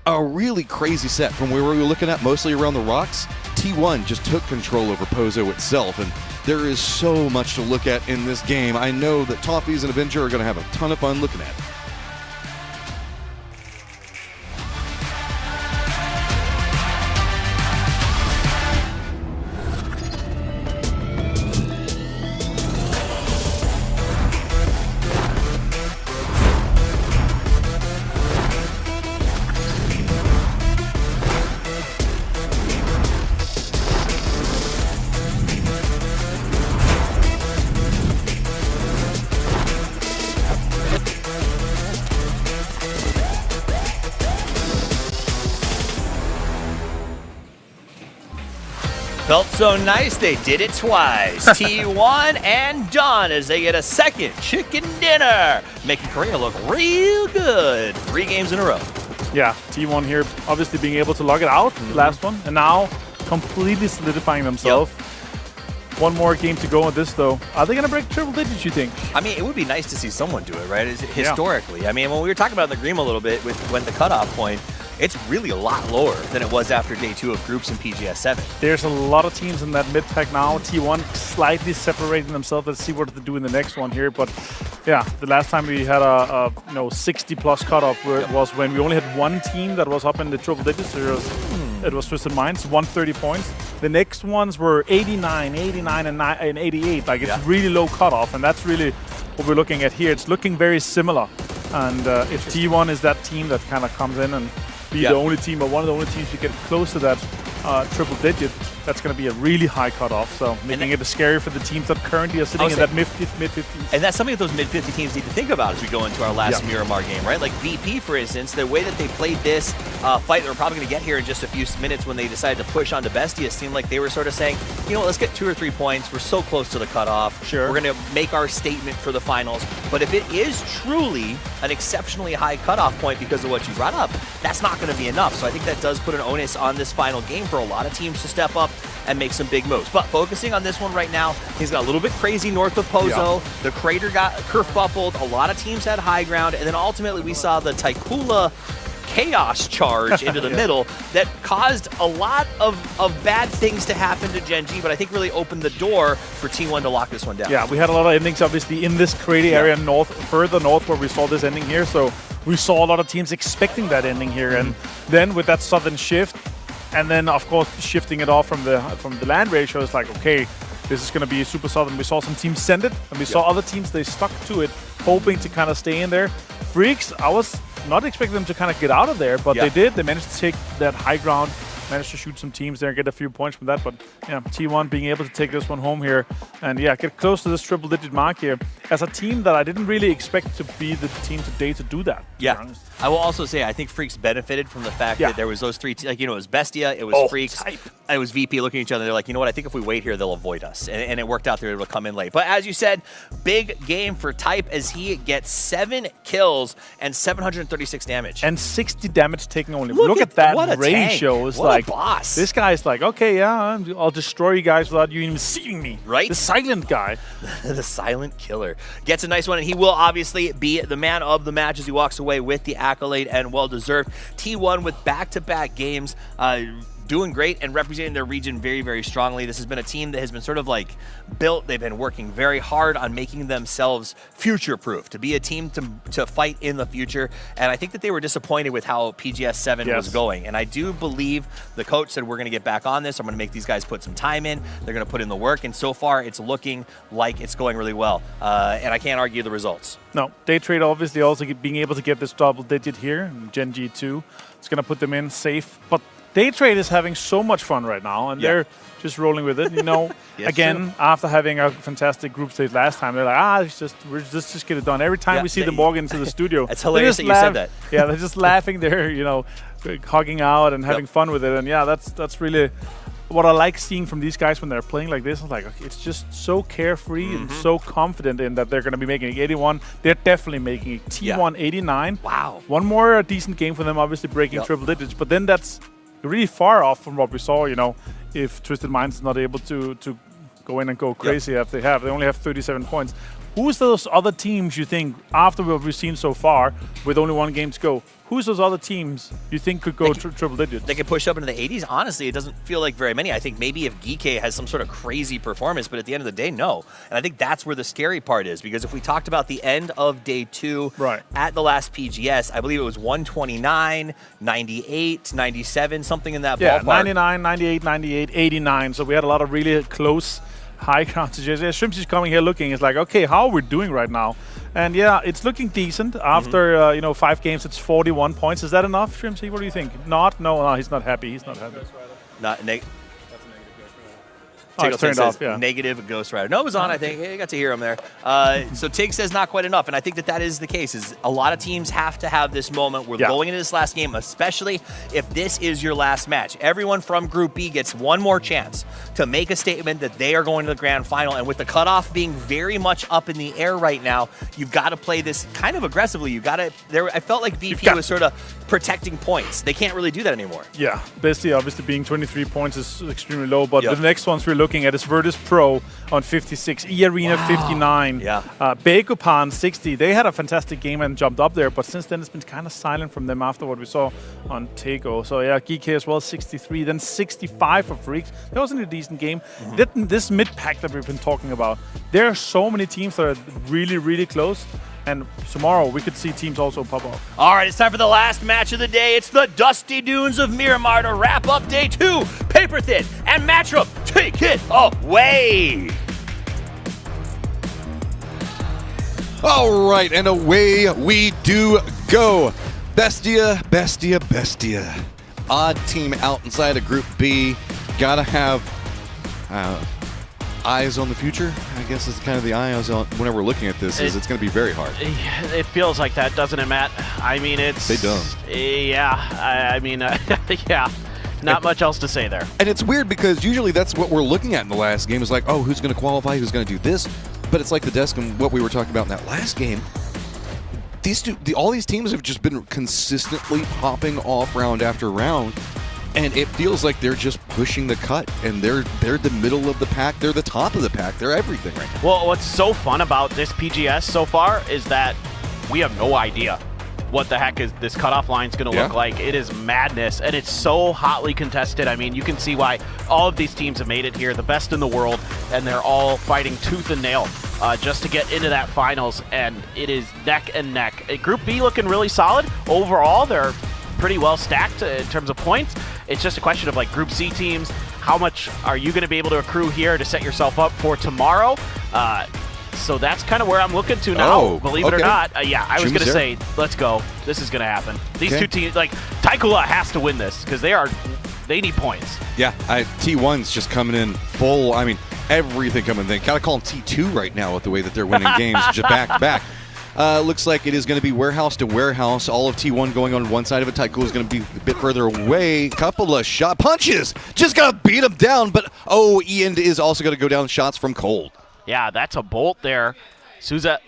a really crazy set from where we were looking at, mostly around the rocks. T1 just took control over Pozo itself, and there is so much to look at in this game. I know that Toffees and Avenger are going to have a ton of fun looking at it. Felt so nice, they did it twice. T1 and Dawn as they get a second chicken dinner, making Korea look real good. 3 games in a row. Yeah, T1 here obviously being able to log it out, last one, and now completely solidifying themselves. One more game to go on this, though. Are they going to break triple digits, you think? I mean, it would be nice to see someone do it, right? Historically. I mean, when we were talking about in the Green a little bit with when the cutoff point, it's really a lot lower than it was after day 2 of groups in PGS 7. There's a lot of teams in that mid-pack now. T1 slightly separating themselves. Let's see what they do in the next one here. But yeah, the last time we had a 60-plus cutoff was when we only had one team that was up in the triple digits. It was Twisted Minds, 130 points. The next ones were 89, and 88. Like, it's really low cutoff, and that's really what we're looking at here. It's looking very similar. And if T1 is that team that kind of comes in and be the only team or one of the only teams to get close to that triple digit, that's going to be a really high cutoff. So making it scary for the teams that currently are sitting in that mid-50s. And that's something that those mid-50 teams need to think about as we go into our last Miramar game, right? Like VP, for instance, the way that they played this fight that we're probably going to get here in just a few minutes when they decided to push onto Bestia, seemed like they were sort of saying, you know what, let's get 2 or 3 points. We're so close to the cutoff. Sure. We're going to make our statement for the finals. But if it is truly an exceptionally high cutoff point because of what you brought up, that's not going to be enough. So I think that does put an onus on this final game for a lot of teams to step up and make some big moves. But focusing on this one right now, he's got a little bit crazy north of Pozo. The crater got kerfuffled. A lot of teams had high ground. And then ultimately we saw the Taikula chaos charge into the middle that caused a lot of bad things to happen to Gen G, but I think really opened the door for T1 to lock this one down. Yeah, we had a lot of endings obviously in this crater area further north where we saw this ending here. So we saw a lot of teams expecting that ending here. And then with that sudden shift, and then of course shifting it off from the land ratio, it's like, okay, this is going to be super sudden. We saw some teams send it, and we saw other teams, they stuck to it, hoping to kind of stay in there. Freaks, I was not expecting them to kind of get out of there, but they did. They managed to take that high ground, managed to shoot some teams there and get a few points from that. But yeah, T1 being able to take this one home here and get close to this triple-digit mark here as a team that I didn't really expect to be the team today to do that. Yeah. I will also say I think Freaks benefited from the fact that there was those 3 like, it was Bestia, it was Freaks, it was VP looking at each other. They're like, you know what, I think if we wait here, they'll avoid us. And it worked out. They were able to come in late. But as you said, big game for Type as he gets 7 kills and 736 damage. And 60 damage taken only. Look at that ratio. It's what like, a boss. This guy's like, okay, yeah, I'll destroy you guys without you even seeing me. Right? The silent guy. The silent killer. Gets a nice one, and he will obviously be the man of the match as he walks away with the accolade, and well-deserved. T1 with back-to-back games, doing great and representing their region very, very strongly. This has been a team that has been sort of like built. They've been working very hard on making themselves future-proof, to be a team to fight in the future. And I think that they were disappointed with how PGS 7 was going. And I do believe the coach said, we're going to get back on this. I'm going to make these guys put some time in. They're going to put in the work. And so far, it's looking like it's going really well. And I can't argue the results. No, Day Trade obviously also being able to get this double digit here, Gen G2. It's going to put them in safe. But Day Trade is having so much fun right now, and they're just rolling with it. You know, again, after having a fantastic group stage last time, they're like, let's just get it done. Every time we see them walk into the studio, it's hilarious that you said that. Yeah, they're just laughing. They're hugging out and having fun with it, and that's really what I like seeing from these guys when they're playing like this. Like, it's just so carefree and so confident in that they're going to be making 81. They're definitely making it. T1 89. Wow. One more decent game for them, obviously breaking triple digits, but then that's really far off from what we saw, if Twisted Minds is not able to go in and go crazy as they have. They only have 37 points. Who's those other teams you think, after what we've seen so far, with only one game to go, who's those other teams you think could go triple digits? They could push up into the 80s. Honestly, it doesn't feel like very many. I think maybe if Geeke has some sort of crazy performance, but at the end of the day, no. And I think that's where the scary part is, because if we talked about the end of day 2 at the last PGS, I believe it was 129, 98, 97, something in that ballpark. 99, 98, 98, 89. So we had a lot of really close high countages. Yeah, Shrimps is coming here looking. It's like, okay, how are we doing right now? And yeah, it's looking decent. After 5 games, it's 41 points. Is that enough, Shrimpsy? What do you think? Not? No, he's not happy. He's not happy. Not it's turned off, yeah. Negative Ghost Rider. No, it was on, I think. You got to hear him there. So Tig says not quite enough, and I think that is the case. Is a lot of teams have to have this moment. We're going into this last game, especially if this is your last match. Everyone from Group B gets one more chance to make a statement that they are going to the grand final, and with the cutoff being very much up in the air right now, you've got to play this kind of aggressively. You got to. I felt like VP was sort of protecting points. They can't really do that anymore. Yeah, Bestie obviously being 23 points is extremely low, but the next ones we're looking at is Virtus Pro on 56, E-Arena 59, Bakupan 60. They had a fantastic game and jumped up there, but since then it's been kind of silent from them after what we saw on Tego. So yeah, Geek as well, 63, then 65 for Freaks. That wasn't a decent game. This mid-pack that we've been talking about, there are so many teams that are really, really close. And tomorrow, we could see teams also pop off. All right, it's time for the last match of the day. It's the Dusty Dunes of Miramar to wrap up day 2. Paper Thin and Matchroom, take it away. All right, and away we do go. Bestia. Odd team out inside of Group B. Gotta have eyes on the future, I guess is kind of the eyes on whenever we're looking at this. It's going to be very hard. It feels like that, doesn't it, Matt? I mean, it's... They don't. Yeah, I mean, yeah. Not much else to say there. And it's weird because usually that's what we're looking at in the last game is like, oh, who's going to qualify, who's going to do this? But it's like the desk and what we were talking about in that last game. All these teams have just been consistently popping off round after round. And it feels like they're just pushing the cut, and they're the middle of the pack. They're the top of the pack. They're everything right now. Well, what's so fun about this PGS so far is that we have no idea what the heck is this cutoff line is going to look like. It is madness, and it's so hotly contested. I mean, you can see why all of these teams have made it here, the best in the world, and they're all fighting tooth and nail just to get into that finals, and it is neck and neck. Group B looking really solid. Overall, they're pretty well stacked in terms of points. It's just a question of like Group C teams, how much are you going to be able to accrue here to set yourself up for tomorrow? So that's kind of where I'm looking to now, believe it or not. Yeah, I was going to say, let's go. This is going to happen. These two teams, like Taikula has to win this because they need points. Yeah, T1's just coming in full. I mean, everything coming in. Gotta call them T2 right now with the way that they're winning games, just back to back. Looks like it is going to be warehouse to warehouse. All of T1 going on one side of it. Taikula is going to be a bit further away. Couple of shot punches. Just got to beat him down. But, Ian is also going to go down shots from Cold. Yeah, that's a bolt there. Souza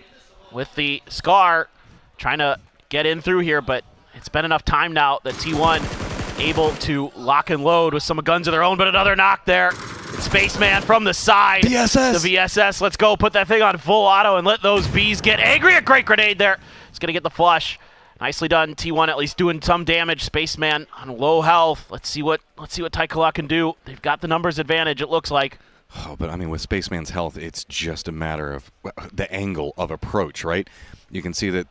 with the Scar trying to get in through here, but it's been enough time now that T1 able to lock and load with some guns of their own, but another knock there. Spaceman from the side. VSS. The VSS. Let's go. Put that thing on full auto and let those bees get angry. A great grenade there. It's going to get the flush. Nicely done. T1 at least doing some damage. Spaceman on low health. Let's see what Taikula can do. They've got the numbers advantage, it looks like. Oh, but I mean, with Spaceman's health, it's just a matter of the angle of approach, right? You can see that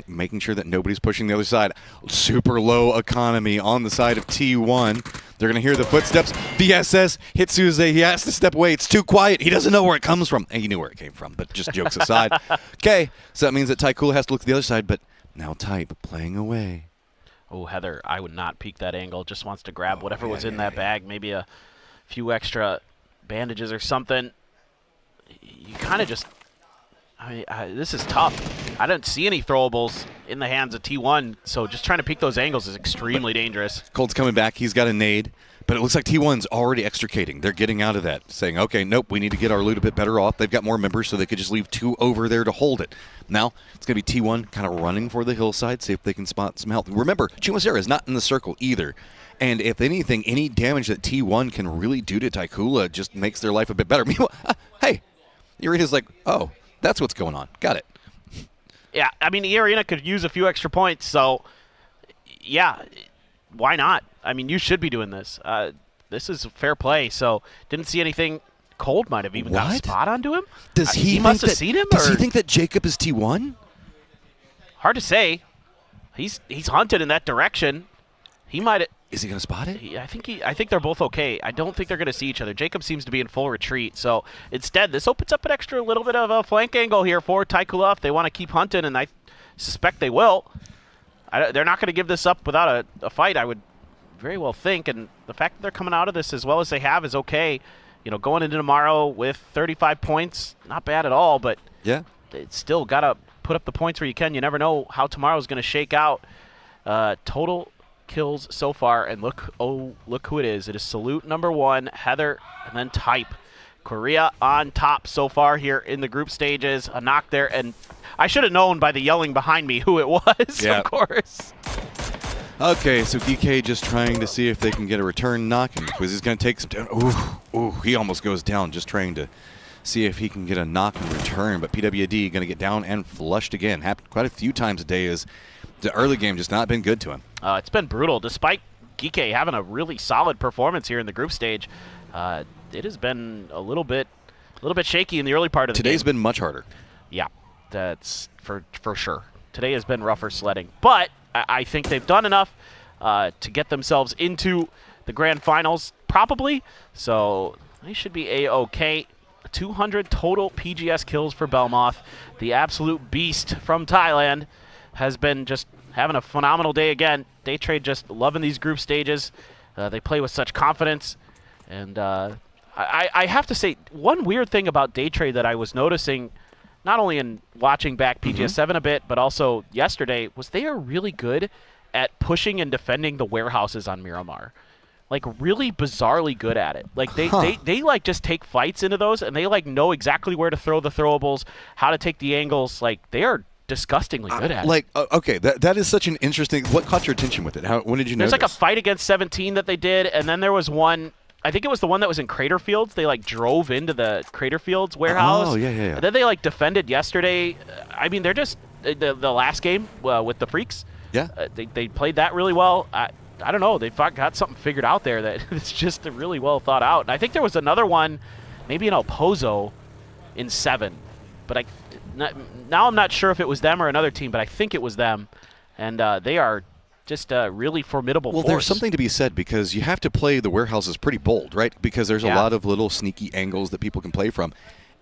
making sure that nobody's pushing the other side. Super low economy on the side of T1. They're going to hear the footsteps. VSS hits Suze. He has to step away. It's too quiet. He doesn't know where it comes from. And he knew where it came from, but just jokes aside. Okay, so that means that Taikula has to look at the other side, but now Type playing away. Oh, Heather, I would not peek that angle. Just wants to grab whatever was in that bag. Maybe a few extra bandages or something. You kind of just... I mean, this is tough. I didn't see any throwables in the hands of T1, so just trying to peek those angles is extremely dangerous. Colt's coming back. He's got a nade. But it looks like T1's already extricating. They're getting out of that, saying, okay, nope, we need to get our loot a bit better off. They've got more members, so they could just leave 2 over there to hold it. Now, it's going to be T1 kind of running for the hillside, see if they can spot some help. Remember, Chumacera is not in the circle either. And if anything, any damage that T1 can really do to Taikula just makes their life a bit better. Meanwhile, hey, Irina's like, oh, that's what's going on. Got it. Yeah, I mean, Irina could use a few extra points, so yeah, why not? I mean, you should be doing this. This is fair play, so didn't see anything. Cold might have even got a spot onto him. Does he must have seen him? Does he think that Jacob is T1? Hard to say. He's hunted in that direction. He might. Is he going to spot it? I think they're both okay. I don't think they're going to see each other. Jacob seems to be in full retreat, so instead this opens up an extra little bit of a flank angle here for Taikula if they want to keep hunting, and I suspect they will. They're not going to give this up without a fight, I would very well think, and the fact that they're coming out of this as well as they have is okay. You know, going into tomorrow with 35 points, not bad at all, but yeah, it's still got to put up the points where you can. You never know how tomorrow's going to shake out. Total kills so far, and look who it is. It is Salute #1, Heather, and then Type. Korea on top so far here in the group stages. A knock there, and I should have known by the yelling behind me who it was, of course. Okay, so DK just trying to see if they can get a return knock, and Quiz is going to take some down. Ooh, he almost goes down just trying to see if he can get a knock in return, but PWD going to get down and flushed again. Happened quite a few times a day as the early game just not been good to him. It's been brutal. Despite Geeke having a really solid performance here in the group stage, it has been a little bit shaky in the early part of the game. Today's been much harder. Yeah, that's for sure. Today has been rougher sledding, but I think they've done enough to get themselves into the grand finals, probably. So they should be A-OK. 200 total PGS kills for Belmoth. The absolute beast from Thailand has been just having a phenomenal day again. Daytrade just loving these group stages. They play with such confidence. And I have to say, one weird thing about Daytrade that I was noticing, not only in watching back PGS 7 a bit, but also yesterday, was they are really good at pushing and defending the warehouses on Miramar. Like, really bizarrely good at it. Like, they like, just take fights into those, and they, like, know exactly where to throw the throwables, how to take the angles. Like, they are disgustingly good at it. Okay, that is such an interesting... What caught your attention with it? When did you notice? There's, like, a fight against 17 that they did, and then there was one... I think it was the one that was in Crater Fields. They, like, drove into the Crater Fields warehouse. Oh, yeah. And then they, like, defended yesterday. I mean, they're just... The last game with the Freaks. Yeah. They played that really well. I don't know. They've got something figured out there that it's just really well thought out. And I think there was another one, maybe in El Pozo in 7. But now I'm not sure if it was them or another team, but I think it was them. And they are just a really formidable force. There's something to be said because you have to play the warehouses pretty bold, right? Because there's a lot of little sneaky angles that people can play from.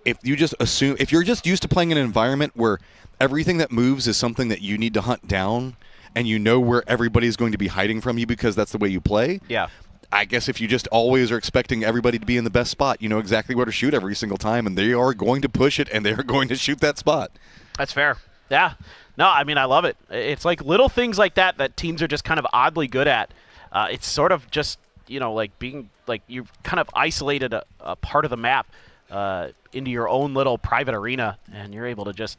If you just assume, if you're just used to playing in an environment where everything that moves is something that you need to hunt down, and you know where everybody's going to be hiding from you because that's the way you play. Yeah. I guess if you just always are expecting everybody to be in the best spot, you know exactly where to shoot every single time, and they are going to push it, and they are going to shoot that spot. That's fair. Yeah. No, I mean, I love it. It's like little things like that teams are just kind of oddly good at. It's sort of just, you know, like being, like you've kind of isolated a part of the map into your own little private arena, and you're able to just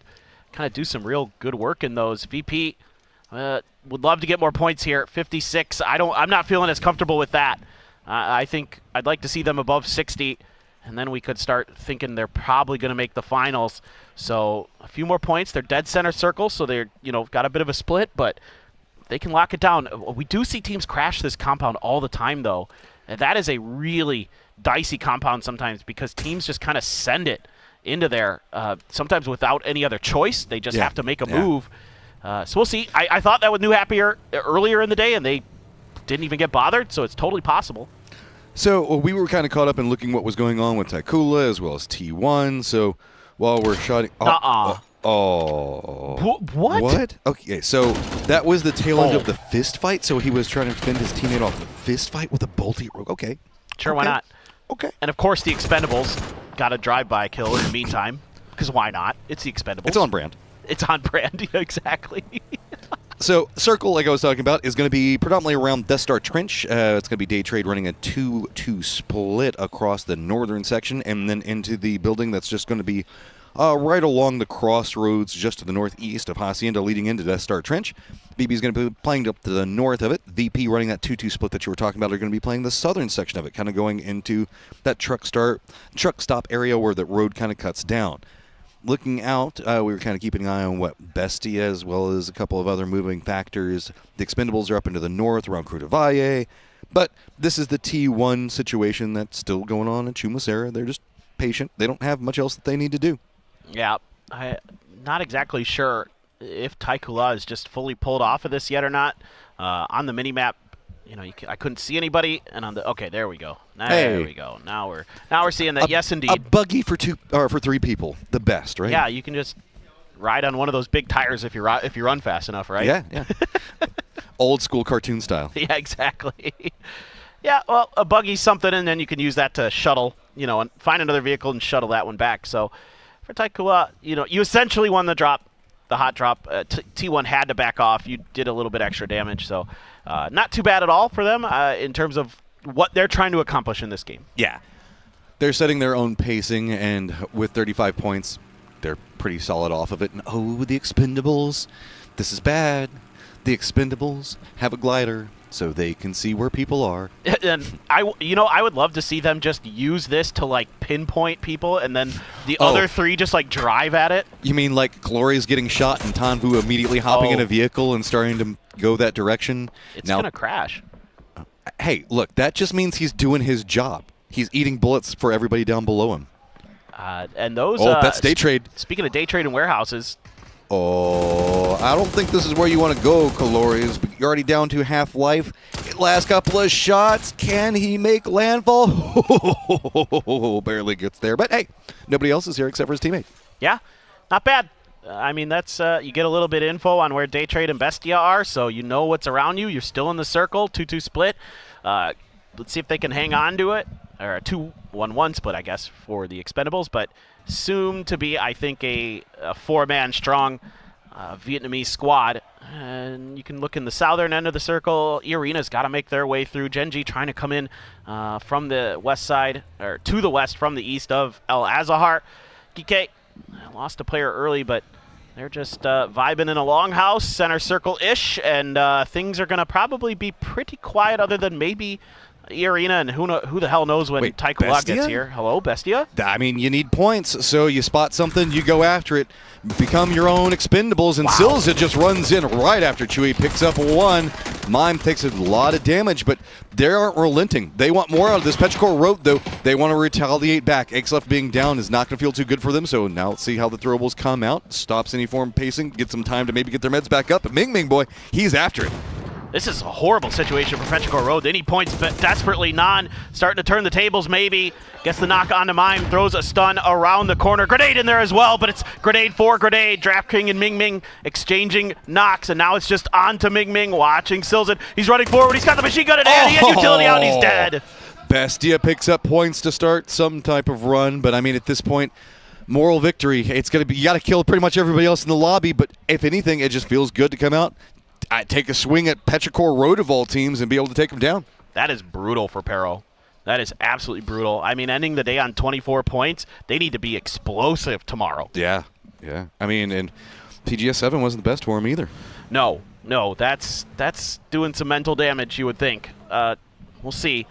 kind of do some real good work in those. VP... would love to get more points here. 56. I'm not feeling as comfortable with that. I think I'd like to see them above 60, and then we could start thinking they're probably going to make the finals. So a few more points. They're dead center circle, so they're got a bit of a split, but they can lock it down. We do see teams crash this compound all the time, though, and that is a really dicey compound sometimes because teams just kind of send it into there, sometimes without any other choice. They just have to make a move. So we'll see. I thought that with New Happier earlier in the day, and they didn't even get bothered, so it's totally possible. So we were kind of caught up in looking what was going on with Taikula as well as T1. So while we're shooting... What? Okay, so that was the tail end of the fist fight, so he was trying to defend his teammate off the fist fight with a bolty rogue. Okay. Sure, why not? Okay. And, of course, the Expendables got a drive-by kill in the meantime, because why not? It's the Expendables. It's on brand. It's on brand, exactly. So, Circle, like I was talking about, is going to be predominantly around Death Star Trench. It's going to be Day Trade running a 2-2 split across the northern section and then into the building that's just going to be right along the crossroads just to the northeast of Hacienda leading into Death Star Trench. BB's going to be playing up to the north of it. VP running that 2-2 split that you were talking about are going to be playing the southern section of it, kind of going into that truck stop area where the road kind of cuts down. Looking out, we were kind of keeping an eye on what Bestia as well as a couple of other moving factors. The Expendables are up into the north around Cruz del Valle, but this is the T1 situation that's still going on in Chumacera. They're just patient. They don't have much else that they need to do. Yeah, I'm not exactly sure if Taikula is just fully pulled off of this yet or not. On the mini-map, I couldn't see anybody, and on the there we go. There we go. Now we're seeing that. Yes, indeed. A buggy for 3 people, the best, right? Yeah, you can just ride on one of those big tires if you run fast enough, right? Yeah. Old school cartoon style. Yeah, exactly. Yeah, well, a buggy's something, and then you can use that to shuttle, and find another vehicle and shuttle that one back. So for Taikula, you essentially won the drop, the hot drop. T1 had to back off. You did a little bit extra damage, so not too bad at all for them in terms of what they're trying to accomplish in this game. Yeah. They're setting their own pacing, and with 35 points, they're pretty solid off of it. And the Expendables. This is bad. The Expendables have a glider so they can see where people are. And I would love to see them just use this to pinpoint people, and then the other 3 just drive at it. You mean like Gloria's getting shot and Tanvu immediately hopping in a vehicle and starting to go that direction? It's going to crash. Hey, look, that just means he's doing his job. He's eating bullets for everybody down below him. And those. That's day trade. Speaking of day trade and warehouses. I don't think this is where you want to go, Calorius, but you're already down to half life. Last couple of shots. Can he make landfall? Barely gets there. But hey, nobody else is here except for his teammate. Yeah, not bad. I mean, that's you get a little bit of info on where Day Trade and Bestia are, so you know what's around you. You're still in the circle, 2-2 split. Let's see if they can hang on to it, or a 2-1-1 split, I guess, for the Expendables. But soon to be, I think, a 4-man strong Vietnamese squad. And you can look in the southern end of the circle. E-Arena's got to make their way through. Genji trying to come in from the west side, or to the west from the east of El Azahar. Kike lost a player early, but they're just vibing in a longhouse, center circle-ish, and things are going to probably be pretty quiet other than maybe E-Arena, and who the hell knows when Taikula gets here. Hello, Bestia? I mean, you need points, so you spot something, you go after it, become your own Expendables, and Silza just runs in right after Chewy, picks up 1. Mime takes a lot of damage, but they aren't relenting. They want more out of this. Petrichor wrote, though, they want to retaliate back. Xlef being down is not going to feel too good for them, so now let's see how the throwables come out. Stops any form pacing, gets some time to maybe get their meds back up, but Ming Ming boy, he's after it. This is a horrible situation for Petrichor Road. They need points desperately. Non starting to turn the tables maybe. Gets the knock onto Mime, throws a stun around the corner. Grenade in there as well, but it's grenade for grenade. Draft King and Ming Ming exchanging knocks, and now it's just on to Ming Ming, watching Silzen. He's running forward, he's got the machine gun in hand, he had utility out, and he's dead. Bestia picks up points to start some type of run, but I mean at this point, moral victory. It's going to be, you got to kill pretty much everybody else in the lobby, but if anything, it just feels good to come out. I take a swing at Petrichor Road of all teams and be able to take them down. That is brutal for Pero. That is absolutely brutal. I mean, ending the day on 24 points, they need to be explosive tomorrow. Yeah. I mean, and PGS 7 wasn't the best for him either. No, that's doing some mental damage, you would think. We'll see.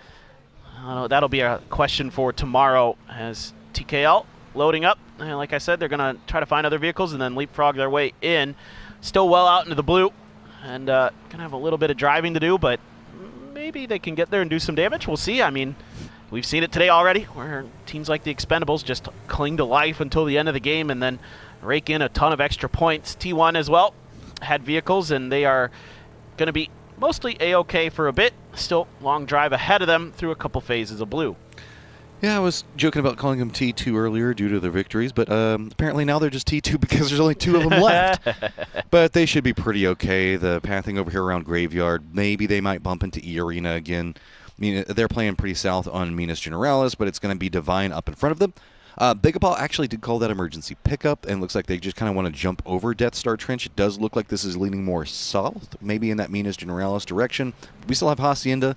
That'll be a question for tomorrow as TKL loading up. And like I said, they're going to try to find other vehicles and then leapfrog their way in. Still well out into the blue. And going to have a little bit of driving to do, but maybe they can get there and do some damage. We'll see. I mean, we've seen it today already, where teams like the Expendables just cling to life until the end of the game and then rake in a ton of extra points. T1 as well had vehicles, and they are going to be mostly A-OK for a bit. Still long drive ahead of them through a couple phases of blue. Yeah, I was joking about calling them T2 earlier due to their victories, but apparently now they're just T2 because there's only 2 of them left. But they should be pretty okay. The pathing over here around Graveyard, maybe they might bump into E-Arena again. I mean, they're playing pretty south on Minas Generalis, but it's going to be Divine up in front of them. Bigapal actually did call that emergency pickup, and looks like they just kind of want to jump over Death Star Trench. It does look like this is leaning more south, maybe in that Minas Generalis direction. We still have Hacienda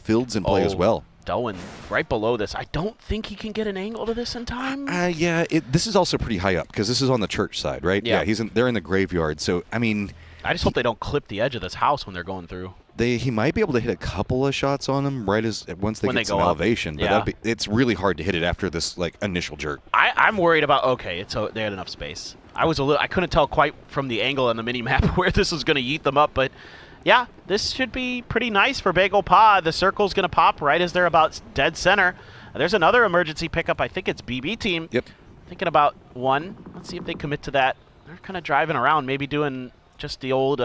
Fields in play as well. Doan right below this. I don't think he can get an angle to this in time. Yeah, this is also pretty high up because this is on the church side, right? Yeah. They're in the graveyard. So, I mean, I just hope they don't clip the edge of this house when they're going through. He might be able to hit a couple of shots on him once they get some elevation. But it's really hard to hit it after this initial jerk. I'm worried about they had enough space. I couldn't tell quite from the angle on the mini map where this was going to yeet them up, but yeah, this should be pretty nice for Bagel Pa. The circle's going to pop right as they're about dead center. There's another emergency pickup. I think it's BB team. Yep. Thinking about one. Let's see if they commit to that. They're kind of driving around, maybe doing just the old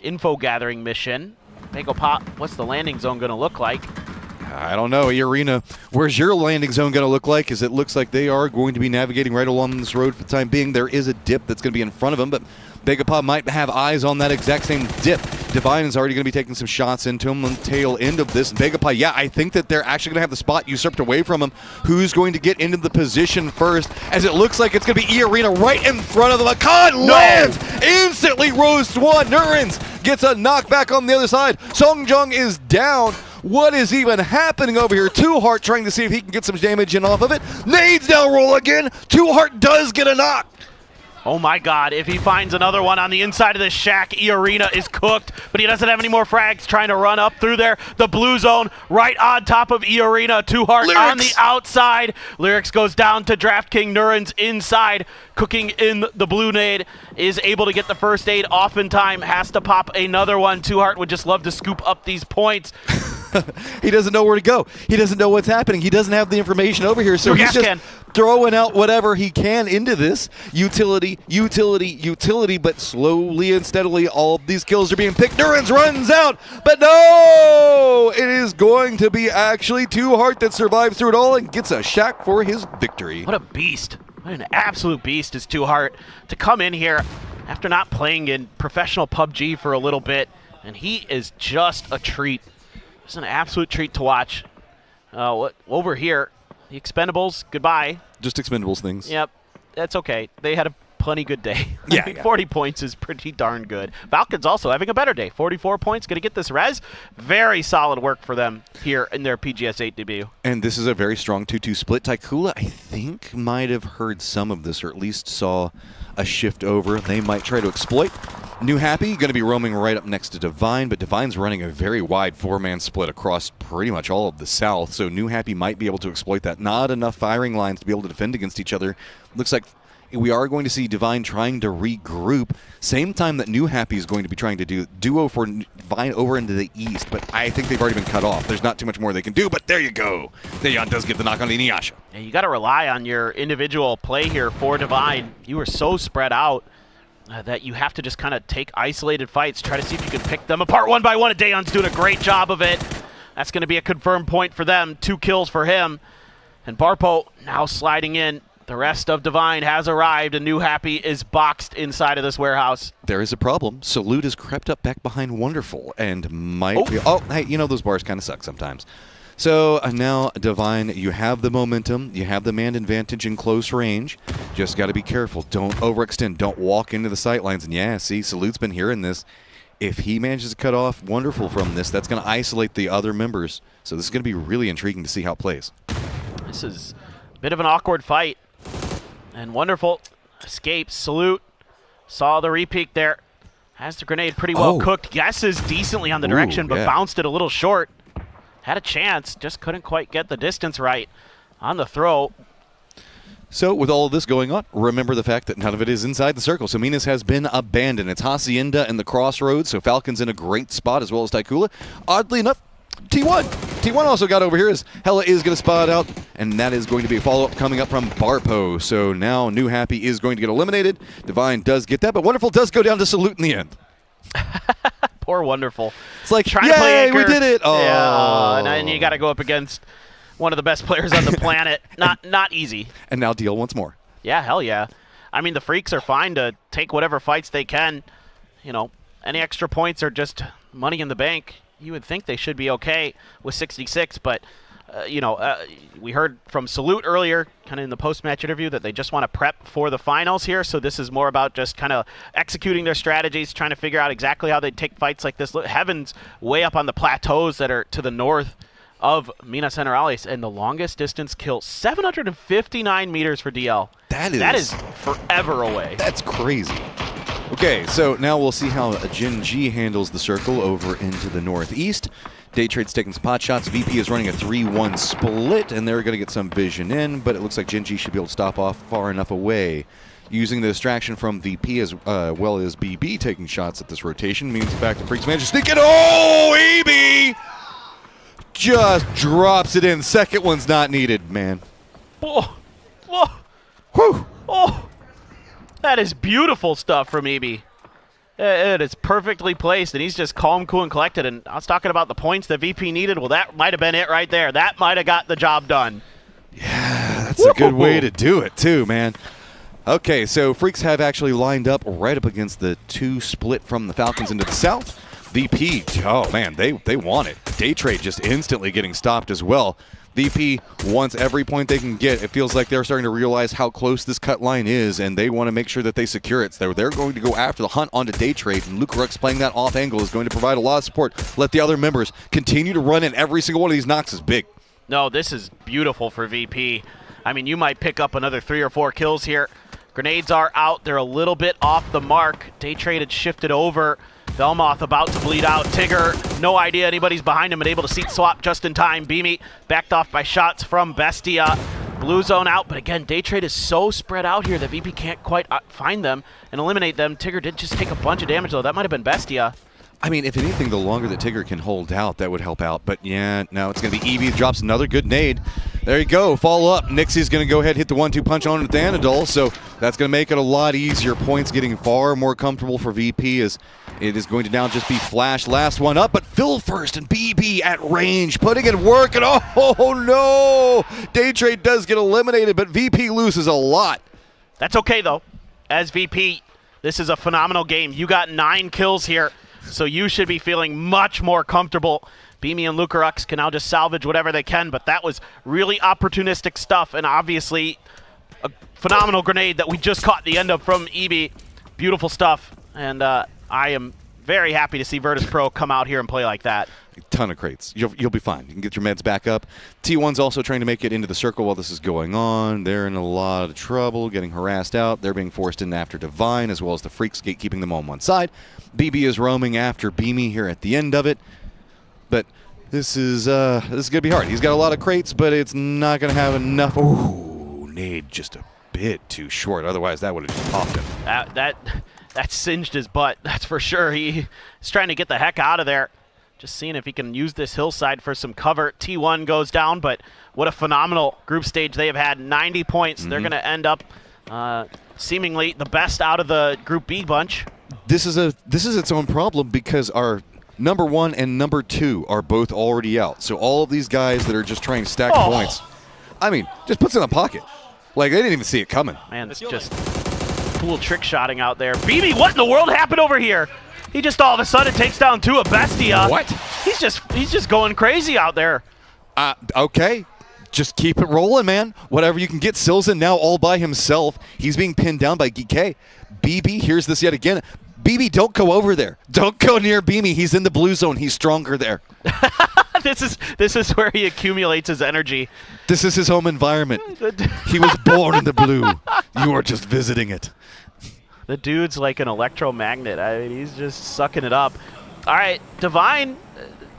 info gathering mission. Bagel Pa, what's the landing zone going to look like? I don't know, Arena. Where's your landing zone going to look like? As it looks like they are going to be navigating right along this road for the time being. There is a dip that's going to be in front of them, but Bagapod might have eyes on that exact same dip. Divine is already going to be taking some shots into him on the tail end of this. Bagapod, yeah, I think that they're actually going to have the spot usurped away from him. Who's going to get into the position first? As it looks like it's going to be Arena right in front of them. Akan lands! Instantly roasts one. Nurens gets a knockback on the other side. Songjong is down. What is even happening over here? Two Heart trying to see if he can get some damage in off of it. Nades down roll again. Two Heart does get a knock. Oh my god, if he finds another one on the inside of this shack, E-Arena is cooked, but he doesn't have any more frags trying to run up through there. The blue zone right on top of E-Arena. Two Heart on the outside. Lyrics goes down to DraftKings. Nurens inside, cooking in the blue nade, is able to get the first aid off in time, has to pop another one. Two Heart would just love to scoop up these points. He doesn't know where to go. He doesn't know what's happening. He doesn't have the information over here, so he's just throwing out whatever he can into this. Utility, but slowly and steadily all of these kills are being picked. Nurens runs out, but no! It is going to be actually Two Heart that survives through it all and gets a shack for his victory. What a beast. What an absolute beast is Two Heart to come in here after not playing in professional PUBG for a little bit, and he is just a treat. It's an absolute treat to watch. Over here, the Expendables, goodbye. Just Expendables things. Yep, that's okay. They had a plenty good day. Yeah, 40 points is pretty darn good. Falcons also having a better day. 44 points, going to get this res. Very solid work for them here in their PGS 8 debut. And this is a very strong 2-2 split. Taikula, I think, might have heard some of this, or at least saw a shift over. They might try to exploit. New Happy going to be roaming right up next to Divine, but Divine's running a very wide four-man split across pretty much all of the south, so New Happy might be able to exploit that. Not enough firing lines to be able to defend against each other. Looks like we are going to see Divine trying to regroup, same time that New Happy is going to be trying to do duo for Divine over into the east, but I think they've already been cut off. There's not too much more they can do, but there you go. Daeon does get the knock on Inuyasha. Yeah, you got to rely on your individual play here for Divine. You are so spread out that you have to just kind of take isolated fights, try to see if you can pick them apart one by one. Daeon's doing a great job of it. That's going to be a confirmed point for them. 2 kills for him. And Barpo now sliding in. The rest of Divine has arrived, and New Happy is boxed inside of this warehouse. There is a problem. Salute has crept up back behind Wonderful and might be... Oh, hey, you know those bars kind of suck sometimes. So now, Divine, you have the momentum. You have the man advantage in close range. Just got to be careful. Don't overextend. Don't walk into the sight lines. And yeah, see, Salute's been hearing this. If he manages to cut off Wonderful from this, that's going to isolate the other members. So this is going to be really intriguing to see how it plays. This is a bit of an awkward fight. And Wonderful escapes. Salute saw the repeat there. Has the grenade pretty well cooked. Guesses decently on the direction, but bounced it a little short. Had a chance, just couldn't quite get the distance right on the throw. So with all of this going on, remember the fact that none of it is inside the circle. So Minas has been abandoned. It's Hacienda and the Crossroads, so Falcon's in a great spot as well as Taikula. Oddly enough, T1. T1 also got over here as Hella is going to spot out, and that is going to be a follow-up coming up from Barpo. So now New Happy is going to get eliminated. Divine does get that, but Wonderful does go down to Salute in the end. Poor Wonderful. It's like, trying to play anchor. We did it. Oh. Yeah, and you got to go up against one of the best players on the planet. Not easy. And now deal once more. Yeah, hell yeah. I mean, the Freaks are fine to take whatever fights they can. You know, any extra points are just money in the bank. You would think they should be okay with 66, but we heard from Salute earlier, kind of in the post-match interview, that they just want to prep for the finals here. So this is more about just kind of executing their strategies, trying to figure out exactly how they take fights like this. Look, Heaven's way up on the plateaus that are to the north of Minas Generales, and the longest distance kill, 759 meters for DL. That is forever away. That's crazy. Okay, so now we'll see how Gen G handles the circle over into the northeast. Day Trade's taking some pot shots. VP is running a 3-1 split, and they're going to get some vision in, but it looks like Gen G should be able to stop off far enough away. Using the distraction from VP as well as BB taking shots at this rotation means the fact that Freaks managed to sneak it. Oh, EB just drops it in. Second one's not needed, man. Oh, oh, whew. Oh, that is beautiful stuff from EB. It is perfectly placed, and he's just calm, cool, and collected. And I was talking about the points that VP needed. Well, that might have been it right there. That might have got the job done. Yeah, that's a good way to do it, too, man. Okay, so Freaks have actually lined up right up against the 2 split from the Falcons into the south. VP, oh, man, they want it. Day Trade just instantly getting stopped as well. VP wants every point they can get. It feels like they're starting to realize how close this cut line is, and they want to make sure that they secure it. So they're going to go after the hunt onto Day Trade, and Luke Rux playing that off angle is going to provide a lot of support. Let the other members continue to run in. Every single one of these knocks is big. No, this is beautiful for VP. I mean, you might pick up another 3 or 4 kills here. Grenades are out. They're a little bit off the mark. Day Trade had shifted over. Belmoth about to bleed out. Tigger, no idea anybody's behind him and able to seat swap just in time. Beamy backed off by shots from Bestia. Blue zone out, but again, Day Trade is so spread out here that VP can't quite find them and eliminate them. Tigger did just take a bunch of damage, though. That might have been Bestia. I mean, if anything, the longer that Tigger can hold out, that would help out. But yeah, no, it's going to be Eevee drops another good nade. There you go. Follow up. Nixie's going to go ahead and hit the 1-2 punch on with Anadol, so that's going to make it a lot easier. Points getting far more comfortable for VP as it is going to now just be Flash. Last one up, but Phil first and BB at range, putting it work. And oh no! Day Trade does get eliminated, but VP loses a lot. That's okay, though. As VP, this is a phenomenal game. You got 9 kills here, so you should be feeling much more comfortable. Beamy and Lucarux can now just salvage whatever they can, but that was really opportunistic stuff, and obviously a phenomenal grenade that we just caught the end of from EB. Beautiful stuff, and I am very happy to see Virtus Pro come out here and play like that. A ton of crates. You'll be fine. You can get your meds back up. T1's also trying to make it into the circle while this is going on. They're in a lot of trouble, getting harassed out. They're being forced in after Divine, as well as the Freaks keeping them on one side. BB is roaming after Beamy here at the end of it. But this is going to be hard. He's got a lot of crates, but it's not going to have enough. Ooh, nade just a bit too short. Otherwise, that would have just popped him. That singed his butt, that's for sure. He's trying to get the heck out of there. Just seeing if he can use this hillside for some cover. T1 goes down, but what a phenomenal group stage they have had. 90 points. They're going to end up seemingly the best out of the Group B bunch. This is its own problem because our number 1 and number 2 are both already out. So all of these guys that are just trying to stack points, I mean, just puts it in the pocket. Like, they didn't even see it coming. Man, it's just cool trick shotting out there. BB, what in the world happened over here? He just all of a sudden takes down 2 of Bestia. What? He's just going crazy out there. Okay. Just keep it rolling, man. Whatever you can get. Silzen now all by himself. He's being pinned down by GK. BB hears this yet again. BB, don't go over there. Don't go near Beamy. He's in the blue zone. He's stronger there. This is where he accumulates his energy. This is his home environment. He was born in the blue. You are just visiting it. The dude's like an electromagnet. I mean, he's just sucking it up. All right, Divine,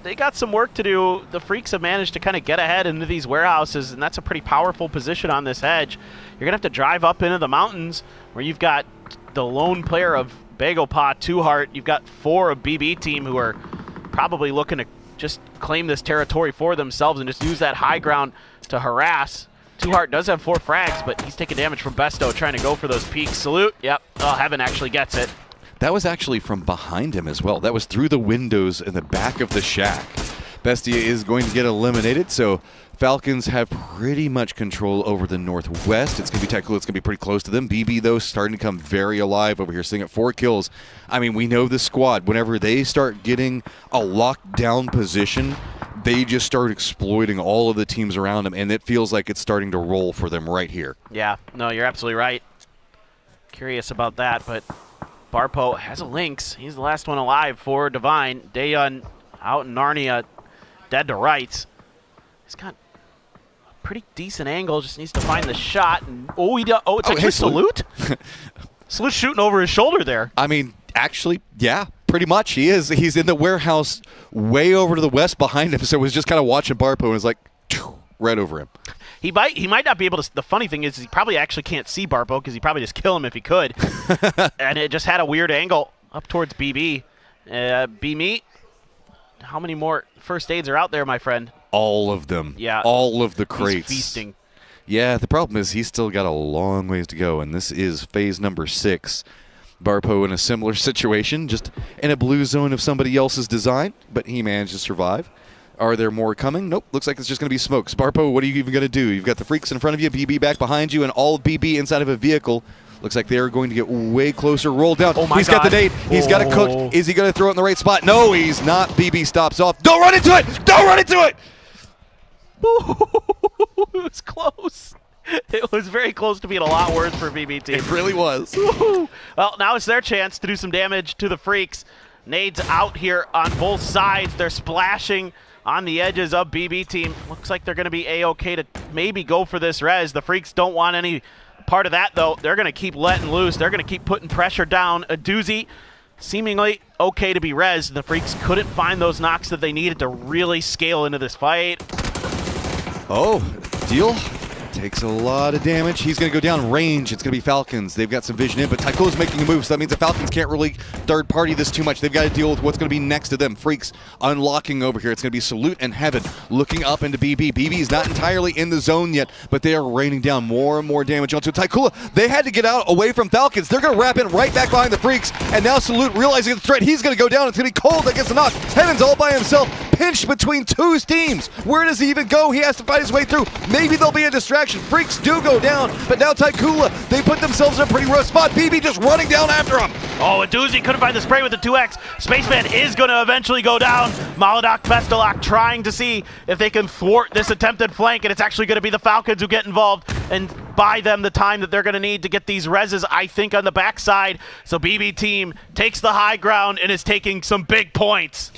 they got some work to do. The Freaks have managed to kind of get ahead into these warehouses, and that's a pretty powerful position on this edge. You're going to have to drive up into the mountains where you've got the lone player of Bagopot, 2Heart. You've got 4 of BB team who are probably looking to just claim this territory for themselves and just use that high ground to harass. 2Heart does have 4 frags, but he's taking damage from Besto trying to go for those peaks. Salute. Yep. Oh, Heaven actually gets it. That was actually from behind him as well. That was through the windows in the back of the shack. Bestia is going to get eliminated, so Falcons have pretty much control over the northwest. It's going to be technical. It's going to be pretty close to them. BB, though, starting to come very alive over here, sitting at 4 kills. I mean, we know the squad. Whenever they start getting a locked down position, they just start exploiting all of the teams around them, and it feels like it's starting to roll for them right here. Yeah, no, you're absolutely right. Curious about that, but Barpo has a Lynx. He's the last one alive for Divine. Daeyeon out in Narnia, dead to rights. He's got a pretty decent angle, just needs to find the shot. And, it's actually Salute? Salute's shooting over his shoulder there. I mean, actually, yeah, pretty much. He is. He's in the warehouse way over to the west behind him, so was just kind of watching Barpo and was like, right over him. He might not be able to. The funny thing is he probably actually can't see Barpo because he'd probably just kill him if he could. And it just had a weird angle up towards BB. B-Meat, how many more first aids are out there, my friend? All of them. Yeah. All of the crates. He's feasting. Yeah, the problem is he's still got a long ways to go, and this is phase number 6. Barpo in a similar situation, just in a blue zone of somebody else's design, but he managed to survive. Are there more coming? Nope. Looks like it's just going to be smokes. Barpo, what are you even going to do? You've got the freaks in front of you, BB back behind you, and all of BB inside of a vehicle. Looks like they're going to get way closer. Roll down. Oh my He's God. got the nade. He's got it cooked. Is he going to throw it in the right spot? No, he's not. BB stops off. Don't run into it! Don't run into it! It was close. It was very close to being a lot worse for BB team. It really was. Well, now it's their chance to do some damage to the freaks. Nades out here on both sides. They're splashing on the edges of BB team. Looks like they're going to be A-okay to maybe go for this res. The freaks don't want any part of that, though. They're going to keep letting loose. They're going to keep putting pressure down. A doozy, seemingly okay to be res. The freaks couldn't find those knocks that they needed to really scale into this fight. Oh, Deal takes a lot of damage. He's going to go down range. It's going to be Falcons. They've got some vision in, but Tycho's making a move, so that means the Falcons can't really third-party this too much. They've got to deal with what's going to be next to them. Freaks unlocking over here. It's going to be Salute and Heaven looking up into BB. BB is not entirely in the zone yet, but they are raining down more and more damage onto Tychula. They had to get out away from Falcons. They're going to wrap in right back behind the Freaks, and now Salute realizing the threat. He's going to go down. It's going to be Cold that gets the knock. Heaven's all by himself, pinched between two teams. Where does he even go? He has to fight his way through. Maybe there'll be a distraction. Freaks do go down, but now Tychula, they put themselves in a pretty rough spot. BB just running down after him. Oh, a doozy couldn't find the spray with the 2X. Spaceman is going to eventually go down. Molodok, Vestalok trying to see if they can thwart this attempted flank, and it's actually going to be the Falcons who get involved and buy them the time that they're going to need to get these reses, I think, on the backside. So BB team takes the high ground and is taking some big points.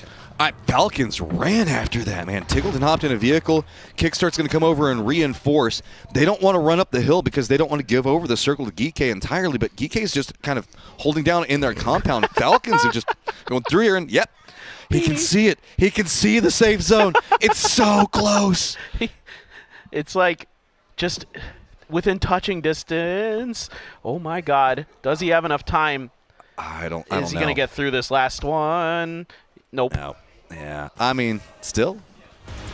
Falcons ran after that, man. Tiggleton hopped in a vehicle. Kickstart's going to come over and reinforce. They don't want to run up the hill because they don't want to give over the circle to Geekay entirely, but Geekay's just kind of holding down in their compound. Falcons are just going through here, and yep, he can see it. He can see the safe zone. It's so close. It's like just within touching distance. Oh, my God. Does he have enough time? I don't know. Is he going to get through this last one? Nope. No. Yeah. I mean, still.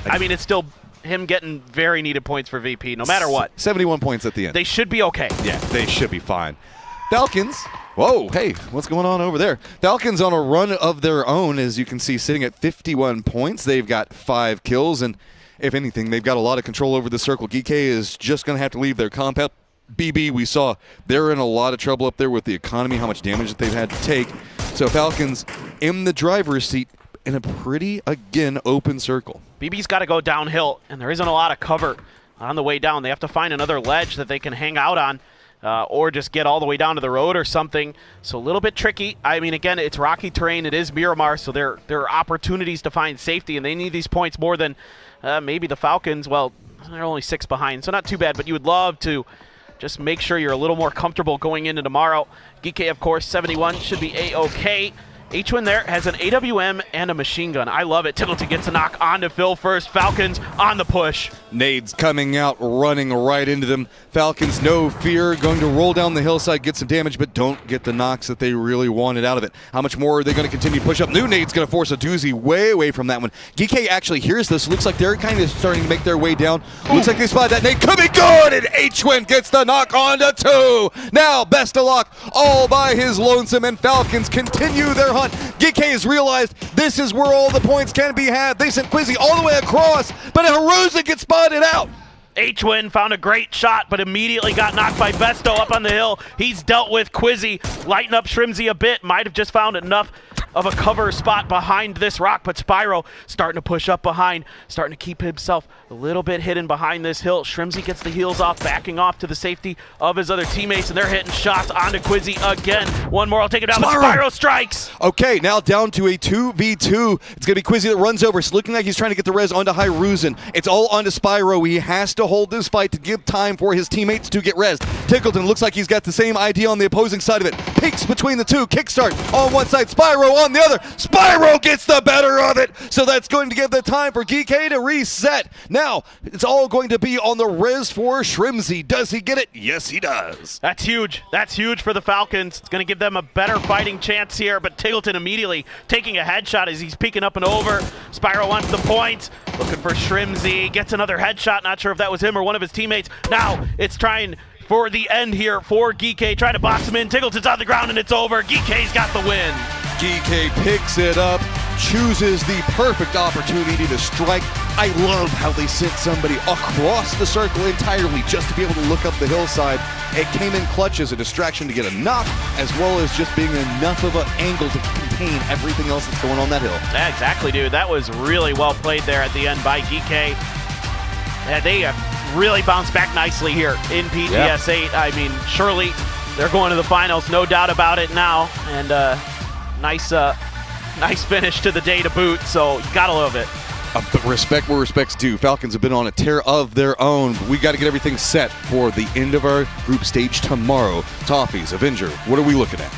I mean, it's still him getting very needed points for VP, no matter what. 71 points at the end. They should be okay. Yeah, they should be fine. Falcons. Whoa, hey, what's going on over there? Falcons on a run of their own, as you can see, sitting at 51 points. They've got 5 kills, and if anything, they've got a lot of control over the circle. Geekay is just going to have to leave their compound. BB, we saw they're in a lot of trouble up there with the economy, how much damage that they've had to take. So Falcons in the driver's seat in a pretty, again, open circle. BB's got to go downhill, and there isn't a lot of cover on the way down. They have to find another ledge that they can hang out on or just get all the way down to the road or something. So a little bit tricky. I mean, again, it's rocky terrain. It is Miramar, so there are opportunities to find safety, and they need these points more than maybe the Falcons. Well, they're only 6 behind, so not too bad, but you would love to just make sure you're a little more comfortable going into tomorrow. Geekay, of course, 71 should be A-okay. H1 there has an AWM and a machine gun. I love it. Tiggleton gets a knock onto Phil first. Falcons on the push. Nades coming out, running right into them. Falcons, no fear, going to roll down the hillside, get some damage, but don't get the knocks that they really wanted out of it. How much more are they going to continue to push up? New Nade's going to force a doozy way away from that one. Geekay actually hears this. Looks like they're kind of starting to make their way down. Looks like they spotted that nade. Could be good, and H-Win gets the knock onto 2. Now, best of luck, all by his lonesome, and Falcons continue their hunt. Geekay has realized this is where all the points can be had. They sent Quizzy all the way across, but Haruza gets spotted out. H-Win found a great shot, but immediately got knocked by Besto up on the hill. He's dealt with Quizzy, lighten up Shrimzy a bit. Might have just found enough of a cover spot behind this rock, but Spyro starting to push up behind, starting to keep himself a little bit hidden behind this hill. Shrimzy gets the heels off, backing off to the safety of his other teammates, and they're hitting shots onto Quizzy again. One more, I'll take it down. Spyro strikes! Okay, now down to a 2v2. It's going to be Quizzy that runs over. It's looking like he's trying to get the res onto Hiruzen. It's all onto Spyro. He has to hold this fight to give time for his teammates to get res. Tickleton looks like he's got the same idea on the opposing side of it. Peeks between the two. Kickstart on one side, Spyro on the other. Spyro gets the better of it. So that's going to give the time for Geek to reset. Now, it's all going to be on the res for Shrimzy. Does he get it? Yes, he does. That's huge. That's huge for the Falcons. It's going to give them a better fighting chance here, but Tiggleton immediately taking a headshot as he's peeking up and over. Spyro wants the point. Looking for Shrimzy. Gets another headshot. Not sure if that was him or one of his teammates. Now, it's trying for the end here for Geek, trying to box him in. Tiggleton's on the ground and it's over. Geek's got the win. Geek picks it up, chooses the perfect opportunity to strike. I love how they sent somebody across the circle entirely just to be able to look up the hillside. It came in clutch as a distraction to get a knock, as well as just being enough of an angle to contain everything else that's going on that hill. Yeah, exactly, dude. That was really well played there at the end by Geek. Yeah, they really bounced back nicely here in PGS 8. I mean, surely they're going to the finals, no doubt about it now. And nice finish to the day to boot, so you gotta love it. But respect where respect's due. Falcons have been on a tear of their own. But we got to get everything set for the end of our group stage tomorrow. Toffees, Avenger, what are we looking at?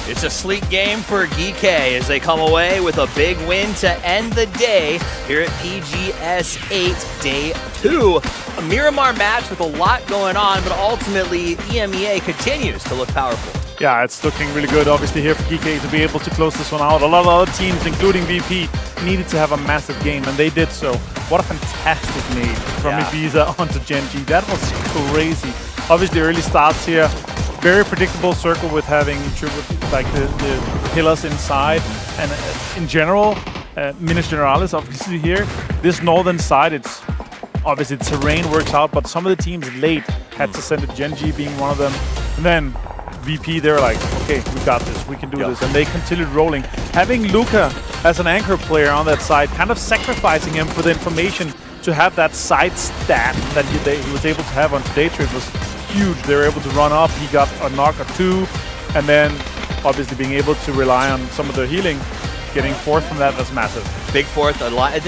It's a sleek game for Geek as they come away with a big win to end the day here at PGS 8 Day 2. A Miramar match with a lot going on, but ultimately EMEA continues to look powerful. Yeah, it's looking really good, obviously, here for GK to be able to close this one out. A lot of other teams, including VP, needed to have a massive game, and they did so. What a fantastic nade from Ibiza onto Genji. That was crazy. Obviously, early starts here. Very predictable circle with having like the pillars inside. And in general, Minas Generalis, obviously, here. This northern side, it's obviously terrain works out, but some of the teams late had to send it, Genji being one of them. And then VP, they're like, okay, we got this, we can do this. And they continued rolling. Having Luca as an anchor player on that side, kind of sacrificing him for the information to have that side stat that he was able to have on today's trip was huge. They were able to run up, he got a knock or two, and then obviously being able to rely on some of their healing. Getting fourth from that was massive. Big fourth.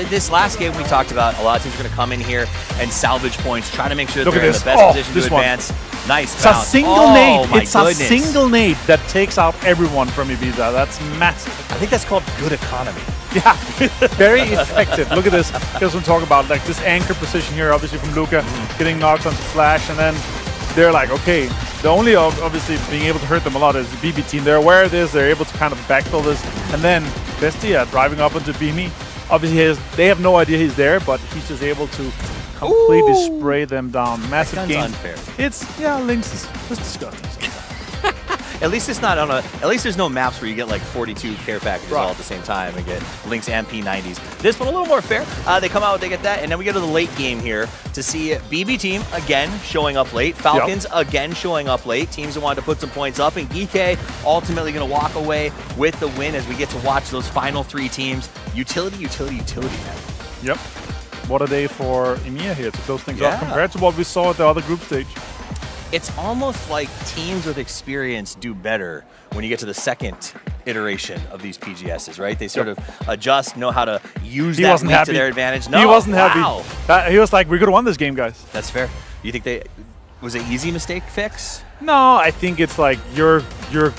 This last game we talked about, a lot of teams are going to come in here and salvage points, try to make sure that they're in the best position to advance. Nice it's bounce. A single nade. It's a single nade that takes out everyone from Ibiza. That's massive. I think that's called good economy. Yeah, very effective. Look at this. Because we're talking about like this anchor position here, obviously from Luca, getting knocked onto Flash, and then they're like, okay, the only obviously being able to hurt them a lot is the BB team. They're aware of this. They're able to kind of backfill this, and then Bestia driving up into Beamy. Obviously, they have no idea he's there, but he's just able to completely spray them down. Massive game. Unfair. Lynx is just disgusting. At least it's not on a. At least there's no maps where you get like 42 care packages all at the same time and get Lynx and P90s. This one a little more fair. They come out, they get that, and then we get to the late game here to see BB team again showing up late. Falcons again showing up late. Teams that wanted to put some points up, and GK ultimately going to walk away with the win as we get to watch those final three teams. Utility, man. Yep. What a day for EMEA here to close things off compared to what we saw at the other group stage. It's almost like teams with experience do better when you get to the second iteration of these PGSs, right? They sort of adjust, know how to use that week to their advantage. No, he wasn't happy. He was like, we could have won this game, guys. That's fair. You think was it easy mistake fix? No, I think it's like you're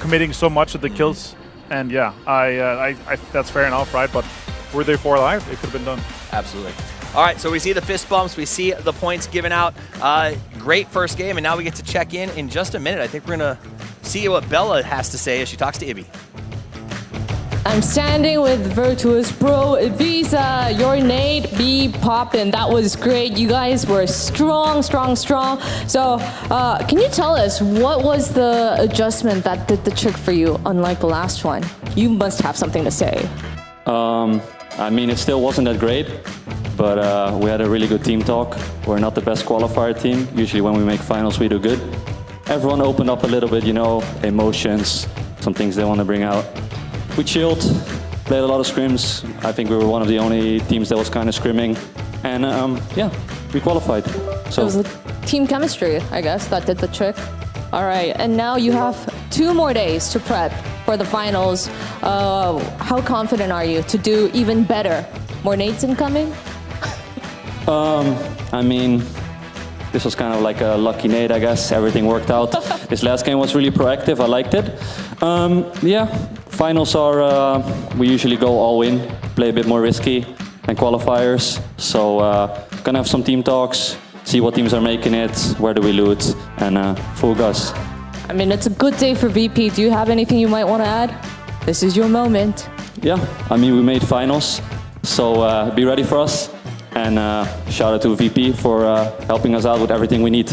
committing so much to the kills, and yeah, I that's fair enough, right? But were they 4 alive? It could have been done. Absolutely. All right, so we see the fist bumps, we see the points given out. Great first game, and now we get to check in just a minute. I think we're gonna see what Bella has to say as she talks to Ibby. I'm standing with Virtuous Pro Ibiza. Your nade be poppin'. That was great. You guys were strong. So, can you tell us what was the adjustment that did the trick for you, unlike the last one? You must have something to say. I mean, it still wasn't that great, but we had a really good team talk. We're not the best qualifier team. Usually when we make finals, we do good. Everyone opened up a little bit, you know, emotions, some things they want to bring out. We chilled, played a lot of scrims. I think we were one of the only teams that was kind of scrimming. And yeah, we qualified. So It was the team chemistry, I guess, that did the trick. All right, and now you have 2 more days to prep for the finals. How confident are you to do even better? More nades incoming? I mean, this was kind of like a lucky nade, I guess. Everything worked out. This last game was really proactive. I liked it. Yeah, finals are, we usually go all in, play a bit more risky than qualifiers. So gonna have some team talks, see what teams are making it, where do we loot, and full gas. I mean, it's a good day for VP. Do you have anything you might want to add? This is your moment. Yeah, I mean, we made finals, so be ready for us. And shout out to VP for helping us out with everything we need.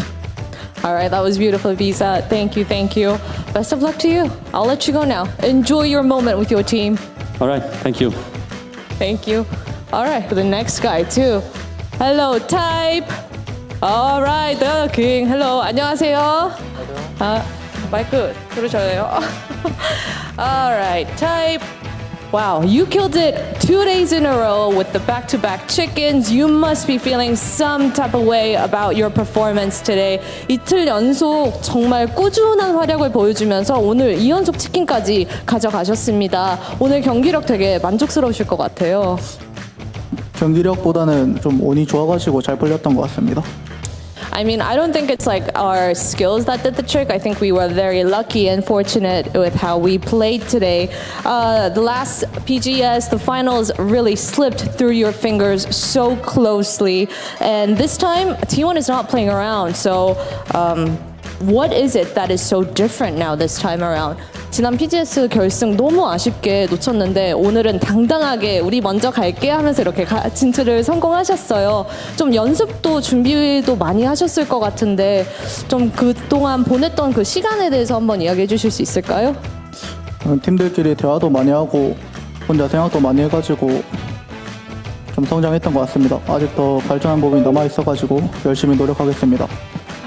All right, that was beautiful, Visa. Thank you. Best of luck to you. I'll let you go now. Enjoy your moment with your team. All right, thank you. Thank you. All right, the next guy too. Hello, Type. All right, the king. Hello, 안녕하세요. 마이크 들으셔요. All right, Type. Wow, you killed it 2 days in a row with the back-to-back chickens. You must be feeling some type of way about your performance today. 이틀 연속 정말 꾸준한 활약을 보여주면서 오늘 2연속 치킨까지 가져가셨습니다. 오늘 경기력 되게 만족스러우실 것 같아요. 경기력보다는 좀 운이 좋아가지고 잘 풀렸던 것 같습니다. I mean, I don't think it's like our skills that did the trick. I think we were very lucky and fortunate with how we played today. The last PGS, the finals really slipped through your fingers so closely. And this time, T1 is not playing around. So what is it that is so different now this time around? 지난 PGS 결승 너무 아쉽게 놓쳤는데 오늘은 당당하게 우리 먼저 갈게 하면서 이렇게 진출을 성공하셨어요. 좀 연습도 준비도 많이 하셨을 것 같은데 좀 그동안 보냈던 그 시간에 대해서 한번 이야기해 주실 수 있을까요? 팀들끼리 대화도 많이 하고 혼자 생각도 많이 해가지고 좀 성장했던 것 같습니다. 아직 더 발전한 부분이 남아있어가지고 열심히 노력하겠습니다.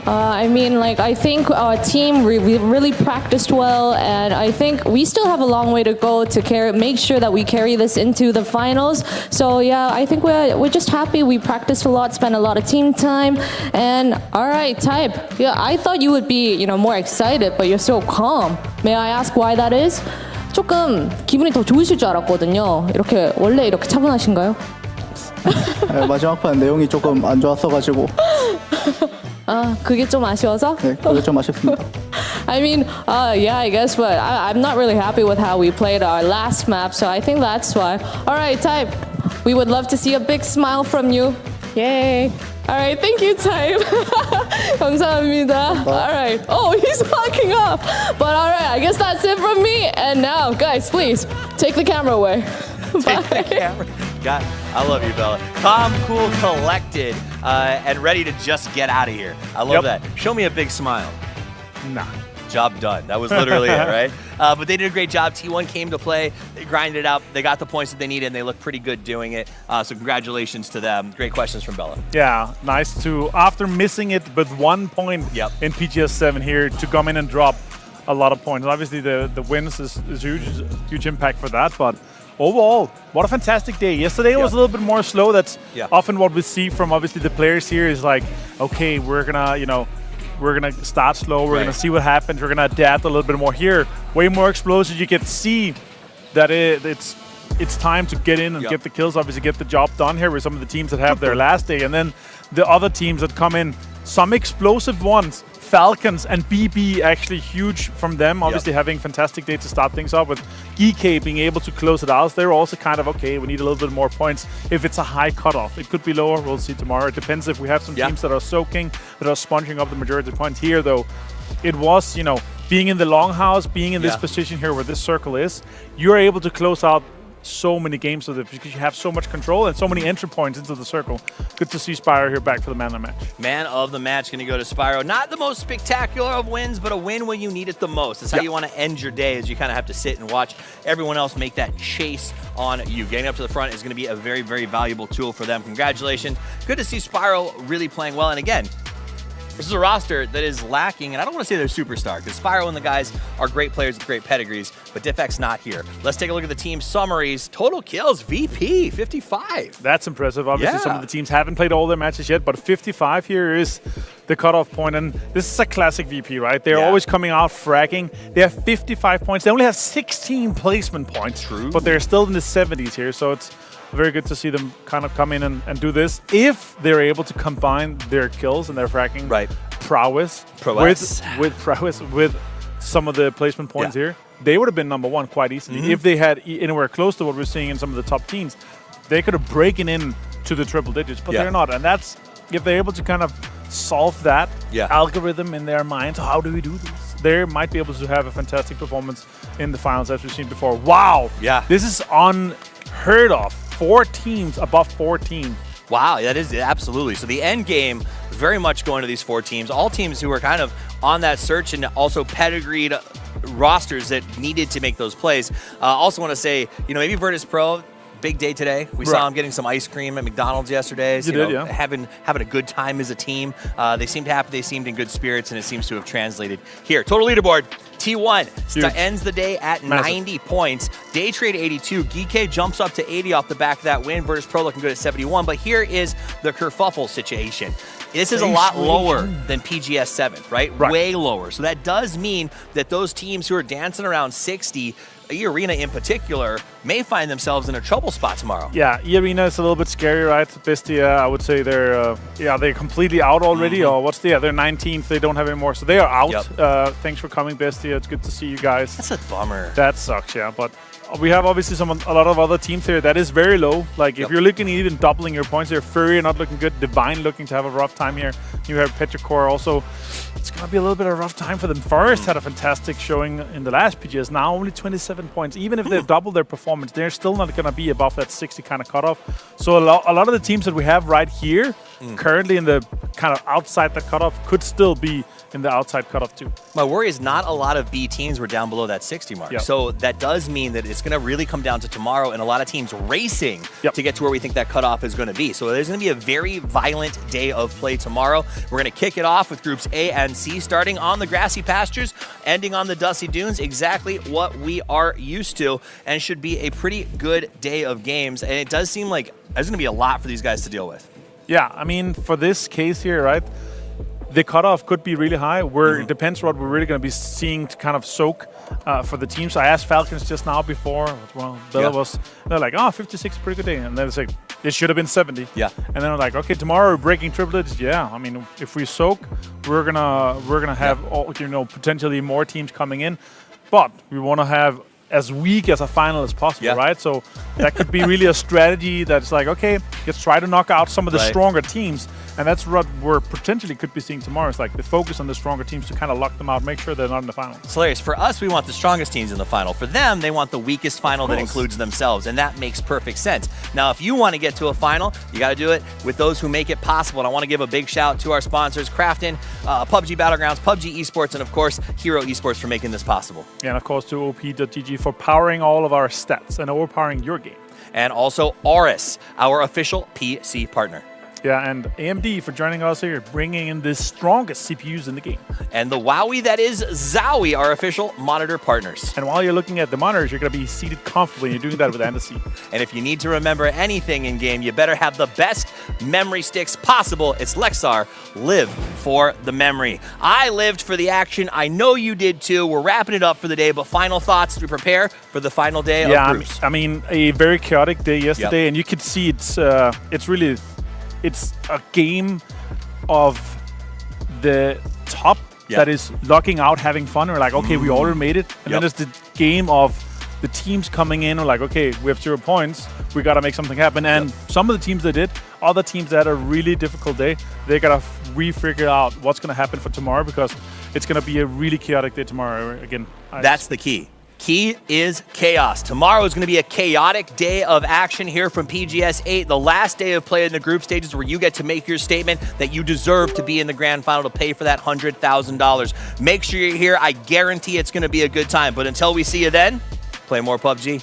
I mean, like, I think our team, we really practiced well, and I think we still have a long way to go to make sure that we carry this into the finals. So yeah, I think we're just happy. We practiced a lot, spent a lot of team time, and all right, Type. Yeah, I thought you would be, more excited, but you're so calm. May I ask why that is? 조금 기분이 더 좋으실 줄 알았거든요. 원래 이렇게 차분하신가요? 네, 마지막 판 내용이 조금 안 좋았어가지고. 그게 좀 아쉬워서? 네, 그게 좀 아쉽습니다. I mean, yeah, I guess, but I'm not really happy with how we played our last map, so I think that's why. All right, Type, we would love to see a big smile from you. Yay. All right, thank you, Type. 감사합니다. All right. Oh, he's walking up. But all right, I guess that's it from me. And now, guys, please, take the camera away. Take the camera. God, I love you, Bella. Calm, cool, collected, and ready to just get out of here. I love that. Show me a big smile. Nah. Job done. That was literally it, right? But they did a great job. T1 came to play. They grinded it out. They got the points that they needed, and they looked pretty good doing it. So congratulations to them. Great questions from Bella. Yeah, nice to, after missing it with 1 point in PGS 7 here, to come in and drop a lot of points. Obviously, the wins is huge impact for that, but overall, what a fantastic day. Yesterday was a little bit more slow. That's often what we see from obviously the players here is like, okay, we're gonna start slow, we're gonna see what happens, we're gonna adapt a little bit more. Here, way more explosive. You can see that it's time to get in and get the kills, obviously get the job done here with some of the teams that have their last day, and then the other teams that come in, some explosive ones, Falcons and BB actually huge from them, obviously having fantastic day to start things off with GK being able to close it out. They're also kind of, okay, we need a little bit more points if it's a high cutoff. It could be lower, we'll see tomorrow. It depends if we have some teams that are soaking, that are sponging up the majority of the points. Here, though, it was, you know, being in the longhouse, being in this position here where this circle is, you're able to close out so many games with it because you have so much control and so many entry points into the circle. Good to see Spyro here back for the man of the match. Man of the match going to go to Spyro. Not the most spectacular of wins, but a win when you need it the most. That's how you want to end your day, is you kind of have to sit and watch everyone else make that chase on you. Getting up to the front is going to be a very, very valuable tool for them. Congratulations. Good to see Spyro really playing well. And again, this is a roster that is lacking, and I don't want to say they're superstar, because Spyro and the guys are great players with great pedigrees, but Diffek's not here. Let's take a look at the team summaries. Total kills, VP, 55. That's impressive. Obviously, some of the teams haven't played all their matches yet, but 55 here is the cutoff point, and this is a classic VP, right? They're always coming out fragging. They have 55 points. They only have 16 placement points, but they're still in the 70s here, so it's very good to see them kind of come in and do this. If they're able to combine their kills and their fracking prowess with some of the placement points here, they would have been #1 quite easily. If they had anywhere close to what we're seeing in some of the top teams, they could have broken in to the triple digits, but they're not. And that's, if they're able to kind of solve that algorithm in their minds, how do we do this? They might be able to have a fantastic performance in the finals, as we've seen before. Wow! This is unheard of. 4 teams above 14. Wow, that is absolutely. So the end game very much going to these 4 teams. All teams who are kind of on that search and also pedigreed rosters that needed to make those plays. Also want to say, you know, maybe Virtus Pro, big day today. We saw them getting some ice cream at McDonald's yesterday. So, having a good time as a team. They seemed happy. They seemed in good spirits, and it seems to have translated here. Total leaderboard. T1 ends the day at 90 points. Day trade 82. GK jumps up to 80 off the back of that win. Virtus Pro looking good at 71. But here is the kerfuffle situation. This is a lot lower than PGS 7, right? Way lower. So that does mean that those teams who are dancing around 60, E-Arena in particular, may find themselves in a trouble spot tomorrow. Yeah, E-Arena is a little bit scary, right? Bestia, I would say they're they're completely out already. Or what's they're 19th. They don't have any more, so they are out. Thanks for coming, Bestia. It's good to see you guys. That's a bummer. That sucks, but we have obviously a lot of other teams here that is very low. Like if you're looking at even doubling your points here, Fury not looking good, Divine looking to have a rough time here. You have Petrichor also. It's gonna be a little bit of a rough time for them. Forest had a fantastic showing in the last PGS. Now only 27 points. Even if they double their performance, they're still not gonna be above that 60 kind of cutoff. So a lot of the teams that we have right here, currently in the kind of outside the cutoff, could still be in the outside cutoff too. My worry is not a lot of B teams were down below that 60 mark. So that does mean that it's going to really come down to tomorrow and a lot of teams racing to get to where we think that cutoff is going to be. So there's going to be a very violent day of play tomorrow. We're going to kick it off with groups A and C, starting on the grassy pastures, ending on the dusty dunes, exactly what we are used to, and should be a pretty good day of games. And it does seem like there's going to be a lot for these guys to deal with. Yeah, I mean, for this case here, right? The cutoff could be really high. It depends what we're really going to be seeing to kind of soak for the teams. I asked Falcons just now before. Well, they're like, 56 is a pretty good day. And then it's like, it should have been 70. Yeah. And then I'm like, okay, tomorrow we're breaking triple digits. Yeah. I mean, if we soak, we're gonna have all, potentially more teams coming in, but we want to have as weak as a final as possible, right? So that could be really a strategy that's like, okay, let's try to knock out some of the stronger teams. And that's what we're potentially could be seeing tomorrow. It's like the focus on the stronger teams to kind of lock them out, make sure they're not in the final. Hilarious. For us, we want the strongest teams in the final. For them, they want the weakest final that includes themselves, and that makes perfect sense. Now, if you want to get to a final, you got to do it with those who make it possible. And I want to give a big shout out to our sponsors, Krafton, PUBG Battlegrounds, PUBG Esports, and of course, Hero Esports for making this possible. Yeah, and of course to OP.GG for powering all of our stats and overpowering your game. And also Aorus, our official PC partner. Yeah, and AMD for joining us here, bringing in the strongest CPUs in the game. And the Wowie that is Zowie, our official monitor partners. And while you're looking at the monitors, you're going to be seated comfortably. You're doing that with Andecy. And if you need to remember anything in game, you better have the best memory sticks possible. It's Lexar. Live for the memory. I lived for the action. I know you did too. We're wrapping it up for the day, but final thoughts to prepare for the final day of groups. I mean, a very chaotic day yesterday, and you could see it's really... It's a game of the top that is locking out, having fun. We're like, okay, we already made it. And then there's the game of the teams coming in. We're like, okay, we have 0 points. We got to make something happen. And some of the teams that did, other teams that had a really difficult day, they got to re-figure out what's going to happen for tomorrow, because it's going to be a really chaotic day tomorrow. Again, that's the key. Key is chaos. Tomorrow is going to be a chaotic day of action here from PGS 8, the last day of play in the group stages, where you get to make your statement that you deserve to be in the grand final to pay for that $100,000. Make sure you're here. I guarantee it's going to be a good time. But until we see you then, play more PUBG.